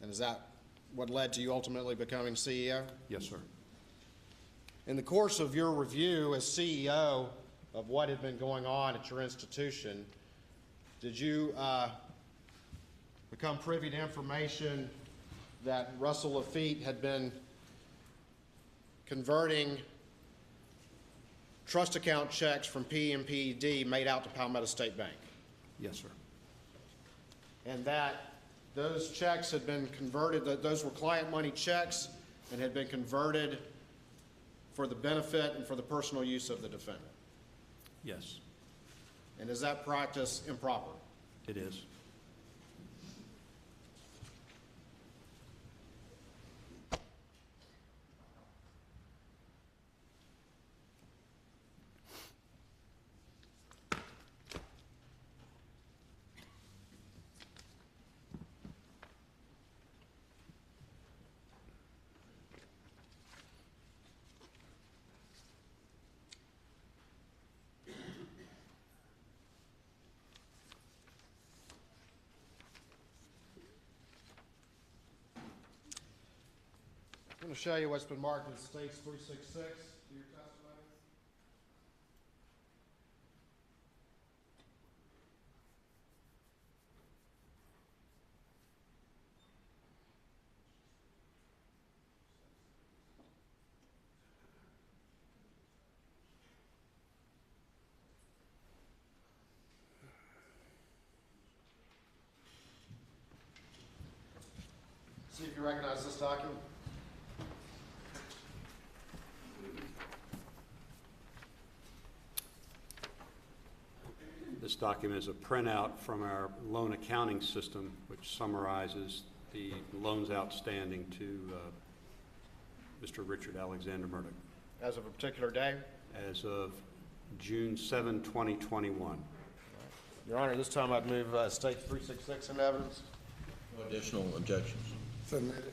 And is that what led to you ultimately becoming CEO? Yes, sir. In the course of your review as CEO of what had been going on at your institution, did you become privy to information that Russell Lafitte had been converting trust account checks from PMPED made out to Palmetto State Bank? Yes, sir. And that those checks had been converted, that those were client money checks and had been converted for the benefit and for the personal use of the defendant? Yes, And is that practice improper? it is. I'm going to show you what's been marked as States 366 to your testimony. See if you recognize this document. This document is a printout from our loan accounting system, which summarizes the loans outstanding to Mr. Richard Alexander Murdaugh As of a particular day. as of June 7, 2021. Your Honor, this time I'd move State 366 into evidence. No additional objections. Submitted.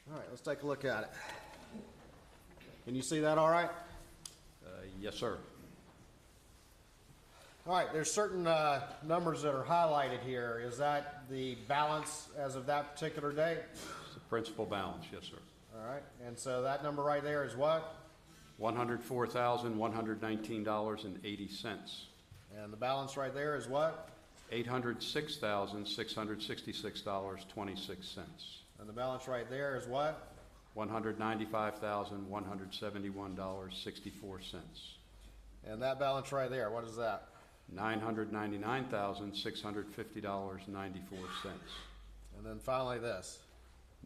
All right, let's take a look at it. Can you see that all right? Yes, sir. All right, there's certain numbers that are highlighted here. Is that the balance as of that particular date? It's the principal balance, yes, sir. All right, and so that number right there is what? $104,119.80. And the balance right there is what? $806,666.26. And the balance right there is what? $195,171.64. And that balance right there, what is that? $999,650.94. And then finally this.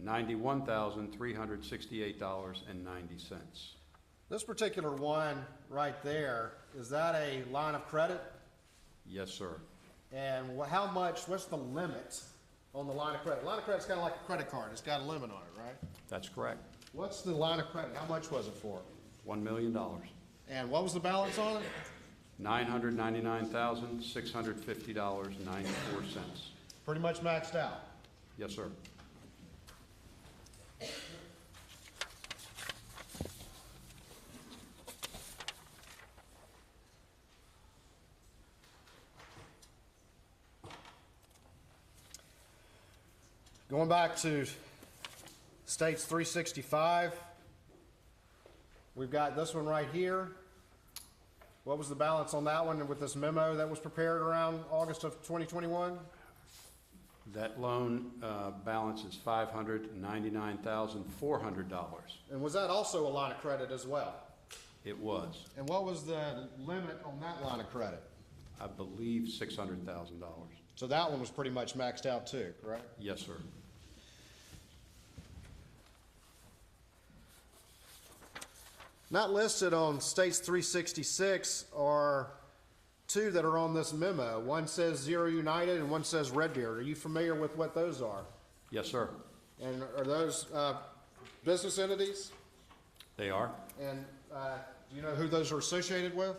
$91,368.90. This particular one right there, is that a line of credit? Yes, sir. And how much, what's the limit on the line of credit? Line of credit's kind of like a credit card. It's got a limit on it, right? That's correct. What's the line of credit? How much was it for? $1 million. And what was the balance on it? $999,650.94. Pretty much maxed out. Yes, sir. Going back to States 365, we've got this one right here. What was the balance on that one with this memo that was prepared around August of 2021? That loan balance is $599,400. And was that also a line of credit as well? It was. And what was the limit on that line of credit? I believe $600,000. So that one was pretty much maxed out too, correct? Yes, sir. Not listed on States 366 are two that are on this memo. One says Zero United and one says Redbeard. Are you familiar with what those are? Yes, sir. And are those business entities? They are. And do you know who those are associated with?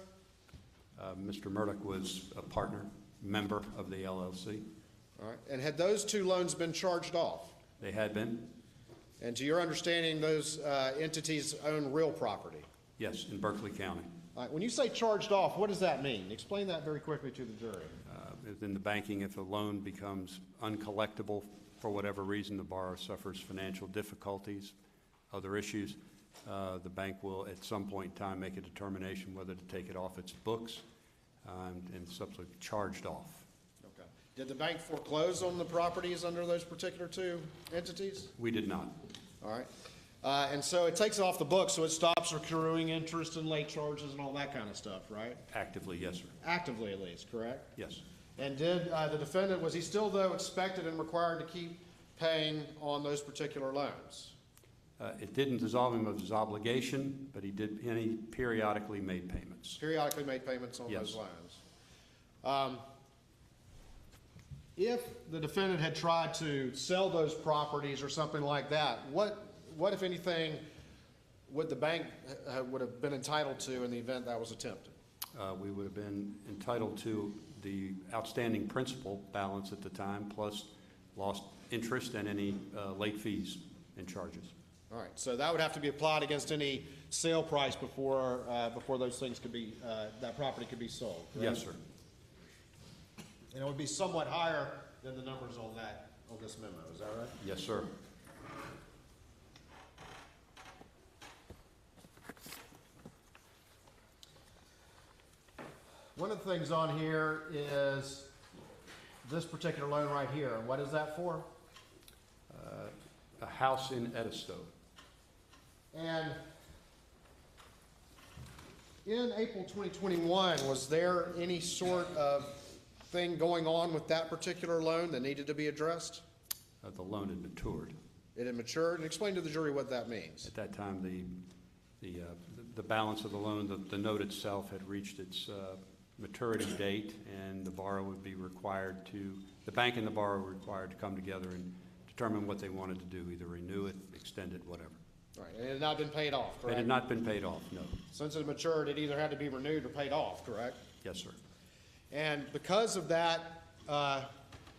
Mr. Murdaugh was a partner, member of the LLC. All right. And had those two loans been charged off? They had been. And to your understanding, those entities own real property? Yes, in Berkeley County. All right. When you say charged off, what does that mean? Explain that very quickly to the jury. within the banking, if a loan becomes uncollectible for whatever reason, the borrower suffers financial difficulties, other issues, the bank will at some point in time make a determination whether to take it off its books and subsequently charged off. Okay. Did the bank foreclose on the properties under those particular two entities? We did not. All right. And so it takes it off the books, so it stops accruing interest and late charges and all that kind of stuff, right? Actively, yes, sir. Actively, at least, correct? Yes. And did the defendant, was he still, though, expected and required to keep paying on those particular loans? It didn't dissolve him of his obligation, but he periodically made payments. Periodically made payments on Yes. those loans. If the defendant had tried to sell those properties or something like that, what, if anything, would the bank would have been entitled to in the event that was attempted? We would have been entitled to the outstanding principal balance at the time, plus lost interest and any late fees and charges. All right, so that would have to be applied against any sale price before those things could be, that property could be sold, correct? Yes, sir. And it would be somewhat higher than the numbers on this memo, is that right? Yes, sir. One of the things on here is this particular loan right here. And what is that for? A house in Edisto. And in April 2021, was there any sort of thing going on with that particular loan that needed to be addressed? The loan had matured. It had matured? And explain to the jury what that means. At that time, the balance of the loan, the note itself had reached its maturity date, and the borrower would be required to, the bank and the borrower were required to come together and determine what they wanted to do, either renew it, extend it, whatever. Right, and it had not been paid off, correct? It had not been paid off, no. Since it matured, it either had to be renewed or paid off, correct? Yes, sir. And because of that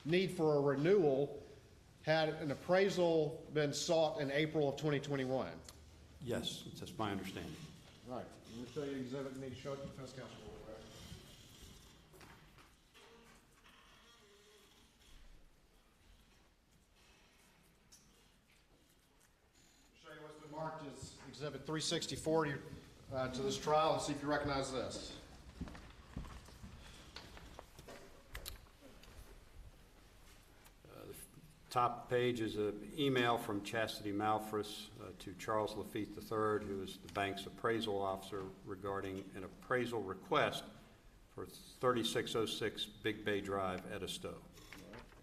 need for a renewal, had an appraisal been sought in April of 2021? Yes, that's my understanding. All right, let me show you the exhibit. You need to show it to defense counsel. Show you what's been marked as Exhibit 364 to this trial, and see if you recognize this. Top page is an email from Chastity Malfris to Charles Lafitte III, who is the bank's appraisal officer, regarding an appraisal request for 3606 Big Bay Drive, Edisto.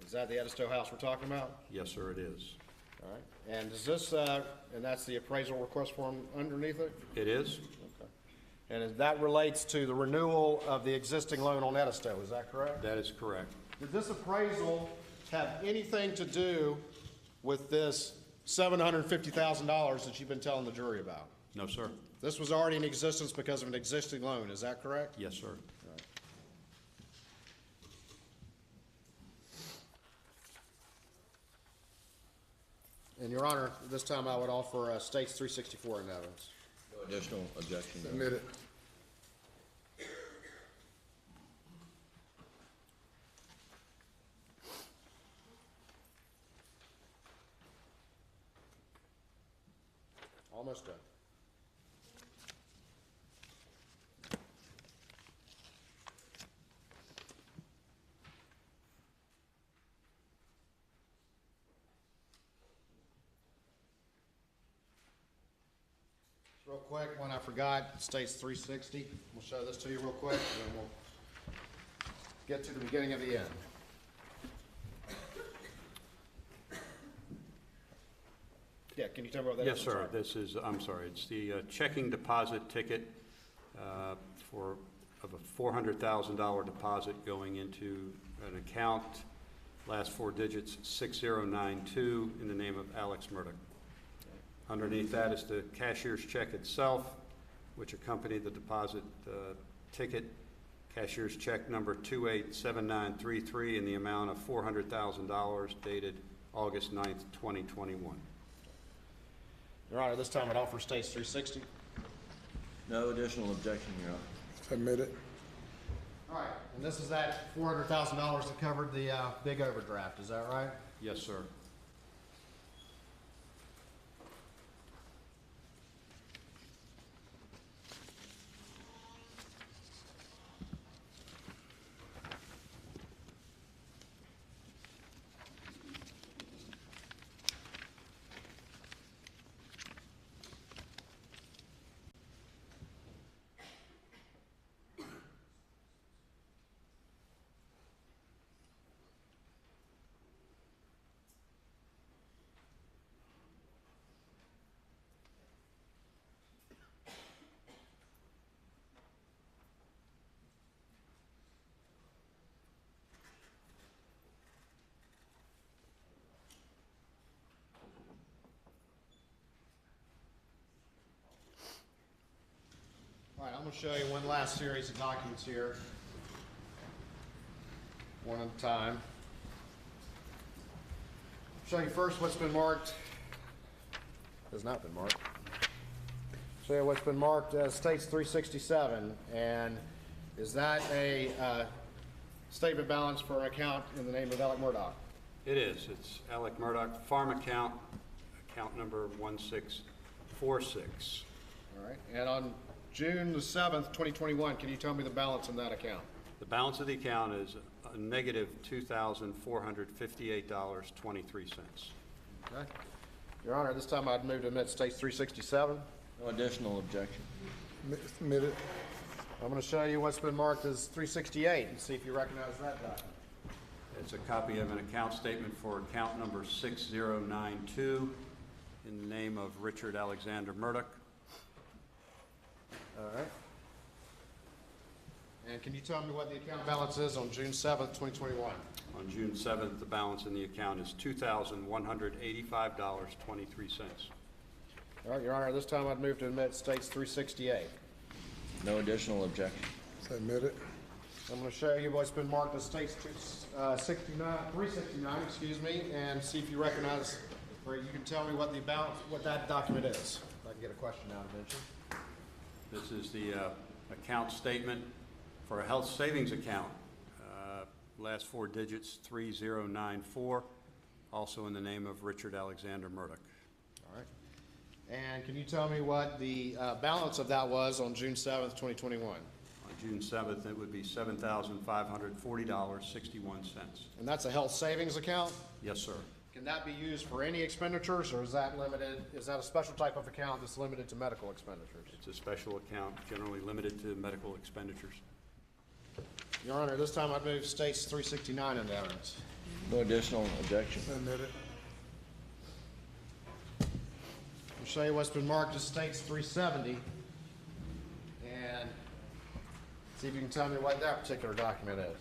Is that the Edisto house we're talking about? Yes, sir, it is. All right. And is this, and that's the appraisal request form underneath it? It is? Okay. And that relates to the renewal of the existing loan on Edisto, is that correct? That is correct. Did this appraisal have anything to do with this $750,000 that you've been telling the jury about? No, sir. This was already in existence because of an existing loan, is that correct? Yes, sir. And Your Honor, this time I would offer States 364 in evidence. No additional objection. Your Honor. Submit it. Almost done. Real quick, one I forgot, States 360. We'll show this to you real quick, and then we'll get to the beginning of the end. Yeah, can you tell me what that is? Yes, sir. This is, I'm sorry, it's the checking deposit ticket of a $400,000 deposit going into an account, last four digits 6092, in the name of Alex Murdaugh. Underneath that is the cashier's check itself, which accompanied the deposit ticket. Cashier's check number 287933 in the amount of $400,000 dated August 9th, 2021. Your Honor, this time I'd offer States 360. No additional objection, Your Honor. Submit it. All right, and this is that $400,000 that covered the big overdraft, is that right? Yes, sir. All right, I'm going to show you one last series of documents here, one at a time. Show you first what's been marked, has not been marked. Show you what's been marked as States 367, and is that a statement balance for an account in the name of Alec Murdaugh? It is. It's Alec Murdaugh, farm account, account number 1646. All right, and on June the 7th, 2021, can you tell me the balance in that account? The balance of the account is a negative $2,458.23. Okay. Your Honor, this time I'd move to admit States 367. No additional objection. Submit it. I'm going to show you what's been marked as 368 and see if you recognize that document. It's a copy of an account statement for account number 6092 in the name of Richard Alexander Murdaugh. All right. And can you tell me what the account balance is on June 7th, 2021? On June 7th, the balance in the account is $2,185.23. All right, Your Honor, this time I'd move to admit States 368. No additional objection. Submit it. I'm going to show you what's been marked as States 369, excuse me, and see if you recognize, or you can tell me what the balance, what that document is. If I can get a question out eventually. This is the account statement for a health savings account. Last four digits, 3094, also in the name of Richard Alexander Murdaugh. All right. And can you tell me what the balance of that was on June 7th, 2021? On June 7th, it would be $7,540.61. And that's a health savings account? Yes, sir. Can that be used for any expenditures, or is that limited, is that a special type of account that's limited to medical expenditures? It's a special account, generally limited to medical expenditures. Your Honor, this time I'd move States 369 into evidence. No additional objection. Submit it. I'll show you what's been marked as States 370, and see if you can tell me what that particular document is.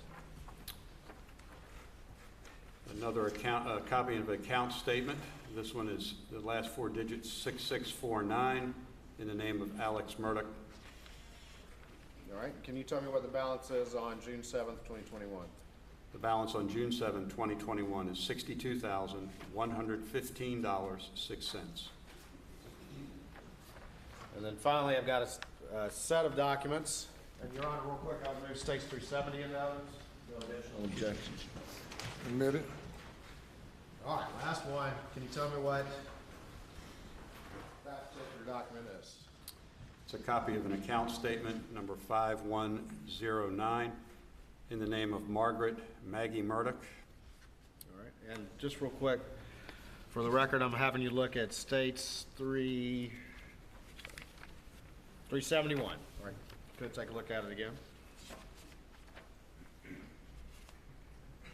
Another account, copy of account statement. This one is the last four digits, 6649, in the name of Alex Murdaugh. All right, can you tell me what the balance is on June 7th, 2021? The balance on June 7, 2021 is $62,115.06. And then finally, I've got a set of documents. And Your Honor, real quick, I'll move States 370 into evidence. No additional objection. Submit it. All right, last one. Can you tell me what that particular document is? It's a copy of an account statement, number 5109, in the name of Margaret Maggie Murdaugh. All right, and just real quick, for the record, I'm having you look at States 371. All right, could take a look at it again.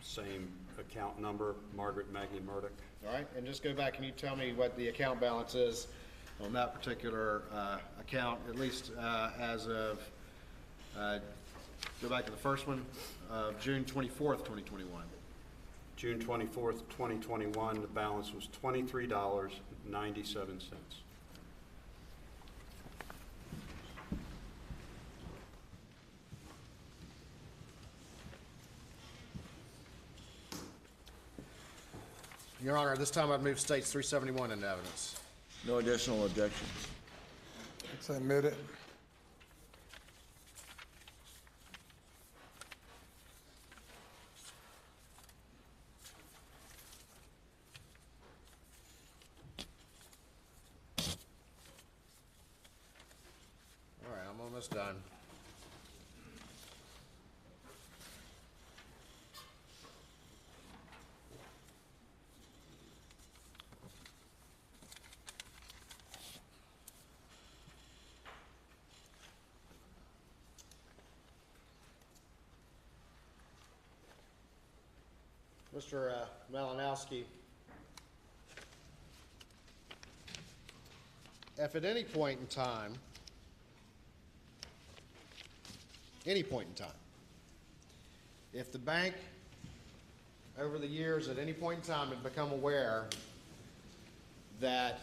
Same account number, Margaret Maggie Murdaugh. All right, and just go back, can you tell me what the account balance is on that particular account, at least as of, go back to the first one, June 24th, 2021. June 24th, 2021, the balance was $23.97. Your Honor, this time I'd move States 371 into evidence. No additional objections. Submit it. almost done. Mr. Malinowski, if at any point in time, if the bank over the years at any point in time had become aware that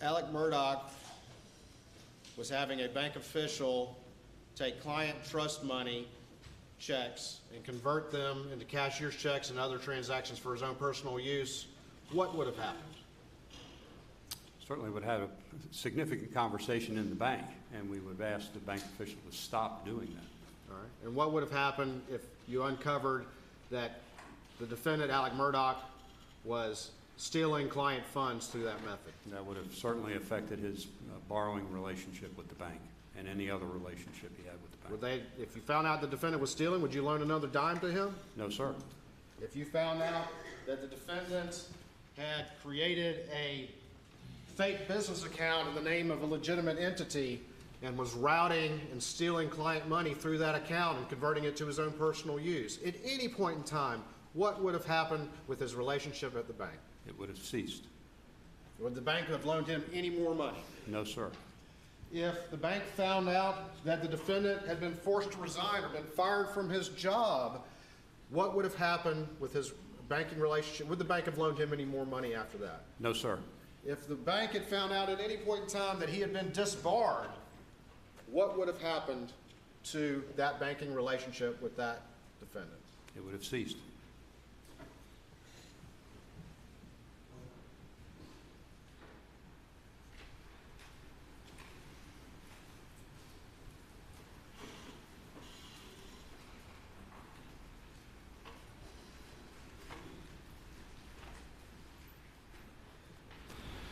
Alec Murdaugh was having a bank official take client trust money checks and convert them into cashier's checks and other transactions for his own personal use, what would have happened? Certainly would have a significant conversation in the bank, and we would ask the bank official to stop doing that. All right. And what would have happened if you uncovered that the defendant, Alec Murdaugh, was stealing client funds through that method? That would have certainly affected his borrowing relationship with the bank and any other relationship he had with the bank. Would they, if you found out the defendant was stealing, would you loan another dime to him? No, sir. If you found out that the defendant had created a fake business account in the name of a legitimate entity and was routing and stealing client money through that account and converting it to his own personal use, at any point in time, what would have happened with his relationship at the bank? It would have ceased. Would the bank have loaned him any more money? No, sir. If the bank found out that the defendant had been forced to resign or been fired from his job, what would have happened with his banking relationship? Would the bank have loaned him any more money after that? No, sir. If the bank had found out at any point in time that he had been disbarred, what would have happened to that banking relationship with that defendant? It would have ceased.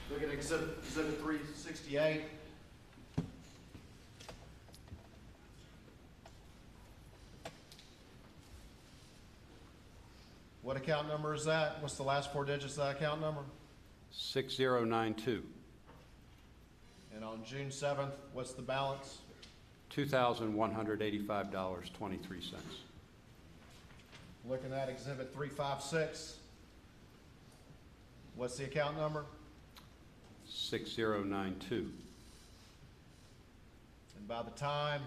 Look at Exhibit 368. What account number is that? What's the last four digits of that account number? 6092. And on June 7th, what's the balance? $2,185.23. Looking at Exhibit 356. What's the account number? 6092. And by the time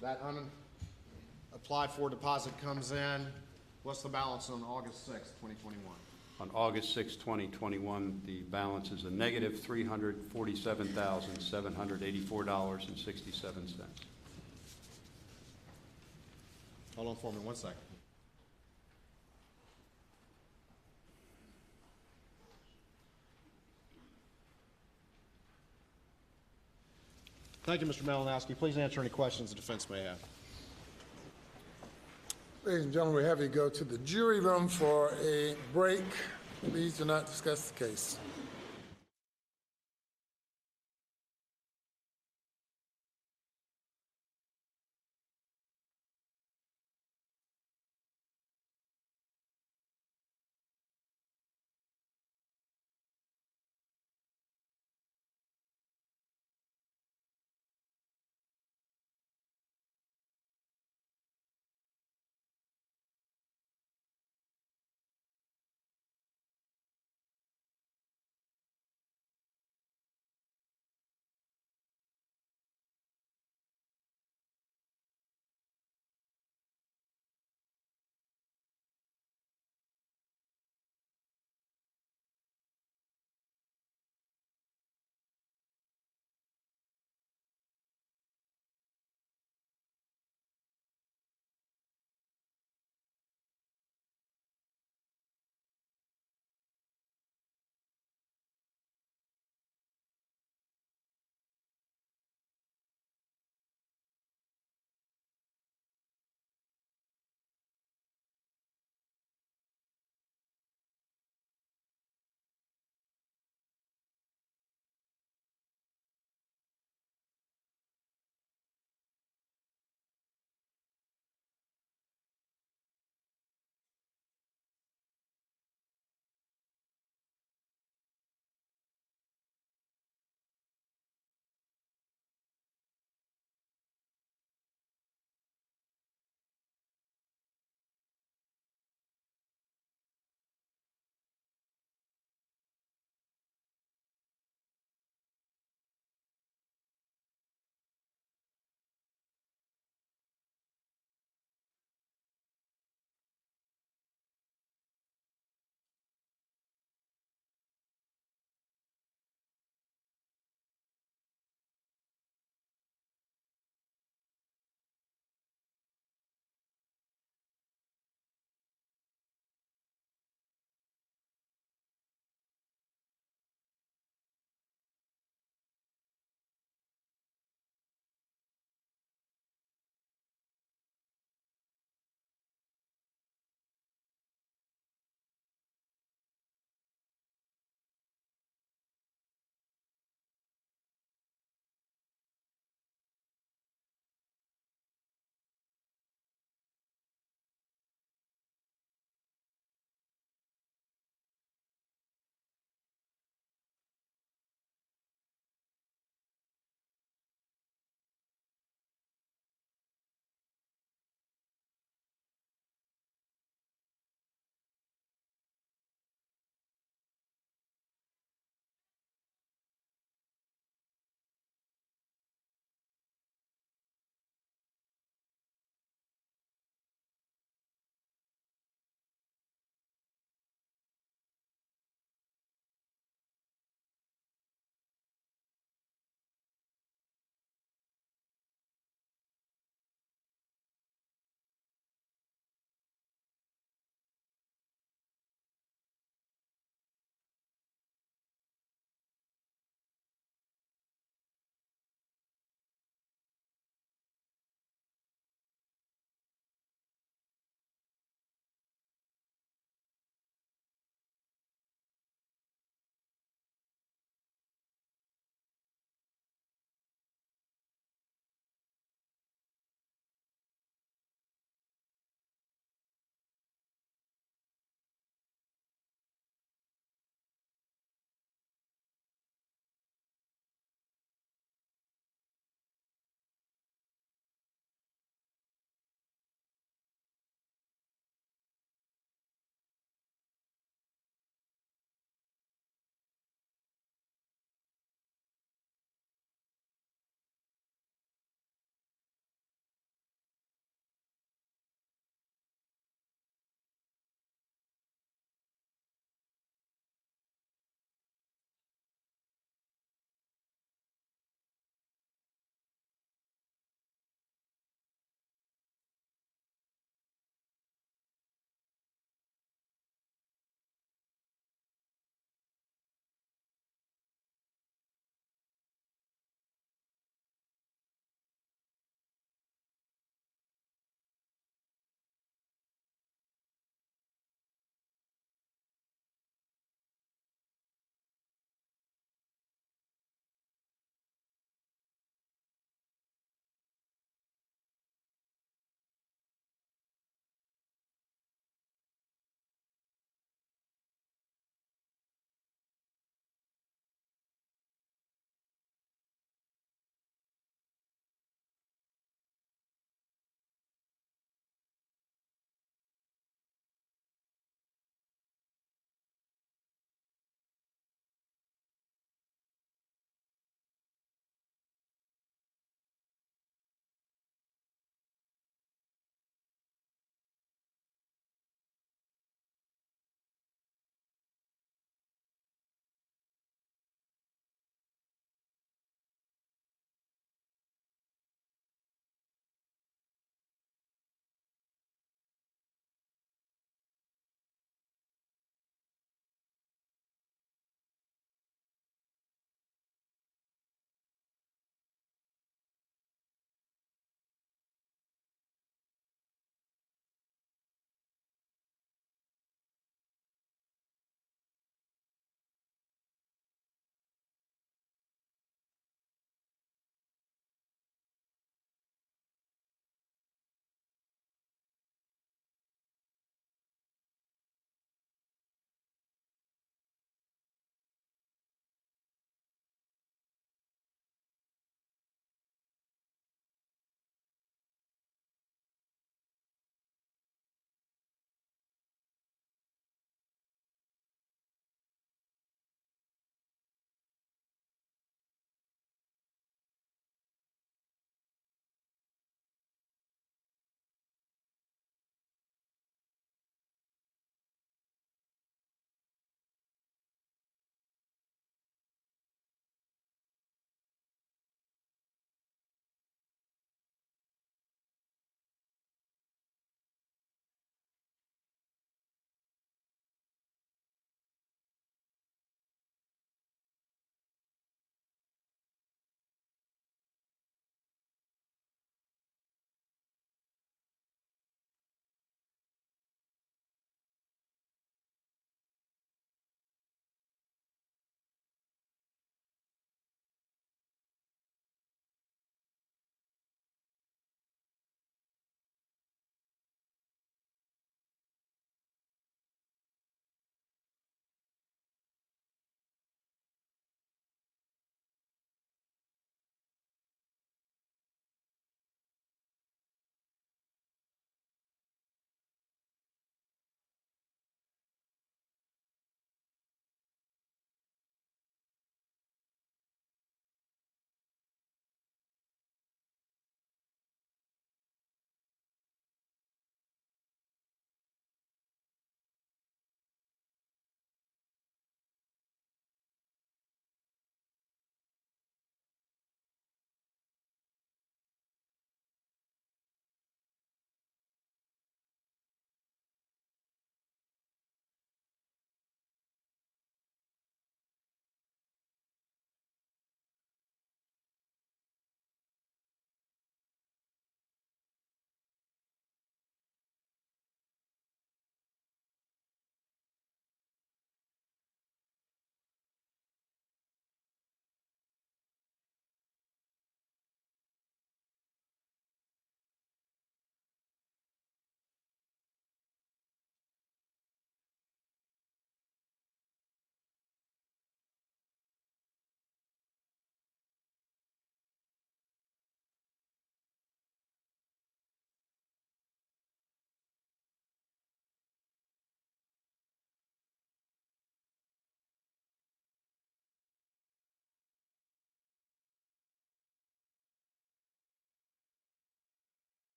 that unapplied for deposit comes in, what's the balance on August 6th, 2021? On August 6, 2021, the balance is a negative $347,784.67. Hold on for me 1 second. Thank you, Mr. Malinowski. Please answer any questions the defense may have. Ladies and gentlemen, we have you go to the jury room for a break. Please do not discuss the case.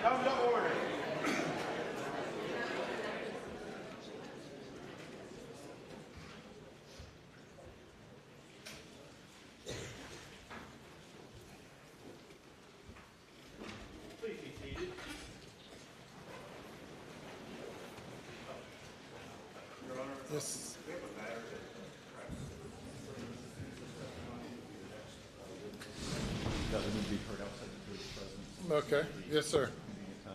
Come to order. Please be seated. Your Honor, Yes. we have a matter that That would be heard outside the judge's presence. Okay, yes, sir. Convenient time.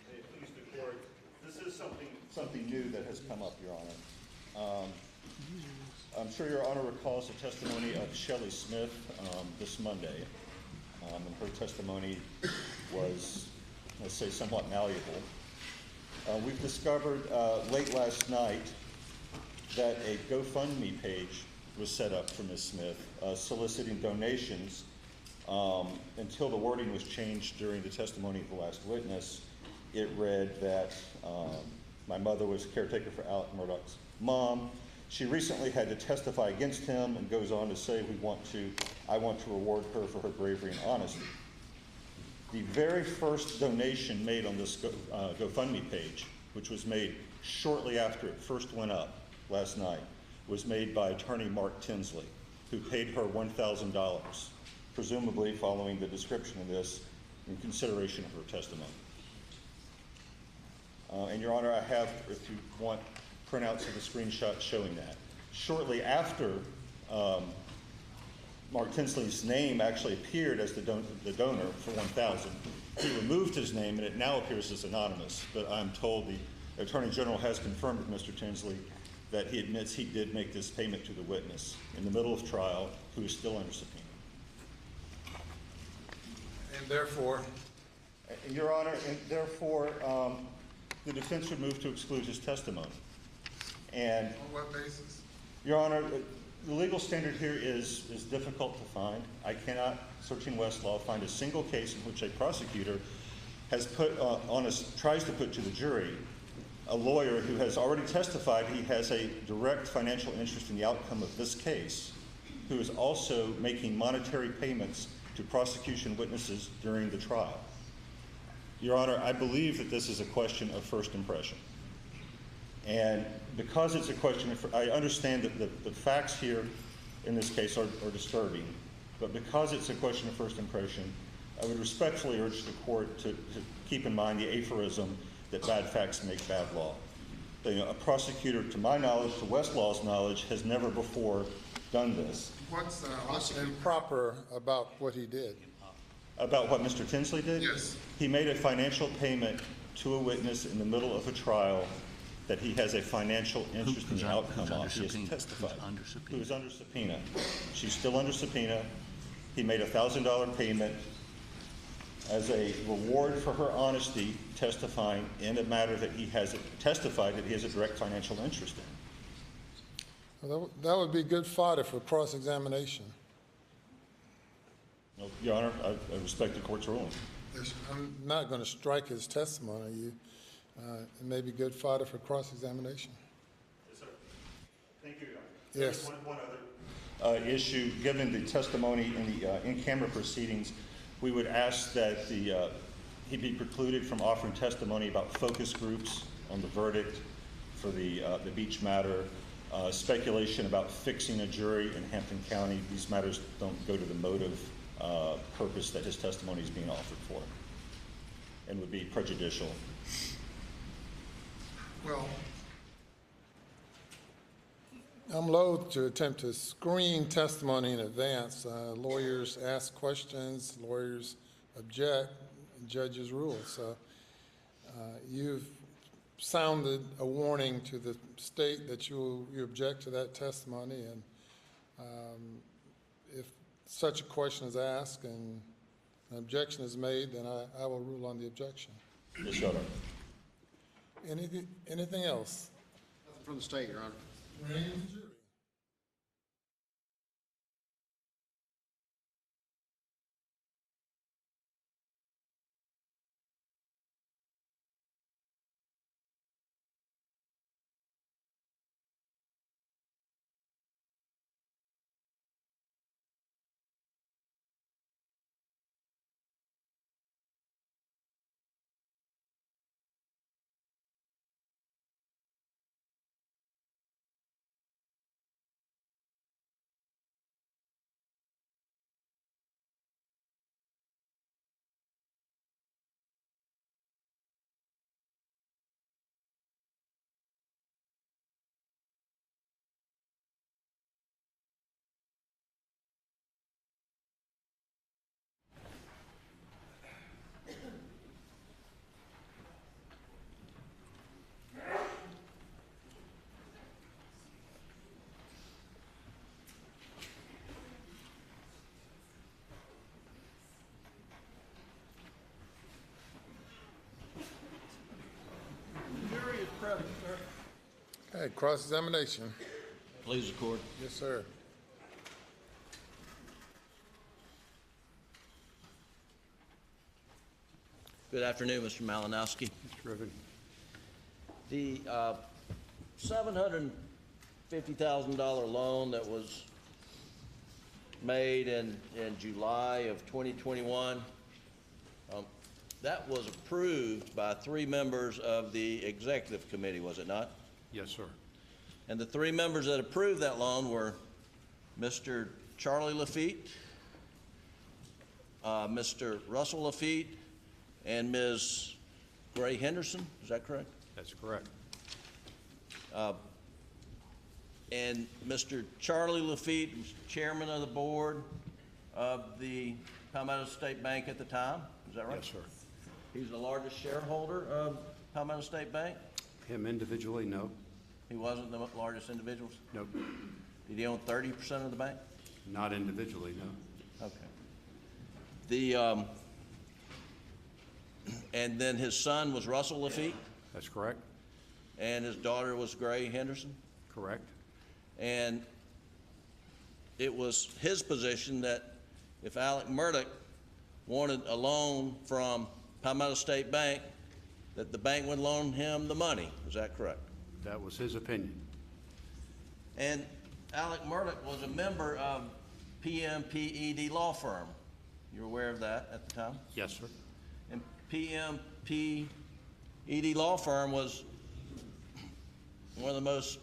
Hey, please, the court. This is something new that has come up, Your Honor. I'm sure Your Honor recalls the testimony of Shelley Smith this Monday. And her testimony was, let's say, somewhat malleable. We've discovered late last night that a GoFundMe page was set up for Ms. Smith, soliciting donations until the wording was changed during the testimony of the last witness. It read that my mother was caretaker for Alec Murdaugh's mom. She recently had to testify against him, and goes on to say, I want to reward her for her bravery and honesty. The very first donation made on this GoFundMe page, which was made shortly after it first went up last night, was made by attorney Mark Tinsley, who paid her $1,000, presumably following the description of this in consideration of her testimony. And Your Honor, I have, if you want, printouts of the screenshot showing that. Shortly after Mark Tinsley's name actually appeared as the donor for $1,000, he removed his name and it now appears as anonymous, but I'm told the Attorney General has confirmed with Mr. Tinsley that he admits he did make this payment to the witness in the middle of trial, who is still under subpoena. And therefore? Your Honor, and therefore, the defense would move to exclude his testimony. And On what basis? Your Honor, the legal standard here is difficult to find. I cannot, searching Westlaw, find a single case in which a prosecutor has tries to put to the jury a lawyer who has already testified he has a direct financial interest in the outcome of this case, who is also making monetary payments to prosecution witnesses during the trial. Your Honor, I believe that this is a question of first impression. And because it's a question of, I understand that the facts here in this case are disturbing, but because it's a question of first impression, I would respectfully urge the court to keep in mind the aphorism that bad facts make bad law. A prosecutor, to my knowledge, to Westlaw's knowledge, has never before done this. What's improper about what he did? About what Mr. Tinsley did? Yes. He made a financial payment to a witness in the middle of a trial that he has a financial interest in the outcome of. He has testified. Who is under subpoena. She's still under subpoena. He made a $1,000 payment as a reward for her honesty, testifying in a matter that he has testified that he has a direct financial interest in. Well, that would be good fodder for cross-examination. Well, Your Honor, I respect the court's ruling. I'm not going to strike his testimony. It may be good fodder for cross-examination. Yes, sir. Thank you, Your Honor. Yes. One other issue, given the testimony in the in-camera proceedings, we would ask that he be precluded from offering testimony about focus groups on the verdict for the beach matter, speculation about fixing a jury in Hampton County. These matters don't go to the motive purpose that his testimony is being offered for, and would be prejudicial. Well, I'm loath to attempt to screen testimony in advance. Lawyers ask questions, lawyers object, and judges rule. So you've sounded a warning to the state that you object to that testimony, and if such a question is asked and an objection is made, then I will rule on the objection. Yes, Your Honor. Anything else? Nothing from the state, Your Honor. Range. present, sir. Okay, cross-examination. Please record. Yes, sir. Good afternoon, Mr. Malinowski. Mr. Riven. The $750,000 loan that was made in July of 2021, that was approved by 3 members of the executive committee, was it not? Yes, sir. And the 3 members that approved that loan were Mr. Charlie Lafitte, Mr. Russell Lafitte, and Ms. Gray Henderson. Is that correct? That's correct. And Mr. Charlie Lafitte was chairman of the board of the Palmetto State Bank at the time. Is that right? Yes, sir. He's the largest shareholder of Palmetto State Bank? Him individually, no. He wasn't the largest individual? Nope. Did he own 30% of the bank? Not individually, no. Okay. And then his son was Russell Lafitte, That's correct. and his daughter was Gray Henderson? Correct. And it was his position that if Alec Murdaugh wanted a loan from Palmetto State Bank, that the bank would loan him the money. Is that correct? That was his opinion. And Alec Murdaugh was a member of PMPED law firm. You're aware of that at the time? Yes, sir. And PMPED law firm was one of the most,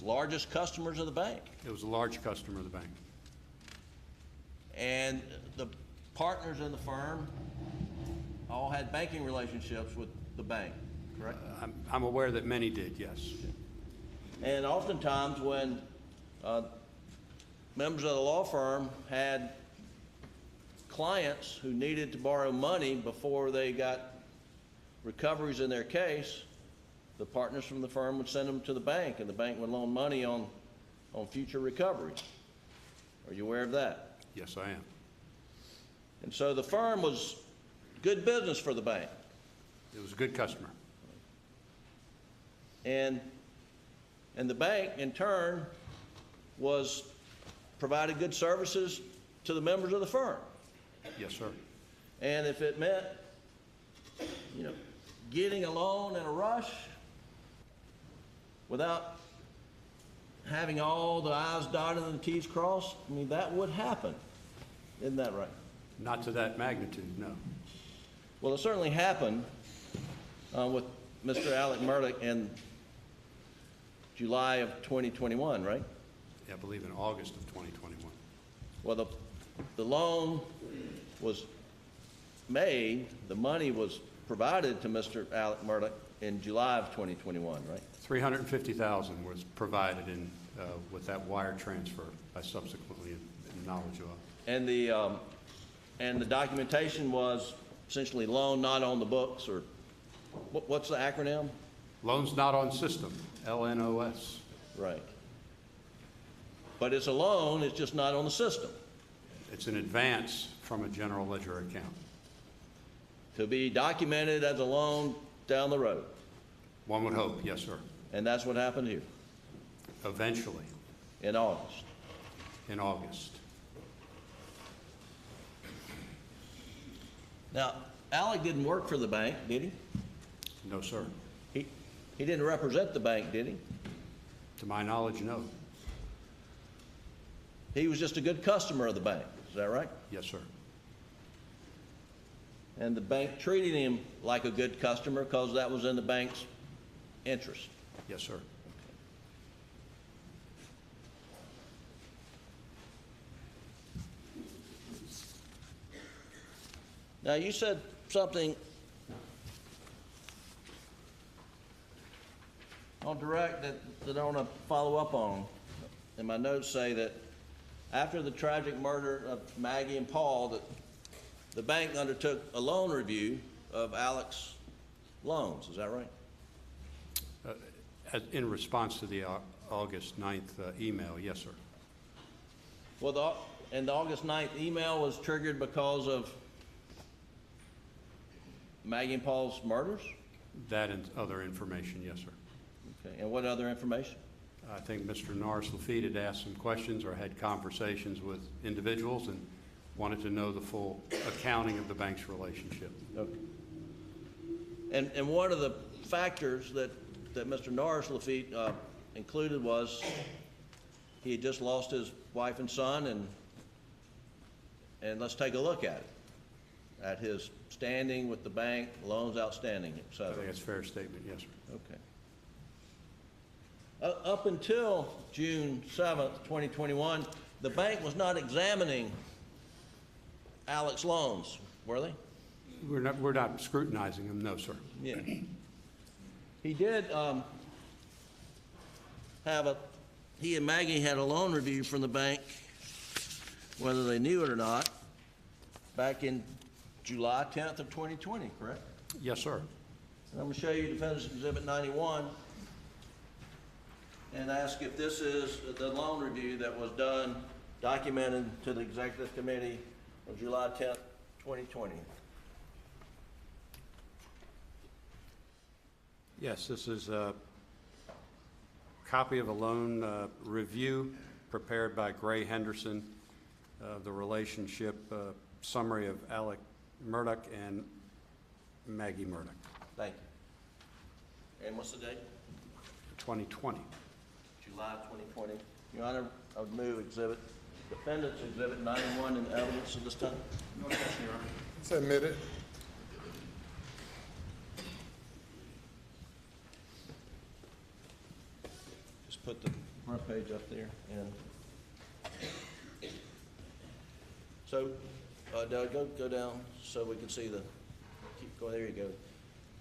largest customers of the bank. It was a large customer of the bank. And the partners in the firm all had banking relationships with the bank, correct? I'm aware that many did, yes. And oftentimes when members of the law firm had clients who needed to borrow money before they got recoveries in their case, the partners from the firm would send them to the bank, and the bank would loan money on future recoveries. Are you aware of that? Yes, I am. And so the firm was good business for the bank. It was a good customer. And the bank, in turn, provided good services to the members of the firm. Yes, sir. And if it meant, getting a loan in a rush without having all the I's dotted and the T's crossed, that would happen. Isn't that right? Not to that magnitude, no. Well, it certainly happened with Mr. Alec Murdaugh in July of 2021, right? I believe in August of 2021. Well, the loan was made, the money was provided to Mr. Alec Murdaugh in July of 2021, right? $350,000 was provided with that wire transfer I subsequently in knowledge of. And the documentation was essentially loan not on the books, or what's the acronym? Loans not on system, LNOS. Right. But it's a loan, it's just not on the system. It's an advance from a general ledger account. To be documented as a loan down the road. One would hope, yes, sir. And that's what happened here Eventually, in August. in August. Now, Alec didn't work for the bank, did he? No, sir. He didn't represent the bank, did he? To my knowledge, no. He was just a good customer of the bank, is that right? Yes, sir. And the bank treated him like a good customer because that was in the bank's interest. Yes, sir. Now, you said something on direct that I want to follow up on. And my notes say that after the tragic murder of Maggie and Paul, that the bank undertook a loan review of Alec's loans. Is that right? In response to the August 9th email, yes, sir. Well, the August 9th email was triggered because of Maggie and Paul's murders? That and other information, yes, sir. Okay, and what other information? I think Mr. Norris Lafitte had asked some questions or had conversations with individuals and wanted to know the full accounting of the bank's relationship. Okay. And one of the factors that Mr. Norris Lafitte included was he had just lost his wife and son, and let's take a look at his standing with the bank, loans outstanding, et I cetera. think that's a fair statement, yes, sir. Okay. Up until June 7th, 2021, the bank was not examining Alec's loans, were they? We're not scrutinizing them, no, sir. Yeah. He did he and Maggie had a loan review from the bank, whether they knew it or not, back in July 10th of 2020, correct? Yes, sir. And I'm going to show you Defendant's Exhibit 91 and ask if this is the loan review that was done, documented to the Executive Committee on July 10th, 2020. Yes, this is a copy of a loan review prepared by Gray Henderson, the relationship summary of Alec Murdaugh and Maggie Murdaugh, Thank you. And what's the date? 2020. July 2020. Your Honor, I would move Defendant's Exhibit 91 in evidence at this time. No objection, Your Honor. It's admitted. Just put the front page up there. And so, Doug, go down so we can see keep going. There you go.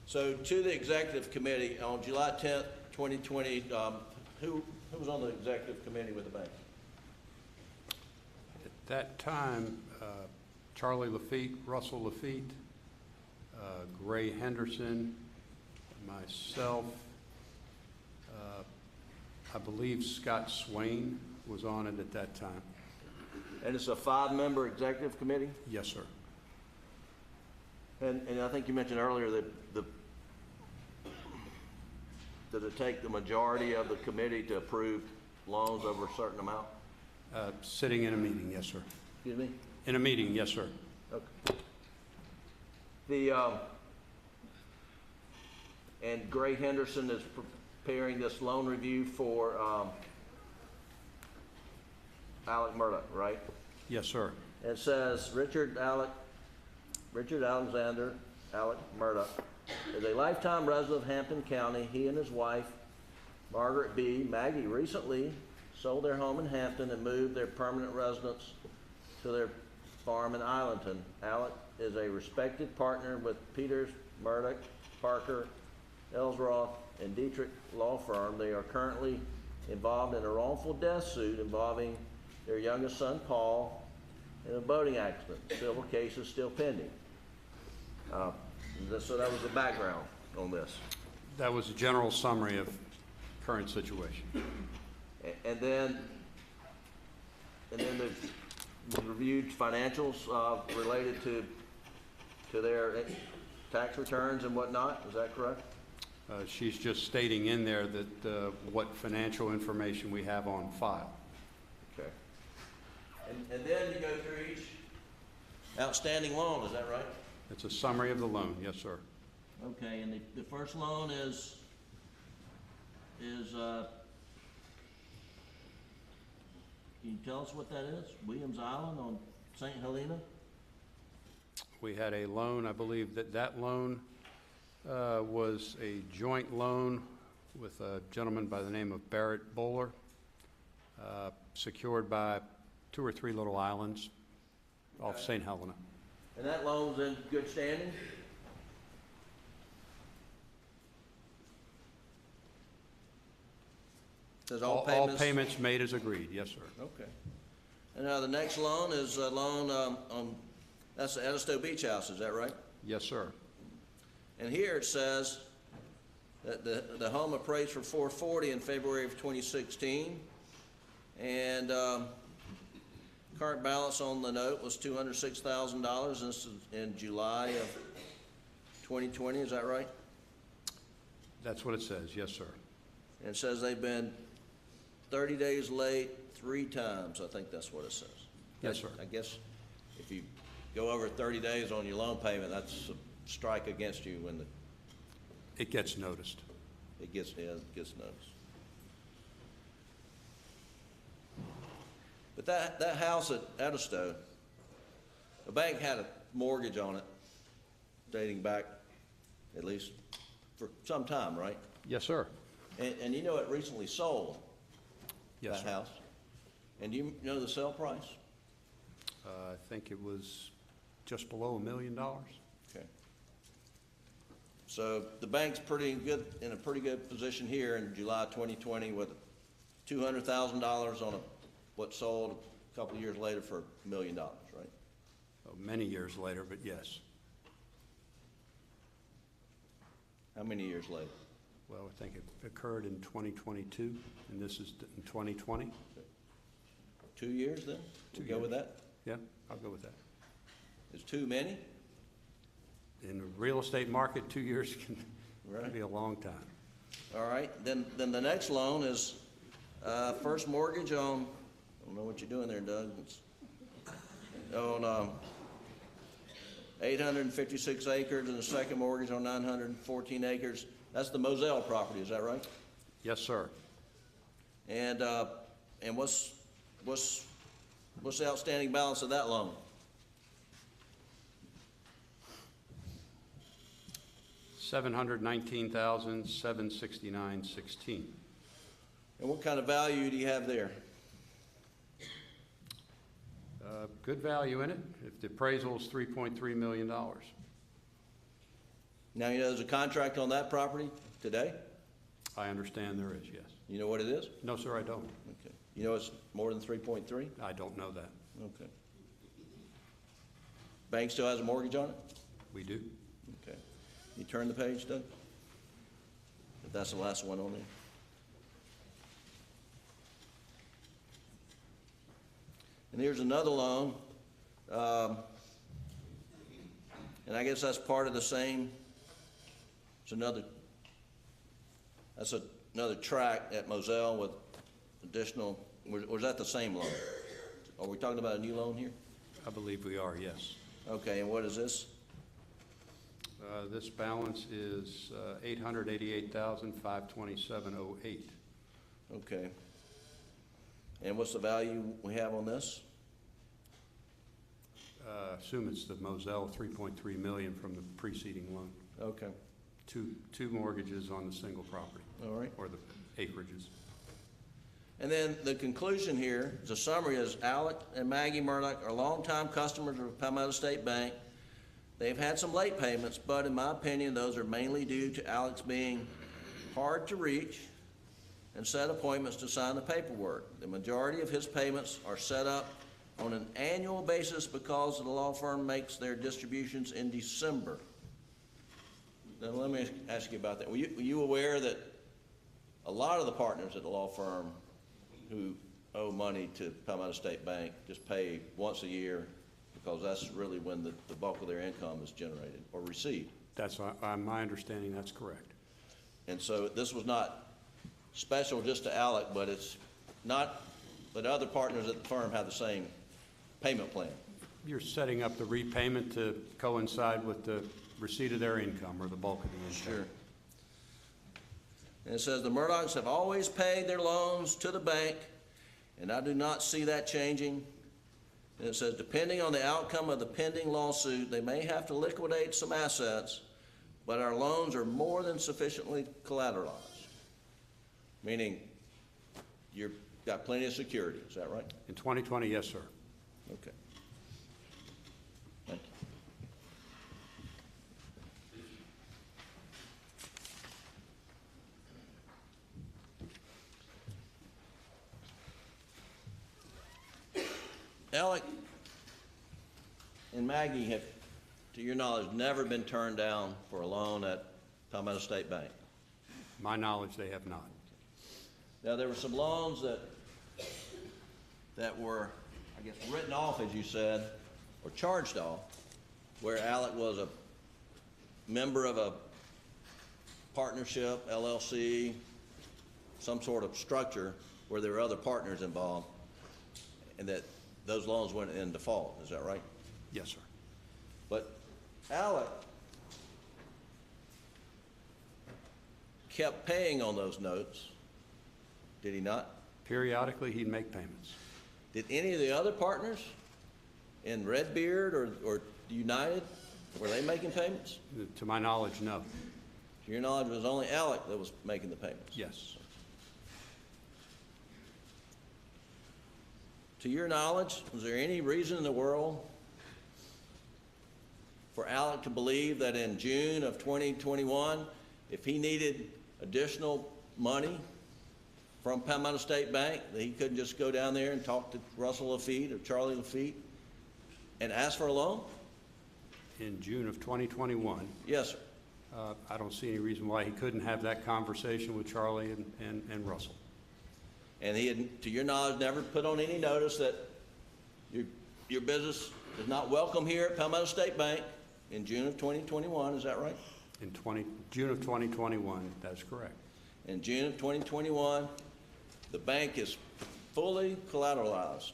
So to the Executive Committee on July 10th, 2020, who was on the Executive Committee with the bank? At that time, Charlie Lafitte, Russell Lafitte, Gray Henderson, myself, I believe Scott Swain was on it at that time. And it's a 5-member Executive Committee? Yes, sir. And I think you mentioned earlier that does it take the majority of the committee to approve loans over a certain amount? Sitting in a meeting, yes, sir. Excuse me? In a meeting, yes, sir. Okay. And Gray Henderson is preparing this loan review for Alec Murdaugh, right? Yes, sir. It says Richard Alexander Alec Murdaugh is a lifetime resident of Hampton County. He and his wife, Margaret B. Maggie, recently sold their home in Hampton and moved their permanent residence to their farm in Islandton. Alec is a respected partner with Peters, Murdaugh, Parker, Ellsroth, and Dietrich law firm. They are currently involved in a wrongful death suit involving their youngest son, Paul, in a boating accident. Civil case is still pending. So that was the background on this. That was a general summary of current situation. And then the reviewed financials related to their tax returns and whatnot. Is that correct? She's just stating in there that what financial information we have on file. Okay. And then you go through each outstanding loan. Is that right? It's a summary of the loan, yes, sir. Okay, and the first loan is can you tell us what that is? Williams Island on St. Helena? We had a loan, I believe that loan was a joint loan with a gentleman by the name of Barrett Bowler, secured by 2 or 3 little islands off St. Helena. And that loan's in good standing? Says all payments made as agreed, yes, sir. Okay. And now the next loan is a loan on, that's the Edisto Beach House, is that right? Yes, sir. And here it says that the home appraised for $440 in February of 2016, and current balance on the note was $206,000. This is in July of 2020. Is that right? That's what it says, yes, sir. And it says they've been 30 days late 3 times. I think that's what it says. Yes, sir. I guess if you go over 30 days on your loan payment, that's a strike against you when It gets noticed. it gets noticed. But that house at Edisto, the bank had a mortgage on it dating back at least for some time, right? Yes, sir. And you know it recently sold, Yes, that sir. house. And do you know the sale price? I think it was just below $1 million. Okay. So the bank's in a pretty good position here in July 2020 with $200,000 on what sold a couple of years later for $1 million, right? Oh, many years later, but yes. How many years later? Well, I think it occurred in 2022, and this is in 2020. 2 years then? Two Go with years. that? Yeah, I'll go with that. Is too many? In the real estate market, 2 years can Right. be a long time. All right, then the next loan is first mortgage on, I don't know what you're doing there, Doug. It's on 856 acres and the second mortgage on 914 acres. That's the Moselle property, is that right? Yes, sir. And what's the outstanding balance of that loan? $719,769.16. And what kind of value do you have there? Good value in it. If the appraisal is $3.3 million. Now, you know there's a contract on that property today? I understand there is, yes. You know what it is? No, sir, I don't. Okay. You know it's more than 3.3? I don't know that. Okay. Bank still has a mortgage on it? We do. Okay. You turn the page, Doug? If that's the last one on there. And here's another loan. And I guess that's part of the same, that's another tract at Moselle with additional, or is that the same loan? Are we talking about a new loan here? I believe we are, yes. Okay, and what is this? This balance is $888,527.08. Okay. And what's the value we have on this? Assume it's the Moselle $3.3 million from the preceding loan. Okay, Two mortgages on the single property, all right. or the acreages. And then the conclusion here, the summary is Alec and Maggie Murdaugh are longtime customers of Palmetto State Bank. They've had some late payments, but in my opinion, those are mainly due to Alex being hard to reach and set appointments to sign the paperwork. The majority of his payments are set up on an annual basis because the law firm makes their distributions in December. Now, let me ask you about that. Were you aware that a lot of the partners at the law firm who owe money to Palmetto State Bank just pay once a year because that's really when the bulk of their income is generated or received? That's my understanding, that's correct. And so this was not special just to Alec, but it's not, but other partners at the firm have the same payment plan. You're setting up the repayment to coincide with the receipt of their income or the bulk of the income. Sure. And it says the Murdaughs have always paid their loans to the bank, and I do not see that changing. And it says depending on the outcome of the pending lawsuit, they may have to liquidate some assets, but our loans are more than sufficiently collateralized. Meaning you've got plenty of security, is that right? In 2020, yes, sir. Okay. Thank you. Alec and Maggie have, to your knowledge, never been turned down for a loan at Palmetto State Bank. My knowledge, they have not. Now, there were some loans that were, I guess, written off, as you said, or charged off, where Alec was a member of a partnership, LLC, some sort of structure where there were other partners involved, and that those loans went in default. Is that right? Yes, sir. But Alec kept paying on those notes, did he not? Periodically, he'd make payments. Did any of the other partners in Redbeard or United, were they making payments? To my knowledge, no. To your knowledge, it was only Alec that was making the payments? Yes. To your knowledge, was there any reason in the world for Alec to believe that in June of 2021, if he needed additional money from Palmetto State Bank, that he couldn't just go down there and talk to Russell Lafitte or Charlie Lafitte and ask for a loan? In June of 2021, Yes, sir. I don't see any reason why he couldn't have that conversation with Charlie and Russell. And he had, to your knowledge, never put on any notice that your business is not welcome here at Palmetto State Bank in June of 2021, is that right? In June of 2021, that's correct. In June of 2021, the bank is fully collateralized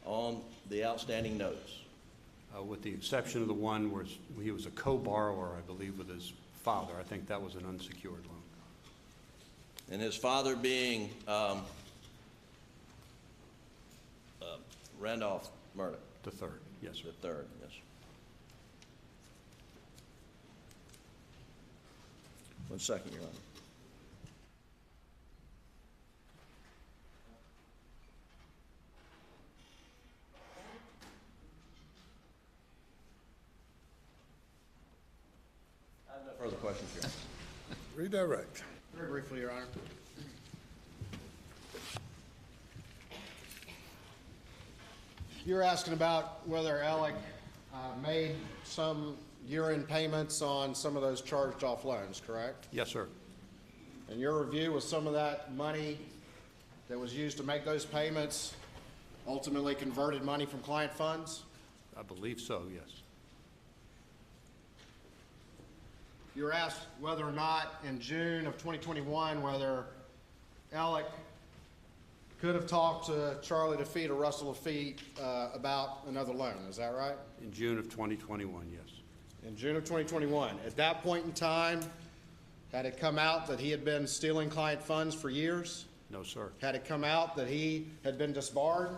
on the outstanding notes. With the exception of the one where he was a co-borrower, I believe, with his father. I think that was an unsecured loan. And his father being Randolph Murdaugh. The third, yes, sir. The third, yes. One second, Your Honor. I have no further questions, Your Honor. Redirect. Very briefly, Your Honor. You're asking about whether Alec made some year-end payments on some of those charged-off loans, correct? Yes, sir. And your review was some of that money that was used to make those payments ultimately converted money from client funds? I believe so, yes. You were asked whether or not in June of 2021, whether Alec could have talked to Charlie Lafitte or Russell Lafitte about another loan. Is that right? In June of 2021, yes. In June of 2021. At that point in time, had it come out that he had been stealing client funds for years? No, sir. Had it come out that he had been disbarred?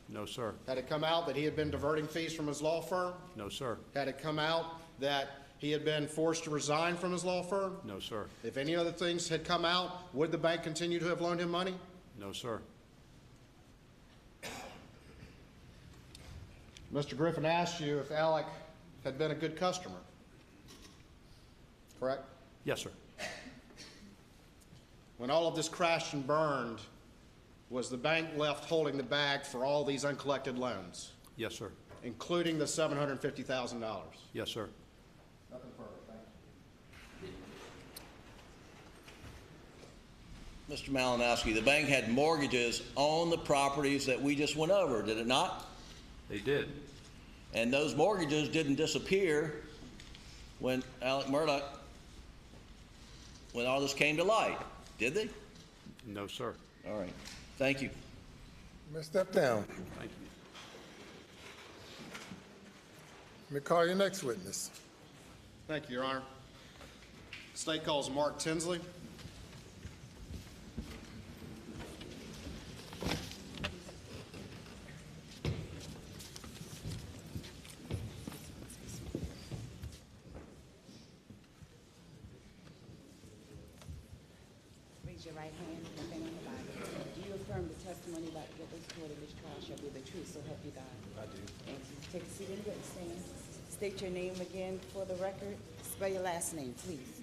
No, sir. Had it come out that he had been diverting fees from his law firm? No, sir. Had it come out that he had been forced to resign from his law firm? No, sir. If any other things had come out, would the bank continue to have loaned him money? No, sir. Mr. Griffin asked you if Alec had been a good customer, correct? Yes, sir. When all of this crashed and burned, was the bank left holding the bag for all these uncollected loans, Yes, sir. including the $750,000? Yes, sir. Nothing further, thank you. Mr. Malinowski, the bank had mortgages on the properties that we just went over, did it not? They did. And those mortgages didn't disappear when Alec Murdaugh, when all this came to light, did they? No, sir. All right. Thank you. May I step down? Thank you. Let me call your next witness. Thank you, Your Honor. State calls Mark Tinsley. Raise your right hand, left hand on the Bible. Do you affirm the testimony about to give this court in this trial shall be the truth, so help you God? I do. Thank you. Take a seat in the witness stand. State your name again for the record. Spell your last name, please.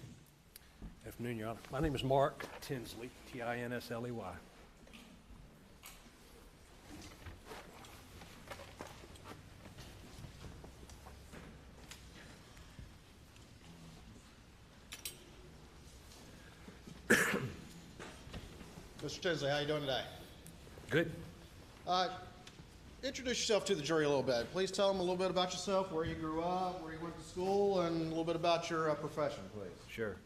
Afternoon, Your Honor. My name is Mark Tinsley, Tinsley. Mr. Tinsley, how you doing today? Good. Introduce yourself to the jury a little bit. Please tell them a little bit about yourself, where you grew up, where you went to school, and a little bit about your profession, please. Sure.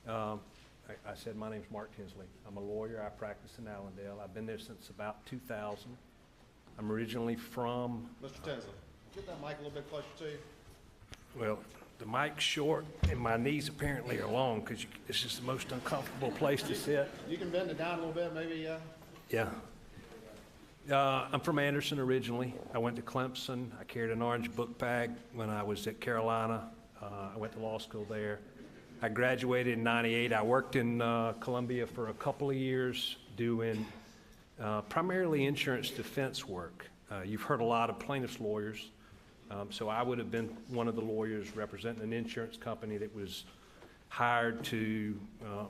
I said my name's Mark Tinsley. I'm a lawyer. I practice in Allendale. I've been there since about 2000. I'm originally from, Mr. Tinsley, get that mic a little bit closer to you. well, the mic's short and my knees apparently are long because it's just the most uncomfortable place to sit. You can bend it down a little bit, maybe, Yeah. I'm from Anderson originally. I went to Clemson. I carried an orange book bag when I was at Carolina. I went to law school there. I graduated in '98. I worked in Columbia for a couple of years doing primarily insurance defense work. You've heard a lot of plaintiffs' lawyers. So I would have been one of the lawyers representing an insurance company that was hired to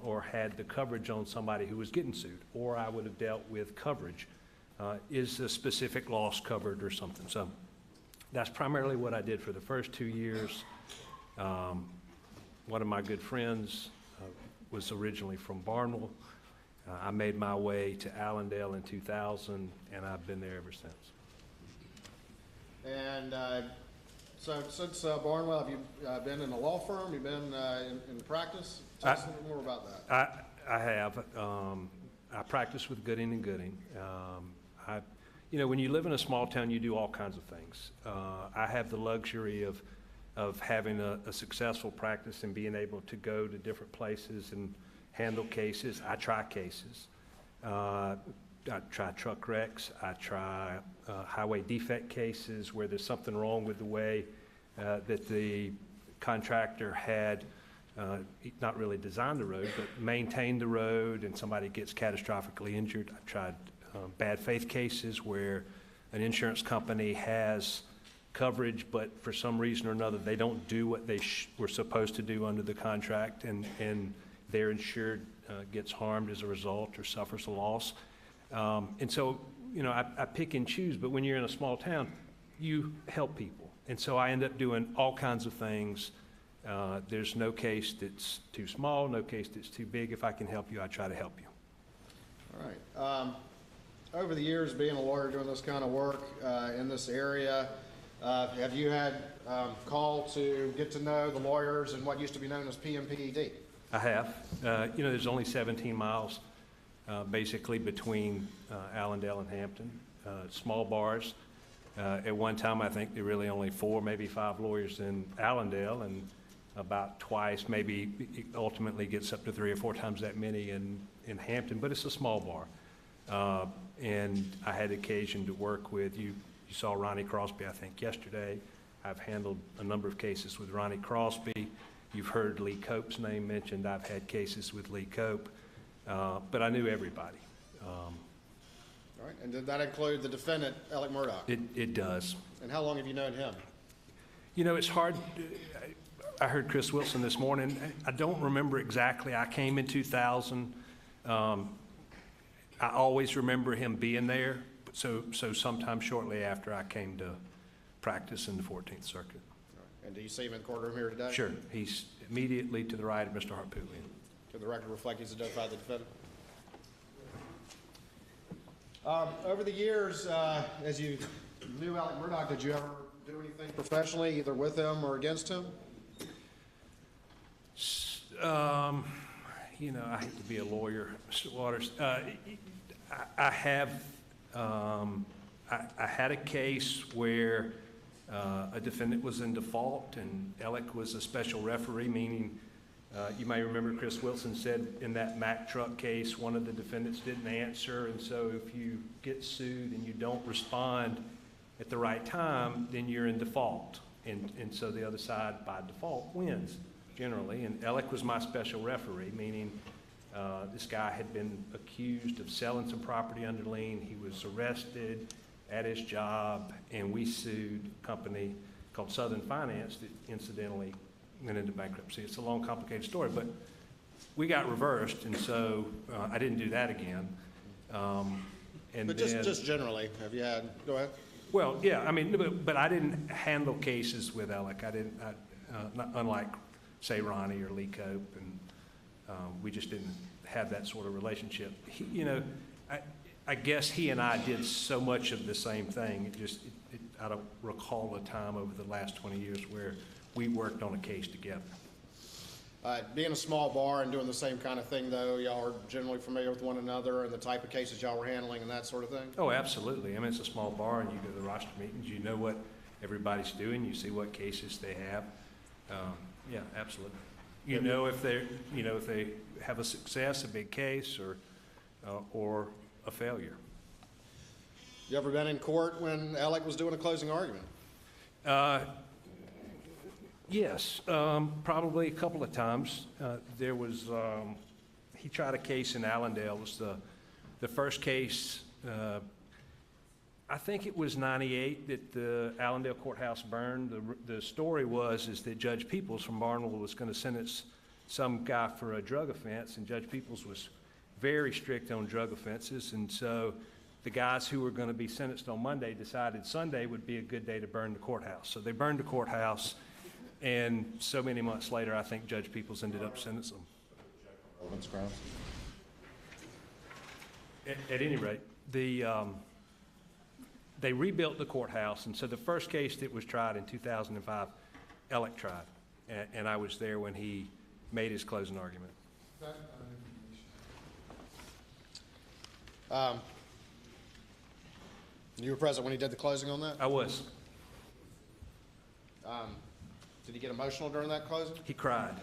or had the coverage on somebody who was getting sued, or I would have dealt with coverage. Is a specific loss covered or something? So that's primarily what I did for the first 2 years. One of my good friends was originally from Barnwell. I made my way to Allendale in 2000, and I've been there ever since. And so since Barnwell, have you been in a law firm? You've been in practice? Tell us a little more about that. I have. I practice with Gooding and Gooding. You know, when you live in a small town, you do all kinds of things. I have the luxury of having a successful practice and being able to go to different places and handle cases. I try cases. I try truck wrecks. I try highway defect cases where there's something wrong with the way that the contractor had not really designed the road, but maintained the road, and somebody gets catastrophically injured. I've tried bad faith cases where an insurance company has coverage, but for some reason or another, they don't do what they were supposed to do under the contract, and their insured gets harmed as a result or suffers a loss. And so, you know, I pick and choose, but when you're in a small town, you help people. And so I end up doing all kinds of things. There's no case that's too small, no case that's too big. If I can help you, I try to help you. All right. Over the years, being a lawyer doing this kind of work in this area, have you had call to get to know the lawyers in what used to be known as PMPED? I have. You know, there's only 17 miles basically between Allendale and Hampton, small bars. At one time, I think there were really only 4, maybe 5 lawyers in Allendale, and about twice, maybe it ultimately gets up to 3 or 4 times that many in Hampton, but it's a small bar. And I had occasion to work with, you saw Ronnie Crosby, I think, yesterday. I've handled a number of cases with Ronnie Crosby. You've heard Lee Cope's name mentioned. I've had cases with Lee Cope, but I knew everybody. All right. And did that include the defendant, Alec Murdaugh? It does. And how long have you known him? You know, it's hard. I heard Chris Wilson this morning. I don't remember exactly. I came in 2000. I always remember him being there, so sometime shortly after I came to practice in the 14th Circuit. All right. And do you see him in the courtroom here today? Sure. He's immediately to the right of Mr. Harpootlian. Did the record reflect he's identified the defendant? Over the years, as you knew Alec Murdaugh, did you ever do anything professionally, either with him or against him? You know, I hate to be a lawyer, Mr. Waters. I have, I had a case where a defendant was in default, and Alec was a special referee, meaning you may remember Chris Wilson said in that Mack truck case, one of the defendants didn't answer, and so if you get sued and you don't respond at the right time, then you're in default. And so the other side, by default, wins, generally. And Alec was my special referee, meaning this guy had been accused of selling some property under lien. He was arrested at his job, and we sued a company called Southern Finance that incidentally went into bankruptcy. It's a long, complicated story, but we got reversed, and so I didn't do that again. But just generally, have you had, go ahead. Well, yeah, I mean, but I didn't handle cases with Alec. Not unlike, say, Ronnie or Lee Cope, and we just didn't have that sort of relationship. You know, I guess he and I did so much of the same thing. I don't recall a time over the last 20 years where we worked on a case together. Being a small bar and doing the same kind of thing, though, y'all are generally familiar with one another and the type of cases y'all were handling and that sort of thing? Oh, absolutely. I mean, it's a small bar, and you go to the roster meetings, you know what everybody's doing, you see what cases they have. Yeah, absolutely. You know if they have a success, a big case, or a failure. You ever been in court when Alec was doing a closing argument? Yes, probably a couple of times. There was, he tried a case in Allendale. It was the first case, I think it was 98 that the Allendale courthouse burned. The story is that Judge Peoples from Barnwell was going to sentence some guy for a drug offense, and Judge Peoples was very strict on drug offenses, and so the guys who were going to be sentenced on Monday decided Sunday would be a good day to burn the courthouse. So they burned the courthouse, and so many months later, I think Judge Peoples ended up sentencing them. Relevance grounds. At any rate, they rebuilt the courthouse, and so the first case that was tried in 2005, Alec tried, and I was there when he made his closing argument. You were present when he did the closing on that? I was. Did he get emotional during that closing? He cried.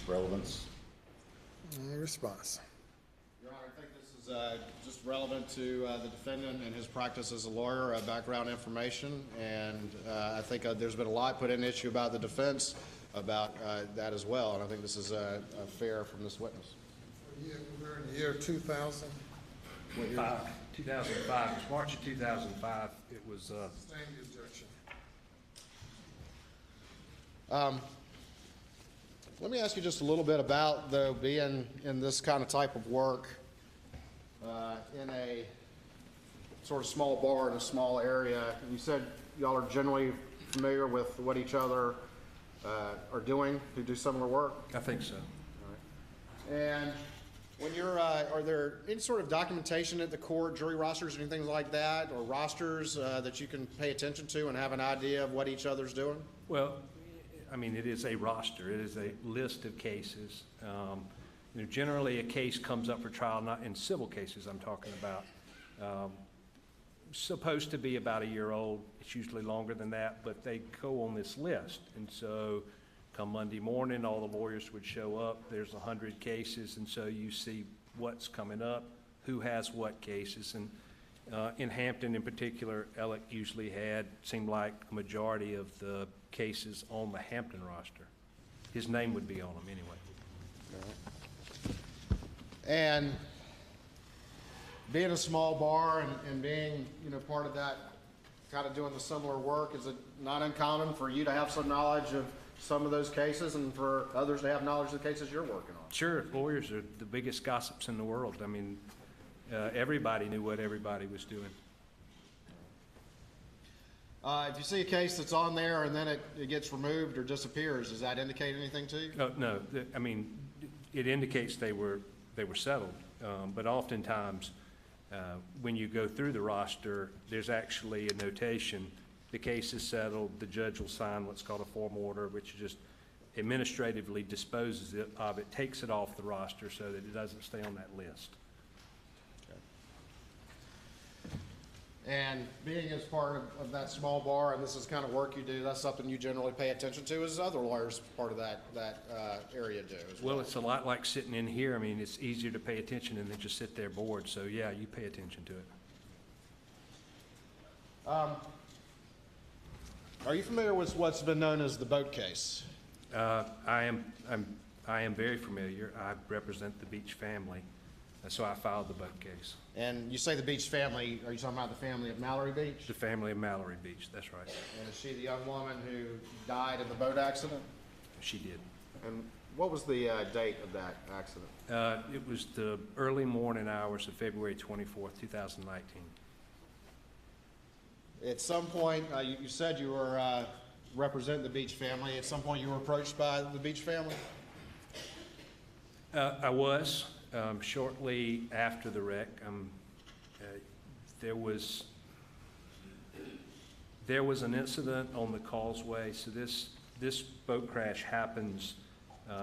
Relevance. Response. Your Honor, I think this is just relevant to the defendant and his practice as a lawyer, background information, and I think there's been a lot put in issue about the defense about that as well, and I think this is fair from this witness. We're in the year 2000. 2005. It was March of 2005. It was. Same objection. Let me ask you just a little bit about, though, being in this kind of type of work in a sort of small bar in a small area. You said y'all are generally familiar with what each other are doing who do similar work? I think so. All right. And when you're, are there any sort of documentation at the court, jury rosters or anything like that, or rosters that you can pay attention to and have an idea of what each other's doing? Well, I mean, it is a roster. It is a list of cases. Generally, a case comes up for trial, not in civil cases I'm talking about. Supposed to be about a year old. It's usually longer than that, but they go on this list. And so come Monday morning, all the lawyers would show up. There's 100 cases, and so you see what's coming up, who has what cases. And in Hampton in particular, Alec usually seemed like a majority of the cases on the Hampton roster. His name would be on them anyway. And being a small bar and being, part of that, kind of doing the similar work, is it not uncommon for you to have some knowledge of some of those cases and for others to have knowledge of the cases you're working on? Sure, lawyers are the biggest gossips in the world. I mean, everybody knew what everybody was doing. If you see a case that's on there and then it gets removed or disappears, does that indicate anything to you? No, I mean, it indicates they were settled, but oftentimes when you go through the roster, there's actually a notation. The case is settled. The judge will sign what's called a form order, which just administratively disposes of it, takes it off the roster so that it doesn't stay on that list. And being as part of that small bar, and this is kind of work you do, that's something you generally pay attention to, as other lawyers part of that area do as well. Well, it's a lot like sitting in here. I mean, it's easier to pay attention than to just sit there bored. So yeah, you pay attention to it. Are you familiar with what's been known as the boat case? I am very familiar. I represent the Beach family, so I filed the boat case. And you say the Beach family, are you talking about the family of Mallory Beach? The family of Mallory Beach, that's right. And is she the young woman who died in the boat accident? She did. And what was the date of that accident? It was the early morning hours of February 24th, 2019. At some point, you said you were representing the Beach family. At some point, you were approached by the Beach family? I was. Shortly after the wreck, there was an incident on the causeway. So this boat crash happens,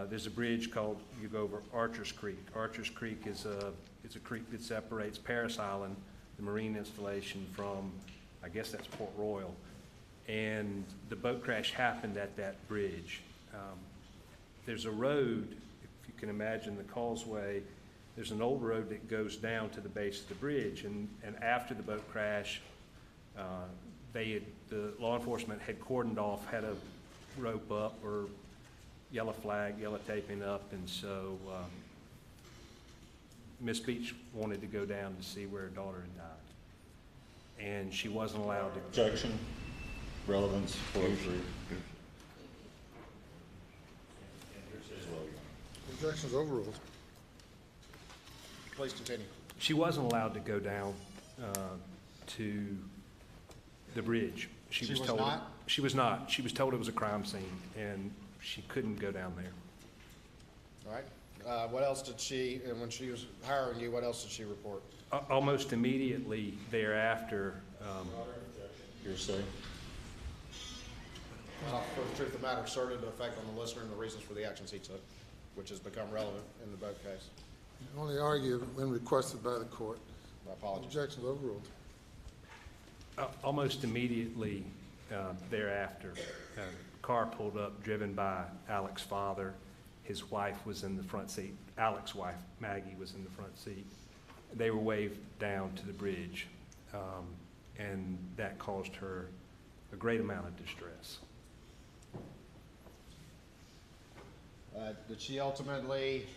there's a bridge called, you go over Archer's Creek. Archer's Creek is a creek that separates Paris Island, the marine installation, from, I guess that's Port Royal. And the boat crash happened at that bridge. There's a road, if you can imagine the causeway, there's an old road that goes down to the base of the bridge. And after the boat crash, the law enforcement had cordoned off, had a rope up or yellow flag, yellow taping up, and so Miss Beach wanted to go down to see where her daughter had died. And she wasn't allowed to. Objection, relevance, 403. Objection's overruled. Please continue. She wasn't allowed to go down to the bridge. She was told not? She was not. She was told it was a crime scene, and she couldn't go down there. All right. What else did she, and when she was hiring you, what else did she report? Almost immediately thereafter, Hearsay. For the truth of the matter, asserted the effect on the listener and the reasons for the actions he took, which has become relevant in the boat case. Only argue when requested by the court. My apologies. Objection's overruled. almost immediately thereafter, a car pulled up driven by Alex's father. His wife was in the front seat. Alex's wife, Maggie, was in the front seat. They were waved down to the bridge, and that caused her a great amount of distress. Did she ultimately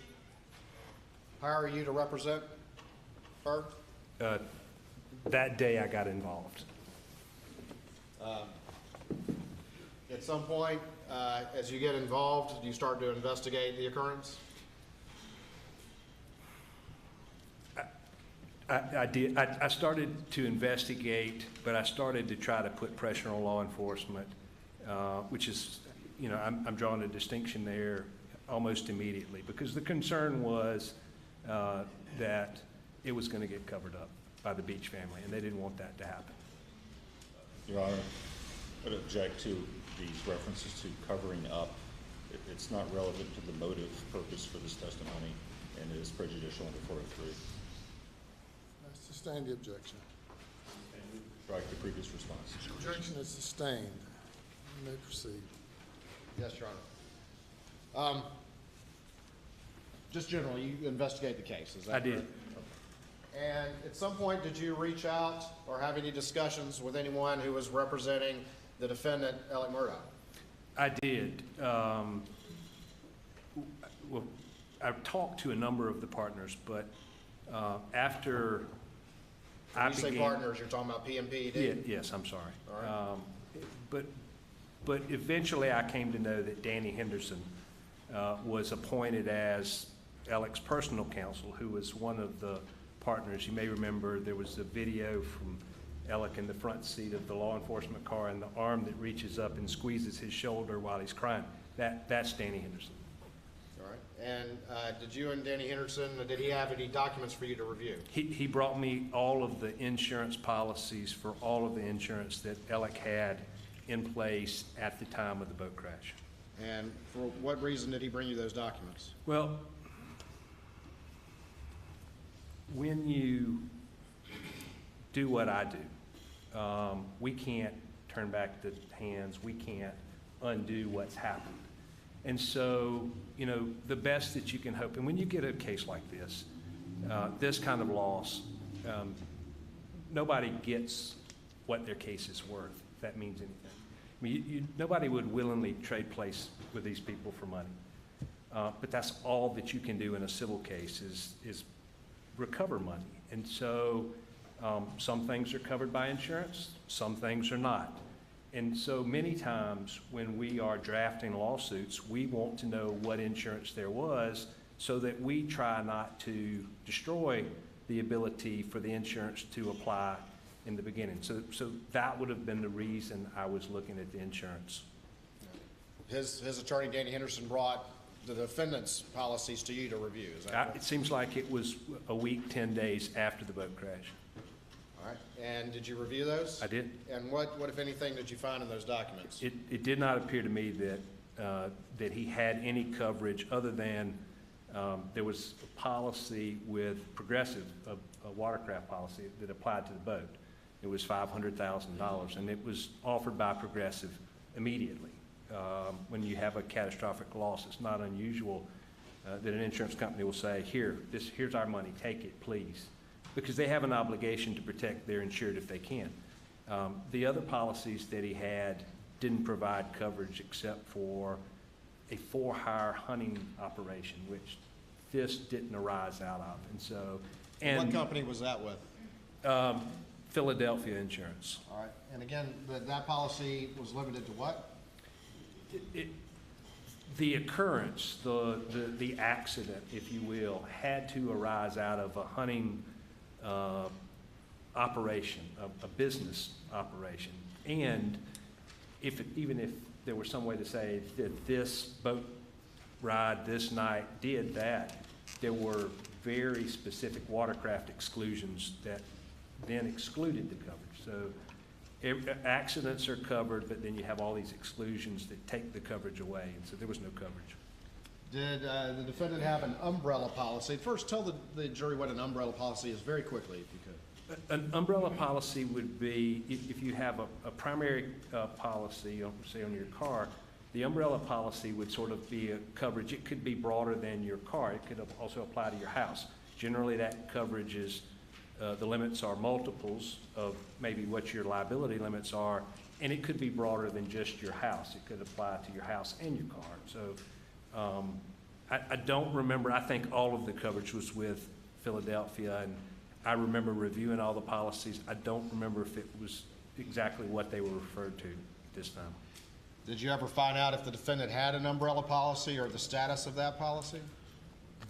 hire you to represent her? That day I got involved. At some point, as you get involved, do you start to investigate the occurrence? I did. I started to investigate, but I started to try to put pressure on law enforcement, which is, I'm drawing a distinction there almost immediately, because the concern was that it was going to get covered up by the Beach family, and they didn't want that to happen. Your Honor, I would object to these references to covering up. It's not relevant to the motive purpose for this testimony, and it is prejudicial under 403. I sustain the objection. Strike the previous response. Objection is sustained. You may proceed. Yes, Your Honor. Just generally, you investigate the case, is that I did. correct? And at some point, did you reach out or have any discussions with anyone who was representing the defendant, Alec Murdaugh? I did. Well, I've talked to a number of the partners, but after I When you say partners, you're talking about PMP? Yeah, yes, I'm sorry. All right. But eventually I came to know that Danny Henderson was appointed as Alec's personal counsel, who was one of the partners. You may remember there was a video from Alec in the front seat of the law enforcement car, and the arm that reaches up and squeezes his shoulder while he's crying. That's Danny Henderson. All right. And did you and Danny Henderson, did he have any documents for you to review? He brought me all of the insurance policies for all of the insurance that Alec had in place at the time of the boat crash. And for what reason did he bring you those documents? Well, when you do what I do, we can't turn back the hands. We can't undo what's happened. And so, the best that you can hope, and when you get a case like this, this kind of loss, nobody gets what their case is worth, if that means anything. I mean, nobody would willingly trade place with these people for money. But that's all that you can do in a civil case is recover money. And so some things are covered by insurance, some things are not. And so many times when we are drafting lawsuits, we want to know what insurance there was so that we try not to destroy the ability for the insurance to apply in the beginning. So that would have been the reason I was looking at the insurance. His attorney, Danny Henderson, brought the defendant's policies to you to review, is that correct? It seems like it was a week, 10 days after the boat crash. All right, and did you review those? I did. And what, if anything, did you find in those documents? It did not appear to me that he had any coverage other than, there was a policy with Progressive, a watercraft policy that applied to the boat. It was $500,000, and it was offered by Progressive immediately. When you have a catastrophic loss, it's not unusual that an insurance company will say, here's our money, take it, please, because they have an obligation to protect their insured if they can. The other policies that he had didn't provide coverage except for a for-hire hunting operation, which this didn't arise out of. And so, What company was that with? Philadelphia Insurance. All right, and again, that policy was limited to what? The occurrence, the accident, if you will, had to arise out of a hunting operation, a business operation. And even if there were some way to say that this boat ride this night did that, there were very specific watercraft exclusions that then excluded the coverage. So accidents are covered, but then you have all these exclusions that take the coverage away, and so there was no coverage. Did the defendant have an umbrella policy? First, tell the jury what an umbrella policy is very quickly, if you could. An umbrella policy would be, if you have a primary policy, say on your car, the umbrella policy would sort of be a coverage. It could be broader than your car. It could also apply to your house. Generally, that coverage is, the limits are multiples of maybe what your liability limits are, and it could be broader than just your house. It could apply to your house and your car. So I don't remember. I think all of the coverage was with Philadelphia, and I remember reviewing all the policies. I don't remember if it was exactly what they were referred to this time. Did you ever find out if the defendant had an umbrella policy or the status of that policy?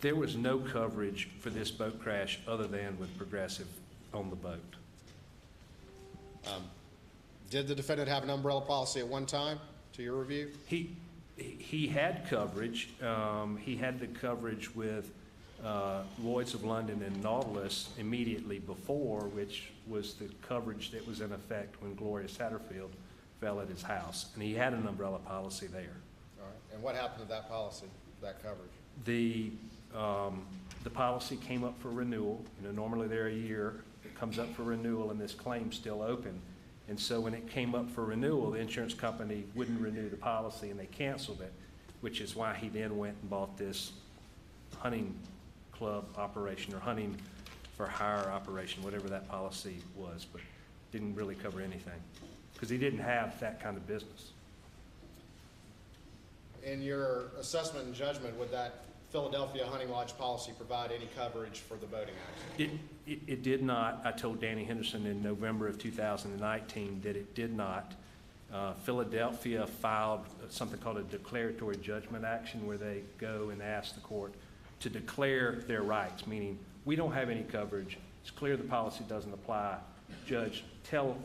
There was no coverage for this boat crash other than with Progressive on the boat. Did the defendant have an umbrella policy at one time, to your review? He had coverage. He had the coverage with Lloyd's of London and Nautilus immediately before, which was the coverage that was in effect when Gloria Satterfield fell at his house. And he had an umbrella policy there. All right, and what happened to that policy, that coverage? The policy came up for renewal. You know, normally they're a year. It comes up for renewal, and this claim's still open. And so when it came up for renewal, the insurance company wouldn't renew the policy, and they canceled it, which is why he then went and bought this hunting club operation or hunting for hire operation, whatever that policy was, but didn't really cover anything because he didn't have that kind of business. In your assessment and judgment, would that Philadelphia hunting lodge policy provide any coverage for the boating accident? It did not. I told Danny Henderson in November of 2019 that it did not. Philadelphia filed something called a declaratory judgment action where they go and ask the court to declare their rights, meaning we don't have any coverage. It's clear the policy doesn't apply. Judge, tell,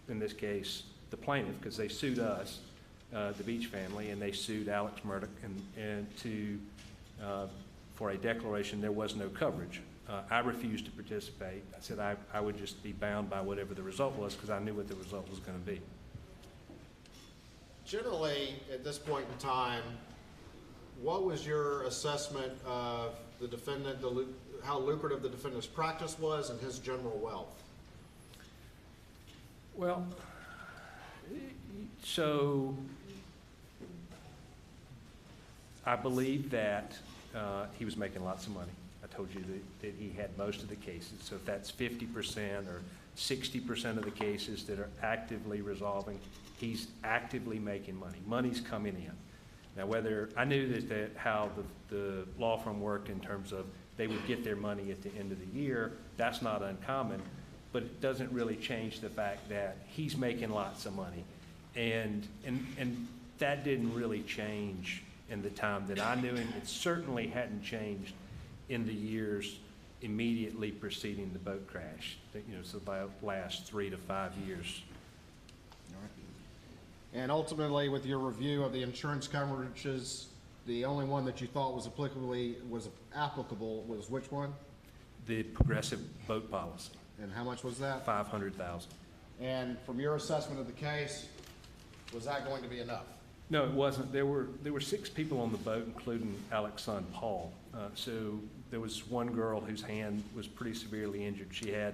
in this case, the plaintiff, because they sued us, the Beach family, and they sued Alex Murdaugh for a declaration there was no coverage. I refused to participate. I said I would just be bound by whatever the result was because I knew what the result was going to be. Generally, at this point in time, what was your assessment of the defendant, how lucrative the defendant's practice was and his general wealth? Well, so I believe that he was making lots of money. I told you that he had most of the cases. So if that's 50% or 60% of the cases that are actively resolving, he's actively making money. Money's coming in. Now, whether I knew that how the law firm worked in terms of they would get their money at the end of the year, that's not uncommon, but it doesn't really change the fact that he's making lots of money. And that didn't really change in the time that I knew him. It certainly hadn't changed in the years immediately preceding the boat crash. You know, so about last 3 to 5 years. All right. And ultimately, with your review of the insurance coverages, the only one that you thought was applicable was which one? The Progressive boat policy. And how much was that? 500,000. And from your assessment of the case, was that going to be enough? No, it wasn't. There were 6 people on the boat, including Alec's son, Paul. So there was one girl whose hand was pretty severely injured. She had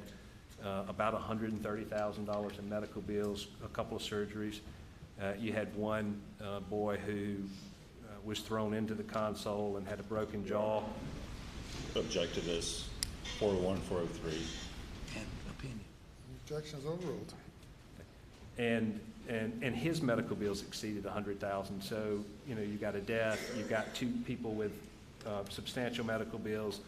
about $130,000 in medical bills, a couple of surgeries. You had one boy who was thrown into the console and had a broken jaw. Object to this, 401, 403. Objections overruled. And his medical bills exceeded $100,000. So, you know, you got a death, you've got 2 people with substantial medical bills,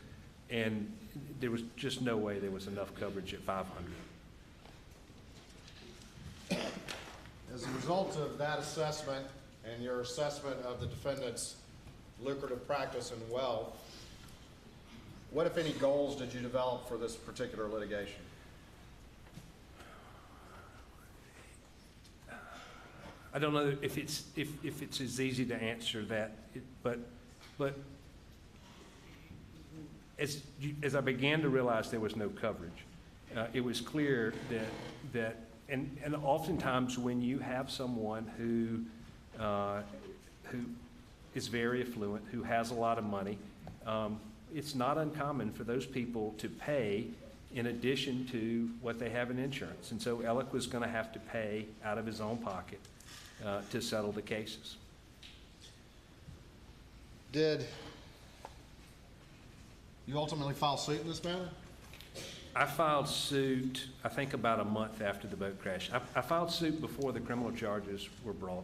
and there was just no way there was enough coverage at 500. As a result of that assessment and your assessment of the defendant's lucrative practice and wealth, what, if any, goals did you develop for this particular litigation? I don't know if it's as easy to answer that, but as I began to realize there was no coverage, it was clear that and oftentimes when you have someone who is very affluent, who has a lot of money, it's not uncommon for those people to pay in addition to what they have in insurance. And so Alec was going to have to pay out of his own pocket to settle the cases. Did you ultimately file suit in this matter? I filed suit, I think, about a month after the boat crash. I filed suit before the criminal charges were brought.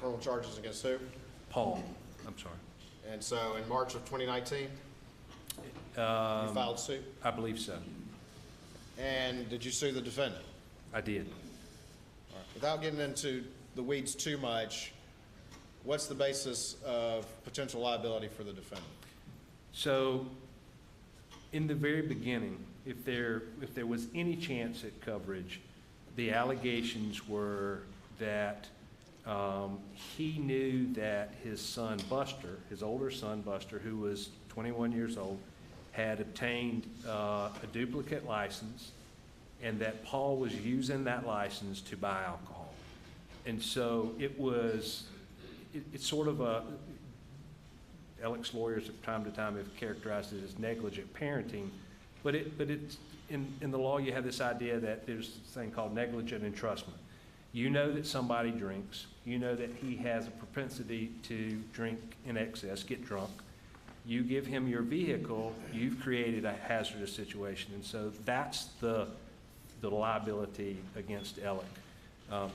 Criminal charges against who? Paul, I'm sorry. And so in March of 2019, you filed suit? I believe so. And did you sue the defendant? I did. All right. Without getting into the weeds too much, what's the basis of potential liability for the defendant? So in the very beginning, if there was any chance at coverage, the allegations were that he knew that his son Buster, his older son Buster, who was 21 years old, had obtained a duplicate license, and that Paul was using that license to buy alcohol. And so it's sort of Alec's lawyers from time to time have characterized it as negligent parenting, but it's in the law you have this idea that there's this thing called negligent entrustment. You know that somebody drinks, you know that he has a propensity to drink in excess, get drunk. You give him your vehicle, you've created a hazardous situation, and so that's the liability against Alec.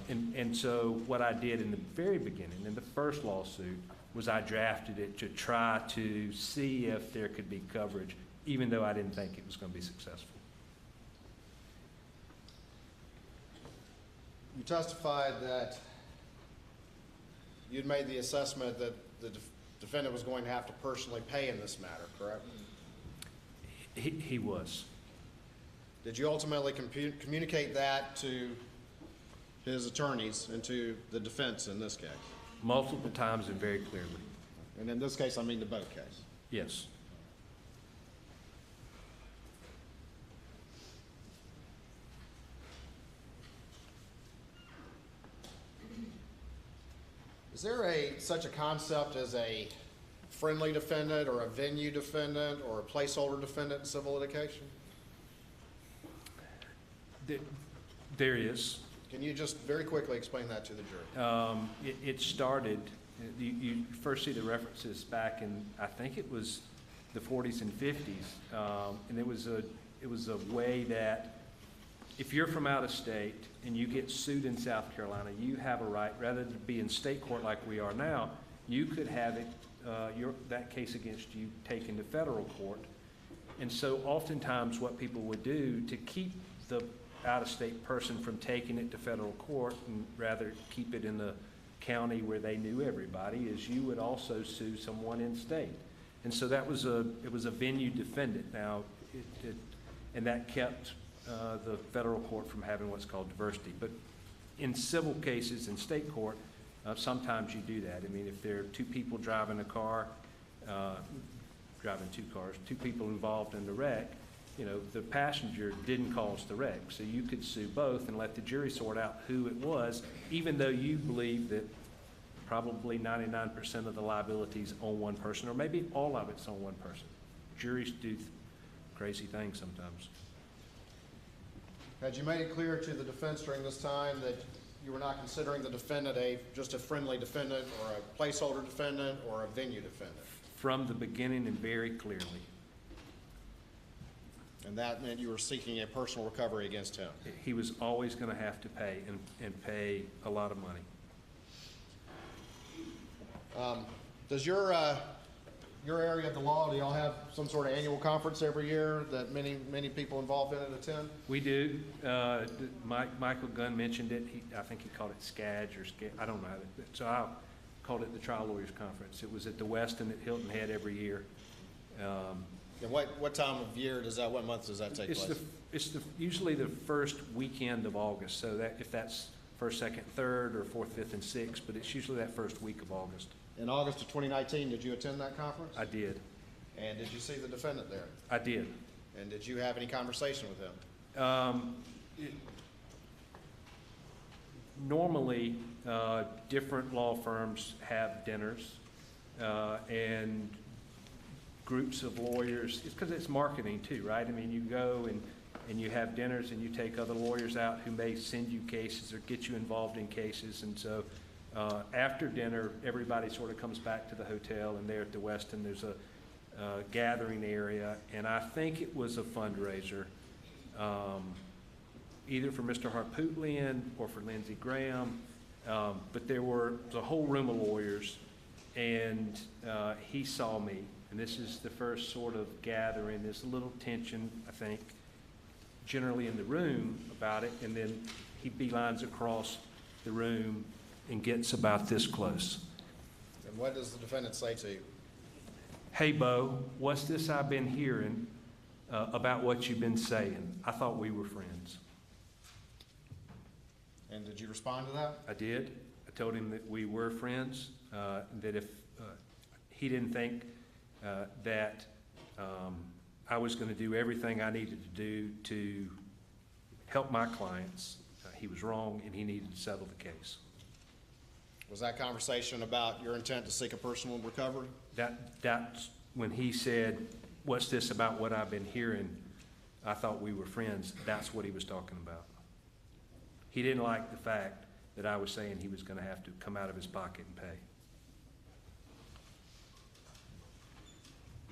And so what I did in the very beginning, in the first lawsuit, was I drafted it to try to see if there could be coverage, even though I didn't think it was going to be successful. You testified that you'd made the assessment that the defendant was going to have to personally pay in this matter, correct? He was. Did you ultimately communicate that to his attorneys and to the defense in this case? Multiple times and very clearly. And in this case, I mean the boat case. Yes. Is there such a concept as a friendly defendant or a venue defendant or a placeholder defendant in civil litigation? There is. Can you just very quickly explain that to the jury? It started, you first see the references back in, I think it was the 40s and 50s, and it was a way that if you're from out of state and you get sued in South Carolina, you have a right, rather than be in state court like we are now, you could have it, that case against you taken to federal court. And so oftentimes what people would do to keep the out-of-state person from taking it to federal court and rather keep it in the county where they knew everybody is you would also sue someone in state. And so it was a venue defendant. Now, and that kept the federal court from having what's called diversity. But in civil cases in state court, sometimes you do that. I mean, if there are 2 people driving a car, driving 2 cars, 2 people involved in the wreck, the passenger didn't cause the wreck. So you could sue both and let the jury sort out who it was, even though you believe that probably 99% of the liability's on one person, or maybe all of it's on one person. Juries do crazy things sometimes. Had you made it clear to the defense during this time that you were not considering the defendant just a friendly defendant, or a placeholder defendant, or a venue defendant? From the beginning and very clearly. And that meant you were seeking a personal recovery against him? He was always going to have to pay, and pay a lot of money. Does your area of the law, do y'all have some sort of annual conference every year that many people involved in it attend? We do. Michael Gunn mentioned it. I think he called it SCADG or SCAD. I don't know. So I called it the Trial Lawyers Conference. It was at the Westin at Hilton Head every year. And what time of year what month does that take place? It's usually the first weekend of August. So that if that's first, second, third, or fourth, fifth, and sixth, but it's usually that first week of August. In August of 2019, did you attend that conference? I did. And did you see the defendant there? I did. And did you have any conversation with him? Normally, different law firms have dinners, and groups of lawyers, it's because it's marketing too, right? I mean, you go and you have dinners and you take other lawyers out who may send you cases or get you involved in cases. And so after dinner, everybody sort of comes back to the hotel, and there at the Westin, there's a gathering area. And I think it was a fundraiser, either for Mr. Harpootlian or for Lindsey Graham. But there was a whole room of lawyers, and he saw me. And this is the first sort of gathering. There's a little tension, I think, generally in the room about it. And then he beelines across the room and gets about this close. And what does the defendant say to you? Hey, Bo, what's this I've been hearing about what you've been saying? I thought we were friends. And did you respond to that? I did. I told him that we were friends, that if he didn't think that I was going to do everything I needed to do to help my clients, he was wrong, and he needed to settle the case. Was that conversation about your intent to seek a personal recovery? That's when he said, what's this about what I've been hearing? I thought we were friends. That's what he was talking about. He didn't like the fact that I was saying he was going to have to come out of his pocket and pay.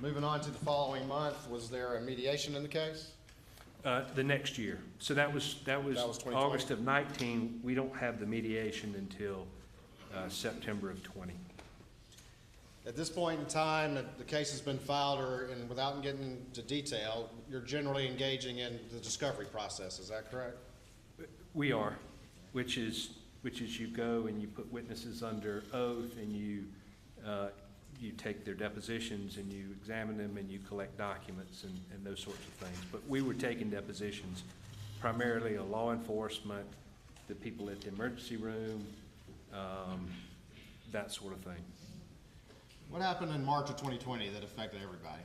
Moving on to the following month, was there a mediation in the case? The next year. So that was 2020. August of 19. We don't have the mediation until September of 20. At this point in time, the case has been filed, and without getting into detail, you're generally engaging in the discovery process. Is that correct? We are, which is you go and you put witnesses under oath, and you take their depositions, and you examine them, and you collect documents and those sorts of things. But we were taking depositions, primarily of law enforcement, the people at the emergency room, that sort of thing. What happened in March of 2020 that affected everybody?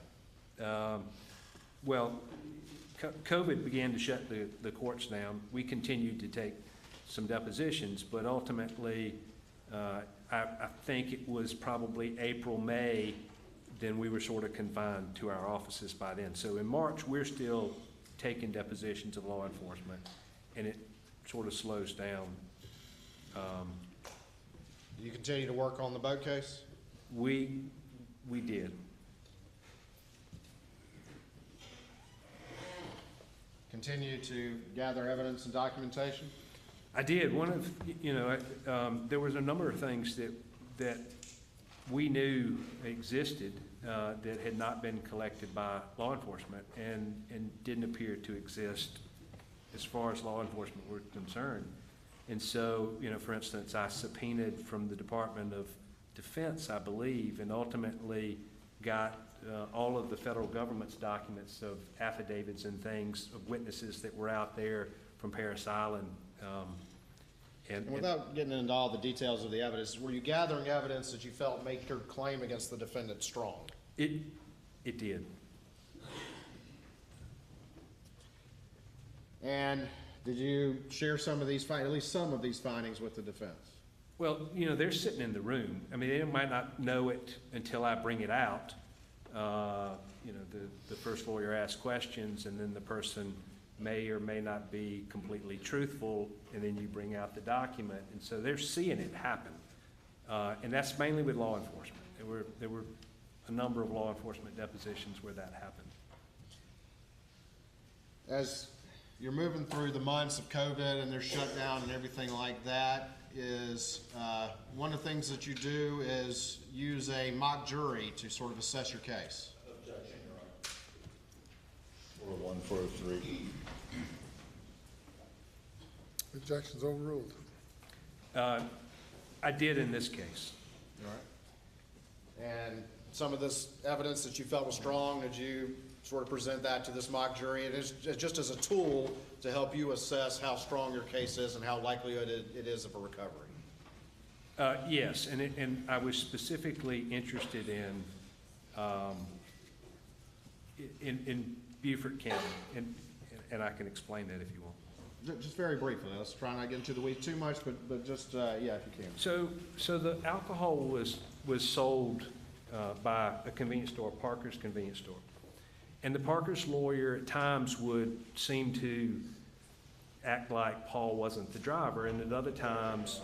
Well, COVID began to shut the courts down. We continued to take some depositions, but ultimately, I think it was probably April, May, then we were sort of confined to our offices by then. So in March, we're still taking depositions of law enforcement, and it sort of slows down. Do you continue to work on the boat case? We did. Continue to gather evidence and documentation? I did. One of, there was a number of things that we knew existed that had not been collected by law enforcement and didn't appear to exist as far as law enforcement were concerned. And so, for instance, I subpoenaed from the Department of Defense, I believe, and ultimately got all of the federal government's documents of affidavits and things of witnesses that were out there from Parris Island. And without getting into all the details of the evidence, were you gathering evidence that you felt made your claim against the defendant strong? It did. And did you share some of these, at least some of these findings with the defense? Well, you know, they're sitting in the room. I mean, they might not know it until I bring it out. You know, the first lawyer asks questions, and then the person may or may not be completely truthful, and then you bring out the document. And so they're seeing it happen. And that's mainly with law enforcement. There were a number of law enforcement depositions where that happened. As you're moving through the months of COVID and their shutdown and everything like that, is one of the things that you do is use a mock jury to sort of assess your case. Objection, Your Honor. 401, 403. Objection's overruled. I did in this case. All right. And some of this evidence that you felt was strong, did you sort of present that to this mock jury? It is just as a tool to help you assess how strong your case is and how likely it is of a recovery. Yes, and I was specifically interested in Beaufort County, and I can explain that if you want. Just very briefly, let's try not to get into the weeds too much, but just, yeah, if you can. So the alcohol was sold by a convenience store, Parker's convenience store. And the Parker's lawyer at times would seem to act like Paul wasn't the driver, and at other times,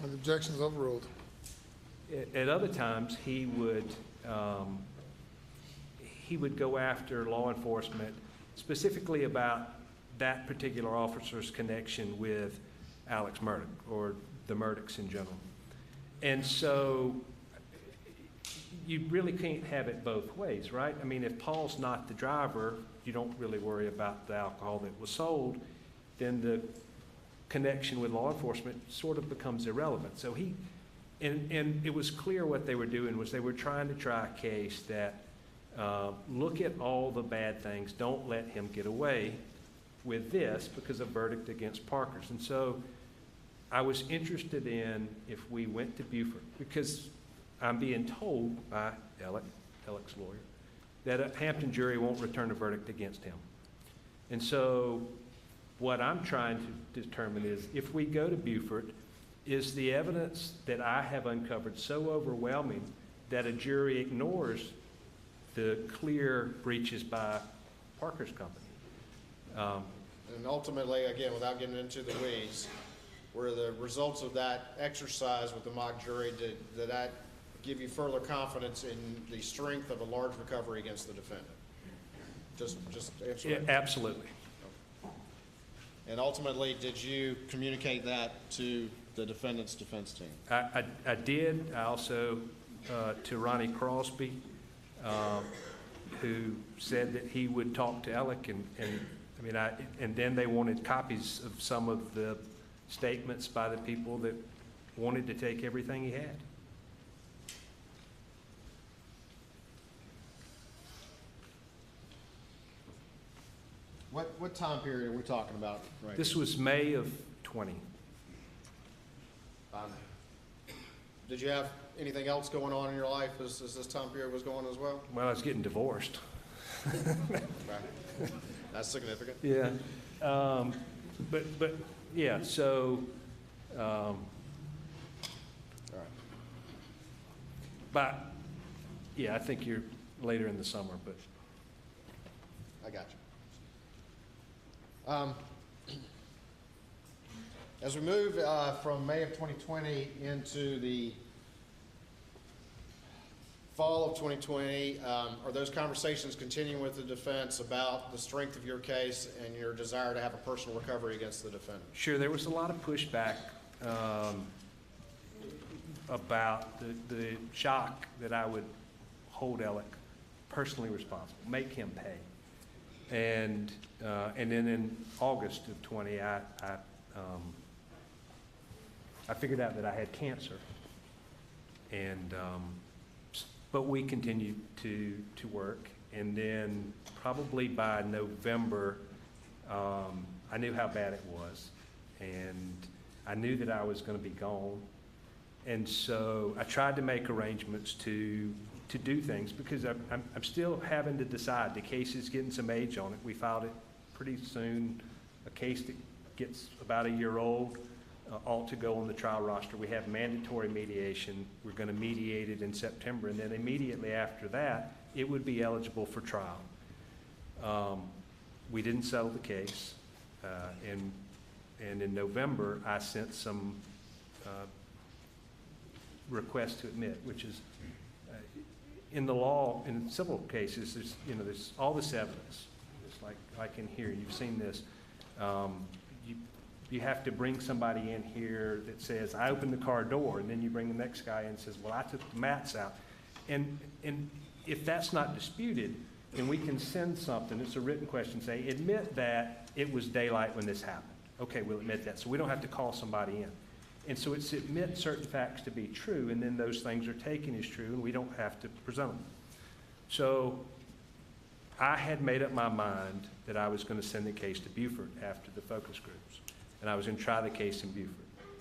And the objection's overruled. at other times, he would go after law enforcement specifically about that particular officer's connection with Alex Murdaugh, or the Murdaughs in general. And so you really can't have it both ways, right? I mean, if Paul's not the driver, you don't really worry about the alcohol that was sold, then the connection with law enforcement sort of becomes irrelevant. So and it was clear what they were doing was they were trying to try a case that look at all the bad things, don't let him get away with this because of verdict against Parker's. And so I was interested in if we went to Beaufort, because I'm being told by Alec's lawyer, that a Hampton jury won't return a verdict against him. And so what I'm trying to determine is, if we go to Beaufort, is the evidence that I have uncovered so overwhelming that a jury ignores the clear breaches by Parker's company? And ultimately, again, without getting into the weeds, were the results of that exercise with the mock jury, did that give you further confidence in the strength of a large recovery against the defendant? Just answer Yeah, that. absolutely. And ultimately, did you communicate that to the defendant's defense team? I did. I also, to Ronnie Crosby, who said that he would talk to Alec, and then they wanted copies of some of the statements by the people that wanted to take everything he had. What time period are we talking about right This here? was May of 20. Did you have anything else going on in your life as this time period was going as well? Well, I was getting divorced. Right. That's significant. Yeah. But yeah, so, All right. but, yeah, I think you're later in the summer, but. I got you. As we move from May of 2020 into the fall of 2020, are those conversations continuing with the defense about the strength of your case and your desire to have a personal recovery against the defendant? Sure, there was a lot of pushback about the shock that I would hold Alec personally responsible, make him pay. And then in August of 20, I figured out that I had cancer, and but we continued to work, and then probably by November, I knew how bad it was, and I knew that I was going to be gone, and so I tried to make arrangements to to do things, because I'm still having to decide. The case is getting some age on it. We filed it pretty soon. A case that gets about a year old ought to go on the trial roster. We have mandatory mediation. We're going to mediate it in September, and then immediately after that, it would be eligible for trial. We didn't settle the case, and in November, I sent some requests to admit, which is, in the law, in civil cases, there's all this evidence. It's like in here, you've seen this. You have to bring somebody in here that says, I opened the car door, and then you bring the next guy in and says, well, I took the mats out. And if that's not disputed, then we can send something, it's a written question, say, admit that it was daylight when this happened. Okay, we'll admit that, so we don't have to call somebody in. And so it's admit certain facts to be true, and then those things are taken as true, and we don't have to present them. So I had made up my mind that I was going to send the case to Beaufort after the focus groups, and I was going to try the case in Beaufort.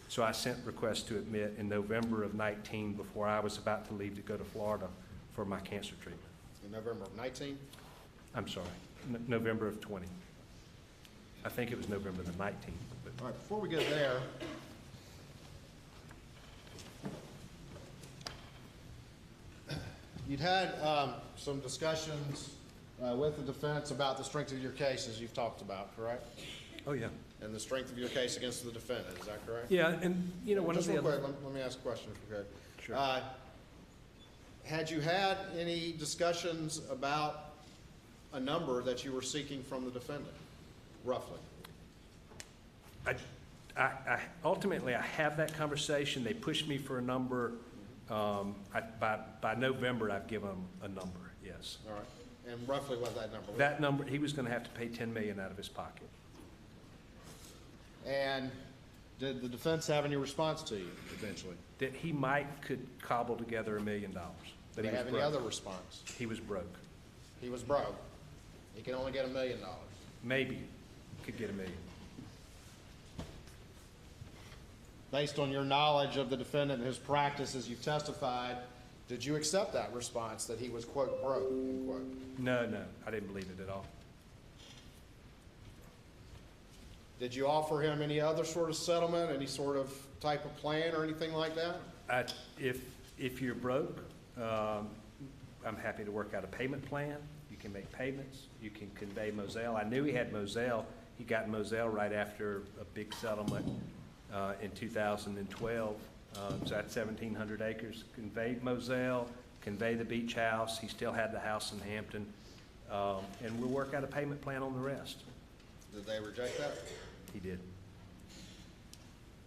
So I sent requests to admit in November of 19 before I was about to leave to go to Florida for my cancer treatment. In November of 19? I'm sorry, November of 20. I think it was November the 19th. But All right, before we get there, you'd had some discussions with the defense about the strength of your case, as you've talked about, correct? oh yeah, And the strength of your case against the defendant, is that correct? yeah, and one Just of the real other. quick, let me ask a question if we could. Sure. Had you had any discussions about a number that you were seeking from the defendant, roughly? Ultimately, I have that conversation. They pushed me for a number. By November, I've given them a number, yes. All right. And roughly what that number was? That number, he was going to have to pay $10 million out of his pocket. And did the defense have any response to you eventually? That he could cobble together $1 million. Did they have any other response? He was broke. He was broke. He can only get $1 million. Maybe could get $1 million. Based on your knowledge of the defendant and his practice as you've testified, did you accept that response that he was, quote, broke, end quote? No, I didn't believe it at all. Did you offer him any other sort of settlement, any sort of type of plan or anything like that? If you're broke, I'm happy to work out a payment plan. You can make payments. You can convey Moselle. I knew he had Moselle. He got Moselle right after a big settlement in 2012. So that's 1,700 acres. Conveyed Moselle, convey the beach house. He still had the house in Hampton. And we'll work out a payment plan on the rest. Did they reject that? He did.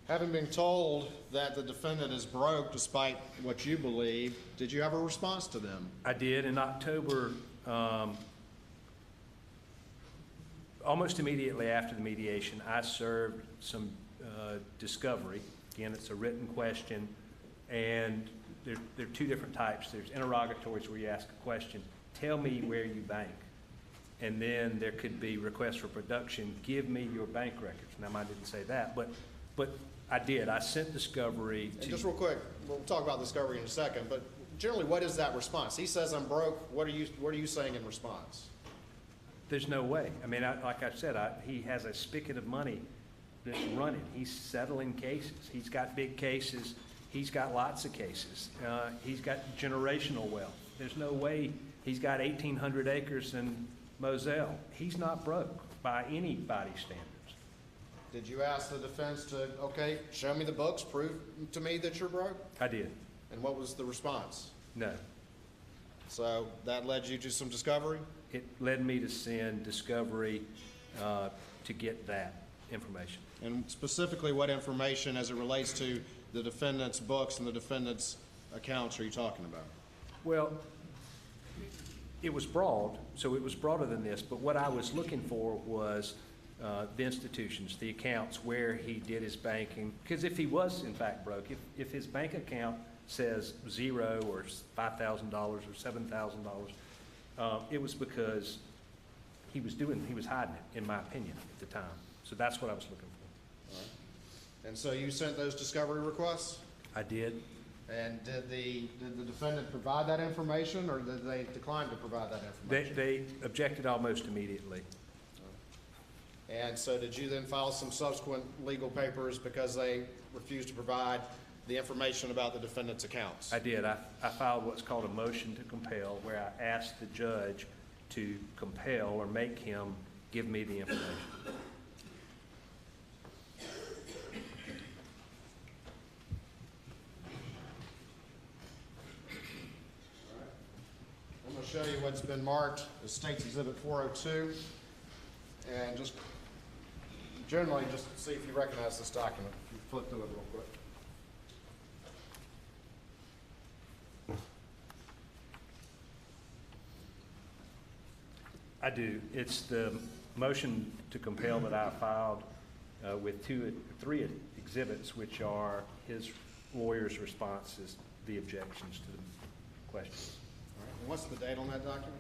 Having been told that the defendant is broke despite what you believe, did you have a response to them? I did. In October, almost immediately after the mediation, I served some discovery. Again, it's a written question, and there are two different types. There's interrogatories where you ask a question, tell me where you bank. And then there could be requests for production, give me your bank records. Now, I didn't say that, but I did. I sent discovery to... And just real quick, we'll talk about discovery in a second, but generally, what is that response? He says, I'm broke. What are you saying in response? There's no way. I mean, like I said, he has a spigot of money that's running. He's settling cases. He's got big cases. He's got lots of cases. He's got generational wealth. There's no way he's got 1,800 acres in Moselle. He's not broke by anybody's standards. Did you ask the defense to, okay, show me the books, prove to me that you're broke? I did. And what was the response? No. So that led you to some discovery? It led me to send discovery to get that information. And specifically, what information as it relates to the defendant's books and the defendant's accounts are you talking about? Well, it was broad, so it was broader than this, but what I was looking for was the institutions, the accounts, where he did his banking. Because if he was, in fact, broke, if his bank account says $0 or $5,000 or $7,000, it was because he was hiding it, in my opinion, at the time. So that's what I was looking for. All right. And so you sent those discovery requests? I did. And did the defendant provide that information, or did they decline to provide that information? They objected almost immediately. And so did you then file some subsequent legal papers because they refused to provide the information about the defendant's accounts? I did. I filed what's called a motion to compel, where I asked the judge to compel or make him give me the information. I'm going to show you what's been marked as State's Exhibit 402, and just generally just see if you recognize this document. If you flip through it real quick. I do. It's the motion to compel that I filed with three exhibits, which are his lawyer's responses, the objections to the questions. All right. And what's the date on that document?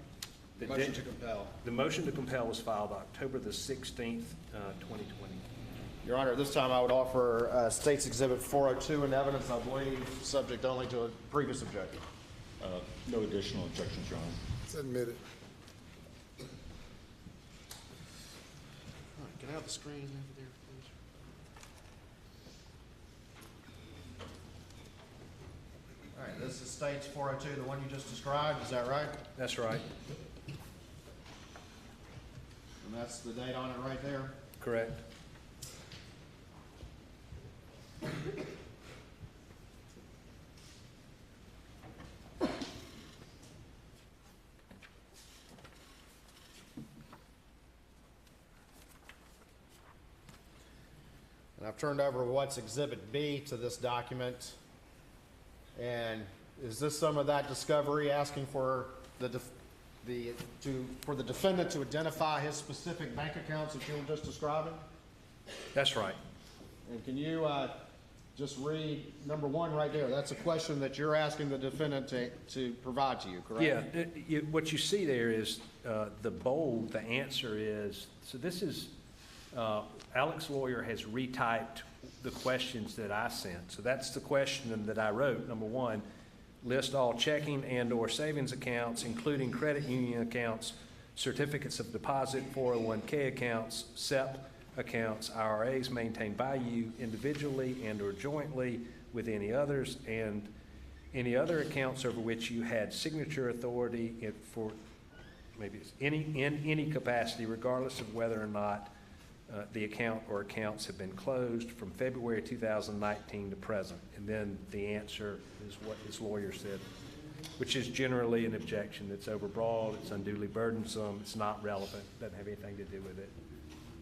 The Motion date- to compel. The motion to compel was filed October the 16th, 2020. Your Honor, this time I would offer State's Exhibit 402 in evidence, I believe, subject only to a previous objection. No additional objections, Your Honor. It's admitted. All right, can I have the screen over there, please? All right, this is State's 402, the one you just described, is that right? That's right. And that's the date on it right there? Correct. And I've turned over what's Exhibit B to this document. And is this some of that discovery asking for the defendant to identify his specific bank accounts that you were just describing? That's right. And can you just read number one right there? That's a question that you're asking the defendant to provide to you, correct? Yeah, what you see there is the bold, the answer is, so this is, Alex's lawyer has retyped the questions that I sent. So that's the question that I wrote. Number one, list all checking and or savings accounts, including credit union accounts, certificates of deposit, 401k accounts, SEP accounts, IRAs maintained by you individually and or jointly with any others, and any other accounts over which you had signature authority for maybe it's in any capacity, regardless of whether or not the account or accounts have been closed from February 2019 to present. And then the answer is what his lawyer said, which is generally an objection that's overbroad, it's unduly burdensome, it's not relevant, doesn't have anything to do with it.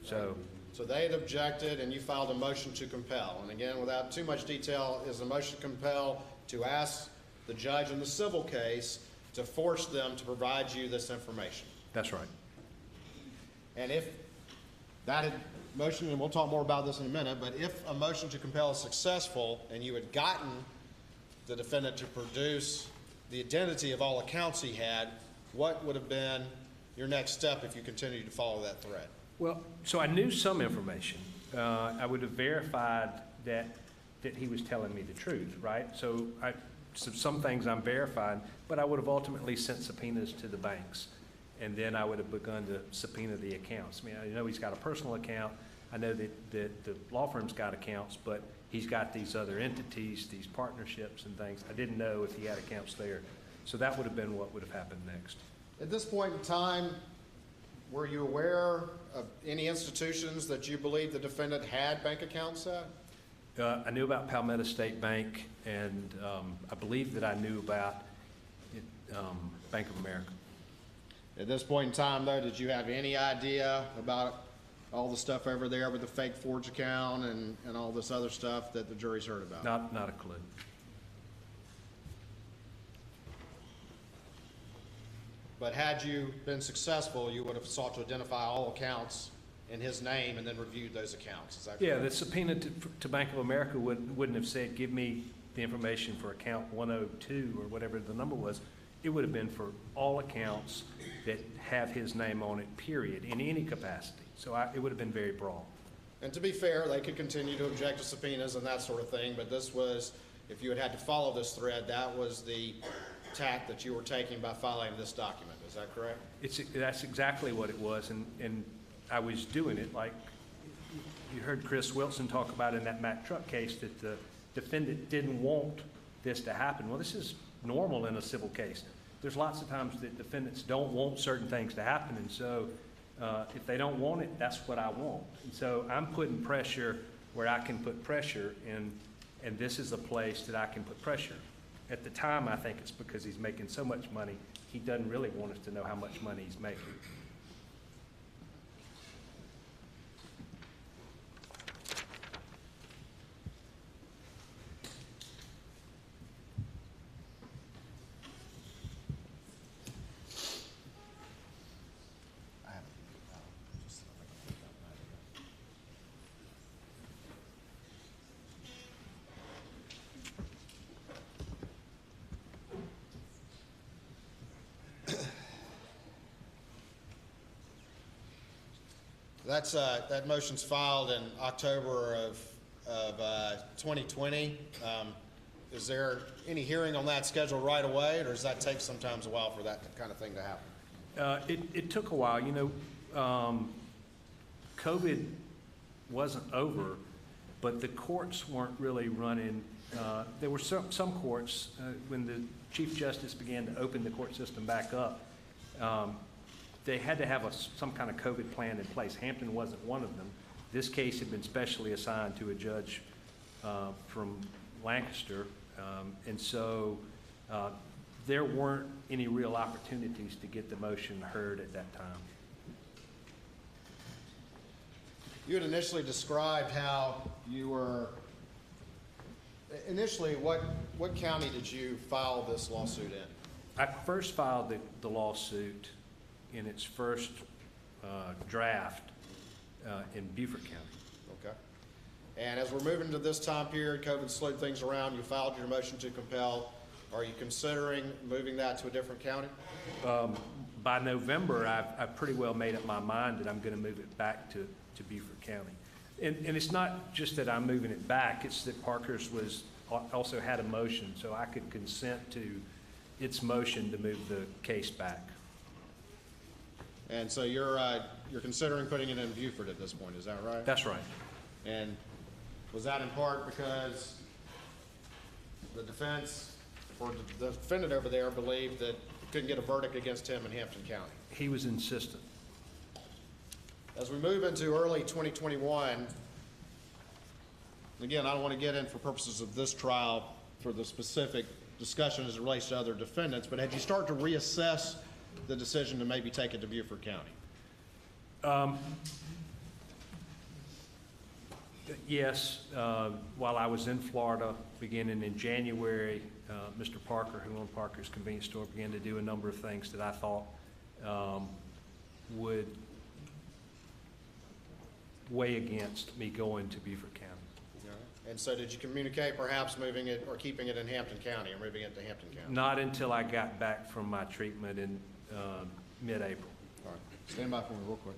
So they had objected, and you filed a motion to compel. And again, without too much detail, is a motion to compel to ask the judge in the civil case to force them to provide you this information. That's right. And if that motion, and we'll talk more about this in a minute, but if a motion to compel is successful and you had gotten the defendant to produce the identity of all accounts he had, what would have been your next step if you continued to follow that thread? Well, so I knew some information. I would have verified that he was telling me the truth, right? So some things I'm verifying, but I would have ultimately sent subpoenas to the banks. And then I would have begun to subpoena the accounts. I mean, I know he's got a personal account. I know that the law firm's got accounts, but he's got these other entities, these partnerships and things. I didn't know if he had accounts there. So that would have been what would have happened next. At this point in time, were you aware of any institutions that you believe the defendant had bank accounts at? I knew about Palmetto State Bank, and I believe that I knew about Bank of America. At this point in time, though, did you have any idea about all the stuff over there with the fake forge account and all this other stuff that the jury's heard about? Not a clue. But had you been successful, you would have sought to identify all accounts in his name and then reviewed those accounts, is that correct? Yeah, the subpoena to Bank of America wouldn't have said, give me the information for account 102 or whatever the number was. It would have been for all accounts that have his name on it, period, in any capacity. So it would have been very broad. And to be fair, they could continue to object to subpoenas and that sort of thing, but this was if you had had to follow this thread, that was the tack that you were taking by filing this document. Is that correct? That's exactly what it was, and I was doing it like you heard Chris Wilson talk about in that Mack truck case, that the defendant didn't want this to happen. Well, this is normal in a civil case. There's lots of times that defendants don't want certain things to happen, and so if they don't want it, that's what I want. And so I'm putting pressure where I can put pressure, and this is a place that I can put pressure. At the time, I think it's because he's making so much money, he doesn't really want us to know how much money he's making. That motion's filed in October of 2020. Is there any hearing on that scheduled right away, or does that take sometimes a while for that kind of thing to happen? It took a while. You know, COVID wasn't over, but the courts weren't really running. There were some courts, when the Chief Justice began to open the court system back up, they had to have some kind of COVID plan in place. Hampton wasn't one of them. This case had been specially assigned to a judge from Lancaster, and so there weren't any real opportunities to get the motion heard at that time. You had initially described how you were, initially, what county did you file this lawsuit in? I first filed the lawsuit in its first draft in Beaufort County. Okay. And as we're moving to this time period, COVID slowed things around, you filed your motion to compel. Are you considering moving that to a different county? By November, I've pretty well made up my mind that I'm going to move it back to Beaufort County. And it's not just that I'm moving it back, it's that Parker's also had a motion, so I could consent to its motion to move the case back. And so you're considering putting it in Beaufort at this point, is that right? That's right. And was that in part because the defense, or the defendant over there, believed that you couldn't get a verdict against him in Hampton County? He was insistent. As we move into early 2021, again, I don't want to get in for purposes of this trial for the specific discussion as it relates to other defendants, but had you start to reassess the decision to maybe take it to Beaufort County? Yes, while I was in Florida, beginning in January, Mr. Parker, who owned Parker's Convenience Store, began to do a number of things that I thought would weigh against me going to Beaufort County. And so did you communicate perhaps moving it or keeping it in Hampton County or moving it to Hampton County? Not until I got back from my treatment in mid-April. All right, stand by for me real quick.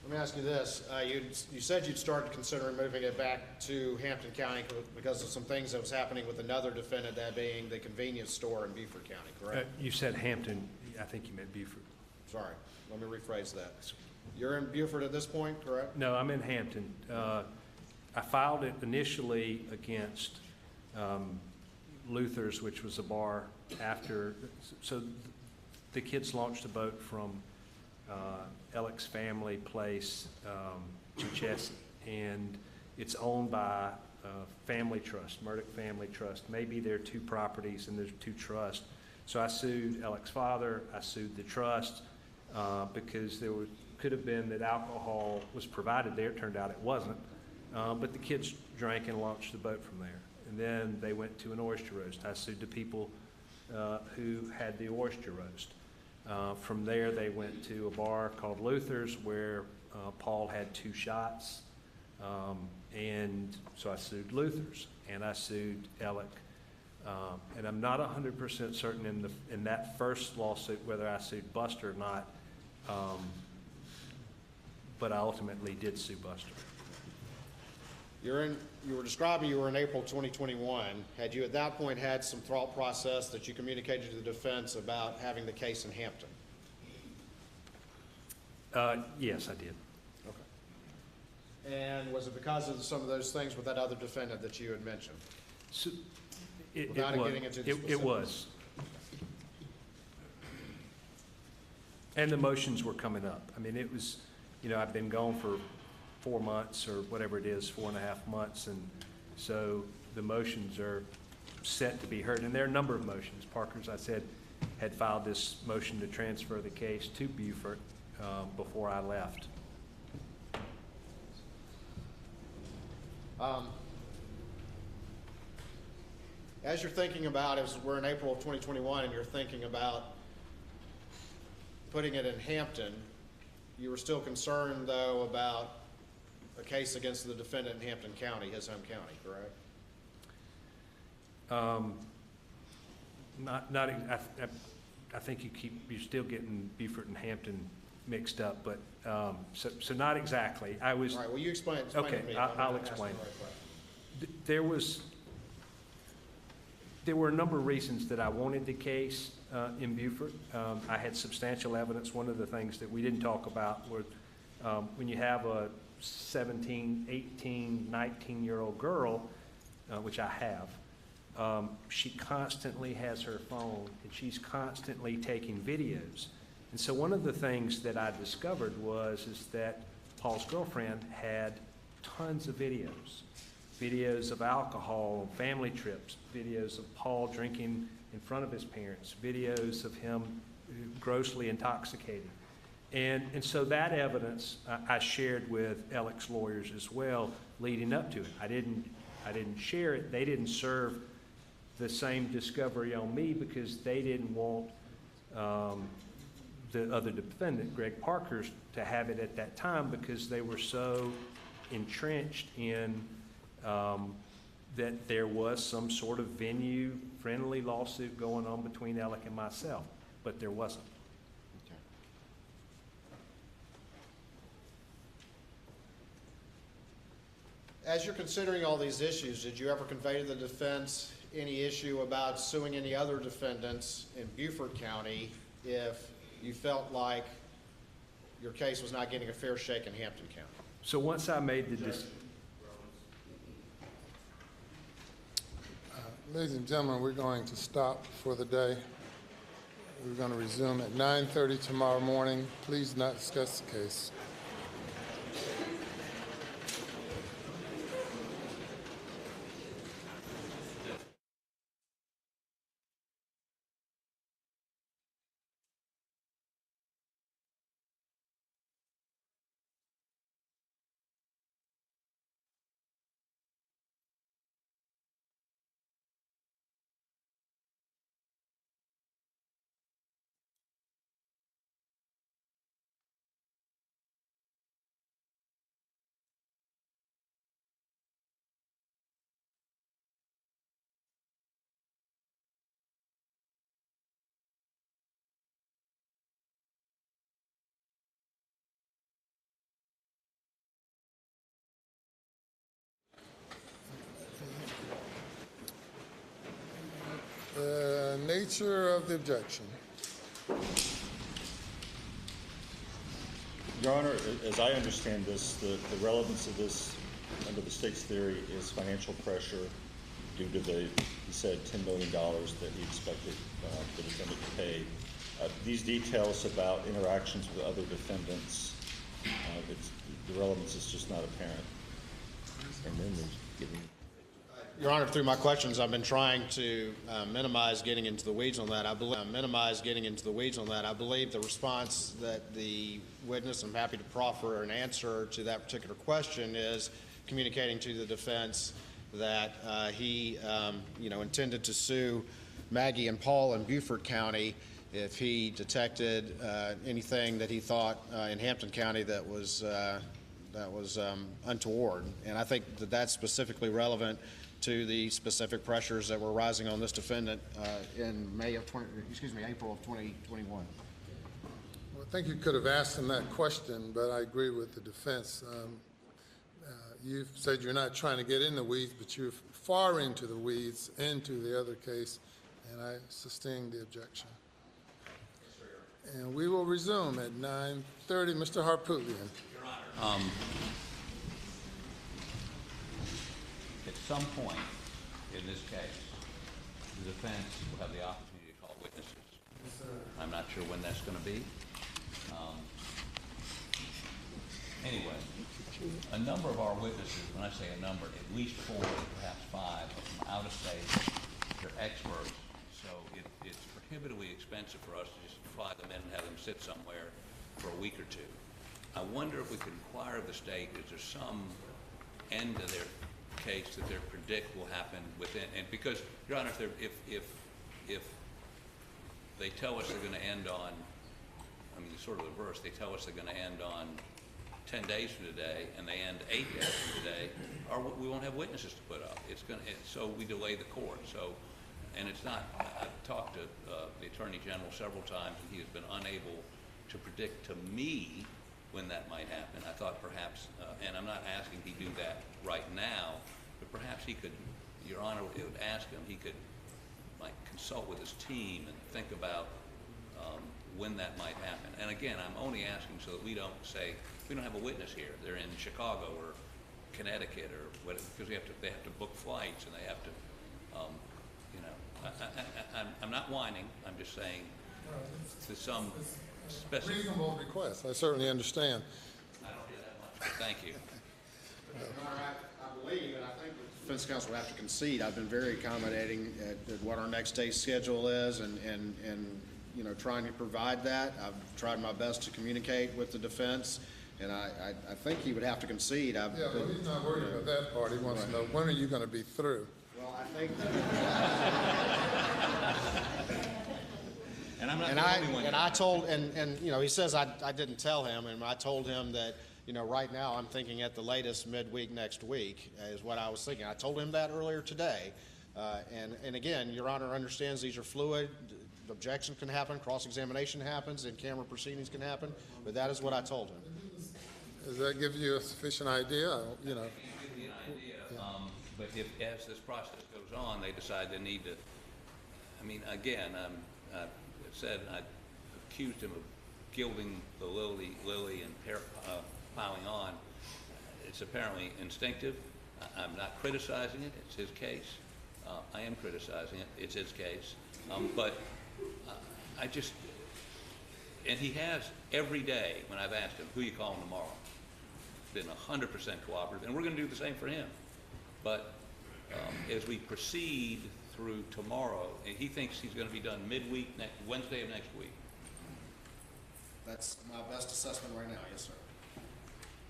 Let me ask you this. You said you'd started considering moving it back to Hampton County because of some things that was happening with another defendant, that being the convenience store in Beaufort County, correct? You said Hampton. I think you meant Beaufort. Sorry, let me rephrase that. You're in Beaufort at this point, correct? No, I'm in Hampton. I filed it initially against Luther's, which was a bar after. So the kids launched a boat from Alex Family Place to Chessie, and it's owned by Family Trust, Murdaugh Family Trust. Maybe there are two properties and there's two trusts, So I sued Alec's father, I sued the trust, because could have been that alcohol was provided there. It turned out it wasn't. But the kids drank and launched the boat from there. And then they went to an oyster roast. I sued the people who had the oyster roast. From there, they went to a bar called Luther's where Paul had 2 shots. And so I sued Luther's and I sued Alec. And I'm not 100% certain in that first lawsuit whether I sued Buster or not. But I ultimately did sue Buster. You were describing you were in April 2021. Had you at that point had some thought process that you communicated to the defense about having the case in Hampton? Yes, I did. Okay. And was it because of some of those things with that other defendant that you had mentioned? So, Without getting into the specifics. It was. And the motions were coming up. I mean, it was, I've been gone for 4 months or whatever it is, 4.5 months. And so the motions are set to be heard. And there are a number of motions. Parker, as I said, had filed this motion to transfer the case to Beaufort before I left. As you're thinking about, as we're in April of 2021 and you're thinking about putting it in Hampton, you were still concerned, though, about a case against the defendant in Hampton County, his home county, correct? I think you're still getting Beaufort and Hampton mixed up, but, so not exactly. I was. All right, well, you explain it to me. I'll explain. There were a number of reasons that I wanted the case in Beaufort. I had substantial evidence. One of the things that we didn't talk about was when you have a 17, 18, 19-year-old girl, which I have, she constantly has her phone and she's constantly taking videos. And so one of the things that I discovered is that Paul's girlfriend had tons of videos of alcohol, family trips, videos of Paul drinking in front of his parents, videos of him grossly intoxicated. And so that evidence I shared with Alec's lawyers as well leading up to it. I didn't share it. They didn't serve the same discovery on me because they didn't want the other defendant, Greg Parker, to have it at that time because they were so entrenched in that there was some sort of venue-friendly lawsuit going on between Alec and myself, but there wasn't. Okay. As you're considering all these issues, did you ever convey to the defense any issue about suing any other defendants in Beaufort County if you felt like your case was not getting a fair shake in Hampton County? So once I made the decision. Ladies and gentlemen, we're going to stop for the day. We're going to resume at 9:30 tomorrow morning. Please not discuss the case. The nature of the objection. Your Honor, as I understand this, the relevance of this under the state's theory is financial pressure due to he said $10 million that he expected the defendant to pay. These details about interactions with other defendants, the relevance is just not apparent. And then there's giving. Your Honor, through my questions, I've been trying to minimize getting into the weeds on that. I believe the response that the witness, I'm happy to proffer an answer to that particular question, is communicating to the defense that he, intended to sue Maggie and Paul in Beaufort County if he detected anything that he thought in Hampton County that was untoward. And I think that that's specifically relevant to the specific pressures that were rising on this defendant in April of 2021. Well, I think you could have asked him that question, but I agree with the defense. You've said you're not trying to get in the weeds, but you're far into the weeds, into the other case, and I sustain the objection. And we will resume at 9:30. Mr. Harpootlian. Your Honor. At some point in this case, the defense will have the opportunity to call witnesses. Yes, sir. I'm not sure when that's going to be. Anyway, a number of our witnesses, when I say a number, at least 4, perhaps 5, are from out of state. They're experts, so it's prohibitively expensive for us to just fly them in and have them sit somewhere for a week or two. I wonder if we could inquire of the state, is there some end to their case that they predict will happen within, and because, Your Honor, if they tell us they're going to end on, I mean, it's sort of the reverse, they tell us they're going to end on 10 days from today, and they end 8 days from today, or we won't have witnesses to put up. So we delay the court. So, and it's not. I've talked to the Attorney General several times, and he has been unable to predict to me when that might happen. I thought perhaps, and I'm not asking he do that right now, but perhaps he could, Your Honor, it would ask him, he could like consult with his team and think about when that might happen. And again, I'm only asking so that we don't say, we don't have a witness here. They're in Chicago or Connecticut or whatever, because they have to book flights and they have to, I'm not whining. I'm just saying to some specific. Reasonable request. I certainly understand. I don't hear that much, but thank you. I believe, and I think the defense counsel will have to concede, I've been very accommodating at what our next day's schedule is and trying to provide that. I've tried my best to communicate with the defense, and I think he would have to concede. But he's not worried about that part. He wants to know, when are you going to be through? Well, I think that. And I'm not the only one. And I told, and he says I didn't tell him, and I told him that, right now I'm thinking at the latest midweek next week is what I was thinking. I told him that earlier today. And again, Your Honor understands these are fluid. Objection can happen, cross-examination happens, and camera proceedings can happen, but that is what I told him. Does that give you a sufficient idea? Give me an idea. But if, as this process goes on, they decide they need to, I mean, again, I said I accused him of gilding the lily and piling on. It's apparently instinctive. I'm not criticizing it. It's his case. I am criticizing it. It's his case. But I just, and he has every day when I've asked him, who you calling tomorrow? Been 100% cooperative, and we're going to do the same for him. But as we proceed through tomorrow, and he thinks he's going to be done midweek, Wednesday of next week. That's my best assessment right now, yes, sir.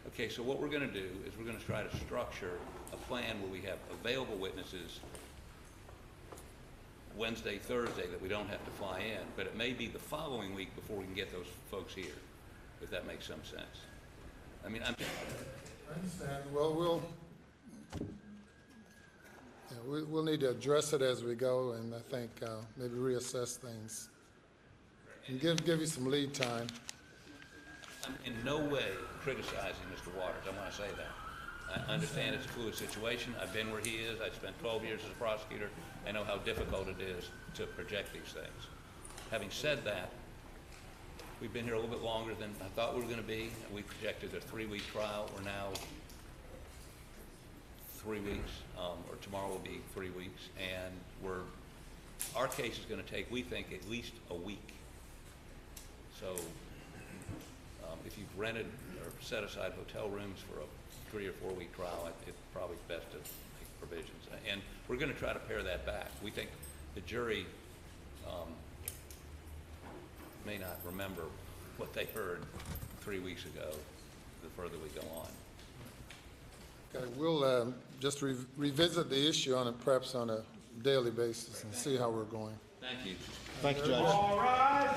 Okay, so what we're going to do is we're going to try to structure a plan where we have available witnesses Wednesday, Thursday, that we don't have to fly in, but it may be the following week before we can get those folks here, if that makes some sense. I mean, I understand. Well, we'll need to address it as we go, and I think maybe reassess things and give you some lead time. I'm in no way criticizing Mr. Waters. I want to say that. I understand it's a fluid situation. I've been where he is. I spent 12 years as a prosecutor. I know how difficult it is to project these things. Having said that, we've been here a little bit longer than I thought we were going to be. We projected a 3-week trial. We're now 3 weeks, or tomorrow will be 3 weeks, and our case is going to take, we think, at least a week. So if you've rented or set aside hotel rooms for a 3 or 4 week trial, it's probably best to provisions. And we're going to try to pare that back. We think the jury may not remember what they heard 3 weeks ago the further we go on. Okay, we'll just revisit the issue on it perhaps on a daily basis and see how we're going. Thank you. Thank you, Judge.